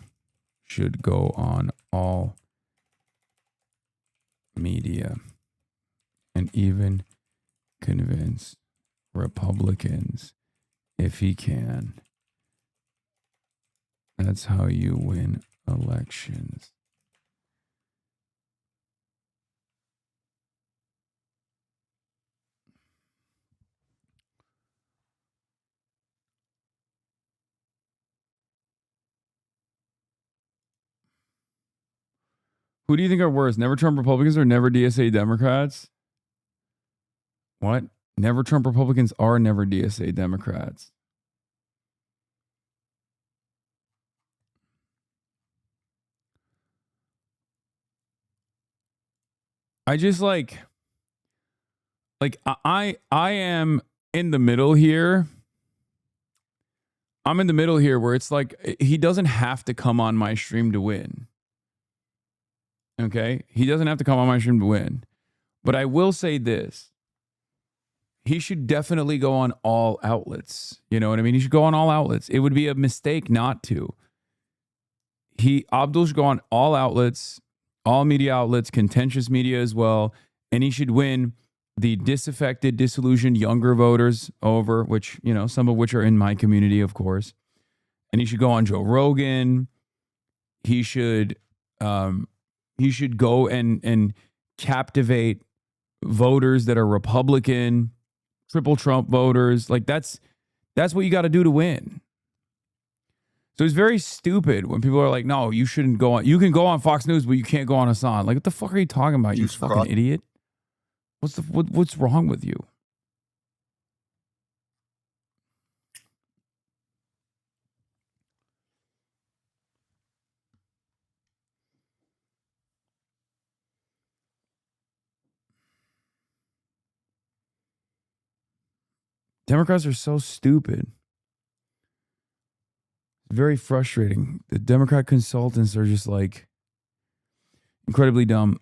should go on all media and even convince Republicans if he can. That's how you win elections. Who do you think are worse? Never Trump Republicans or never DSA Democrats? What? Never Trump Republicans are never DSA Democrats. I just I am in the middle here. I'm in the middle here where it's like he doesn't have to come on my stream to win. Okay? He doesn't have to come on my stream to win. But I will say this. He should definitely go on all outlets. You know what I mean? He should go on all outlets. It would be a mistake not to. Abdul should go on all outlets, all media outlets, contentious media as well. And he should win the disaffected, disillusioned younger voters over, which, you know, some of which are in my community, of course. And he should go on Joe Rogan. He should go and captivate voters that are Republican, triple Trump voters. Like that's what you got to do to win. So it's very stupid when people are like, no, you shouldn't go on. You can go on Fox News, but you can't go on Hasan. Like, what the fuck are you talking about, you fucking idiot? What's wrong with you? Democrats are so stupid. Very frustrating. The Democrat consultants are just like incredibly dumb.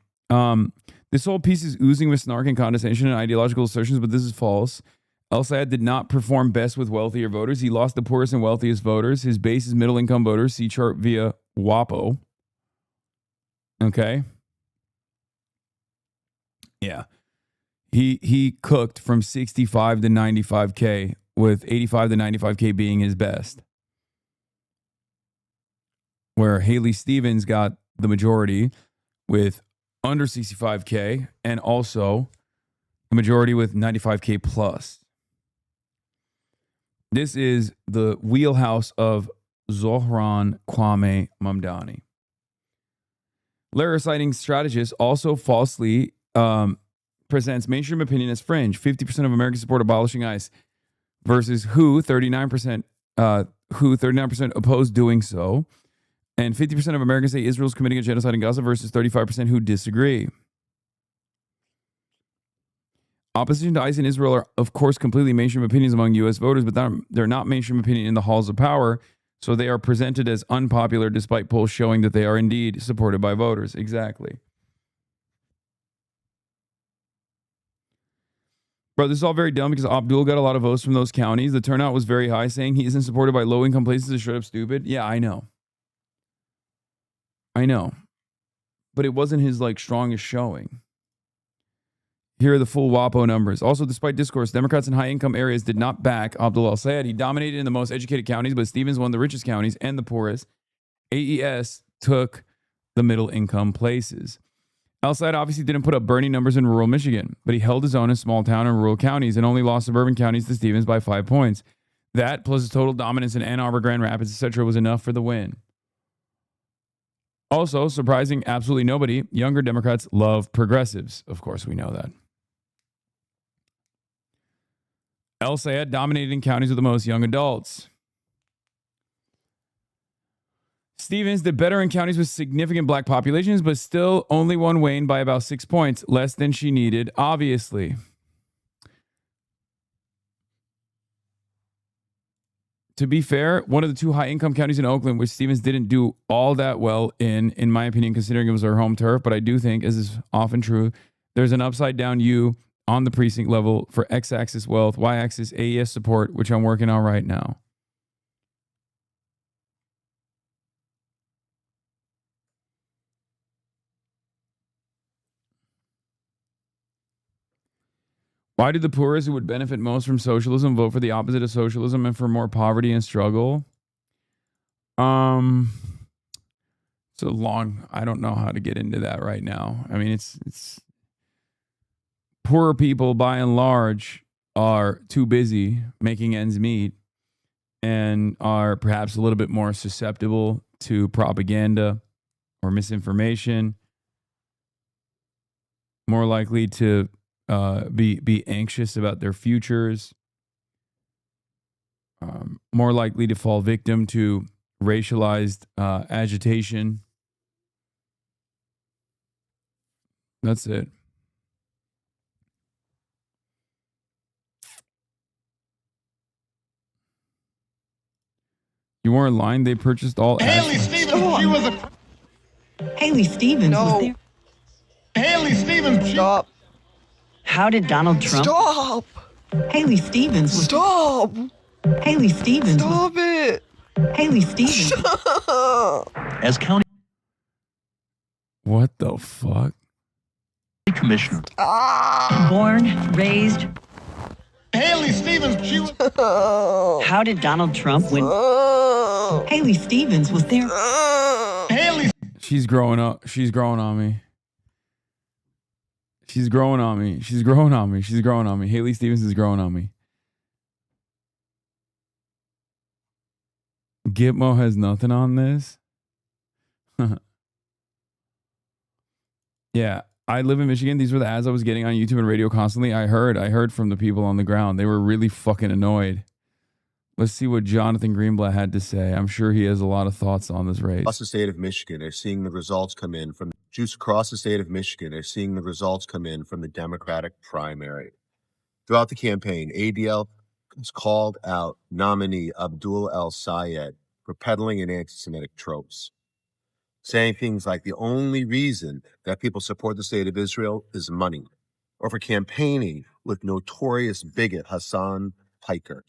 This whole piece is oozing with snark and condescension and ideological assertions, but this is false. El-Sayed did not perform best with wealthier voters. He lost the poorest and wealthiest voters. His base is middle-income voters. See chart via WAPO. Okay? Yeah. He cooked from 65 to 95K, with 85 to 95K being his best. Where Haley Stevens got the majority with under 65K and also the majority with 95K plus. This is the wheelhouse of Zohran Kwame Mamdani. Lara citing strategist also falsely presents mainstream opinion as fringe. 50% of Americans support abolishing ICE versus who 39% oppose doing so. And 50% of Americans say Israel's committing a genocide in Gaza versus 35% who disagree. Opposition to ICE in Israel are, of course, completely mainstream opinions among U.S. voters, but they're not mainstream opinion in the halls of power, so they are presented as unpopular despite polls showing that they are indeed supported by voters. Exactly. Bro, this is all very dumb because Abdul got a lot of votes from those counties. The turnout was very high. Saying he isn't supported by low-income places is straight up stupid. Yeah, I know. But it wasn't his strongest showing. Here are the full WAPO numbers. Also, despite discourse, Democrats in high-income areas did not back Abdul El-Sayed. He dominated in the most educated counties, but Stevens won the richest counties and the poorest. AES took the middle-income places. Al-Sayed obviously didn't put up Bernie numbers in rural Michigan, but he held his own in small town and rural counties and only lost suburban counties to Stevens by 5 points. That, plus his total dominance in Ann Arbor, Grand Rapids, etc., was enough for the win. Also, surprising absolutely nobody, younger Democrats love progressives. Of course, we know that. Al-Sayed dominated in counties with the most young adults. Stevens did better in counties with significant black populations, but still only won Wayne by about 6 points, less than she needed, obviously. To be fair, one of the 2 high-income counties in Oakland, which Stevens didn't do all that well in my opinion, considering it was her home turf, but I do think, as is often true, there's an upside-down U on the precinct level for X-axis wealth, Y-axis AES support, which I'm working on right now. Why do the poorest who would benefit most from socialism vote for the opposite of socialism and for more poverty and struggle? It's a long, I don't know how to get into that right now. I mean, it's poorer people by and large are too busy making ends meet and are perhaps a little bit more susceptible to propaganda or misinformation, more likely to be anxious about their futures, more likely to fall victim to racialized agitation. That's it. You weren't lying. They purchased all. Haley Stevens, she was a. Haley Stevens was there. Haley Stevens. Stop. How did Donald Trump? Stop. Haley Stevens was. Stop. Haley Stevens. Stop it. Haley Stevens. Stop. As county. What the fuck? Commissioner. Born, raised. Haley Stevens, she was. How did Donald Trump win? Haley Stevens was there. Haley. She's growing up. She's growing on me. She's growing on me. She's growing on me. She's growing on me. Haley Stevens is growing on me. Gitmo has nothing on this. Yeah. I live in Michigan. These were the ads I was getting on YouTube and radio constantly. I heard from the people on the ground. They were really fucking annoyed. Let's see what Jonathan Greenblatt had to say. I'm sure he has a lot of thoughts on this race. Across the state of Michigan are seeing the results come in from Jews across the state of Michigan are seeing the results come in from the Democratic primary. Throughout the campaign, ADL has called out nominee Abdul El-Sayed for peddling in anti-Semitic tropes, saying things like the only reason that people support the state of Israel is money, or for campaigning with notorious bigot Hasan.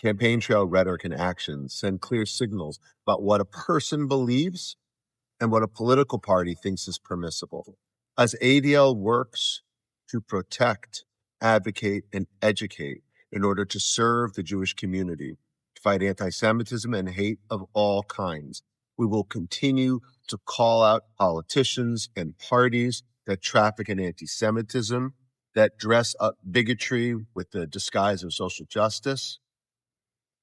Campaign trail rhetoric and actions send clear signals about what a person believes and what a political party thinks is permissible. As ADL works to protect, advocate, and educate in order to serve the Jewish community, to fight anti-Semitism and hate of all kinds, we will continue to call out politicians and parties that traffic in anti-Semitism, that dress up bigotry with the disguise of social justice.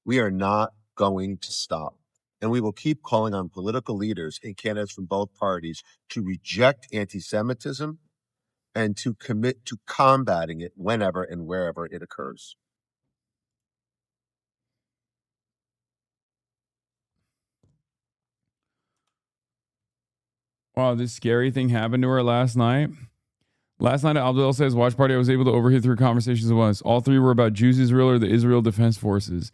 We are not going to stop. And we will keep calling on political leaders and candidates from both parties to reject anti-Semitism and to commit to combating it whenever and wherever it occurs. Wow, this scary thing happened to her last night. Last night at Abdul El-Sayed's watch party, I was able to overhear 3 conversations at once. All 3 were about Jews, Israel, or the Israel Defense Forces.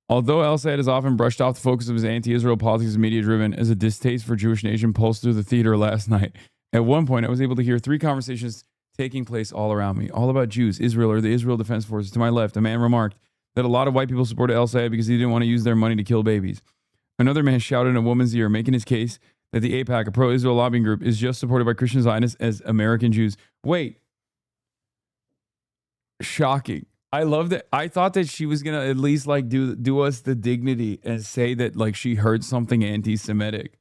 Although El-Sayed has often brushed off the focus of his anti-Israel politics as media-driven, as a distaste for Jewish nation pulsed through the theater last night. At one point, I was able to hear 3 conversations taking place all around me, all about Jews, Israel, or the Israel Defense Forces. To my left, a man remarked that a lot of white people supported El-Sayed because he didn't want to use their money to kill babies. Another man shouted in a woman's ear, making his case that the AIPAC, a pro-Israel lobbying group, is just supported by Christian Zionists as American Jews. Wait. Shocking. I love that. I thought that she was going to at least like do us the dignity and say that like she heard something anti-Semitic.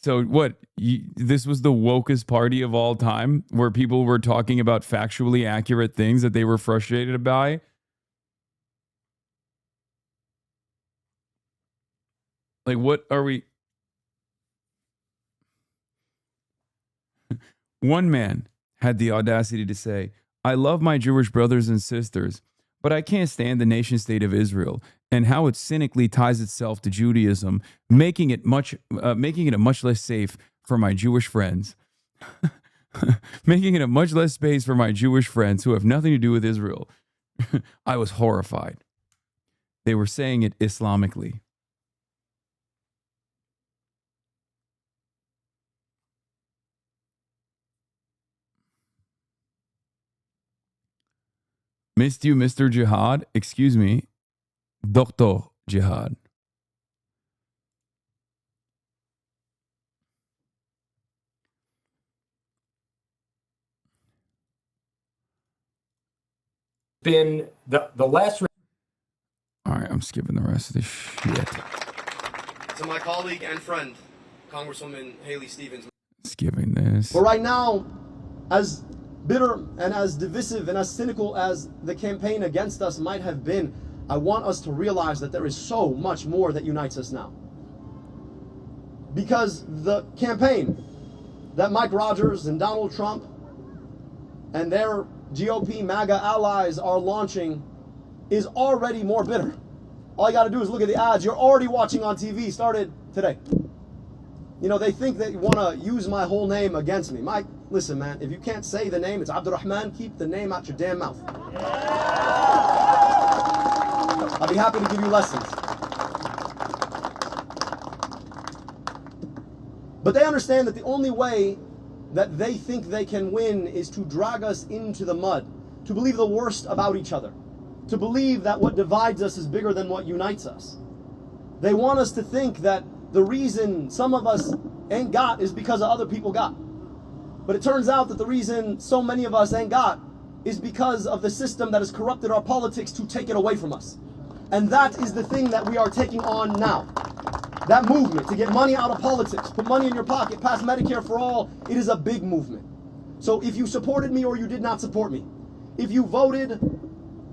So what? This was the wokest party of all time, where people were talking about factually accurate things that they were frustrated by. Like, what are we? One man had the audacity to say, "I love my Jewish brothers and sisters, but I can't stand the nation state of Israel and how it cynically ties itself to Judaism, making it a much less safe for my Jewish friends." Making it a much less space for my Jewish friends who have nothing to do with Israel. I was horrified. They were saying it Islamically. Missed you, Mr. Jihad. Excuse me, Dr. Jihad. Been the last. All right, I'm skipping the rest of this shit. To my colleague and friend, Congresswoman Haley Stevens. Skipping this. But right now, as bitter and as divisive and as cynical as the campaign against us might have been, I want us to realize that there is so much more that unites us now. Because the campaign that Mike Rogers and Donald Trump and their GOP MAGA allies are launching is already more bitter. All you got to do is look at the ads you're already watching on TV, started today. You know, they think that you want to use my whole name against me. Mike, listen, man, if you can't say the name, it's Abdurrahman, keep the name out your damn mouth. I'll be happy to give you lessons. But they understand that the only way that they think they can win is to drag us into the mud, to believe the worst about each other, to believe that what divides us is bigger than what unites us. They want us to think that the reason some of us ain't got is because of other people got. But it turns out that the reason so many of us ain't got is because of the system that has corrupted our politics to take it away from us. And that is the thing that we are taking on now. That movement to get money out of politics, put money in your pocket, pass Medicare for all, it is a big movement. So if you supported me or you did not support me, if you voted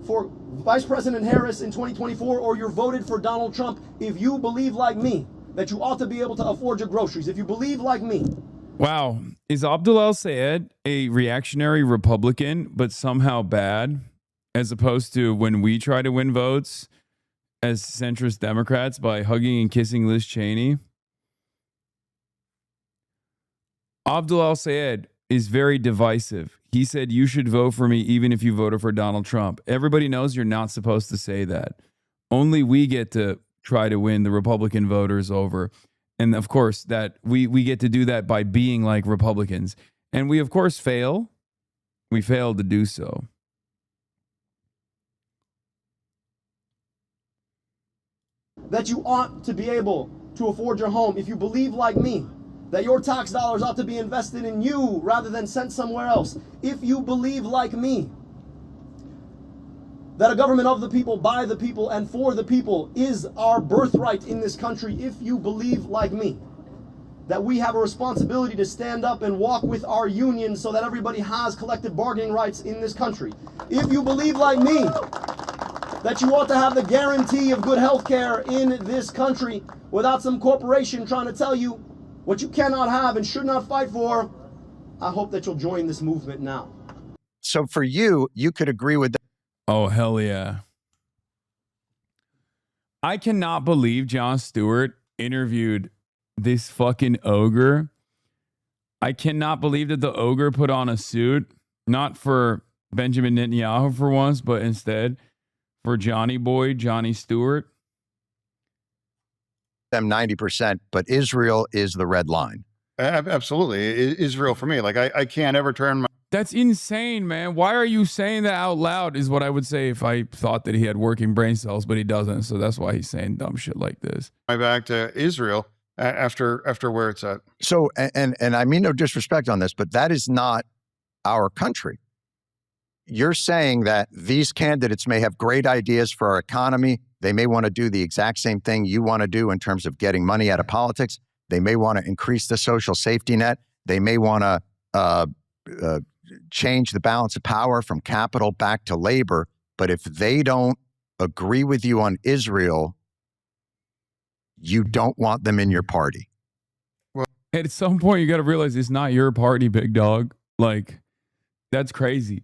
for Vice President Harris in 2024 or you voted for Donald Trump, if you believe like me that you ought to be able to afford your groceries, if you believe like me. Wow. Is Abdul El-Sayed a reactionary Republican, but somehow bad, as opposed to when we try to win votes as centrist Democrats by hugging and kissing Liz Cheney? Abdul El-Sayed is very divisive. He said, you should vote for me even if you voted for Donald Trump. Everybody knows you're not supposed to say that. Only we get to try to win the Republican voters over. And of course, that we get to do that by being like Republicans. And we, of course, fail. We fail to do so. That you ought to be able to afford your home if you believe like me, that your tax dollars ought to be invested in you rather than sent somewhere else. If you believe like me, that a government of the people, by the people, and for the people is our birthright in this country. If you believe like me, that we have a responsibility to stand up and walk with our unions so that everybody has collective bargaining rights in this country. If you believe like me, that you ought to have the guarantee of good health care in this country without some corporation trying to tell you what you cannot have and should not fight for, I hope that you'll join this movement now. So for you, you could agree with that. Oh, hell yeah. I cannot believe Jon Stewart interviewed this fucking ogre. I cannot believe that the ogre put on a suit, not for Benjamin Netanyahu for once, but instead for Johnny Boy, Johnny Stewart. Them 90%, but Israel is the red line. Absolutely. Israel for me. Like I can't ever turn my... That's insane, man. Why are you saying that out loud is what I would say if I thought that he had working brain cells, but he doesn't. So that's why he's saying dumb shit like this. My back to Israel after where it's at. So, and I mean no disrespect on this, but that is not our country. You're saying that these candidates may have great ideas for our economy. They may want to do the exact same thing you want to do in terms of getting money out of politics. They may want to increase the social safety net. They may want to change the balance of power from capital back to labor. But if they don't agree with you on Israel, you don't want them in your party. Well, at some point, you got to realize it's not your party, big dog. Like, that's crazy.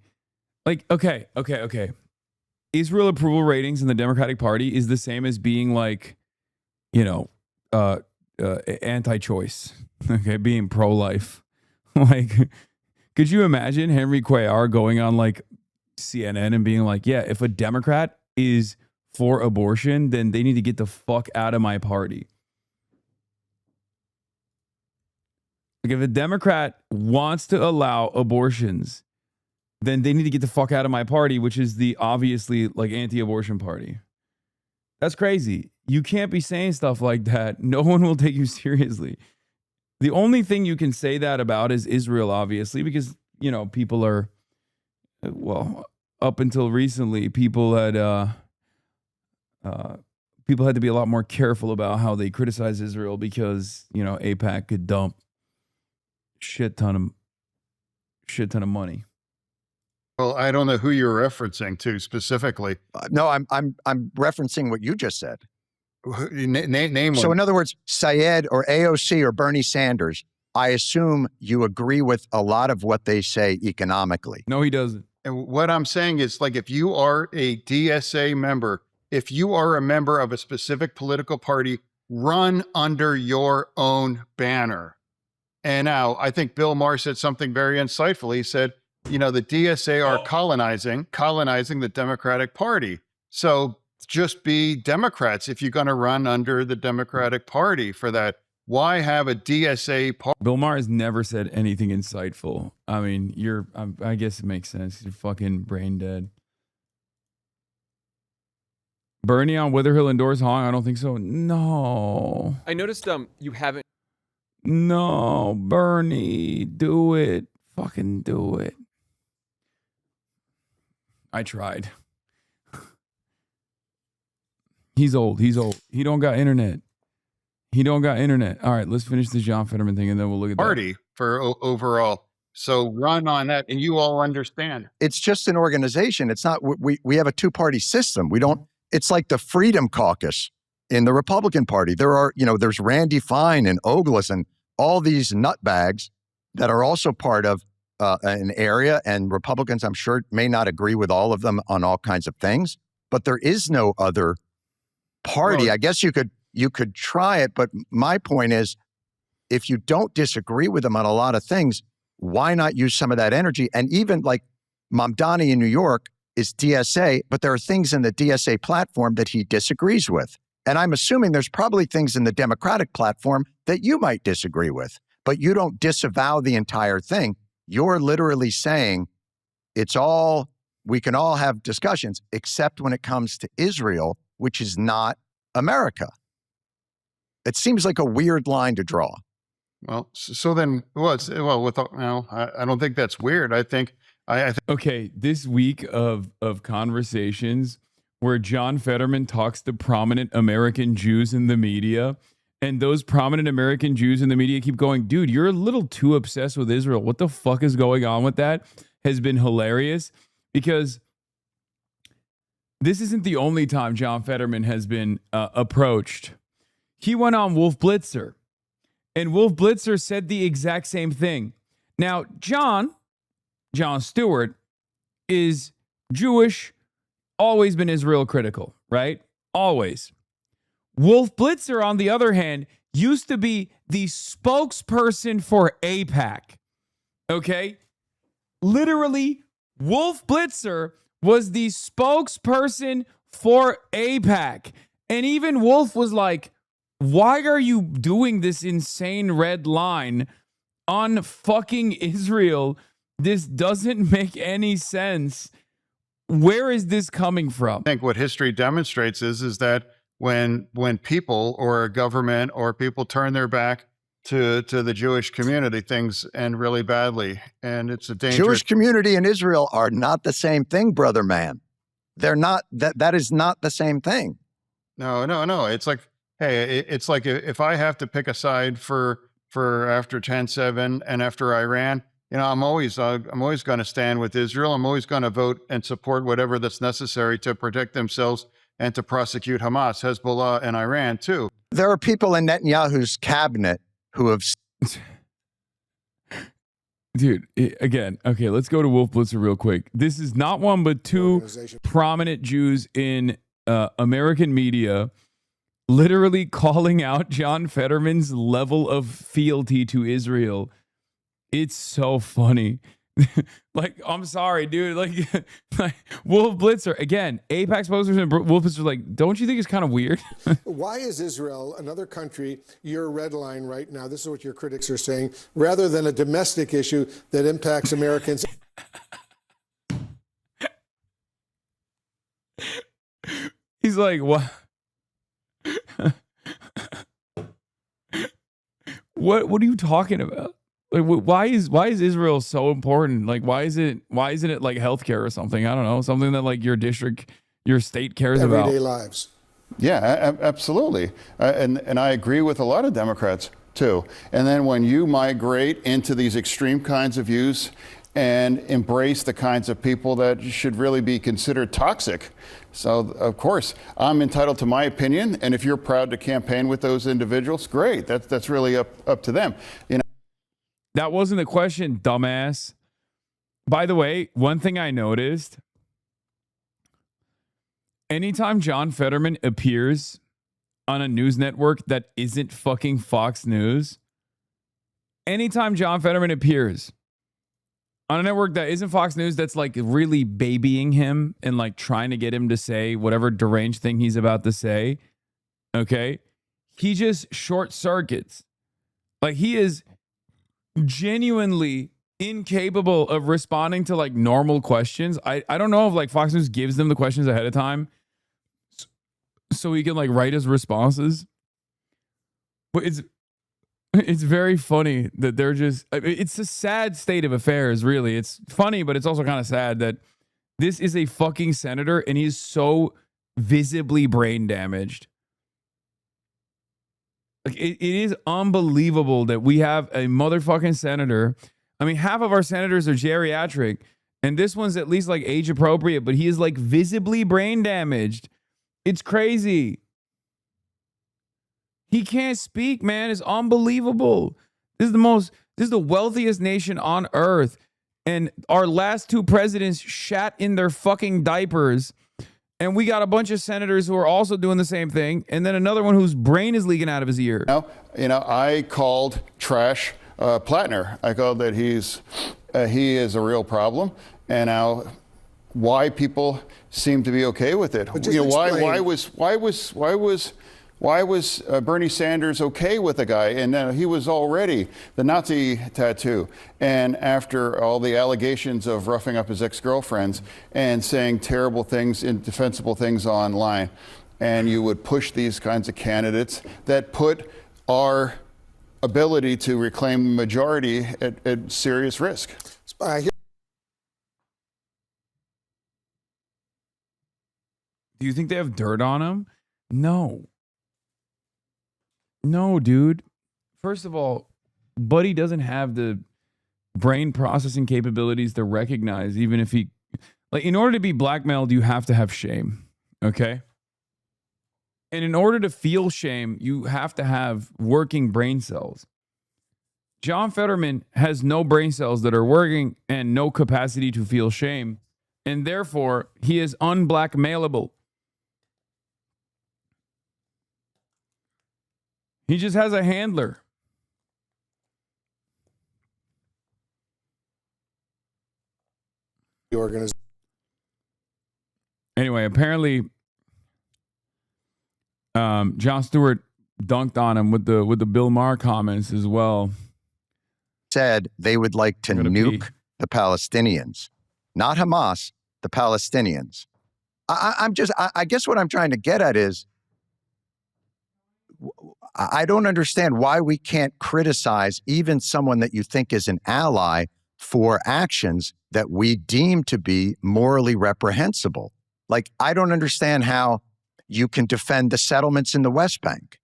Like, okay. Israel approval ratings in the Democratic Party is the same as being like, anti-choice, okay, being pro-life. Like, could you imagine Henry Cuellar going on like CNN and being like, yeah, if a Democrat is for abortion, then they need to get the fuck out of my party. Like, if a Democrat wants to allow abortions, then they need to get the fuck out of my party, which is the obviously like anti-abortion party. That's crazy. You can't be saying stuff like that. No one will take you seriously. The only thing you can say that about is Israel, obviously, because, people are, well, up until recently, people had to be a lot more careful about how they criticize Israel because, AIPAC could dump shit ton of money. Well, I don't know who you're referencing to specifically. No, I'm referencing what you just said. Name So one. in other words, Syed or AOC or Bernie Sanders, I assume you agree with a lot of what they say economically. No, he doesn't. And what I'm saying is, like, if you are a DSA member, if you are a member of a specific political party, run under your own banner. And now I think Bill Maher said something very insightful. He said, the DSA are colonizing the Democratic Party. So just be Democrats if you're going to run under the Democratic Party for that. Why have a DSA party? Bill Maher has never said anything insightful. I mean, I guess it makes sense. You're fucking brain dead. Bernie on Witherhill endorse Hong? I don't think so. No. I noticed you haven't. No, Bernie, do it. Fucking do it. I tried. He's old. He don't got internet. All right, let's finish the John Fetterman thing and then we'll look at that. Party for overall. So run on that and you all understand. It's just an organization. It's not, we have a two-party system. It's like the Freedom Caucus in the Republican Party. There are, there's Randy Fine and Ogles and all these nutbags that are also part of an area, and Republicans, I'm sure, may not agree with all of them on all kinds of things, but there is no other party. Well, I guess you could try it, but my point is, if you don't disagree with them on a lot of things, why not use some of that energy? And even like Mamdani in New York is DSA, but there are things in the DSA platform that he disagrees with. And I'm assuming there's probably things in the Democratic platform that you might disagree with, but you don't disavow the entire thing. You're literally saying we can all have discussions, except when it comes to Israel, which is not America. It seems like a weird line to draw. Well, so then, I don't think that's weird. I think okay, this week of conversations where John Fetterman talks to prominent American Jews in the media, and those prominent American Jews in the media keep going, dude, you're a little too obsessed with Israel. What the fuck is going on with that? Has been hilarious, because this isn't the only time John Fetterman has been approached. He went on Wolf Blitzer, and Wolf Blitzer said the exact same thing. Now, John Stewart is Jewish, always been Israel critical, right? Always. Wolf Blitzer, on the other hand, used to be the spokesperson for AIPAC. Okay? Literally, Wolf Blitzer was the spokesperson for AIPAC. And even Wolf was like, why are you doing this insane red line on fucking Israel? This doesn't make any sense. Where is this coming from? I think what history demonstrates is that when people or a government or people turn their back to the Jewish community, things end really badly. And it's a dangerous... Jewish community and Israel are not the same thing, brother man. They're not, that is not the same thing. No. It's like, hey, it's like if I have to pick a side for after 10/7 and after Iran, I'm always going to stand with Israel. I'm always going to vote and support whatever that's necessary to protect themselves and to prosecute Hamas, Hezbollah, and Iran too. There are people in Netanyahu's cabinet who have. Dude, again, okay, let's go to Wolf Blitzer real quick. This is not one but two prominent Jews in American media literally calling out John Fetterman's level of fealty to Israel. It's so funny. Like, I'm sorry, dude. Like Wolf Blitzer, again, Apex posters and Wolf Blitzer, like, don't you think it's kind of weird? Why is Israel, another country, your red line right now, this is what your critics are saying, rather than a domestic issue that impacts Americans? He's like, what? What are you talking about? Like, why is Israel so important? Like, why isn't it like healthcare or something? I don't know, something that like your state cares about. Everyday lives. Yeah, absolutely. And I agree with a lot of Democrats too. And then when you migrate into these extreme kinds of views and embrace the kinds of people that should really be considered toxic. So, of course, I'm entitled to my opinion. And if you're proud to campaign with those individuals, great. That's really up to them. That wasn't the question, dumbass. By the way, one thing I noticed, anytime John Fetterman appears on a news network that isn't fucking Fox News, anytime John Fetterman appears on a network that isn't Fox News, that's like really babying him and like trying to get him to say whatever deranged thing he's about to say, okay, he just short circuits. Like, he is genuinely incapable of responding to like normal questions. I don't know if like Fox News gives them the questions ahead of time so he can like write his responses. But it's very funny that they're just, it's a sad state of affairs, really. It's funny, but it's also kind of sad that this is a fucking senator and he's so visibly brain damaged. Like, it is unbelievable that we have a motherfucking senator. I mean, half of our senators are geriatric, and this one's at least like age appropriate, but he is like visibly brain damaged. It's crazy. He can't speak, man. It's unbelievable. This is the wealthiest nation on earth. And our last two presidents shat in their fucking diapers. And we got a bunch of senators who are also doing the same thing. And then another one whose brain is leaking out of his ear. I called trash Plattner. I called that he is a real problem. And now why people seem to be okay with it. Why was Bernie Sanders okay with the guy? And he was already the Nazi tattoo. And after all the allegations of roughing up his ex-girlfriends and saying terrible things, indefensible things online, and you would push these kinds of candidates that put our ability to reclaim the majority at serious risk. Do you think they have dirt on him? No. No, dude. First of all, Buddy doesn't have the brain processing capabilities to recognize, even if he, like, in order to be blackmailed, you have to have shame. Okay. And in order to feel shame, you have to have working brain cells. John Fetterman has no brain cells that are working and no capacity to feel shame. And therefore, he is unblackmailable. He just has a handler. Anyway, apparently, Jon Stewart dunked on him with the Bill Maher comments as well. Said they would like to nuke the Palestinians, not Hamas, the Palestinians. I guess what I'm trying to get at is, I don't understand why we can't criticize even someone that you think is an ally for actions that we deem to be morally reprehensible. Like, I don't understand how you can defend the settlements in the West Bank.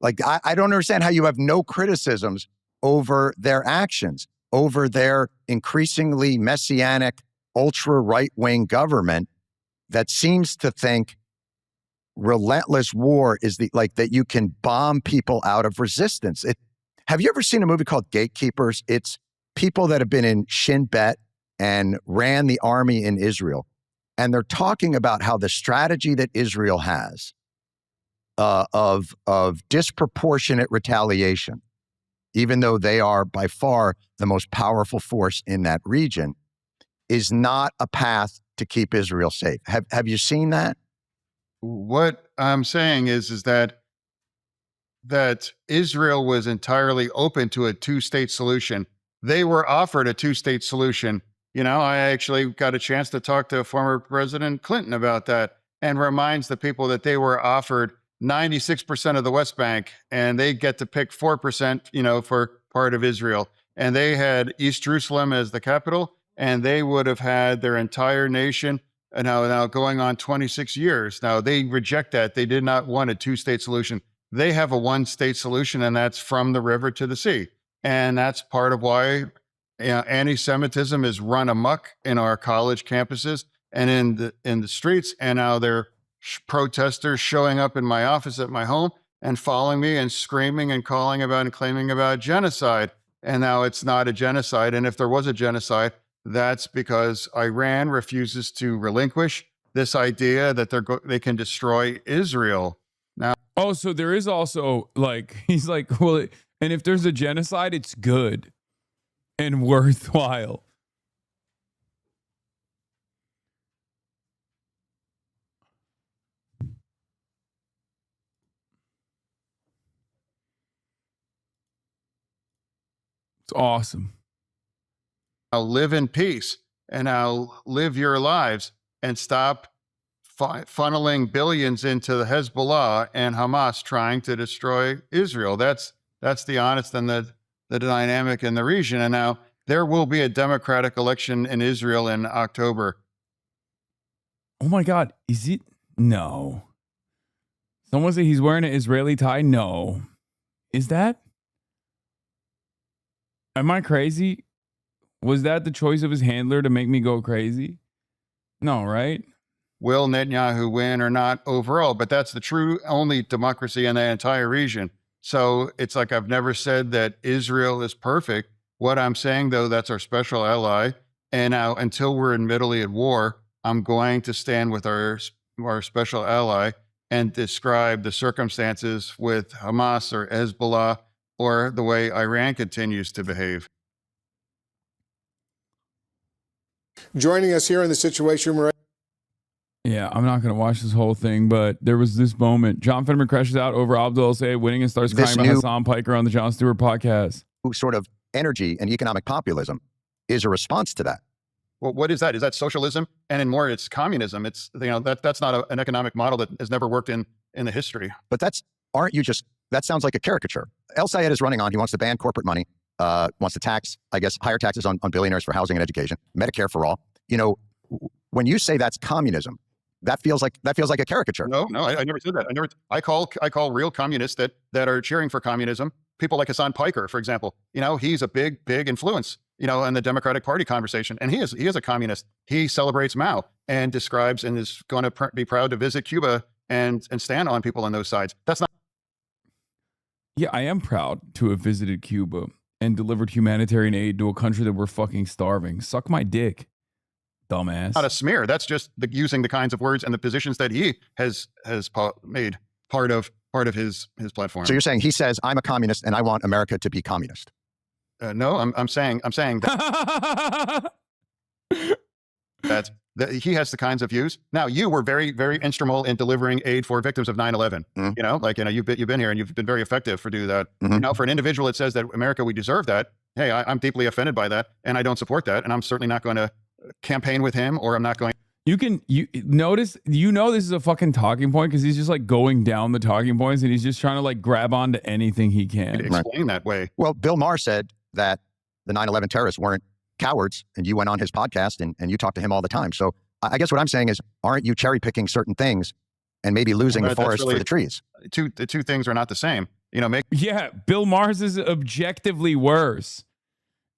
Like, I don't understand how you have no criticisms over their actions, over their increasingly messianic, ultra right-wing government that seems to think relentless war is that you can bomb people out of resistance. Have you ever seen a movie called Gatekeepers? It's people that have been in Shin Bet and ran the army in Israel. And they're talking about how the strategy that Israel has of disproportionate retaliation, even though they are by far the most powerful force in that region, is not a path to keep Israel safe. Have you seen that? What I'm saying is that Israel was entirely open to a two-state solution. They were offered a two-state solution. You know, I actually got a chance to talk to former President Clinton about that, and reminds the people that they were offered 96% of the West Bank, and they get to pick 4%, you know, for part of Israel. And they had East Jerusalem as the capital, and they would have had their entire nation now going on 26 years. Now, they reject that. They did not want a two-state solution. They have a one-state solution, and that's from the river to the sea. And that's part of why anti-Semitism is run amok in our college campuses and in the streets. And now they're protesters showing up in my office at my home and following me and screaming and calling about and claiming about genocide. And now it's not a genocide. And if there was a genocide, that's because Iran refuses to relinquish this idea that they can destroy Israel. Now, oh, so there is also he's like, well, and if there's a genocide, it's good and worthwhile. It's awesome. I'll live in peace and I'll live your lives and stop funneling billions into the Hezbollah and Hamas trying to destroy Israel. That's the honest and the dynamic in the region. And now there will be a democratic election in Israel in October. Oh my God. Is it? No. Someone say he's wearing an Israeli tie? No. Is that? Am I crazy? Was that the choice of his handler to make me go crazy? No, right? Will Netanyahu win or not overall? But that's the true only democracy in the entire region. So it's like I've never said that Israel is perfect. What I'm saying, though, that's our special ally. And now, until we're admittedly at war, I'm going to stand with our special ally and describe the circumstances with Hamas or Hezbollah or the way Iran continues to behave. Joining us here in the Situation Room. Yeah, I'm not going to watch this whole thing, but there was this moment. John Fetterman crashes out over Abdul El-Sayed winning and starts crying about Hassan Piker on the Jon Stewart podcast. Sort of energy and economic populism is a response to that. Well, what is that? Is that socialism? And in more, it's communism. It's, that's not an economic model that has never worked in the history. But that sounds like a caricature. El-Sayed is running on. He wants to ban corporate money, wants to tax, I guess, higher taxes on billionaires for housing and education, Medicare for all. You know, when you say that's communism, that feels like a caricature. No, I never said that. I call real communists that are cheering for communism people like Hasan Piker, for example. You know, he's a big influence, you know, in the Democratic Party conversation, and he is a communist. He celebrates Mao and describes and is going to be proud to visit Cuba and stand on people on those sides. That's not. Yeah, I am proud to have visited Cuba and delivered humanitarian aid to a country that were fucking starving. Suck my dick, dumbass. Not a smear. That's just using the kinds of words and the positions that he has made part of his platform. So you're saying he says, I'm a communist and I want America to be communist. No, I'm saying that, that he has the kinds of views. Now, you were very, very instrumental in delivering aid for victims of 9/11. Mm-hmm. You know, like, you know, you've been here and you've been very effective for doing that. Mm-hmm. You know, for an individual that says that America, we deserve that. Hey, I'm deeply offended by that, and I don't support that, and I'm certainly not going to campaign with him, or I'm not going. You notice, you know, this is a fucking talking point because he's just like going down the talking points and he's just trying to like grab onto anything he can. Explain that way. Well, Bill Maher said that the 9/11 terrorists weren't cowards, and you went on his podcast and you talk to him all the time. So I guess what I'm saying is, aren't you cherry picking certain things and maybe losing the That's forest really- for the trees. The two things are not the same. Yeah, Bill Maher's is objectively worse.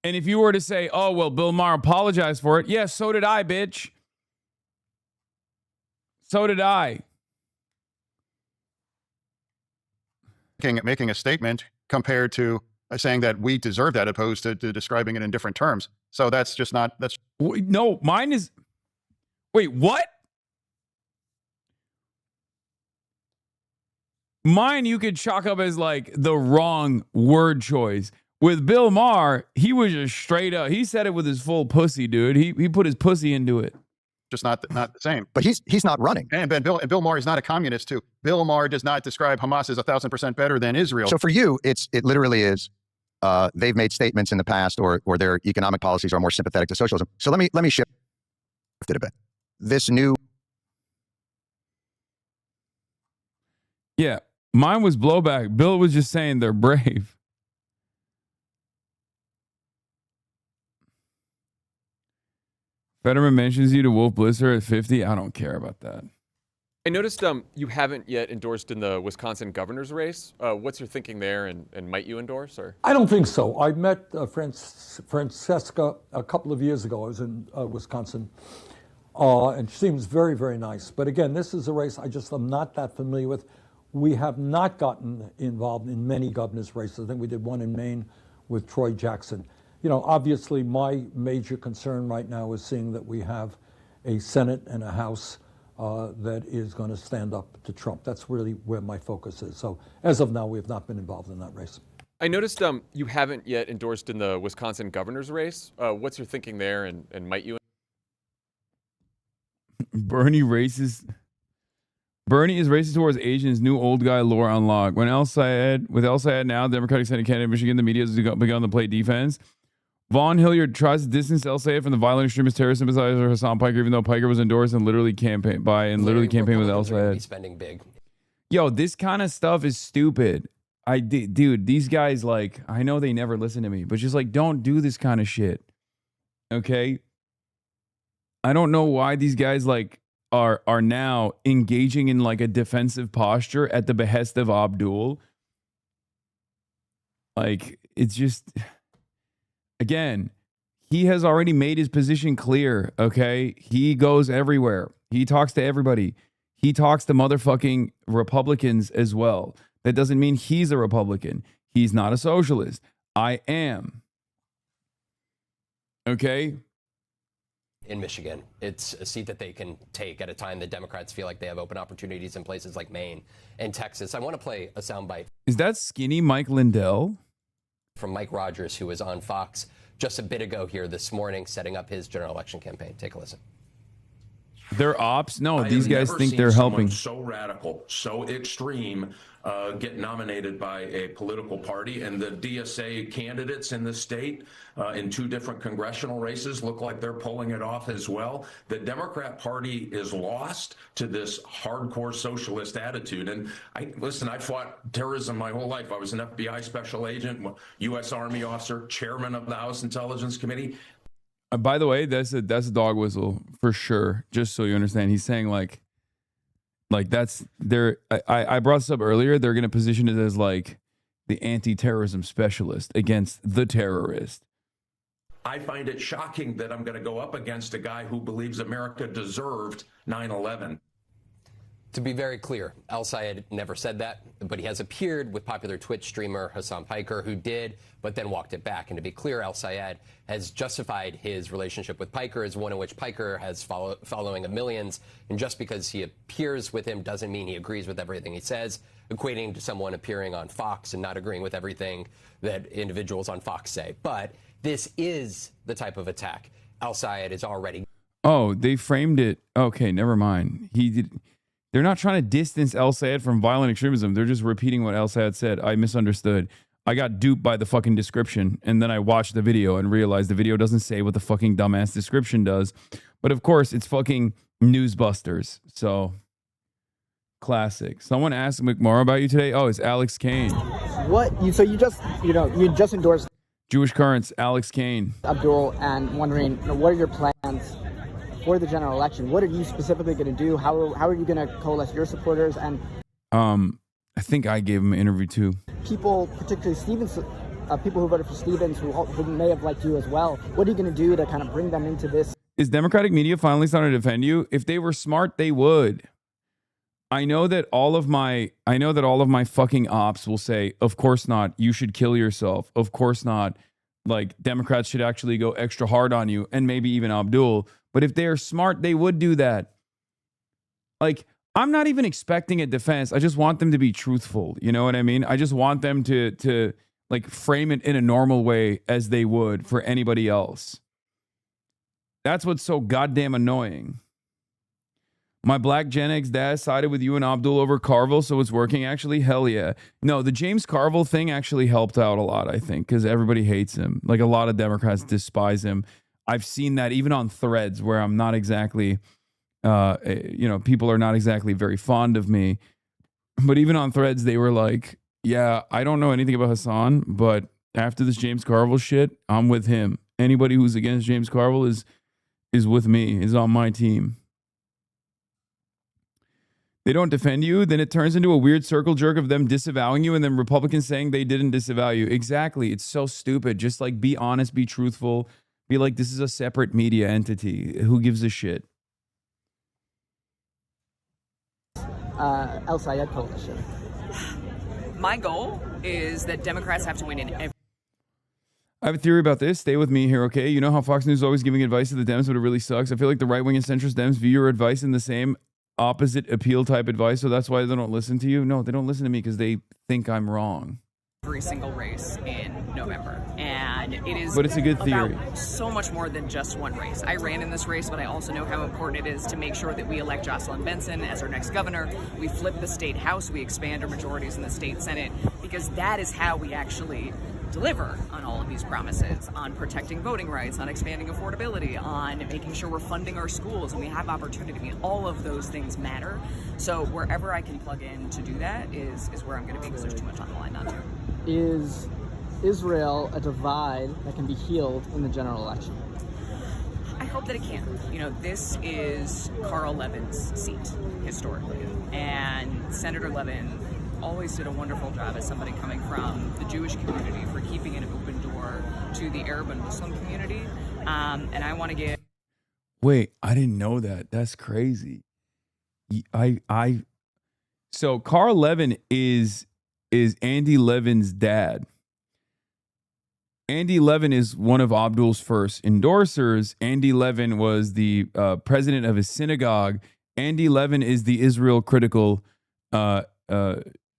And if you were to say, oh, well, Bill Maher apologized for it. Yeah, so did I, bitch. So did I. Making a statement compared to saying that we deserve that, opposed to describing it in different terms. So that's just not, that's. No, mine is. Wait, what? Mine you could chalk up as like the wrong word choice. With Bill Maher, he was just straight up. He said it with his full pussy, dude. He put his pussy into it. Just not the same. But he's not running. And Bill Maher is not a communist too. Bill Maher does not describe Hamas as 1,000% better than Israel. So for you, it literally is. They've made statements in the past, or their economic policies are more sympathetic to socialism. So let me shift it a bit. This new. Yeah, mine was blowback. Bill was just saying they're brave. Fetterman mentions you to Wolf Blitzer at 50. I don't care about that. I noticed you haven't yet endorsed in the Wisconsin governor's race. What's your thinking there, and might you endorse? Or I don't think so. I met Francesca a couple of years ago. I was in Wisconsin, and she seems very, very nice. But again, this is a race I just am not that familiar with. We have not gotten involved in many governor's races. I think we did one in Maine with Troy Jackson. You know, obviously my major concern right now is seeing that we have a Senate and a House that is going to stand up to Trump. That's really where my focus is. So as of now, we have not been involved in that race. I noticed you haven't yet endorsed in the Wisconsin governor's race. What's your thinking there, and might you? Bernie is racist towards Asians. New old guy lore unlocked. With El Sayed now, Democratic Senate candidate in Michigan, the media has begun to play defense. Vaughn Hilliard tries to distance El Sayed from the violent extremist terrorist sympathizer Hasan Piker, even though Piker was endorsed and literally campaigned with El Sayed. Spending big. Yo, this kind of stuff is stupid. Dude, these guys, like, I know they never listen to me, but just like, don't do this kind of shit. Okay? I don't know why these guys like are now engaging in like a defensive posture at the behest of Abdul. Like, it's just, again, he has already made his position clear, okay? He goes everywhere. He talks to everybody. He talks to motherfucking Republicans as well. That doesn't mean he's a Republican. He's not a socialist. I am. Okay? In Michigan, it's a seat that they can take at a time that Democrats feel like they have open opportunities in places like Maine and Texas. I want to play a soundbite. Is that skinny Mike Lindell? From Mike Rogers, who was on Fox just a bit ago here this morning, setting up his general election campaign. Take a listen. They're ops? No, I these have guys never think seen they're someone helping. So radical, so extreme, get nominated by a political party, and the DSA candidates in the state in 2 different congressional races look like they're pulling it off as well. The Democrat Party is lost to this hardcore socialist attitude. And I fought terrorism my whole life. I was an FBI special agent, U.S. Army officer, chairman of the House Intelligence Committee. By the way, that's a dog whistle for sure. Just so you understand, he's saying like that's their. I brought this up earlier. They're going to position it as like the anti-terrorism specialist against the terrorist. I find it shocking that I'm going to go up against a guy who believes America deserved 9/11. To be very clear, El Sayed never said that, but he has appeared with popular Twitch streamer Hasan Piker, who did, but then walked it back. And to be clear, El Sayed has justified his relationship with Piker as one in which Piker has following of millions. And just because he appears with him doesn't mean he agrees with everything he says, equating to someone appearing on Fox and not agreeing with everything that individuals on Fox say. But this is the type of attack El Sayed is already. Oh, they framed it. Okay, never mind. He did. They're not trying to distance El Sayed from violent extremism. They're just repeating what El Sayed said. I misunderstood. I got duped by the fucking description, and then I watched the video and realized the video doesn't say what the fucking dumbass description does. But of course, it's fucking Newsbusters. So, classic. Someone asked McMorrow about you today. Oh, it's Alex Kane. So you just endorsed Jewish Currents, Alex Kane. Abdul, and wondering what are your plans for the general election. What are you specifically going to do? How are you going to coalesce your supporters and I think I gave him an interview too. people, particularly Stevens, people who voted for Stevens, who may have liked you as well? What are you going to do to kind of bring them into this? Is Democratic media finally starting to defend you? If they were smart, they would. I know that all of my fucking ops will say, of course not, you should kill yourself. Of course not. Like, Democrats should actually go extra hard on you, and maybe even Abdul. But if they are smart, they would do that. Like, I'm not even expecting a defense. I just want them to be truthful. You know what I mean? I just want them to like frame it in a normal way as they would for anybody else. That's what's so goddamn annoying. My black Gen X dad sided with you and Abdul over Carville, so it's working actually? Hell yeah. No, the James Carville thing actually helped out a lot, I think, because everybody hates him. Like, a lot of Democrats despise him. I've seen that even on threads where I'm not exactly, people are not exactly very fond of me. But even on threads, they were like, yeah, I don't know anything about Hasan, but after this James Carville shit, I'm with him. Anybody who's against James Carville is with me, is on my team. They don't defend you, then it turns into a weird circle jerk of them disavowing you and then Republicans saying they didn't disavow you. Exactly. It's so stupid. Just like, be honest, be truthful. Be like, this is a separate media entity. Who gives a shit? El Sayed coalition. My goal is that Democrats have to win in every. I have a theory about this. Stay with me here, okay? You know how Fox News is always giving advice to the Dems, but it really sucks? I feel like the right-wing and centrist Dems view your advice in the same opposite appeal type advice, so that's why they don't listen to you. No, they don't listen to me because they think I'm wrong. Every single race in November, and it is. But it's a good theory. About so much more than just one race. I ran in this race, but I also know how important it is to make sure that we elect Jocelyn Benson as our next governor. We flip the state house, we expand our majorities in the state senate, because that is how we actually deliver on all of these promises, on protecting voting rights, on expanding affordability, on making sure we're funding our schools and we have opportunity. I mean, all of those things matter. So wherever I can plug in to do that is where I'm going to be, because there's too much on the line not to. Is Israel a divide that can be healed in the general election? I hope that it can. You know, this is Carl Levin's seat, historically. And Senator Levin always did a wonderful job as somebody coming from the Jewish community for keeping an open door to the Arab and Muslim community. And I want to get... Wait, I didn't know that. That's crazy. So Carl Levin is Andy Levin's dad. Andy Levin is one of Abdul's first endorsers. Andy Levin was the president of his synagogue. Andy Levin is the Israel critical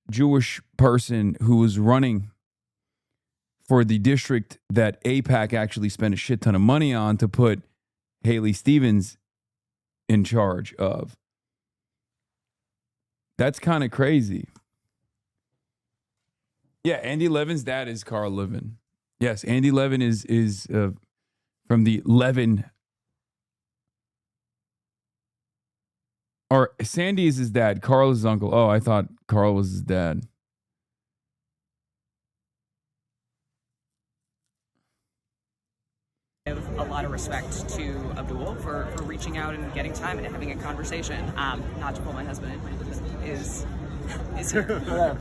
Jewish person who was running for the district that AIPAC actually spent a shit ton of money on to put Haley Stevens in charge of. That's kind of crazy. Yeah, Andy Levin's dad is Carl Levin. Yes, Andy Levin is from the Levin. Or Sandy is his dad. Carl is his uncle. Oh, I thought Carl was his dad. I have a lot of respect to Abdul for reaching out and getting time and having a conversation. Not to pull my husband in. My husband is here.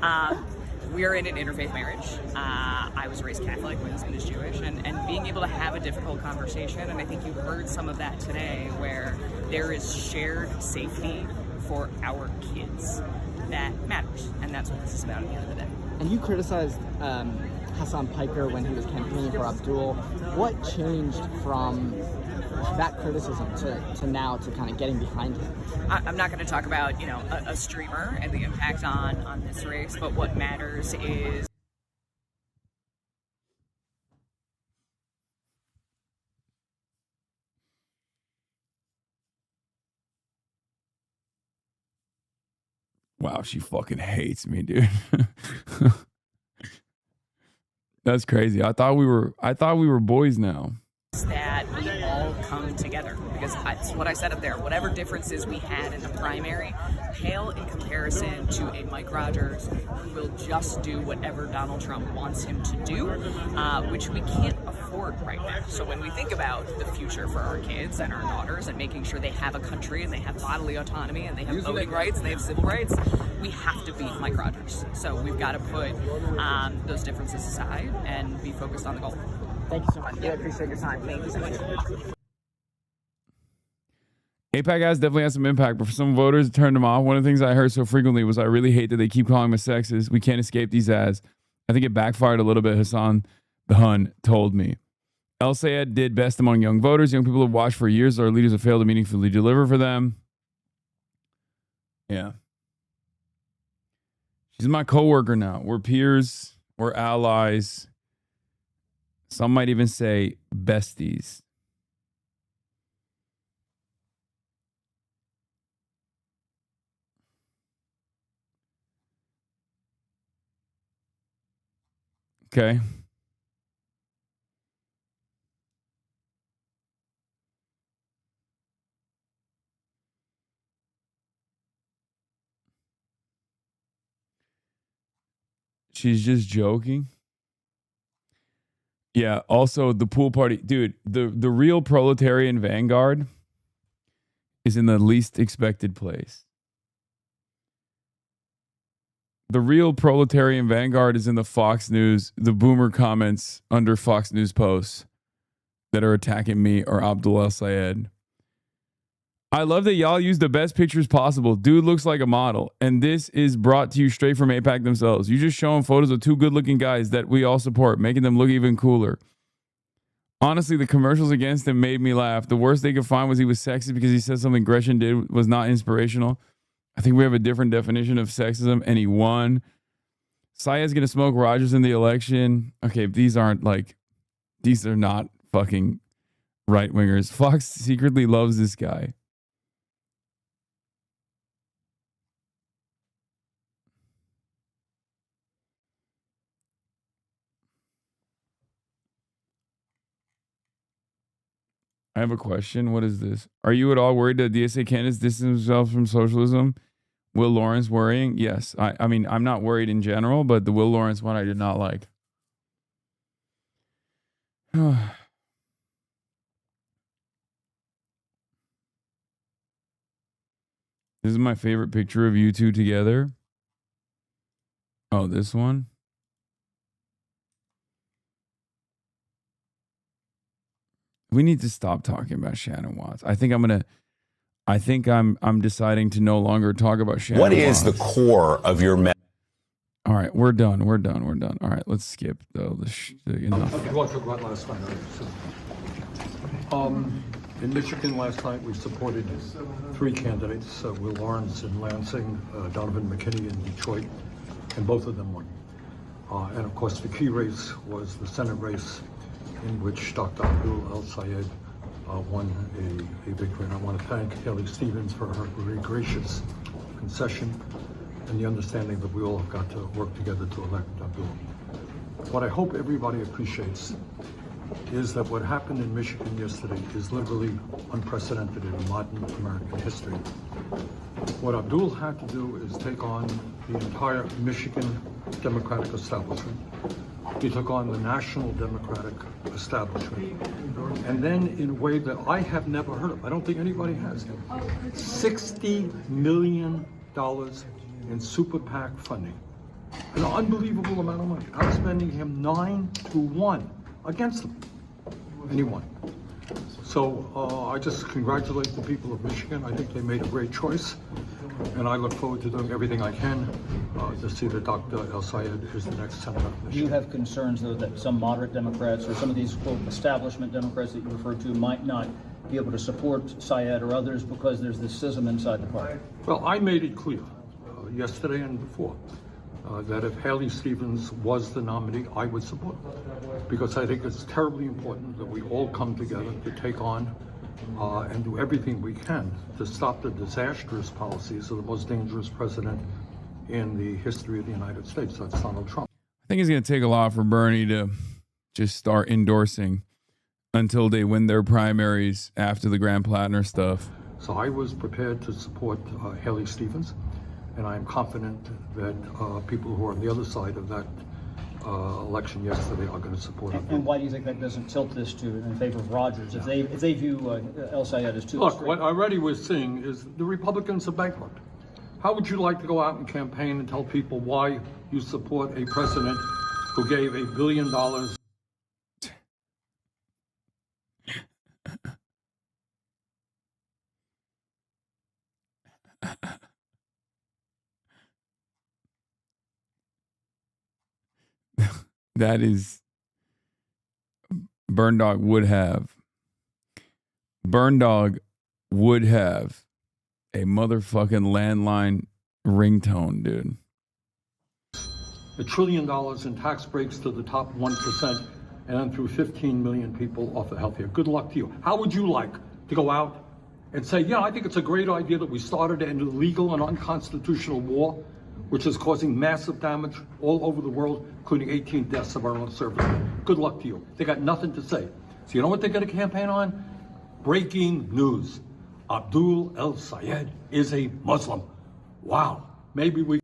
We are in an interfaith marriage. I was raised Catholic, my husband is Jewish, and being able to have a difficult conversation, and I think you heard some of that today, where there is shared safety for our kids. That matters, and that's what this is about at the end of the day. And you criticized Hasan Piker when he was campaigning for Abdul. What changed from that criticism to now to kind of getting behind him? I'm not going to talk about, a streamer and the impact on this race, but what matters is wow, she fucking hates me, dude. That's crazy. I thought we were boys now. that we all come together, because That's what I said up there. Whatever differences we had in the primary pale in comparison to a Mike Rogers who will just do whatever Donald Trump wants him to do, which we can't afford right now. So when we think about the future for our kids and our daughters and making sure they have a country and they have bodily autonomy and they have voting rights and they have civil rights, we have to beat Mike Rogers. So we've got to put those differences aside and be focused on the goal. Thank you so much. I appreciate your time. Thank you so much. AIPAC guys definitely has some impact, but for some voters, it turned them off. One of the things I heard so frequently was, I really hate that they keep calling him a sexist. We can't escape these ads. I think it backfired a little bit, Hasan the Hun told me. El Sayed did best among young voters. Young people have watched for years. Our leaders have failed to meaningfully deliver for them. Yeah. She's my coworker now. We're peers. We're allies. Some might even say besties. Okay. She's just joking. Yeah, also the pool party. Dude, the real proletarian vanguard is in the least expected place. The real proletarian vanguard is in the Fox News, the boomer comments under Fox News posts that are attacking me or Abdul El Sayed. I love that y'all use the best pictures possible. Dude looks like a model. And this is brought to you straight from AIPAC themselves. You just showing photos of two good-looking guys that we all support, making them look even cooler. Honestly, the commercials against him made me laugh. The worst they could find was he was sexist because he said something Gresham did was not inspirational. I think we have a different definition of sexism, and he won. Sayed's going to smoke Rogers in the election. Okay, these are not fucking right-wingers. Fox secretly loves this guy. I have a question. What is this? Are you at all worried that DSA candidates distance themselves from socialism? Will Lawrence worrying? Yes. I mean, I'm not worried in general, but the Will Lawrence one I did not like. This is my favorite picture of you two together. Oh, this one? We need to stop talking about Shannon Watts. I think I'm deciding to no longer talk about Shannon Watts. What is the core of your All right, we're done. All right, let's skip though. Enough. I want to talk about last night. In Michigan last night, we supported 3 candidates, Will Lawrence in Lansing, Donovan McKinney in Detroit, and both of them won. And of course, the key race was the Senate race, in which Dr. Abdul El Sayed won a victory. And I want to thank Haley Stevens for her very gracious concession and the understanding that we all have got to work together to elect Abdul. What I hope everybody appreciates is that what happened in Michigan yesterday is literally unprecedented in modern American history. What Abdul had to do is take on the entire Michigan Democratic establishment. He took on the national Democratic establishment. And then in a way that I have never heard of, I don't think anybody has, $60 million in super PAC funding. An unbelievable amount of money. Outspending him 9-1 against him. And he won. So I just congratulate the people of Michigan. I think they made a great choice. And I look forward to doing everything I can to see that Dr. El Sayed is the next senator of Michigan. Do you have concerns, though, that some moderate Democrats or some of these, quote, establishment Democrats that you refer to might not be able to support Sayed or others because there's this schism inside the party? Well, I made it clear yesterday and before that if Haley Stevens was the nominee, I would support her. Because I think it's terribly important that we all come together to take on and do everything we can to stop the disastrous policies of the most dangerous president in the history of the United States. That's Donald Trump. I think it's going to take a lot for Bernie to just start endorsing until they win their primaries after the Grand Platinum stuff. So I was prepared to support Haley Stevens, and I am confident that people who are on the other side of that election yesterday are going to support her. And why do you think that doesn't tilt this to in favor of Rogers if they view El Sayed as too Look, extreme? what already we're seeing is the Republicans are bankrupt. How would you like to go out and campaign and tell people why you support a president who gave $1 billion? That is, Burn Dog would have a motherfucking landline ringtone, dude. $1 trillion in tax breaks to the top 1%, and then threw 15 million people off of healthcare. Good luck to you. How would you like to go out and say, yeah, I think it's a great idea that we started an illegal and unconstitutional war, which is causing massive damage all over the world, including 18 deaths of our own servicemen. Good luck to you. They got nothing to say. So you know what they're going to campaign on? Breaking news. Abdul El Sayed is a Muslim. Wow. Maybe we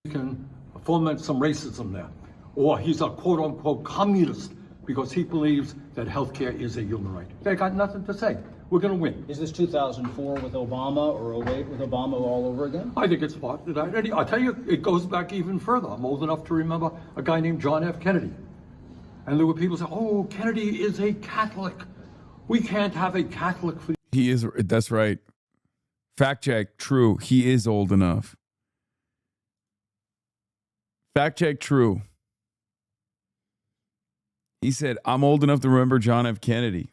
can foment some racism there. Or he's a quote unquote communist because he believes that healthcare is a human right. They got nothing to say. We're going to win. Is this 2004 with Obama or 08 with Obama all over again? I think it's part of that. I'll tell you, it goes back even further. I'm old enough to remember a guy named John F. Kennedy. And there were people saying, oh, Kennedy is a Catholic. We can't have a Catholic. He is, that's right. Fact check, true. He is old enough. Fact check, true. He said, I'm old enough to remember John F. Kennedy.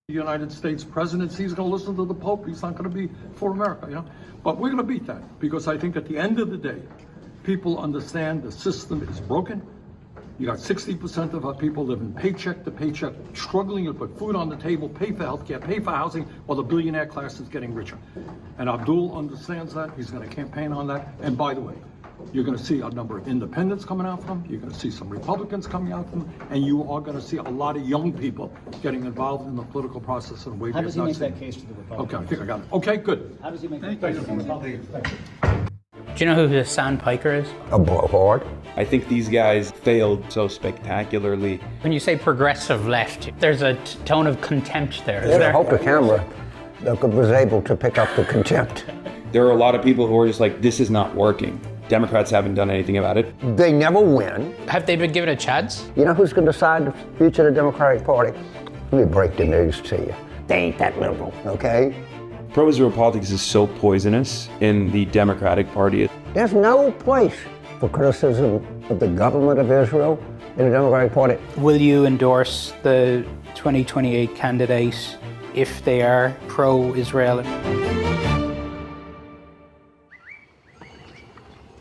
The United States presidency, he's going to listen to the Pope. He's not going to be for America, you know. But we're going to beat that because I think at the end of the day, people understand the system is broken. You got 60% of our people living paycheck to paycheck, struggling to put food on the table, pay for healthcare, pay for housing, while the billionaire class is getting richer. And Abdul understands that. He's going to campaign on that. And by the way, you're going to see a number of independents coming out from him. You're going to see some Republicans coming out from him. And you are going to see a lot of young people getting involved in the political process in a way How does he make seen. that case to the Republicans? Okay, I think I got it. Okay, good. How does he make that case to the Republicans? Do you know who Hasan Piker is? A blowhard. I think these guys failed so spectacularly. When you say progressive left, there's a tone of contempt there. Yeah, I hope the camera was able to pick up the contempt. There are a lot of people who are just like, this is not working. Democrats haven't done anything about it. They never win. Have they been given a chance? You know who's going to decide the future of the Democratic Party? Let me break the news to you. They ain't that liberal, okay? Pro-Israel politics is so poisonous in the Democratic Party. There's no place for criticism of the government of Israel in the Democratic Party. Will you endorse the 2028 candidate if they are pro-Israel?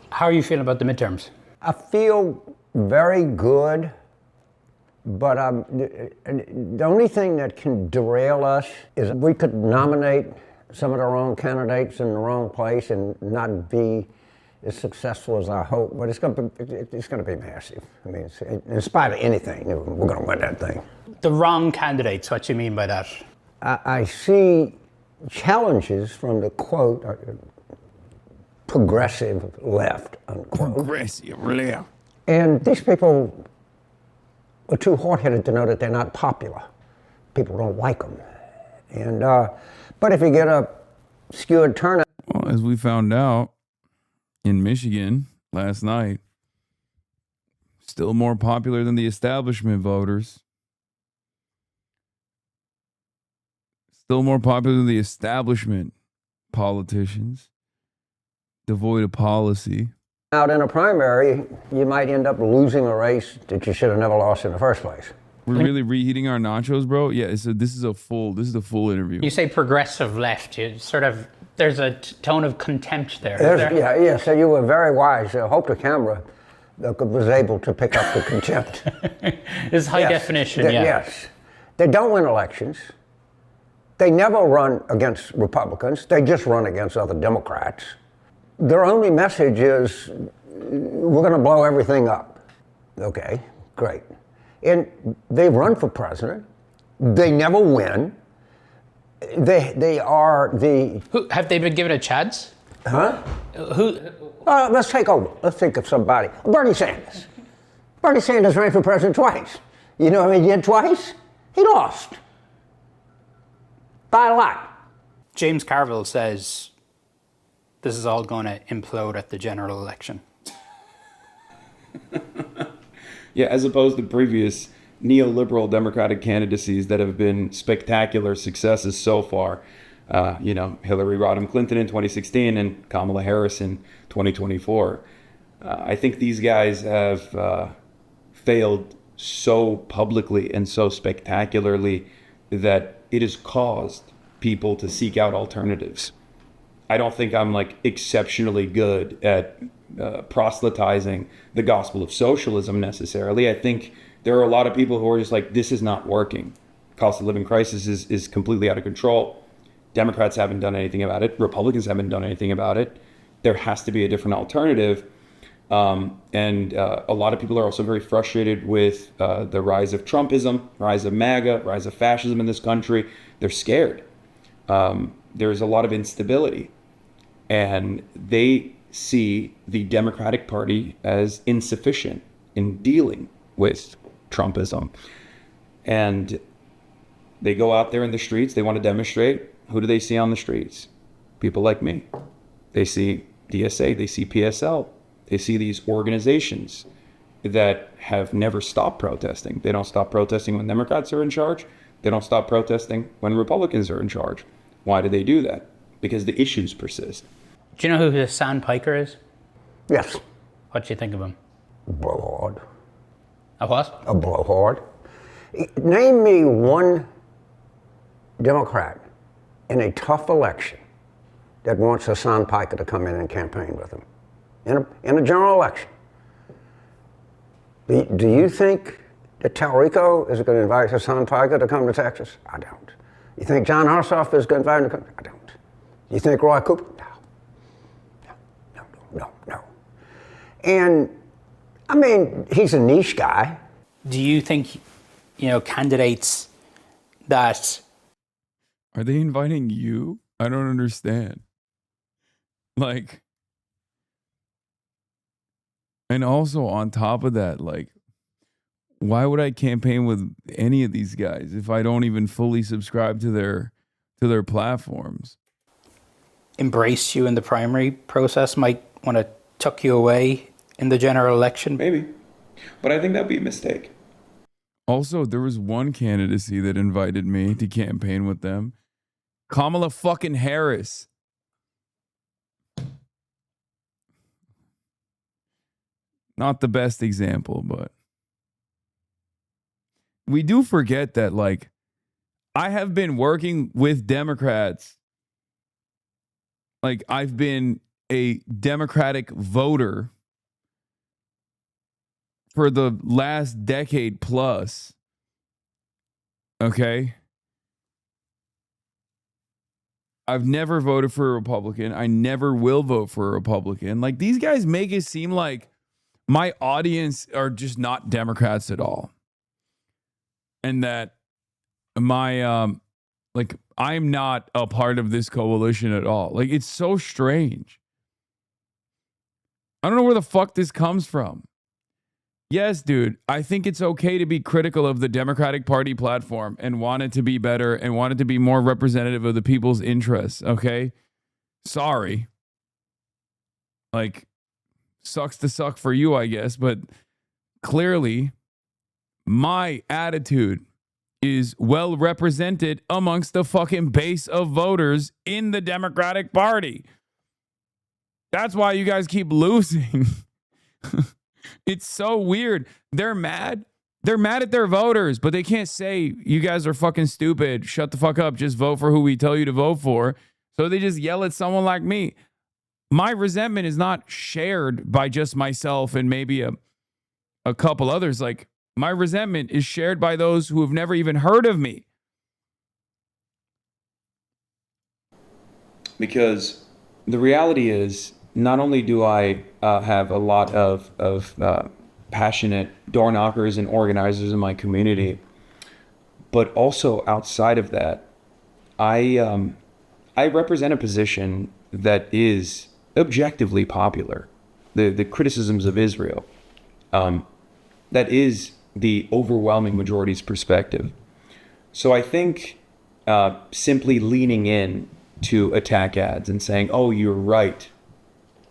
How are you feeling about the midterms? I feel very good, but the only thing that can derail us is we could nominate some of the wrong candidates in the wrong place and not be as successful as I hope. But it's going to be massive. I mean, in spite of anything, we're going to win that thing. The wrong candidates, what do you mean by that? I see challenges from the quote, progressive left, unquote. Progressive left. And these people are too hard-headed to know that they're not popular. People don't like them. And, but if you get a skewed turnout. Well, as we found out in Michigan last night, still more popular than the establishment voters. Still more popular than the establishment politicians. Devoid of policy. Out in a primary, you might end up losing a race that you should have never lost in the first place. We're really reheating our nachos, bro. Yeah, so this is the full interview. You say progressive left. You sort of there's a tone of contempt there. Yeah. So you were very wise. I hope the camera was able to pick up the contempt. This is high definition. Yeah. Yes, they don't win elections. They never run against Republicans. They just run against other Democrats. Their only message is, we're going to blow everything up. Okay, great. And they run for president. They never win. They are the... Have they been given a chance? Huh? Who? Let's take over. Let's think of somebody. Bernie Sanders. Bernie Sanders ran for president twice. You know what he did twice? He lost. By a lot. James Carville says this is all going to implode at the general election. Yeah, as opposed to previous neoliberal Democratic candidacies that have been spectacular successes so far. Hillary Rodham Clinton in 2016 and Kamala Harris in 2024. I think these guys have failed so publicly and so spectacularly that it has caused people to seek out alternatives. I don't think I'm exceptionally good at proselytizing the gospel of socialism necessarily. I think there are a lot of people who are just this is not working. Cost of living crisis is completely out of control. Democrats haven't done anything about it. Republicans haven't done anything about it. There has to be a different alternative. And a lot of people are also very frustrated with the rise of Trumpism, rise of MAGA, rise of fascism in this country. They're scared. There's a lot of instability. And they see the Democratic Party as insufficient in dealing with Trumpism. And they go out there in the streets, they want to demonstrate. Who do they see on the streets? People like me. They see DSA, they see PSL, they see these organizations that have never stopped protesting. They don't stop protesting when Democrats are in charge. They don't stop protesting when Republicans are in charge. Why do they do that? Because the issues persist. Do you know who Hasan Piker is? Yes. What do you think of him? Blowhard. A what? A blowhard. Name me one Democrat in a tough election that wants Hasan Piker to come in and campaign with him in a general election. Do you think that Talrico is going to invite Hasan Piker to come to Texas? I don't. You think John Ossoff is going to invite him to come? I don't. You think Roy Cooper? No. And I mean, he's a niche guy. Do you think, candidates that... Are they inviting you? I don't understand. And also on top of that, why would I campaign with any of these guys if I don't even fully subscribe to their platforms? Embrace you in the primary process might want to tuck you away in the general election? Maybe. But I think that'd be a mistake. Also, there was one candidacy that invited me to campaign with them. Kamala fucking Harris. Not the best example, but we do forget that, I have been working with Democrats. I've been a Democratic voter for the last decade plus. Okay? I've never voted for a Republican. I never will vote for a Republican. These guys make it seem like my audience are just not Democrats at all. And that I'm not a part of this coalition at all. It's so strange. I don't know where the fuck this comes from. Yes, dude, I think it's okay to be critical of the Democratic Party platform and want it to be better and want it to be more representative of the people's interests, okay? Sorry. Sucks to suck for you, I guess, but clearly my attitude is well represented amongst the fucking base of voters in the Democratic Party. That's why you guys keep losing. It's so weird. They're mad. They're mad at their voters, but they can't say, you guys are fucking stupid. Shut the fuck up. Just vote for who we tell you to vote for. So they just yell at someone like me. My resentment is not shared by just myself and maybe a couple others. My resentment is shared by those who have never even heard of me. Because the reality is, not only do I have a lot of passionate door knockers and organizers in my community. But also outside of that, I represent a position that is objectively popular. The criticisms of Israel, that is the overwhelming majority's perspective. So I think simply leaning in to attack ads and saying, oh, you're right,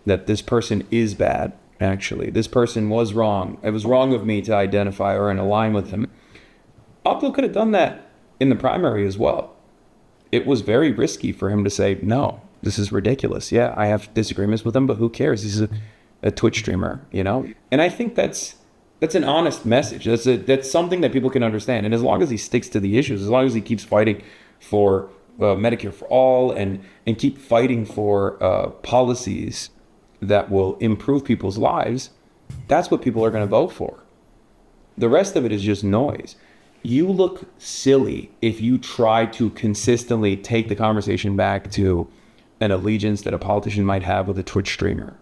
that this person is bad, actually. This person was wrong. It was wrong of me to identify or align with him. Abdul could have done that in the primary as well. It was very risky for him to say, no, this is ridiculous. Yeah, I have disagreements with him, but who cares? He's a Twitch streamer, you know? And I think that's an honest message. That's something that people can understand. And as long as he sticks to the issues, as long as he keeps fighting for Medicare for all and keep fighting for policies that will improve people's lives, that's what people are going to vote for. The rest of it is just noise. You look silly if you try to consistently take the conversation back to an allegiance that a politician might have with a Twitch streamer.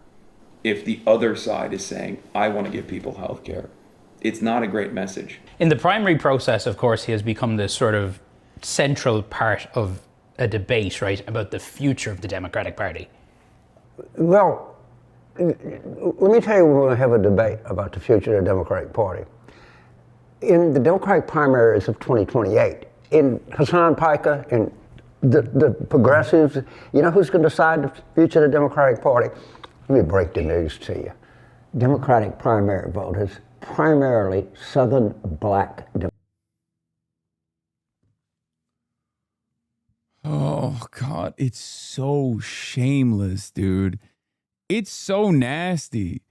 If the other side is saying, I want to give people health care, it's not a great message. In the primary process, of course, he has become this sort of central part of a debate, right, about the future of the Democratic Party. Well, let me tell you, we're going to have a debate about the future of the Democratic Party. In the Democratic primaries of 2028, in Hasan Piker and the progressives, you know who's going to decide the future of the Democratic Party? Let me break the news to you. Democratic primary voters, primarily Southern black Democrats. Oh, God. It's so shameless, dude. It's so nasty.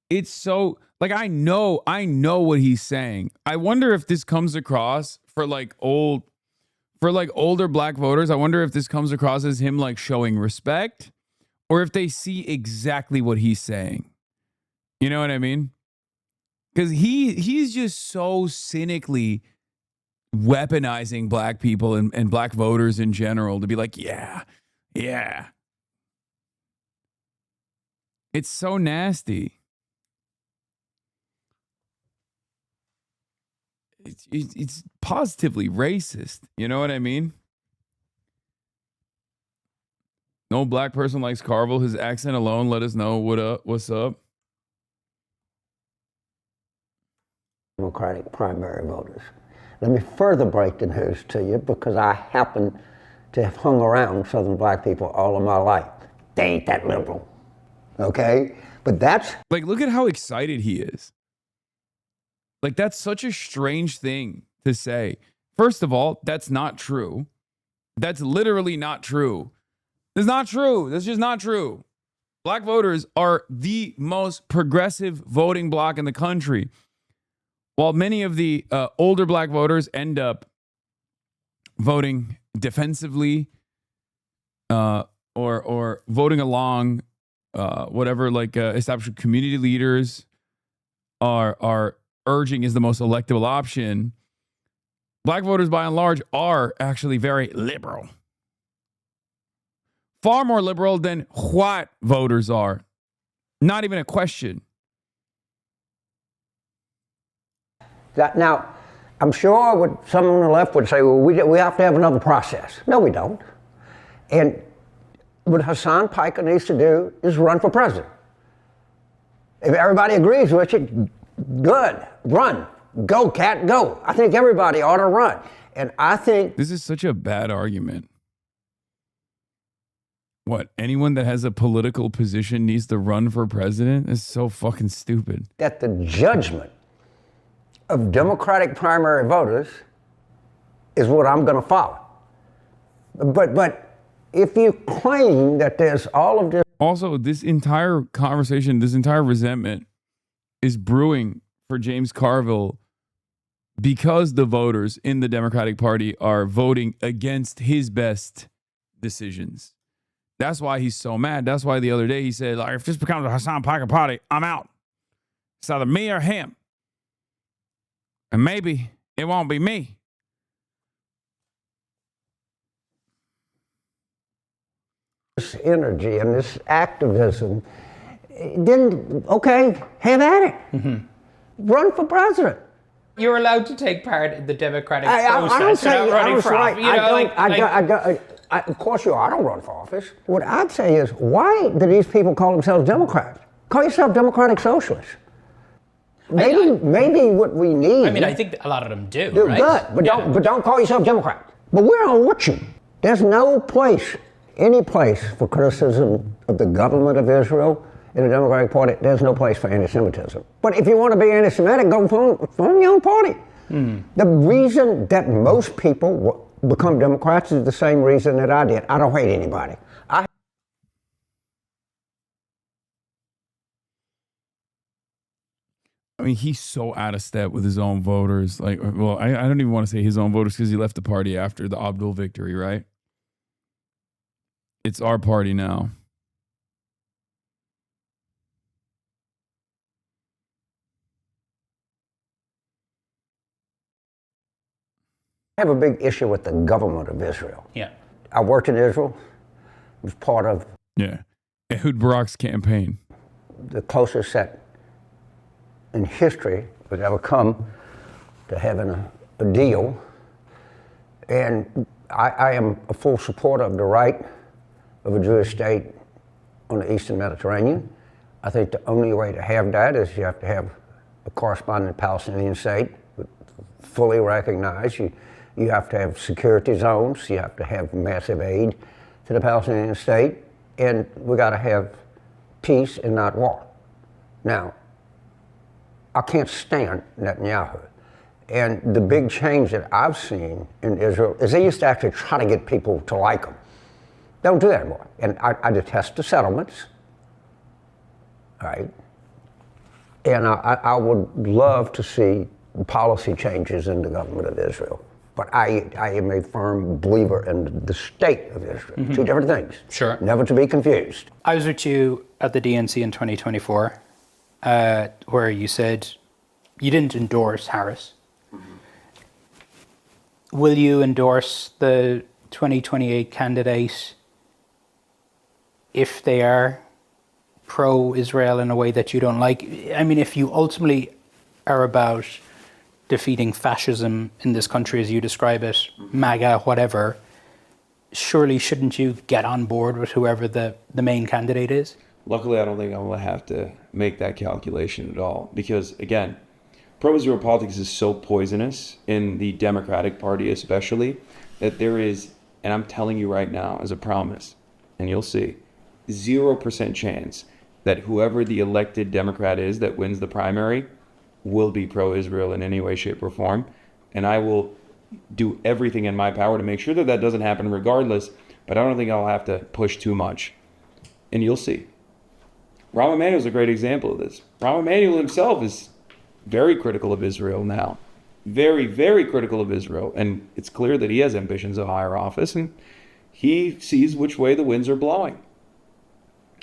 It's so, like, I know what he's saying. I wonder if this comes across for older black voters. I wonder if this comes across as him like showing respect or if they see exactly what he's saying. You know what I mean? Because he's just so cynically weaponizing black people and black voters in general to be like, yeah. It's so nasty. It's positively racist. You know what I mean? No black person likes Carville. His accent alone let us know what's up. Democratic primary voters. Let me further break the news to you because I happen to have hung around Southern black people all of my life. They ain't that liberal. Okay? But that's... Like, look at how excited he is. Like, that's such a strange thing to say. First of all, that's not true. That's literally not true. It's not true. That's just not true. Black voters are the most progressive voting bloc in the country. While many of the older black voters end up voting defensively or voting along whatever established community leaders are urging is the most electable option, black voters by and large are actually very liberal. Far more liberal than white voters are. Not even a question. Now, I'm sure what someone on the left would say, well, we have to have another process. No, we don't. And what Hasan Piker needs to do is run for president. If everybody agrees with you, good, run. Go, cat, go. I think everybody ought to run. And I think... This is such a bad argument. What, anyone that has a political position needs to run for president? It's so fucking stupid. That the judgment of Democratic primary voters is what I'm going to follow. But if you claim that there's all of this... Also, this entire conversation, this entire resentment is brewing for James Carville because the voters in the Democratic Party are voting against his best decisions. That's why he's so mad. That's why the other day he said, like, if this becomes a Hasan Piker party, I'm out. It's either me or him. And maybe it won't be me. This energy and this activism, then, okay, have at it. Mm-hmm. Run for president. You're allowed to take part in the democratic I don't process say without running for office. Of course you are. I don't run for office. What I'd say is, why do these people call themselves Democrats? Call yourself democratic socialists. Maybe what we need. I mean, I think a lot of them do. They're right? good, but don't call yourself Democrat. But we're on with you. There's no place, any place for criticism of the government of Israel in the Democratic Party. There's no place for anti-Semitism. But if you want to be anti-Semitic, go form your own party. The reason that most people become Democrats is the same reason that I did. I don't hate anybody. I mean, he's so out of step with his own voters. Like, well, I don't even want to say his own voters because he left the party after the Abdul victory, right? It's our party now. I have a big issue with the government of Israel. Yeah. I worked in Israel, was part of Ehud Barak's campaign. The closest set in history would ever come to having a deal. And I am a full supporter of the right of a Jewish state on the Eastern Mediterranean. I think the only way to have that is you have to have a corresponding Palestinian state, fully recognized. You have to have security zones. You have to have massive aid to the Palestinian state. And we got to have peace and not war. Now, I can't stand Netanyahu. And the big change that I've seen in Israel is they used to actually try to get people to like him. They don't do that anymore. And I detest the settlements, right? And I would love to see policy changes in the government of Israel. But I am a firm believer in the state of Israel. Two different things. Sure. Never to be confused. I was with you at the DNC in 2024, where you said you didn't endorse Harris. Will you endorse the 2028 candidate if they are pro-Israel in a way that you don't like? I mean, if you ultimately are about defeating fascism in this country as you describe it, MAGA, whatever, surely shouldn't you get on board with whoever the main candidate is? Luckily, I don't think I'm going to have to make that calculation at all because, again, pro-Israel politics is so poisonous in the Democratic Party especially that there is, and I'm telling you right now as a promise, and you'll see, 0% chance that whoever the elected Democrat is that wins the primary will be pro-Israel in any way, shape, or form. And I will do everything in my power to make sure that that doesn't happen regardless, but I don't think I'll have to push too much. And you'll see. Rahm Emanuel is a great example of this. Rahm Emanuel himself is very critical of Israel now. Very, very critical of Israel. And it's clear that he has ambitions of higher office, and he sees which way the winds are blowing.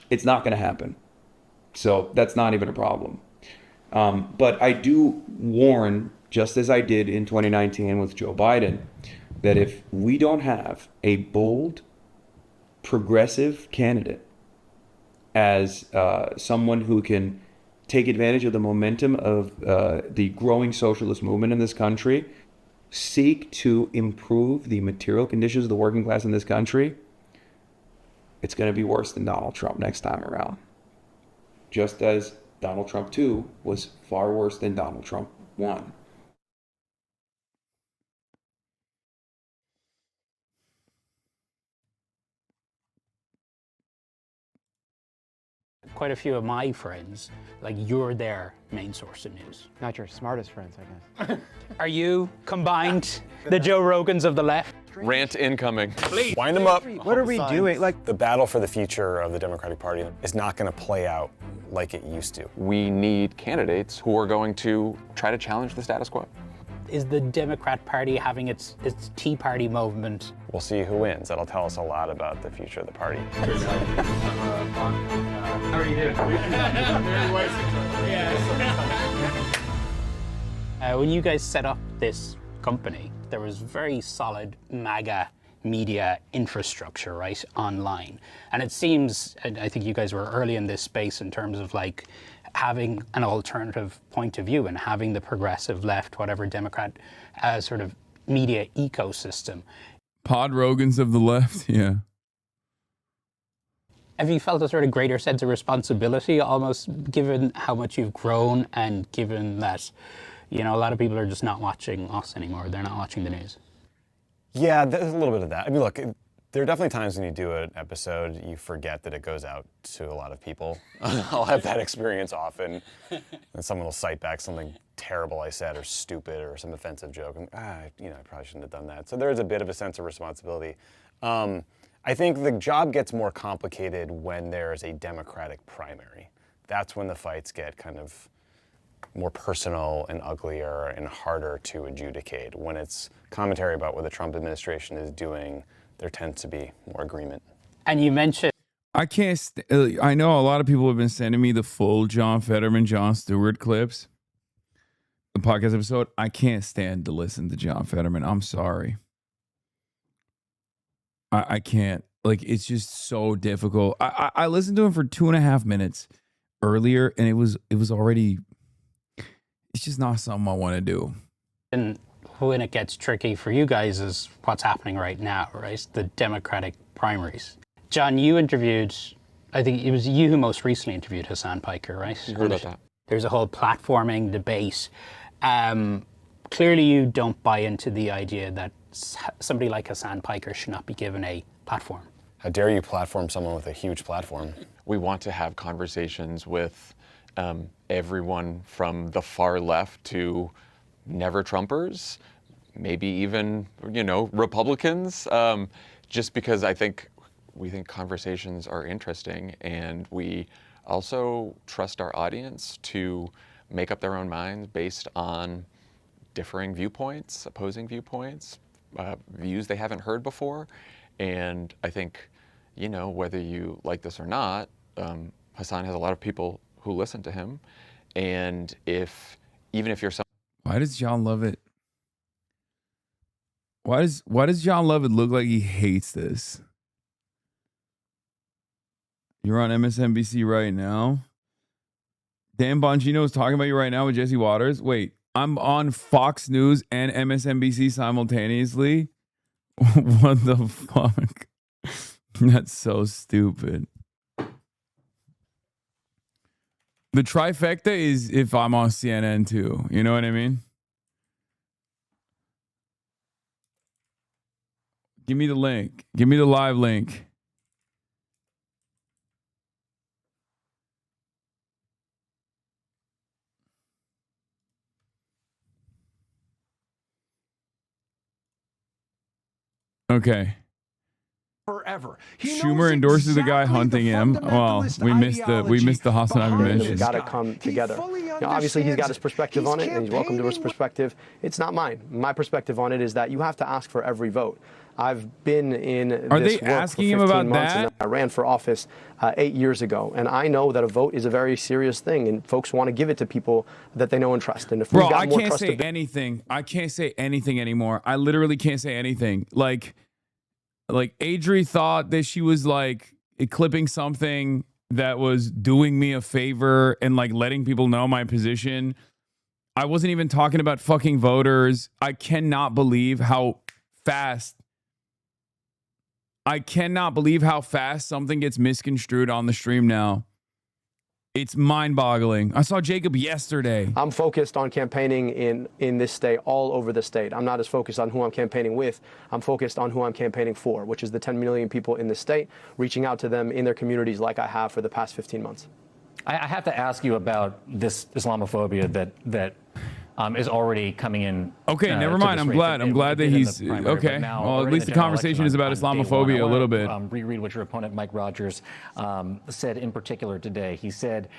It's not going to happen. So that's not even a problem. But I do warn, just as I did in 2019 with Joe Biden, that if we don't have a bold, progressive candidate as someone who can take advantage of the momentum of the growing socialist movement in this country, seek to improve the material conditions of the working class in this country, it's going to be worse than Donald Trump next time around. Just as Donald Trump 2 was far worse than Donald Trump 1. Quite a few of my friends, like you're their main source of news. Not your smartest friends, I guess. Are you combined the Joe Rogans of the left? Rant incoming. Please. Wind them up. What are we doing? Like, the battle for the future of the Democratic Party is not going to play out like it used to. We need candidates who are going to try to challenge the status quo. Is the Democrat Party having its Tea Party movement? We'll see who wins. That'll tell us a lot about the future of the party. How are you doing? When you guys set up this company, there was very solid MAGA media infrastructure, right, online. And it seems, and I think you guys were early in this space in terms of like having an alternative point of view and having the progressive left, whatever Democrat sort of media ecosystem. Pod Rogans of the left, yeah. Have you felt a sort of greater sense of responsibility, almost, given how much you've grown and given that, you know, a lot of people are just not watching us anymore. They're not watching the news. Yeah, there's a little bit of that. I mean, look, there are definitely times when you do an episode, you forget that it goes out to a lot of people. I'll have that experience often. And someone will cite back something terrible I said or stupid or some offensive joke. And, I probably shouldn't have done that. So there is a bit of a sense of responsibility. I think the job gets more complicated when there's a Democratic primary. That's when the fights get kind of more personal and uglier and harder to adjudicate. When it's commentary about what the Trump administration is doing, there tends to be more agreement. And you mentioned... I know a lot of people have been sending me the full John Fetterman, Jon Stewart clips, the podcast episode. I can't stand to listen to John Fetterman. I'm sorry. I can't. Like, it's just so difficult. I listened to him for 2.5 minutes earlier, and it was already... It's just not something I want to do. And when it gets tricky for you guys is what's happening right now, right? The Democratic primaries. John, you interviewed, I think it was you who most recently interviewed Hasan Piker, right? You heard about that. There's a whole platforming debate. Clearly you don't buy into the idea that somebody like Hasan Piker should not be given a platform. How dare you platform someone with a huge platform? We want to have conversations with everyone from the far left to never Trumpers, maybe even, Republicans, just because we think conversations are interesting, and we also trust our audience to make up their own minds based on differing viewpoints, opposing viewpoints, views they haven't heard before. And I think, whether you like this or not, Hasan has a lot of people who listen to him. And even if you're why does John Lovett why does John Lovett look like he hates this? You're on MSNBC right now. Dan Bongino is talking about you right now with Jesse Waters. Wait, I'm on Fox News and MSNBC simultaneously? What the fuck? That's so stupid. The trifecta is if I'm on CNN too. You know what I mean? Give me the link. Give me the live link. Okay. Forever. Schumer endorses the guy hunting him. Well, we missed the HasanAbi mention. We've got to come together. Obviously, he's got his perspective on it, and he's welcome to his perspective. It's not mine. My perspective on it is that you have to ask for every vote. I've been in this work for 15 months, and I ran for office 8 years ago, and I know that a vote is a very serious thing, and folks want to give it to people that they know and trust. And if we've got more trust, I can't say anything. I can't say anything anymore. I literally can't say anything. Like Adri thought that she was like clipping something that was doing me a favor and like letting people know my position. I wasn't even talking about fucking voters. I cannot believe how fast something gets misconstrued on the stream now. It's mind-boggling. I saw Jacob yesterday. I'm focused on campaigning in this state, all over the state. I'm not as focused on who I'm campaigning with. I'm focused on who I'm campaigning for, which is the 10 million people in the state, reaching out to them in their communities like I have for the past 15 months. I have to ask you about this Islamophobia that is already coming in. Okay, never mind. I'm glad that he's okay. Well, at least the conversation is about Islamophobia a little bit. Reread what your opponent Mike Rogers said in particular today. He said,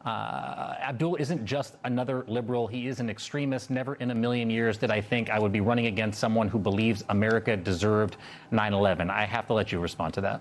Abdul isn't just another liberal. He is an extremist. Never in a million years did I think I would be running against someone who believes America deserved 9/11. I have to let you respond to that.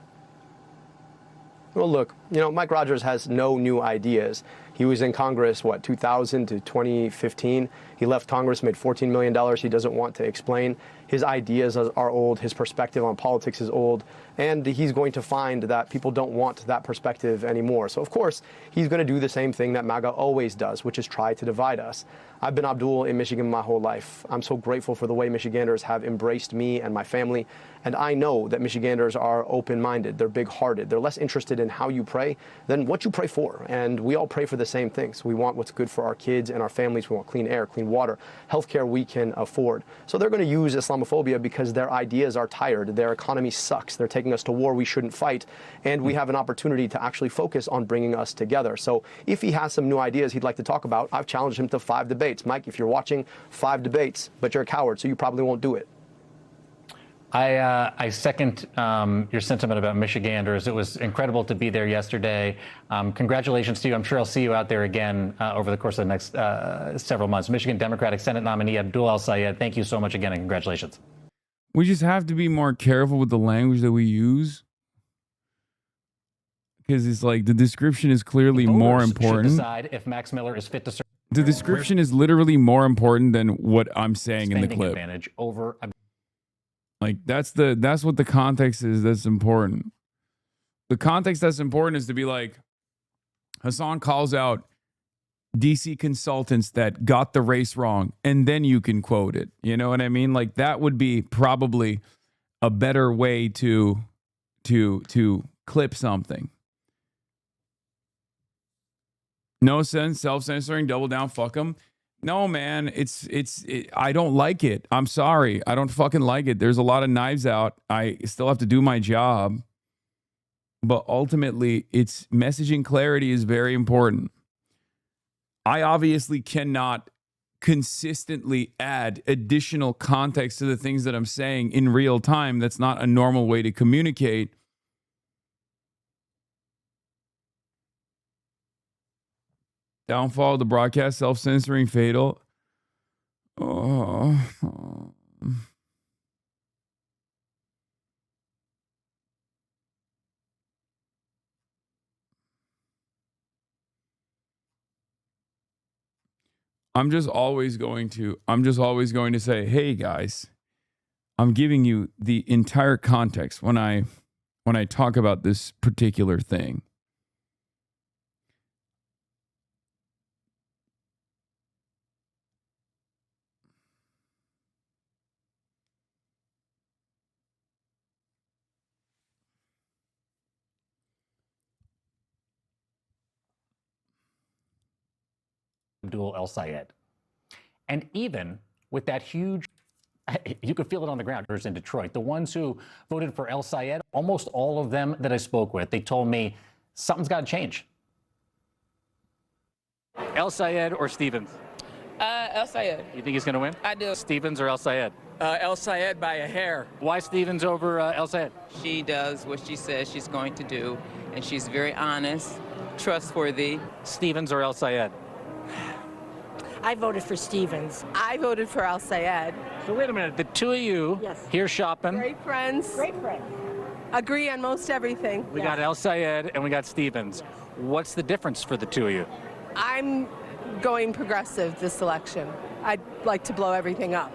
Well, look, Mike Rogers has no new ideas. He was in Congress, 2000 to 2015. He left Congress, made $14 million. He doesn't want to explain. His ideas are old. His perspective on politics is old. And he's going to find that people don't want that perspective anymore. So, of course, he's going to do the same thing that MAGA always does, which is try to divide us. I've been Abdul in Michigan my whole life. I'm so grateful for the way Michiganders have embraced me and my family. And I know that Michiganders are open-minded. They're big-hearted. They're less interested in how you pray than what you pray for. And we all pray for the same things. We want what's good for our kids and our families. We want clean air, clean water, healthcare we can afford. So they're going to use Islamophobia because their ideas are tired. Their economy sucks. They're taking us to war we shouldn't fight. And we have an opportunity to actually focus on bringing us together. So if he has some new ideas he'd like to talk about, I've challenged him to 5 debates. Mike, if you're watching, 5 debates, but you're a coward, so you probably won't do it. I second your sentiment about Michiganders. It was incredible to be there yesterday. Congratulations to you. I'm sure I'll see you out there again over the course of the next several months. Michigan Democratic Senate nominee Abdul El-Sayed, thank you so much again and congratulations. We just have to be more careful with the language that we use. Because it's like the description is clearly more important. Should decide if Max Miller is fit to serve. The description is literally more important than what I'm saying in the clip. Advantage over. Like that's what the context is that's important. The context that's important is to be like, Hasan calls out DC consultants that got the race wrong, and then you can quote it. You know what I mean? Like that would be probably a better way to clip something. No sense, self-censoring, double down, fuck them. No, man, I don't like it. I'm sorry. I don't fucking like it. There's a lot of knives out. I still have to do my job. But ultimately, it's messaging clarity is very important. I obviously cannot consistently add additional context to the things that I'm saying in real time. That's not a normal way to communicate. Downfall of the broadcast, self-censoring, fatal. Oh. I'm just always going to say, hey guys, I'm giving you the entire context when I talk about this particular thing. Abdul El-Sayed. And even with that huge, you could feel it on the ground in Detroit. The ones who voted for El-Sayed, almost all of them that I spoke with, they told me something's got to change. El-Sayed or Stevens? El-Sayed. You think he's going to win? I do. Stevens or El-Sayed? El-Sayed by a hair. Why Stevens over El-Sayed? She does what she says she's going to do, and she's very honest, trustworthy. Stevens or El-Sayed? I voted for Stevens. I voted for El-Sayed. So wait a minute, the two of you here shopping. Great friends. Great friends. Agree on most everything. We got El-Sayed and we got Stevens. What's the difference for the two of you? I'm going progressive this election. I'd like to blow everything up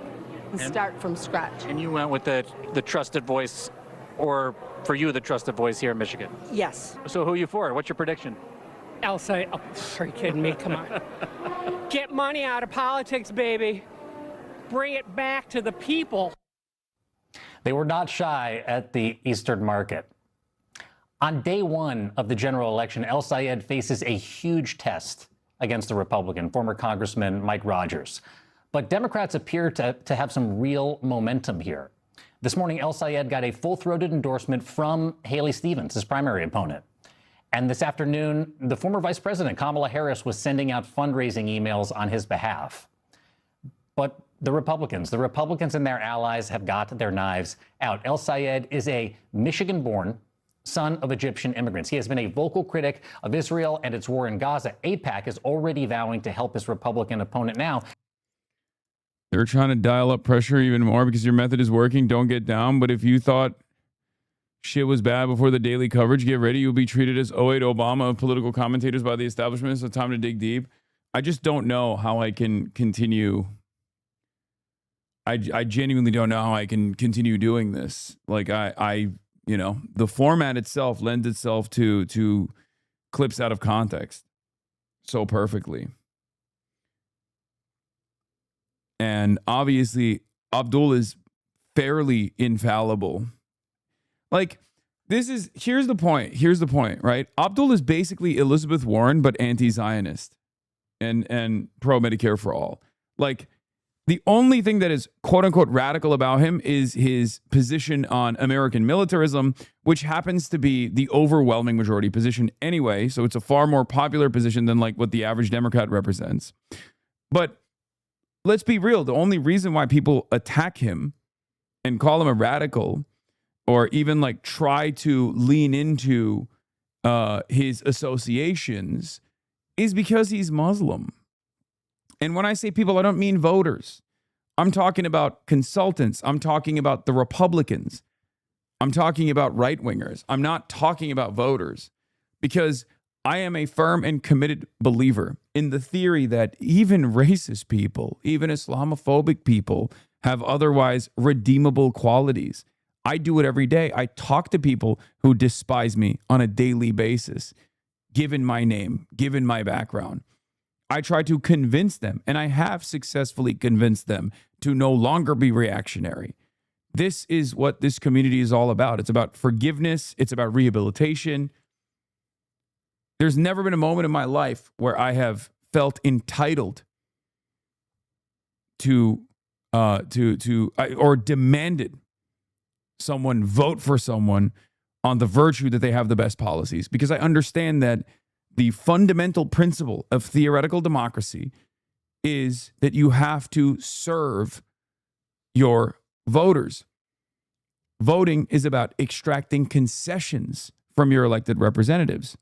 and start from scratch. And you went with the trusted voice, or for you, the trusted voice here in Michigan? Yes. So who are you for? What's your prediction? El-Sayed. Oh, are you kidding me? Come on. Get money out of politics, baby. Bring it back to the people. They were not shy at the Eastern Market. On day one of the general election, El-Sayed faces a huge test against the Republican, former Congressman Mike Rogers. But Democrats appear to have some real momentum here. This morning, El-Sayed got a full-throated endorsement from Haley Stevens, his primary opponent. And this afternoon, the former Vice President, Kamala Harris, was sending out fundraising emails on his behalf. But the Republicans and their allies have got their knives out. El-Sayed is a Michigan-born son of Egyptian immigrants. He has been a vocal critic of Israel and its war in Gaza. AIPAC is already vowing to help his Republican opponent now. They're trying to dial up pressure even more because your method is working. Don't get down. But if you thought Shit was bad before the daily coverage. Get ready. You'll be treated as 08 Obama of political commentators by the establishment. So time to dig deep. I just don't know how I can continue. I genuinely don't know how I can continue doing this. Like you know, the format itself lends itself to clips out of context so perfectly. And obviously, Abdul is fairly infallible. Like, here's the point, right? Abdul is basically Elizabeth Warren, but anti-Zionist and pro-Medicare for all. Like, the only thing that is quote-unquote radical about him is his position on American militarism, which happens to be the overwhelming majority position anyway. So it's a far more popular position than like what the average Democrat represents. But let's be real. The only reason why people attack him and call him a radical or even like try to lean into his associations is because he's Muslim. And when I say people, I don't mean voters. I'm talking about consultants. I'm talking about the Republicans. I'm talking about right-wingers. I'm not talking about voters, because I am a firm and committed believer in the theory that even racist people, even Islamophobic people, have otherwise redeemable qualities. I do it every day. I talk to people who despise me on a daily basis, given my name, given my background. I try to convince them, and I have successfully convinced them to no longer be reactionary. This is what this community is all about. It's about forgiveness. It's about rehabilitation. There's never been a moment in my life where I have felt entitled or demanded someone vote for someone on the virtue that they have the best policies, because I understand that the fundamental principle of theoretical democracy is that you have to serve your voters. Voting is about extracting concessions from your elected representatives.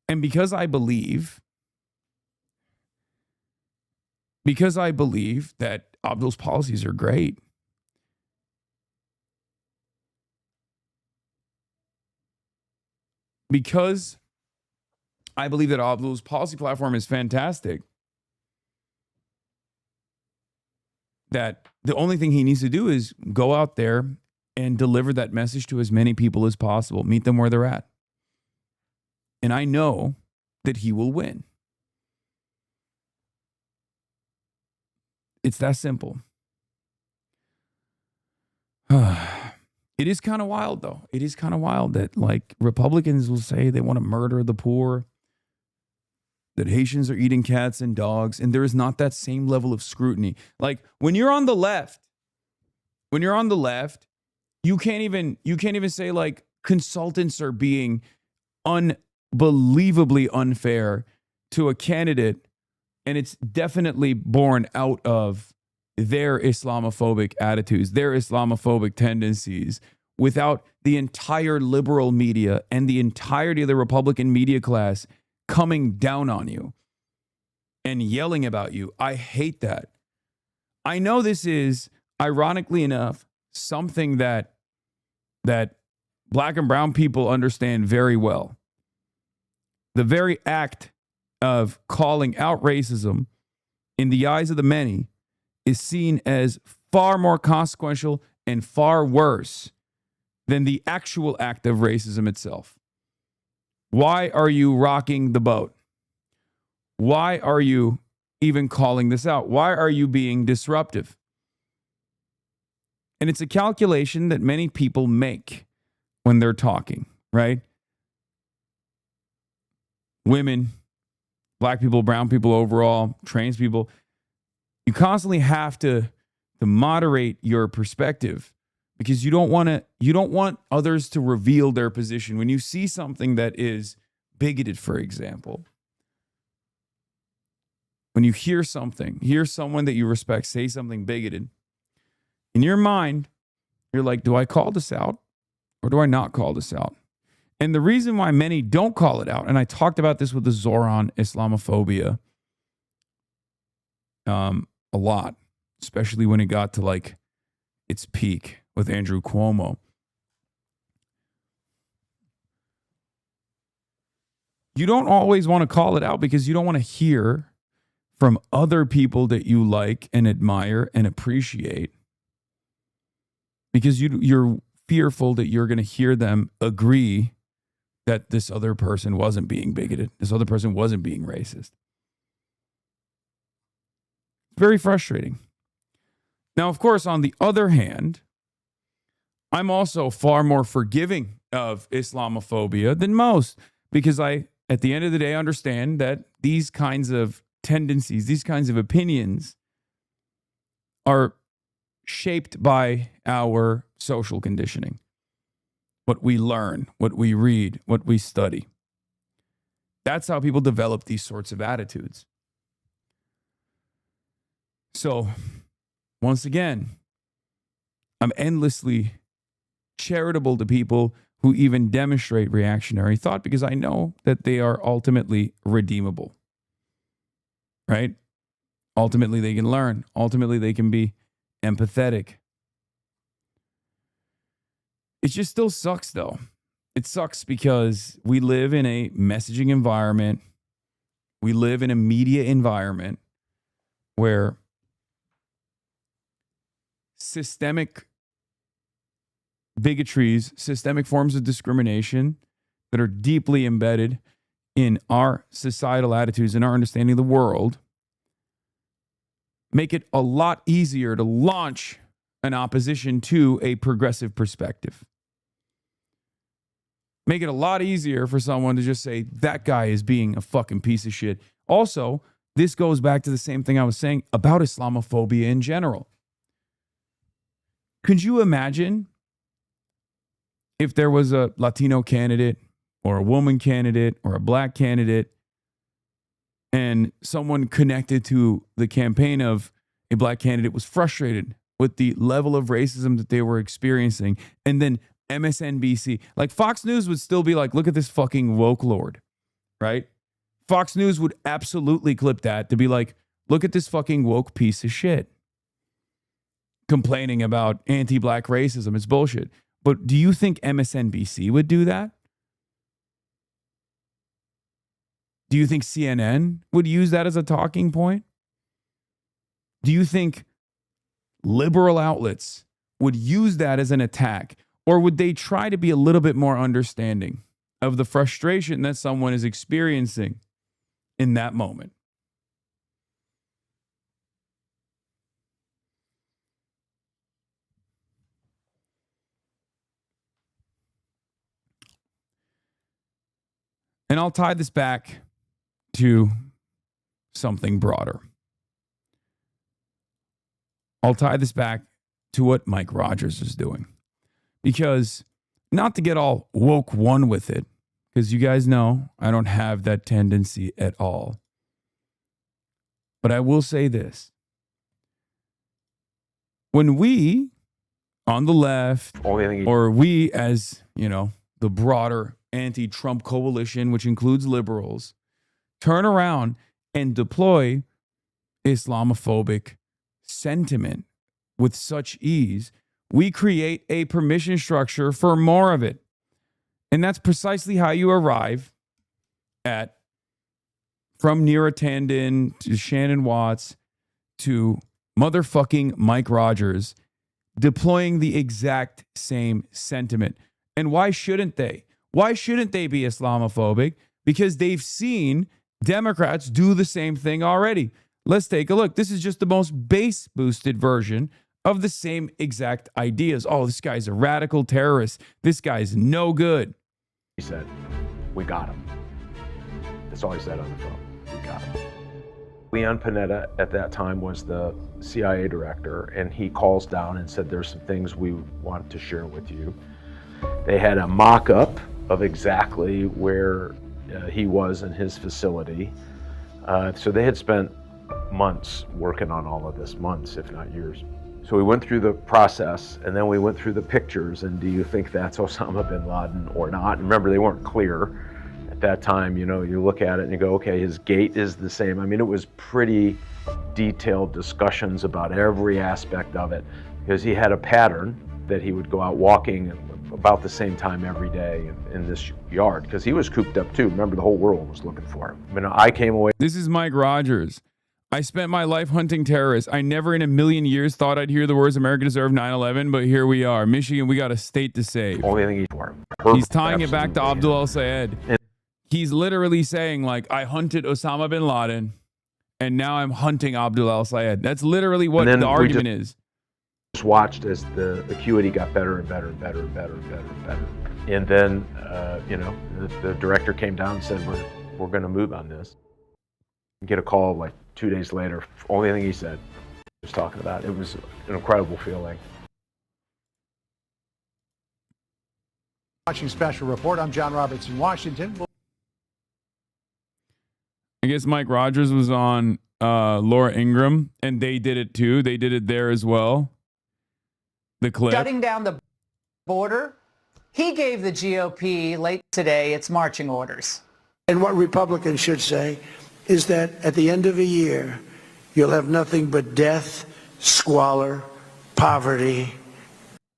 And because I believe that Abdul's policies are great, because I believe that Abdul's policy platform is fantastic, that the only thing he needs to do is go out there and deliver that message to as many people as possible, meet them where they're at. And I know that he will win. It's that simple. It is kind of wild, though. It is kind of wild that, like, Republicans will say they want to murder the poor, that Haitians are eating cats and dogs, and there is not that same level of scrutiny. Like, when you're on the left, you can't even say, like, consultants are being unbelievably unfair to a candidate, and it's definitely born out of their Islamophobic attitudes, their Islamophobic tendencies, without the entire liberal media and the entirety of the Republican media class coming down on you and yelling about you. I hate that. I know this is, ironically enough, something that black and brown people understand very well. The very act of calling out racism in the eyes of the many is seen as far more consequential and far worse than the actual act of racism itself. Why are you rocking the boat? Why are you even calling this out? Why are you being disruptive? And it's a calculation that many people make when they're talking, right? Women, black people, brown people overall, trans people, you constantly have to moderate your perspective, because you don't want others to reveal their position. When you see something that is bigoted, for example, when you hear someone that you respect say something bigoted, in your mind, you're like, do I call this out or do I not call this out? And the reason why many don't call it out, and I talked about this with the Zoran Islamophobia a lot, especially when it got to like its peak, with Andrew Cuomo. You don't always want to call it out because you don't want to hear from other people that you like and admire and appreciate, because you're fearful that you're going to hear them agree that this other person wasn't being bigoted, this other person wasn't being racist. Very frustrating. Now, of course, on the other hand, I'm also far more forgiving of Islamophobia than most, because I, at the end of the day, understand that these kinds of tendencies, these kinds of opinions are shaped by our social conditioning. What we learn, what we read, what we study. That's how people develop these sorts of attitudes. So, once again, I'm endlessly charitable to people who even demonstrate reactionary thought, because I know that they are ultimately redeemable. Right? Ultimately, they can learn. Ultimately, they can be empathetic. It just still sucks, though. It sucks because we live in a messaging environment. We live in a media environment where systemic bigotries, systemic forms of discrimination that are deeply embedded in our societal attitudes and our understanding of the world make it a lot easier to launch an opposition to a progressive perspective. Make it a lot easier for someone to just say, that guy is being a fucking piece of shit. Also, this goes back to the same thing I was saying about Islamophobia in general. Could you imagine if there was a Latino candidate or a woman candidate or a black candidate and someone connected to the campaign of a black candidate was frustrated with the level of racism that they were experiencing, and then MSNBC, like Fox News would still be like, look at this fucking woke lord, right? Fox News would absolutely clip that to be like, look at this fucking woke piece of shit complaining about anti-black racism. It's bullshit. But do you think MSNBC would do that? Do you think CNN would use that as a talking point? Do you think liberal outlets would use that as an attack? Or would they try to be a little bit more understanding of the frustration that someone is experiencing in that moment? And I'll tie this back to something broader. I'll tie this back to what Mike Rogers is doing. Because, not to get all woke one with it, because you guys know I don't have that tendency at all. But I will say this. When we, on the left, or we as, the broader anti-Trump coalition, which includes liberals, turn around and deploy Islamophobic sentiment with such ease, we create a permission structure for more of it. And that's precisely how you arrive at, from Neera Tanden to Shannon Watts to motherfucking Mike Rogers, deploying the exact same sentiment. And why shouldn't they? Why shouldn't they be Islamophobic? Because they've seen Democrats do the same thing already. Let's take a look. This is just the most base boosted version of the same exact ideas. Oh, this guy's a radical terrorist. This guy's no good. He said, we got him. That's all he said on the phone. We got him. Leon Panetta at that time was the CIA director, and he calls down and said, there's some things we want to share with you. They had a mock-up of exactly where he was in his facility. So they had spent months working on all of this, months, if not years. So we went through the process, and then we went through the pictures, and do you think that's Osama bin Laden or not? And remember, they weren't clear at that time. You look at it and you go, okay, his gait is the same. I mean, it was pretty detailed discussions about every aspect of it, because he had a pattern that he would go out walking about the same time every day in this yard, because he was cooped up too. Remember, the whole world was looking for him. I mean, I came away. This is Mike Rogers. I spent my life hunting terrorists. I never in a million years thought I'd hear the words America deserved 9/11, but here we are. Michigan, we got a state to save. Only thing he's for. He's tying it back to Abdul al-Sayed. He's literally saying, like, I hunted Osama bin Laden, and now I'm hunting Abdul al-Sayed. That's literally what the argument is. Just watched as the acuity got better and better and better and better and better and better. And then, you know, the director came down and said, we're going to move on this. Get a call like 2 days later. Only thing he said was talking about. It was an incredible feeling. Watching Special Report, I'm John Roberts in Washington. I guess Mike Rogers was on Laura Ingraham, and they did it too. They did it there as well. The clip. Shutting down the border, he gave the GOP late today its marching orders. And what Republicans should say is that at the end of a year, you'll have nothing but death, squalor, poverty.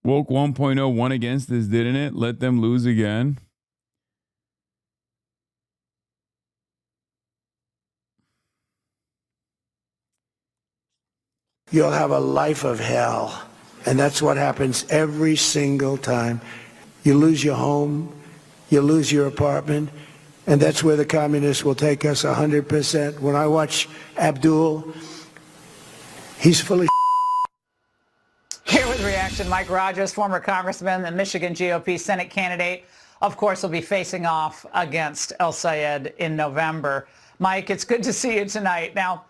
Woke 1.0 won against this, didn't it? Let them lose again. You'll have a life of hell. And that's what happens every single time. You lose your home, you lose your apartment, and that's where the communists will take us 100%. When I watch Abdul, he's fully Here with reaction, Mike Rogers, former congressman and Michigan GOP Senate candidate, of course, will be facing off against al-Sayed in November. Mike, it's good to see you tonight. Now,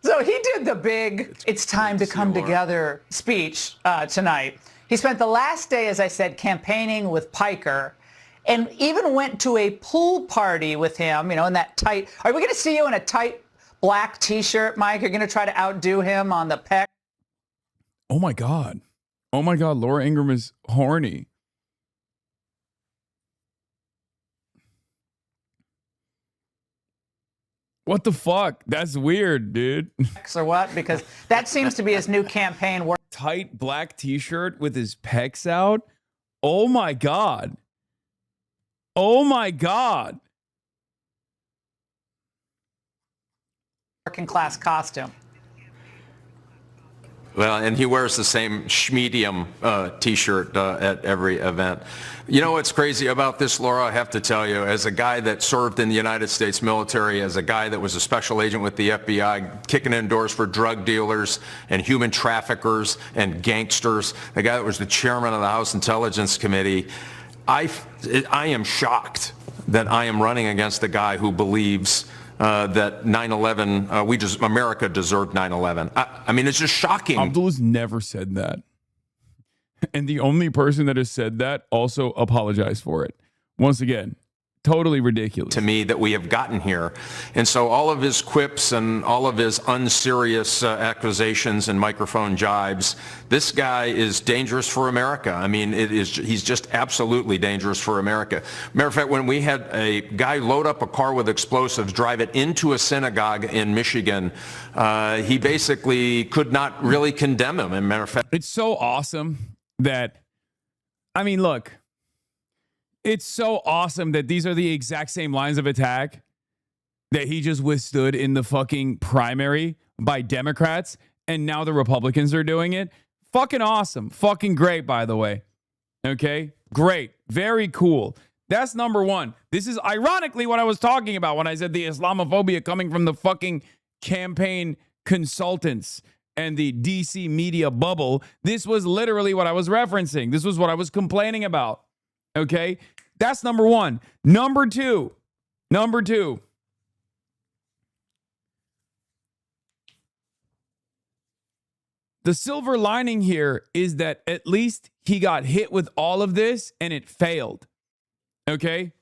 so he did the big "it's time to come together" speech tonight. He spent the last day, as I said, campaigning with Piker, and even went to a pool party with him, you know, in that tight. Are we going to see you in a tight black T-shirt, Mike? You're going to try to outdo him on the pec? Oh my God. Oh my God. Laura Ingraham is horny. What the fuck? That's weird, dude. Or what? Because that seems to be his new campaign. Tight black T-shirt with his pecs out. Oh my God. Oh my God. Working class costume. Well, and he wears the same medium T-shirt at every event. You know what's crazy about this, Laura? I have to tell you, as a guy that served in the United States military, as a guy that was a special agent with the FBI, kicking in doors for drug dealers and human traffickers and gangsters, the guy that was the chairman of the House Intelligence Committee, I am shocked that I am running against a guy who believes that 9/11, America deserved 9/11. I mean, it's just shocking. Abdul's never said that. And the only person that has said that also apologized for it. Once again, totally ridiculous. To me, that we have gotten here. And so all of his quips and all of his unserious accusations and microphone jibes, this guy is dangerous for America. I mean, he's just absolutely dangerous for America. Matter of fact, when we had a guy load up a car with explosives, drive it into a synagogue in Michigan, he basically could not really condemn him. And matter of fact, it's so awesome that, I mean, look, it's so awesome that these are the exact same lines of attack that he just withstood in the fucking primary by Democrats, and now the Republicans are doing it. Fucking awesome. Fucking great, by the way. Okay? Great. Very cool. That's number one. This is ironically what I was talking about when I said the Islamophobia coming from the fucking campaign consultants and the DC media bubble. This was literally what I was referencing. This was what I was complaining about. Okay, that's number one. Number two, the silver lining here is that at least he got hit with all of this and it failed. Okay,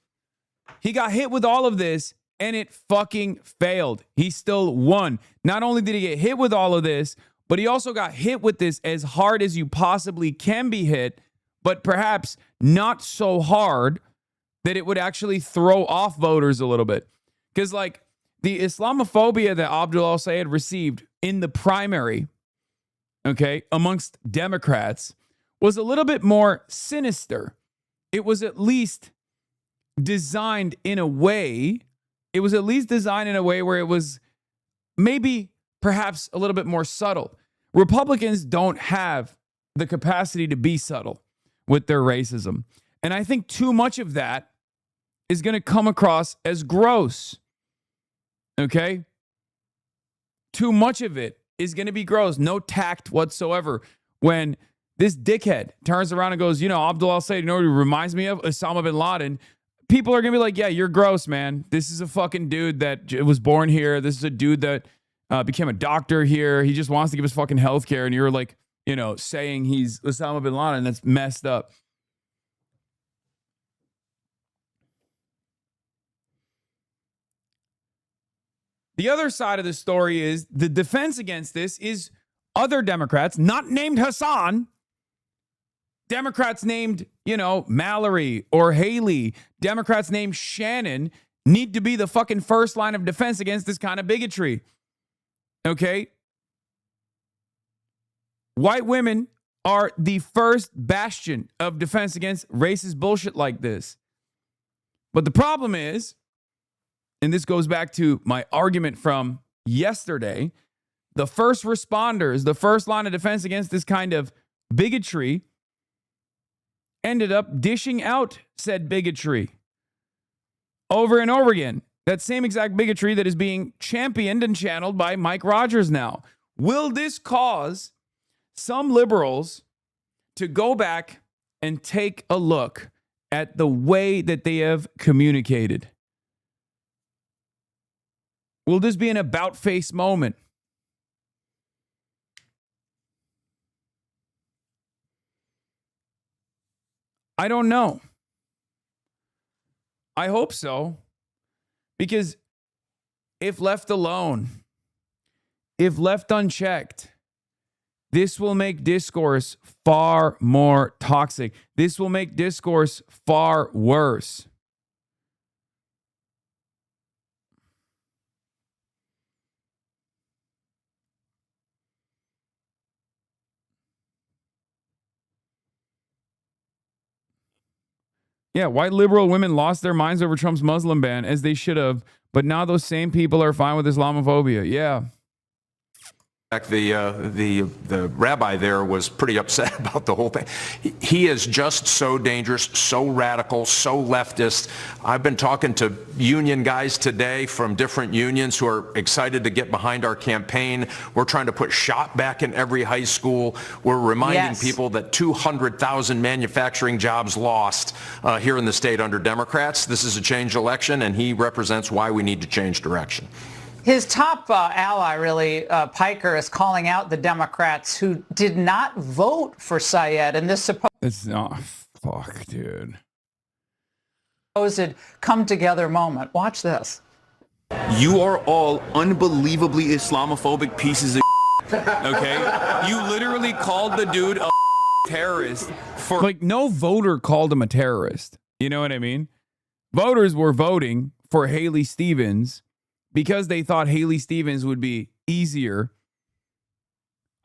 he got hit with all of this and it fucking failed. He still won. Not only did he get hit with all of this, but he also got hit with this as hard as you possibly can be hit, but perhaps not so hard that it would actually throw off voters a little bit. Because, like, the Islamophobia that Abdul al-Sayed received in the primary, okay, amongst Democrats was a little bit more sinister. It was at least designed in a way. It was at least designed in a way where it was maybe perhaps a little bit more subtle. Republicans don't have the capacity to be subtle with their racism. And I think too much of that is going to come across as gross. Okay? Too much of it is going to be gross. No tact whatsoever. When this dickhead turns around and goes, you know, Abdul al-Sayed, you know what he reminds me of? Osama bin Laden. People are going to be like, yeah, you're gross, man. This is a fucking dude that was born here. This is a dude that became a doctor here. He just wants to give us fucking healthcare. And you're like, you know, saying he's Osama bin Laden. That's messed up. The other side of the story is the defense against this is other Democrats, not named Hasan. Democrats named, you know, Mallory or Haley, Democrats named Shannon need to be the fucking first line of defense against this kind of bigotry. Okay? White women are the first bastion of defense against racist bullshit like this. But the problem is, and this goes back to my argument from yesterday, the first responders, the first line of defense against this kind of bigotry, ended up dishing out said bigotry over and over again. That same exact bigotry that is being championed and channeled by Mike Rogers now. Will this cause some liberals to go back and take a look at the way that they have communicated? Will this be an about-face moment? I don't know. I hope so. Because if left alone, if left unchecked, this will make discourse far more toxic. This will make discourse far worse. Yeah, white liberal women lost their minds over Trump's Muslim ban, as they should have, but now those same people are fine with Islamophobia. Yeah. The rabbi there was pretty upset about the whole thing. He is just so dangerous, so radical, so leftist. I've been talking to union guys today from different unions who are excited to get behind our campaign. We're trying to put shot back in every high school. We're reminding people that 200,000 manufacturing jobs lost here in the state under Democrats. This is a change election, and he represents why we need to change direction. His top ally, really, Piker, is calling out the Democrats who did not vote for Syed in this supposed dude. come-together moment. Watch this. You are all unbelievably Islamophobic pieces of Okay? You literally called the dude a terrorist for... Like, no voter called him a terrorist. You know what I mean? Voters were voting for Haley Stevens because they thought Haley Stevens would be easier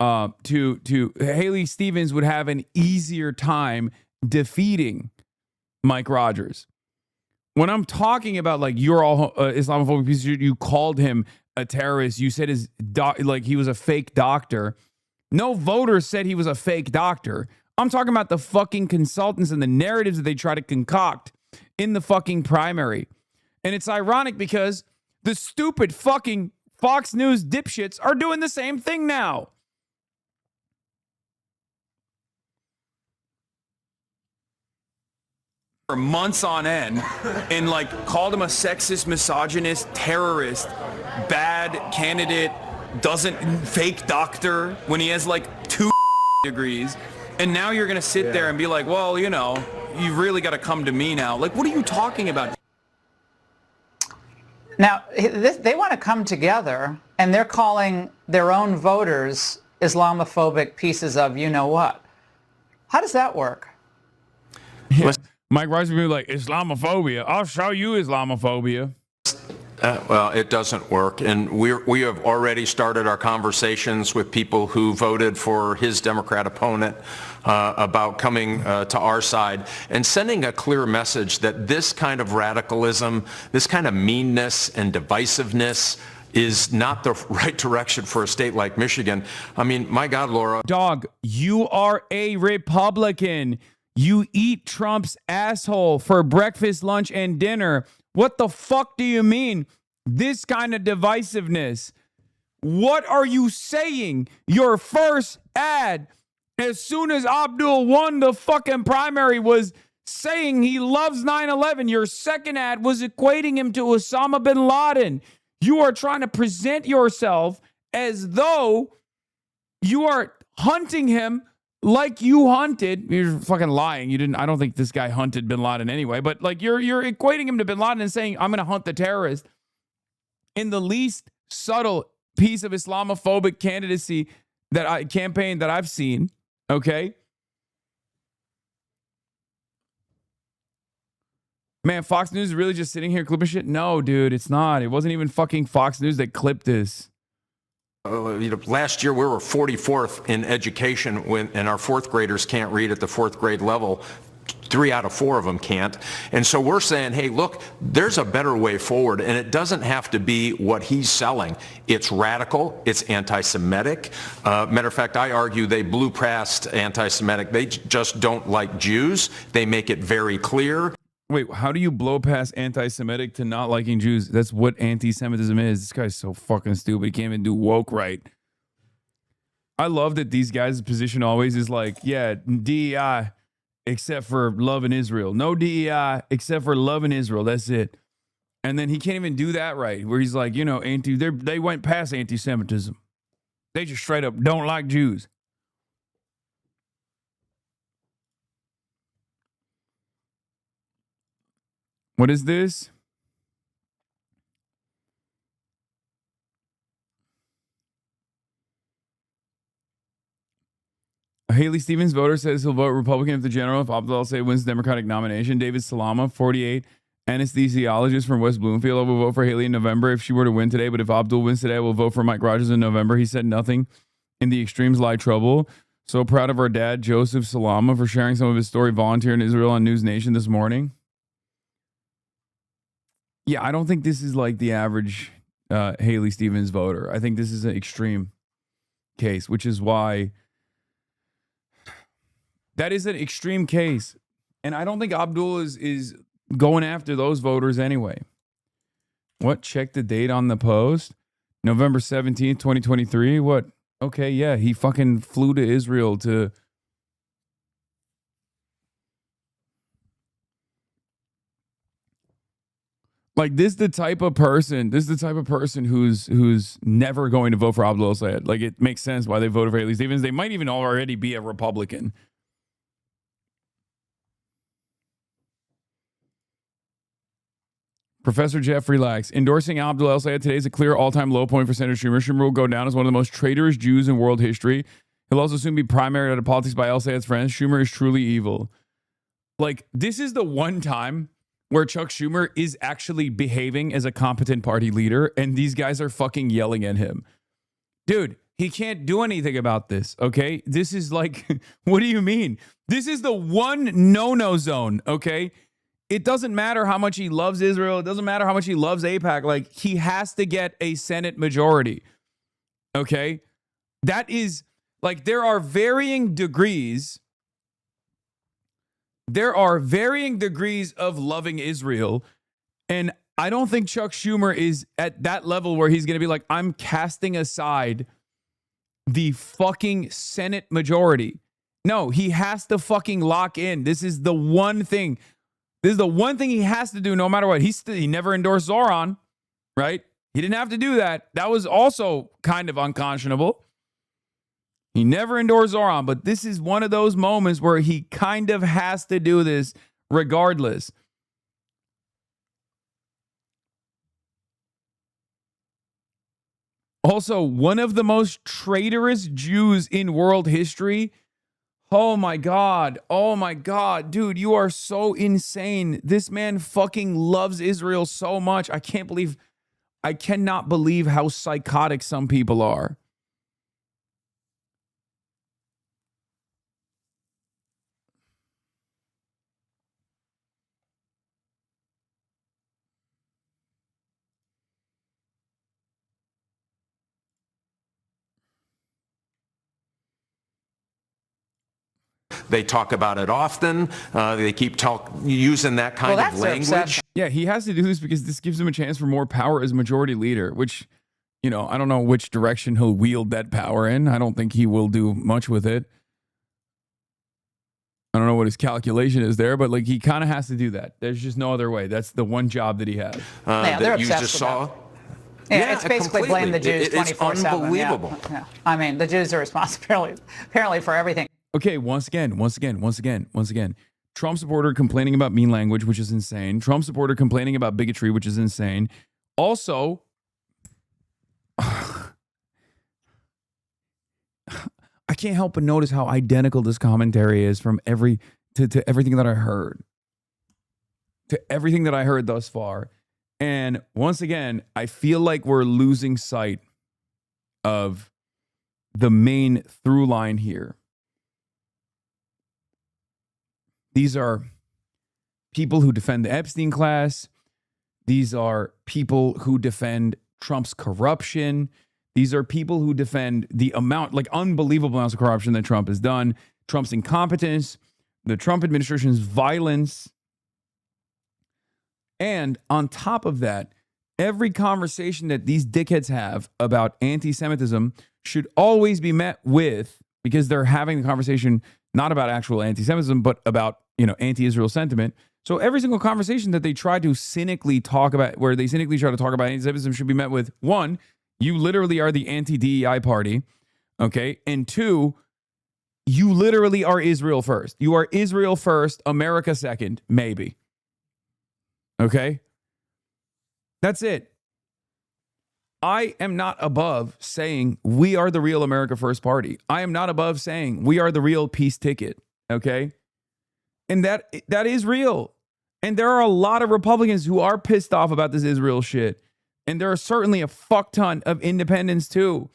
Haley Stevens would have an easier time defeating Mike Rogers. When I'm talking about, like, you're all Islamophobic pieces, you called him a terrorist. You said like he was a fake doctor. No voter said he was a fake doctor. I'm talking about the fucking consultants and the narratives that they try to concoct in the fucking primary. And it's ironic because the stupid fucking Fox News dipshits are doing the same thing now. for months on end and like called him a sexist, misogynist, terrorist, bad candidate, fake doctor when he has like 2 degrees. And now you're going to sit there and be like, well, you know, you really got to come to me now. Like, what are you talking about? Now, they want to come together, and they're calling their own voters Islamophobic pieces of you-know-what. How does that work? Yeah. Mike Rogers would be like, Islamophobia. I'll show you Islamophobia. Well, it doesn't work. And we have already started our conversations with people who voted for his Democrat opponent about coming to our side and sending a clear message that this kind of radicalism, this kind of meanness and divisiveness is not the right direction for a state like Michigan. I mean, my God, Laura. Dog, you are a Republican. You eat Trump's asshole for breakfast, lunch, and dinner. What the fuck do you mean? This kind of divisiveness. What are you saying? Your first ad, as soon as Abdul won the fucking primary, was saying he loves 9/11. Your second ad was equating him to Osama bin Laden. You are trying to present yourself as though you are hunting him like you hunted. You're fucking lying. You didn't. I don't think this guy hunted bin Laden anyway, but like you're equating him to bin Laden and saying, I'm going to hunt the terrorist in the least subtle piece of Islamophobic candidacy campaign that I've seen. Okay. Man, Fox News is really just sitting here clipping shit? No, dude, it's not. It wasn't even fucking Fox News that clipped this. Last year we were 44th in education and our fourth graders can't read at the fourth grade level. 3 out of 4 of them can't. And so we're saying, hey, look, there's a better way forward, and it doesn't have to be what he's selling. It's radical. It's anti-Semitic. Matter of fact, I argue they blew past anti-Semitic. They just don't like Jews. They make it very clear. Wait, how do you blow past anti-Semitic to not liking Jews? That's what anti-Semitism is. This guy's so fucking stupid. He can't even do woke right. I love that these guys' position always is like, yeah, DEI except for love in Israel. No DEI except for love in Israel. That's it. And then he can't even do that right, where he's like, you know, they went past anti-Semitism. They just straight up don't like Jews. What is this? Haley Stevens voter says he'll vote Republican if the general, if Abdul al-Sayed wins the Democratic nomination. David Salama, 48, anesthesiologist from West Bloomfield. I will vote for Haley in November if she were to win today, but if Abdul wins today, I will vote for Mike Rogers in November. He said nothing in the extremes lie trouble. So proud of our dad, Joseph Salama, for sharing some of his story volunteering in Israel on News Nation this morning. Yeah, I don't think this is like the average Haley Stevens voter. I think this is an extreme case, which is why that is an extreme case. And I don't think Abdul is going after those voters anyway. What? Check the date on the post. November 17th, 2023. What? Okay, yeah, he fucking flew to Israel to... Like, this is the type of person who's never going to vote for Abdul al-Sayed. Like, it makes sense why they voted for Haley Stevens. They might even already be a Republican. Professor Jeff, relax. Endorsing Abdul al-Sayed today is a clear all-time low point for Senator Schumer. Schumer will go down as one of the most traitorous Jews in world history. He'll also soon be primaried out of politics by al-Sayed's friends. Schumer is truly evil. Like, this is the one time where Chuck Schumer is actually behaving as a competent party leader, and these guys are fucking yelling at him. Dude, he can't do anything about this, okay? This is like, what do you mean? This is the one no-no zone, okay? It doesn't matter how much he loves Israel. It doesn't matter how much he loves AIPAC. Like, he has to get a Senate majority, okay? That is, like, there are varying degrees of loving Israel. And I don't think Chuck Schumer is at that level where he's going to be like, I'm casting aside the fucking Senate majority. No, he has to fucking lock in. This is the one thing. This is the one thing he has to do no matter what. He never endorsed Zoran, right? He didn't have to do that. That was also kind of unconscionable. He never endorsed Zoran, but this is one of those moments where he kind of has to do this regardless. Also, one of the most traitorous Jews in world history. Oh my God. Oh my God. Dude, you are so insane. This man fucking loves Israel so much. I can't believe I cannot believe how psychotic some people are. They talk about it often. They keep using that kind of language. Yeah, he has to do this because this gives him a chance for more power as majority leader, which, you know, I don't know which direction he'll wield that power in. I don't think he will do much with it. I don't know what his calculation is there, but like he kind of has to do that. There's just no other way. That's the one job that he has. They're obsessed with that. Yeah, it's basically blame the Jews 24/7. It's unbelievable. Yeah. I mean, the Jews are responsible apparently for everything. Okay, once again. Trump supporter complaining about mean language, which is insane. Trump supporter complaining about bigotry, which is insane. Also, I can't help but notice how identical this commentary is from to everything that I heard. To everything that I heard thus far. And once again, I feel like we're losing sight of the main through line here. These are people who defend the Epstein class. These are people who defend Trump's corruption. These are people who defend the amount, like unbelievable amounts of corruption that Trump has done, Trump's incompetence, the Trump administration's violence. And on top of that, every conversation that these dickheads have about anti-Semitism should always be met with, because they're having the conversation not about actual anti-Semitism, but about, you know, anti-Israel sentiment. So every single conversation that they try to cynically talk about, where they cynically try to talk about anti-Semitism, should be met with, one, you literally are the anti-DEI party, okay? And two, you literally are Israel first. You are Israel first, America second, maybe. Okay? That's it. I am not above saying we are the real America First Party. I am not above saying we are the real peace ticket, okay? And that is real. And there are a lot of Republicans who are pissed off about this Israel shit. And there are certainly a fuck ton of independents too.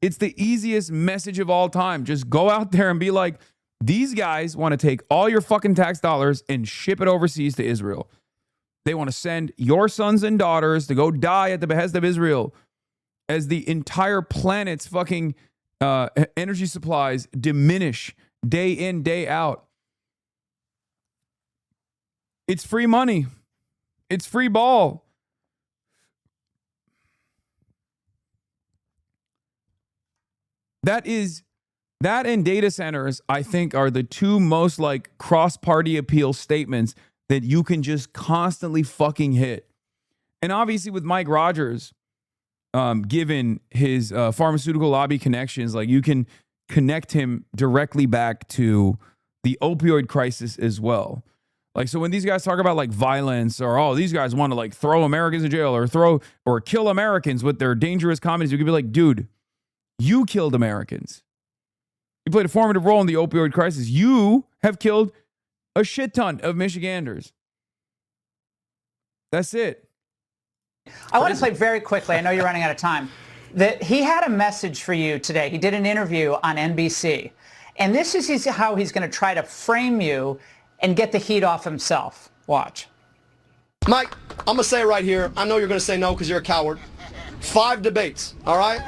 It's the easiest message of all time. Just go out there and be like, these guys want to take all your fucking tax dollars and ship it overseas to Israel. They want to send your sons and daughters to go die at the behest of Israel as the entire planet's fucking energy supplies diminish day in, day out. It's free money. It's free ball. That and data centers, I think, are the two most like cross-party appeal statements that you can just constantly fucking hit. And obviously with Mike Rogers, given his pharmaceutical lobby connections, like you can connect him directly back to the opioid crisis as well. Like, so when these guys talk about like violence or, oh, these guys want to like throw Americans in jail or kill Americans with their dangerous comments, you could be like, dude, you killed Americans. You played a formative role in the opioid crisis. You have killed a shit ton of Michiganders. That's it. I want to play very quickly. I know you're running out of time. That he had a message for you today. He did an interview on NBC. And this is how he's going to try to frame you and get the heat off himself. Watch. Mike, I'm going to say it right here. I know you're going to say no because you're a coward. 5 debates, all right?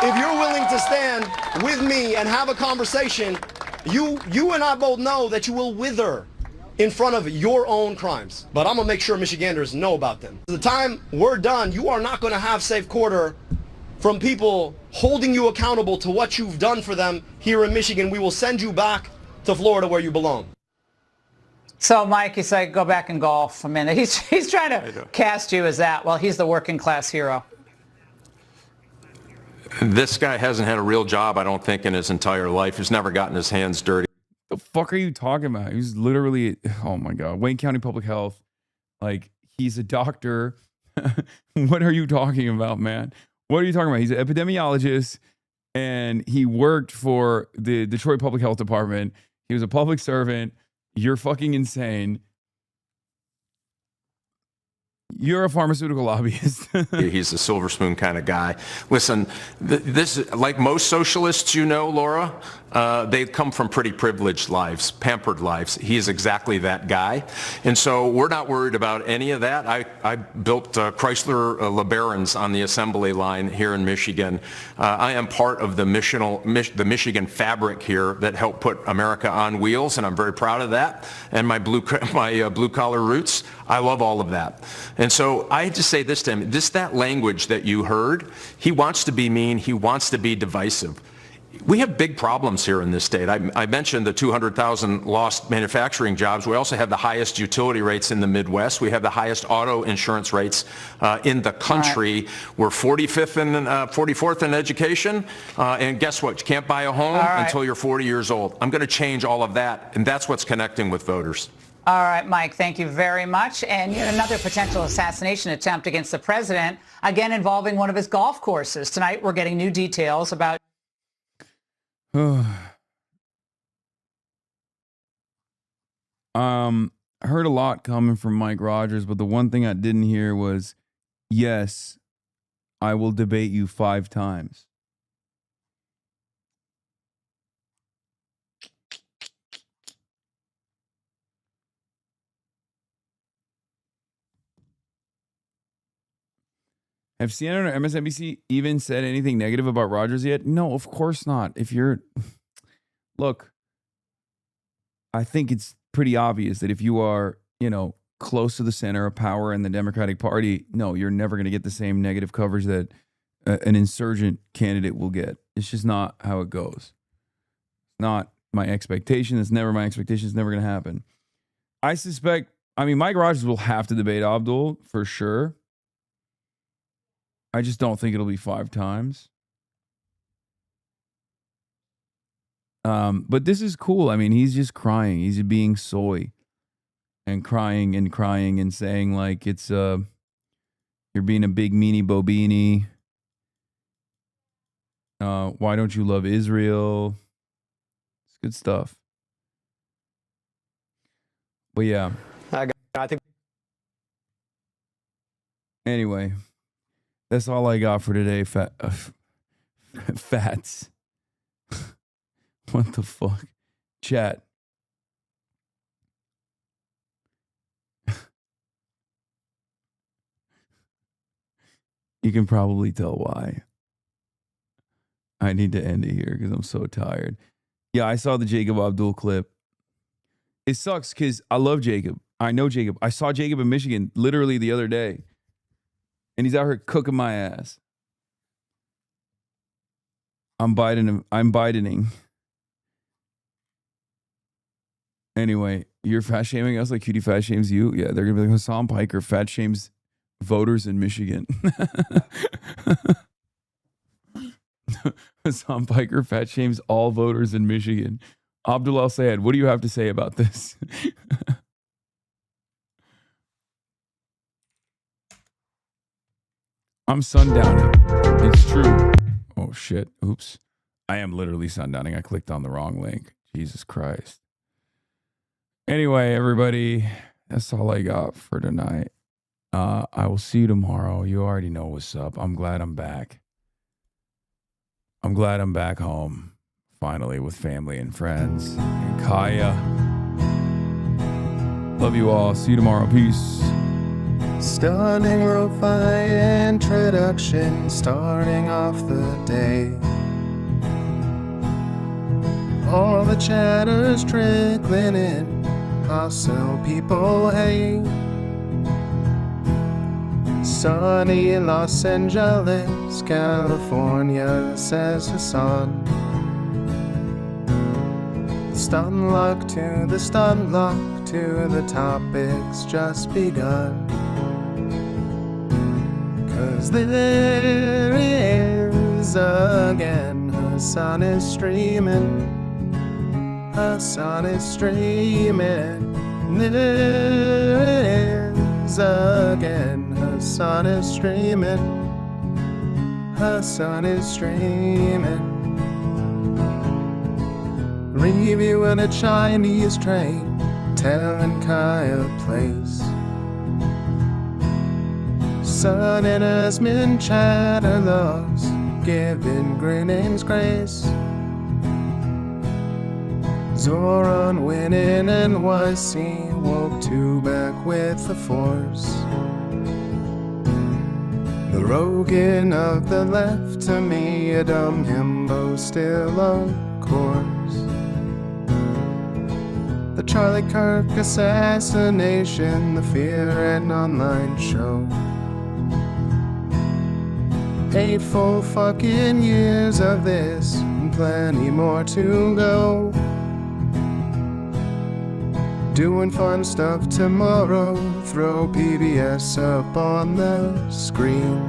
If you're willing to stand with me and have a conversation, you and I both know that you will wither in front of your own crimes. But I'm going to make sure Michiganders know about them. The time we're done, you are not going to have safe quarter from people holding you accountable to what you've done for them here in Michigan. We will send you back to Florida where you belong. So, Mike, you say go back and golf. I mean, he's trying to cast you as that. Well, he's the working class hero. This guy hasn't had a real job, I don't think, in his entire life. He's never gotten his hands dirty. The fuck are you talking about? He's literally, oh my God, Wayne County Public Health. Like, he's a doctor. What are you talking about, man? What are you talking about? He's an epidemiologist and he worked for the Detroit Public Health Department. He was a public servant. You're fucking insane. You're a pharmaceutical lobbyist. He's a silver spoon kind of guy. Listen, this, like most socialists, you know, Laura, they come from pretty privileged lives, pampered lives. He is exactly that guy. And so we're not worried about any of that. I built Chrysler LeBarons on the assembly line here in Michigan. I am part of the Michigan fabric here that helped put America on wheels, and I'm very proud of that. And my blue collar roots, I love all of that. And so I had to say this to him, that language that you heard, he wants to be mean, he wants to be divisive. We have big problems here in this state. I mentioned the 200,000 lost manufacturing jobs. We also have the highest utility rates in the Midwest. We have the highest auto insurance rates in the country. Right. We're 44th in education. And guess what? You can't buy a home until you're 40 years old. I'm going to change all of that. And that's what's connecting with voters. All right, Mike, thank you very much. And yet another potential assassination attempt against the president, again involving one of his golf courses. Tonight, we're getting new details about... I heard a lot coming from Mike Rogers, but the one thing I didn't hear was, yes, I will debate you 5 times. Have CNN or MSNBC even said anything negative about Rogers yet? No, of course not. If you're... Look, I think it's pretty obvious that if you are, you know, close to the center of power in the Democratic Party, no, you're never going to get the same negative coverage that an insurgent candidate will get. It's just not how it goes. Not my expectation. It's never my expectation. It's never going to happen. I suspect... I mean, Mike Rogers will have to debate Abdul for sure. I just don't think it'll be 5 times. But this is cool. I mean, he's just crying. He's being soy and crying and saying like it's you're being a big meanie bobini. Why don't you love Israel? It's good stuff. But yeah. I think. Anyway. That's all I got for today, fats. What the fuck? Chat. You can probably tell why. I need to end it here because I'm so tired. Yeah, I saw the Jacob Abdul clip. It sucks because I love Jacob. I know Jacob. I saw Jacob in Michigan literally the other day. And he's out here cooking my ass. I'm Bidening. Anyway, you're fat shaming us like Cutie fat shames you? Yeah, they're going to be like, Hasan Piker fat shames voters in Michigan. Hasan Piker fat shames all voters in Michigan. Abdul Al-Sayed, what do you have to say about this? I'm sundowning. It's true. Oh, shit. Oops. I am literally sundowning. I clicked on the wrong link. Jesus Christ. Anyway, everybody, that's all I got for tonight. I will see you tomorrow. You already know what's up. I'm glad I'm back. I'm glad I'm back home, finally, with family and friends. And Kaya. Love you all. See you tomorrow. Peace. Stunning profile introduction, starting off the day. All the chatter's trickling in, hostile people hate. Sunny Los Angeles, California, says Hasan. Stun luck to the stun luck to the topics just begun. 'Cause there he is again. Hasan is streaming. Hasan is streaming. There he is again. Hasan is streaming. Hasan is streaming. Reviewing a Chinese train, telling Kaya place. Hasan and Asmin Chatterloss, giving grinning's grace. Zoran winning NYC, woke two back with the force. The Rogan of the left, to me a dumb himbo, still of course. The Charlie Kirk assassination, the Fear and Online show. 8 full fucking years of this, and plenty more to go. Doing fun stuff tomorrow, throw PBS up on the screen.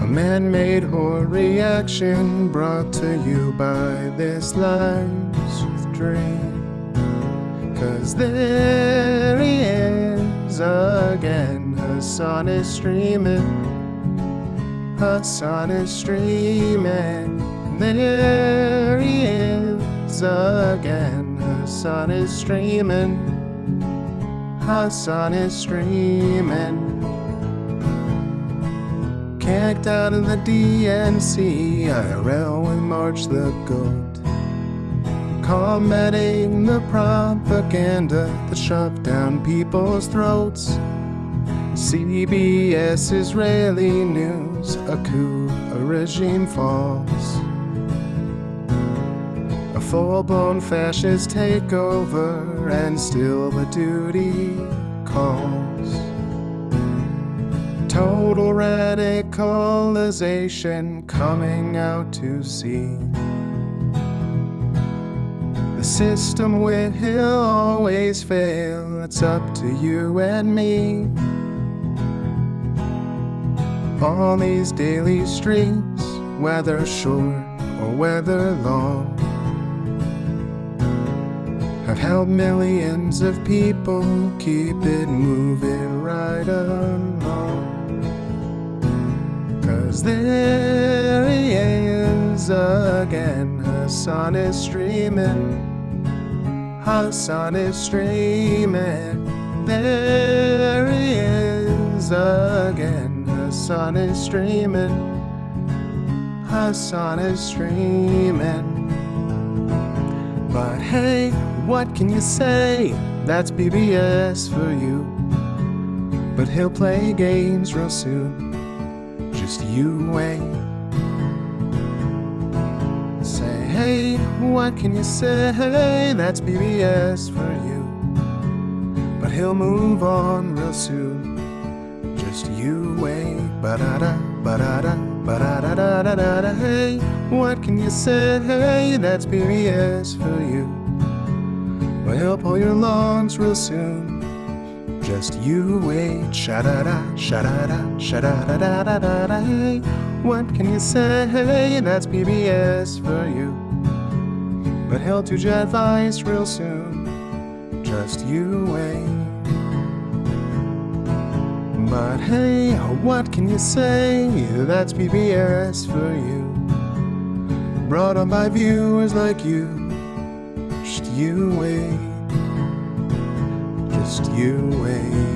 A man-made horror reaction brought to you by this life's dream. 'Cause there he is again, Hasan is streaming. Hasan is streaming. There he is again. Hasan is streaming. Hasan is streaming. Kicked out of the DNC, IRL with March the Goat. Combating the propaganda that shoved down people's throats. CBS Israeli news, a coup, a regime falls. A full-blown fascist takeover, and still the duty calls. Total radicalization coming out to sea. The system will always fail, it's up to you and me. On these daily streets, whether short or whether long, have helped millions of people keep it moving right along. 'Cause there he is again, Hasan is streaming. Hasan is streaming. There he is again, Hasan is streaming. Hasan is streaming. But hey, what can you say? That's PBS for you. But he'll play games real soon. Just you wait. Say, hey, what can you say? That's PBS for you. But he'll move on real soon. Just you wait. Ba-da-da, ba-da-da, ba-da-da-da-da-da. Hey, what can you say? That's PBS for you. But he'll pull your lungs real soon. Just you wait. Sha-da-da, sha-da-da, sha-da-da-da-da-da. Hey, what can you say? That's PBS for you. But he'll do jet advice real soon. Just you wait. But hey, what can you say? That's PBS for you. Brought on by viewers like you. Just you wait. Just you wait.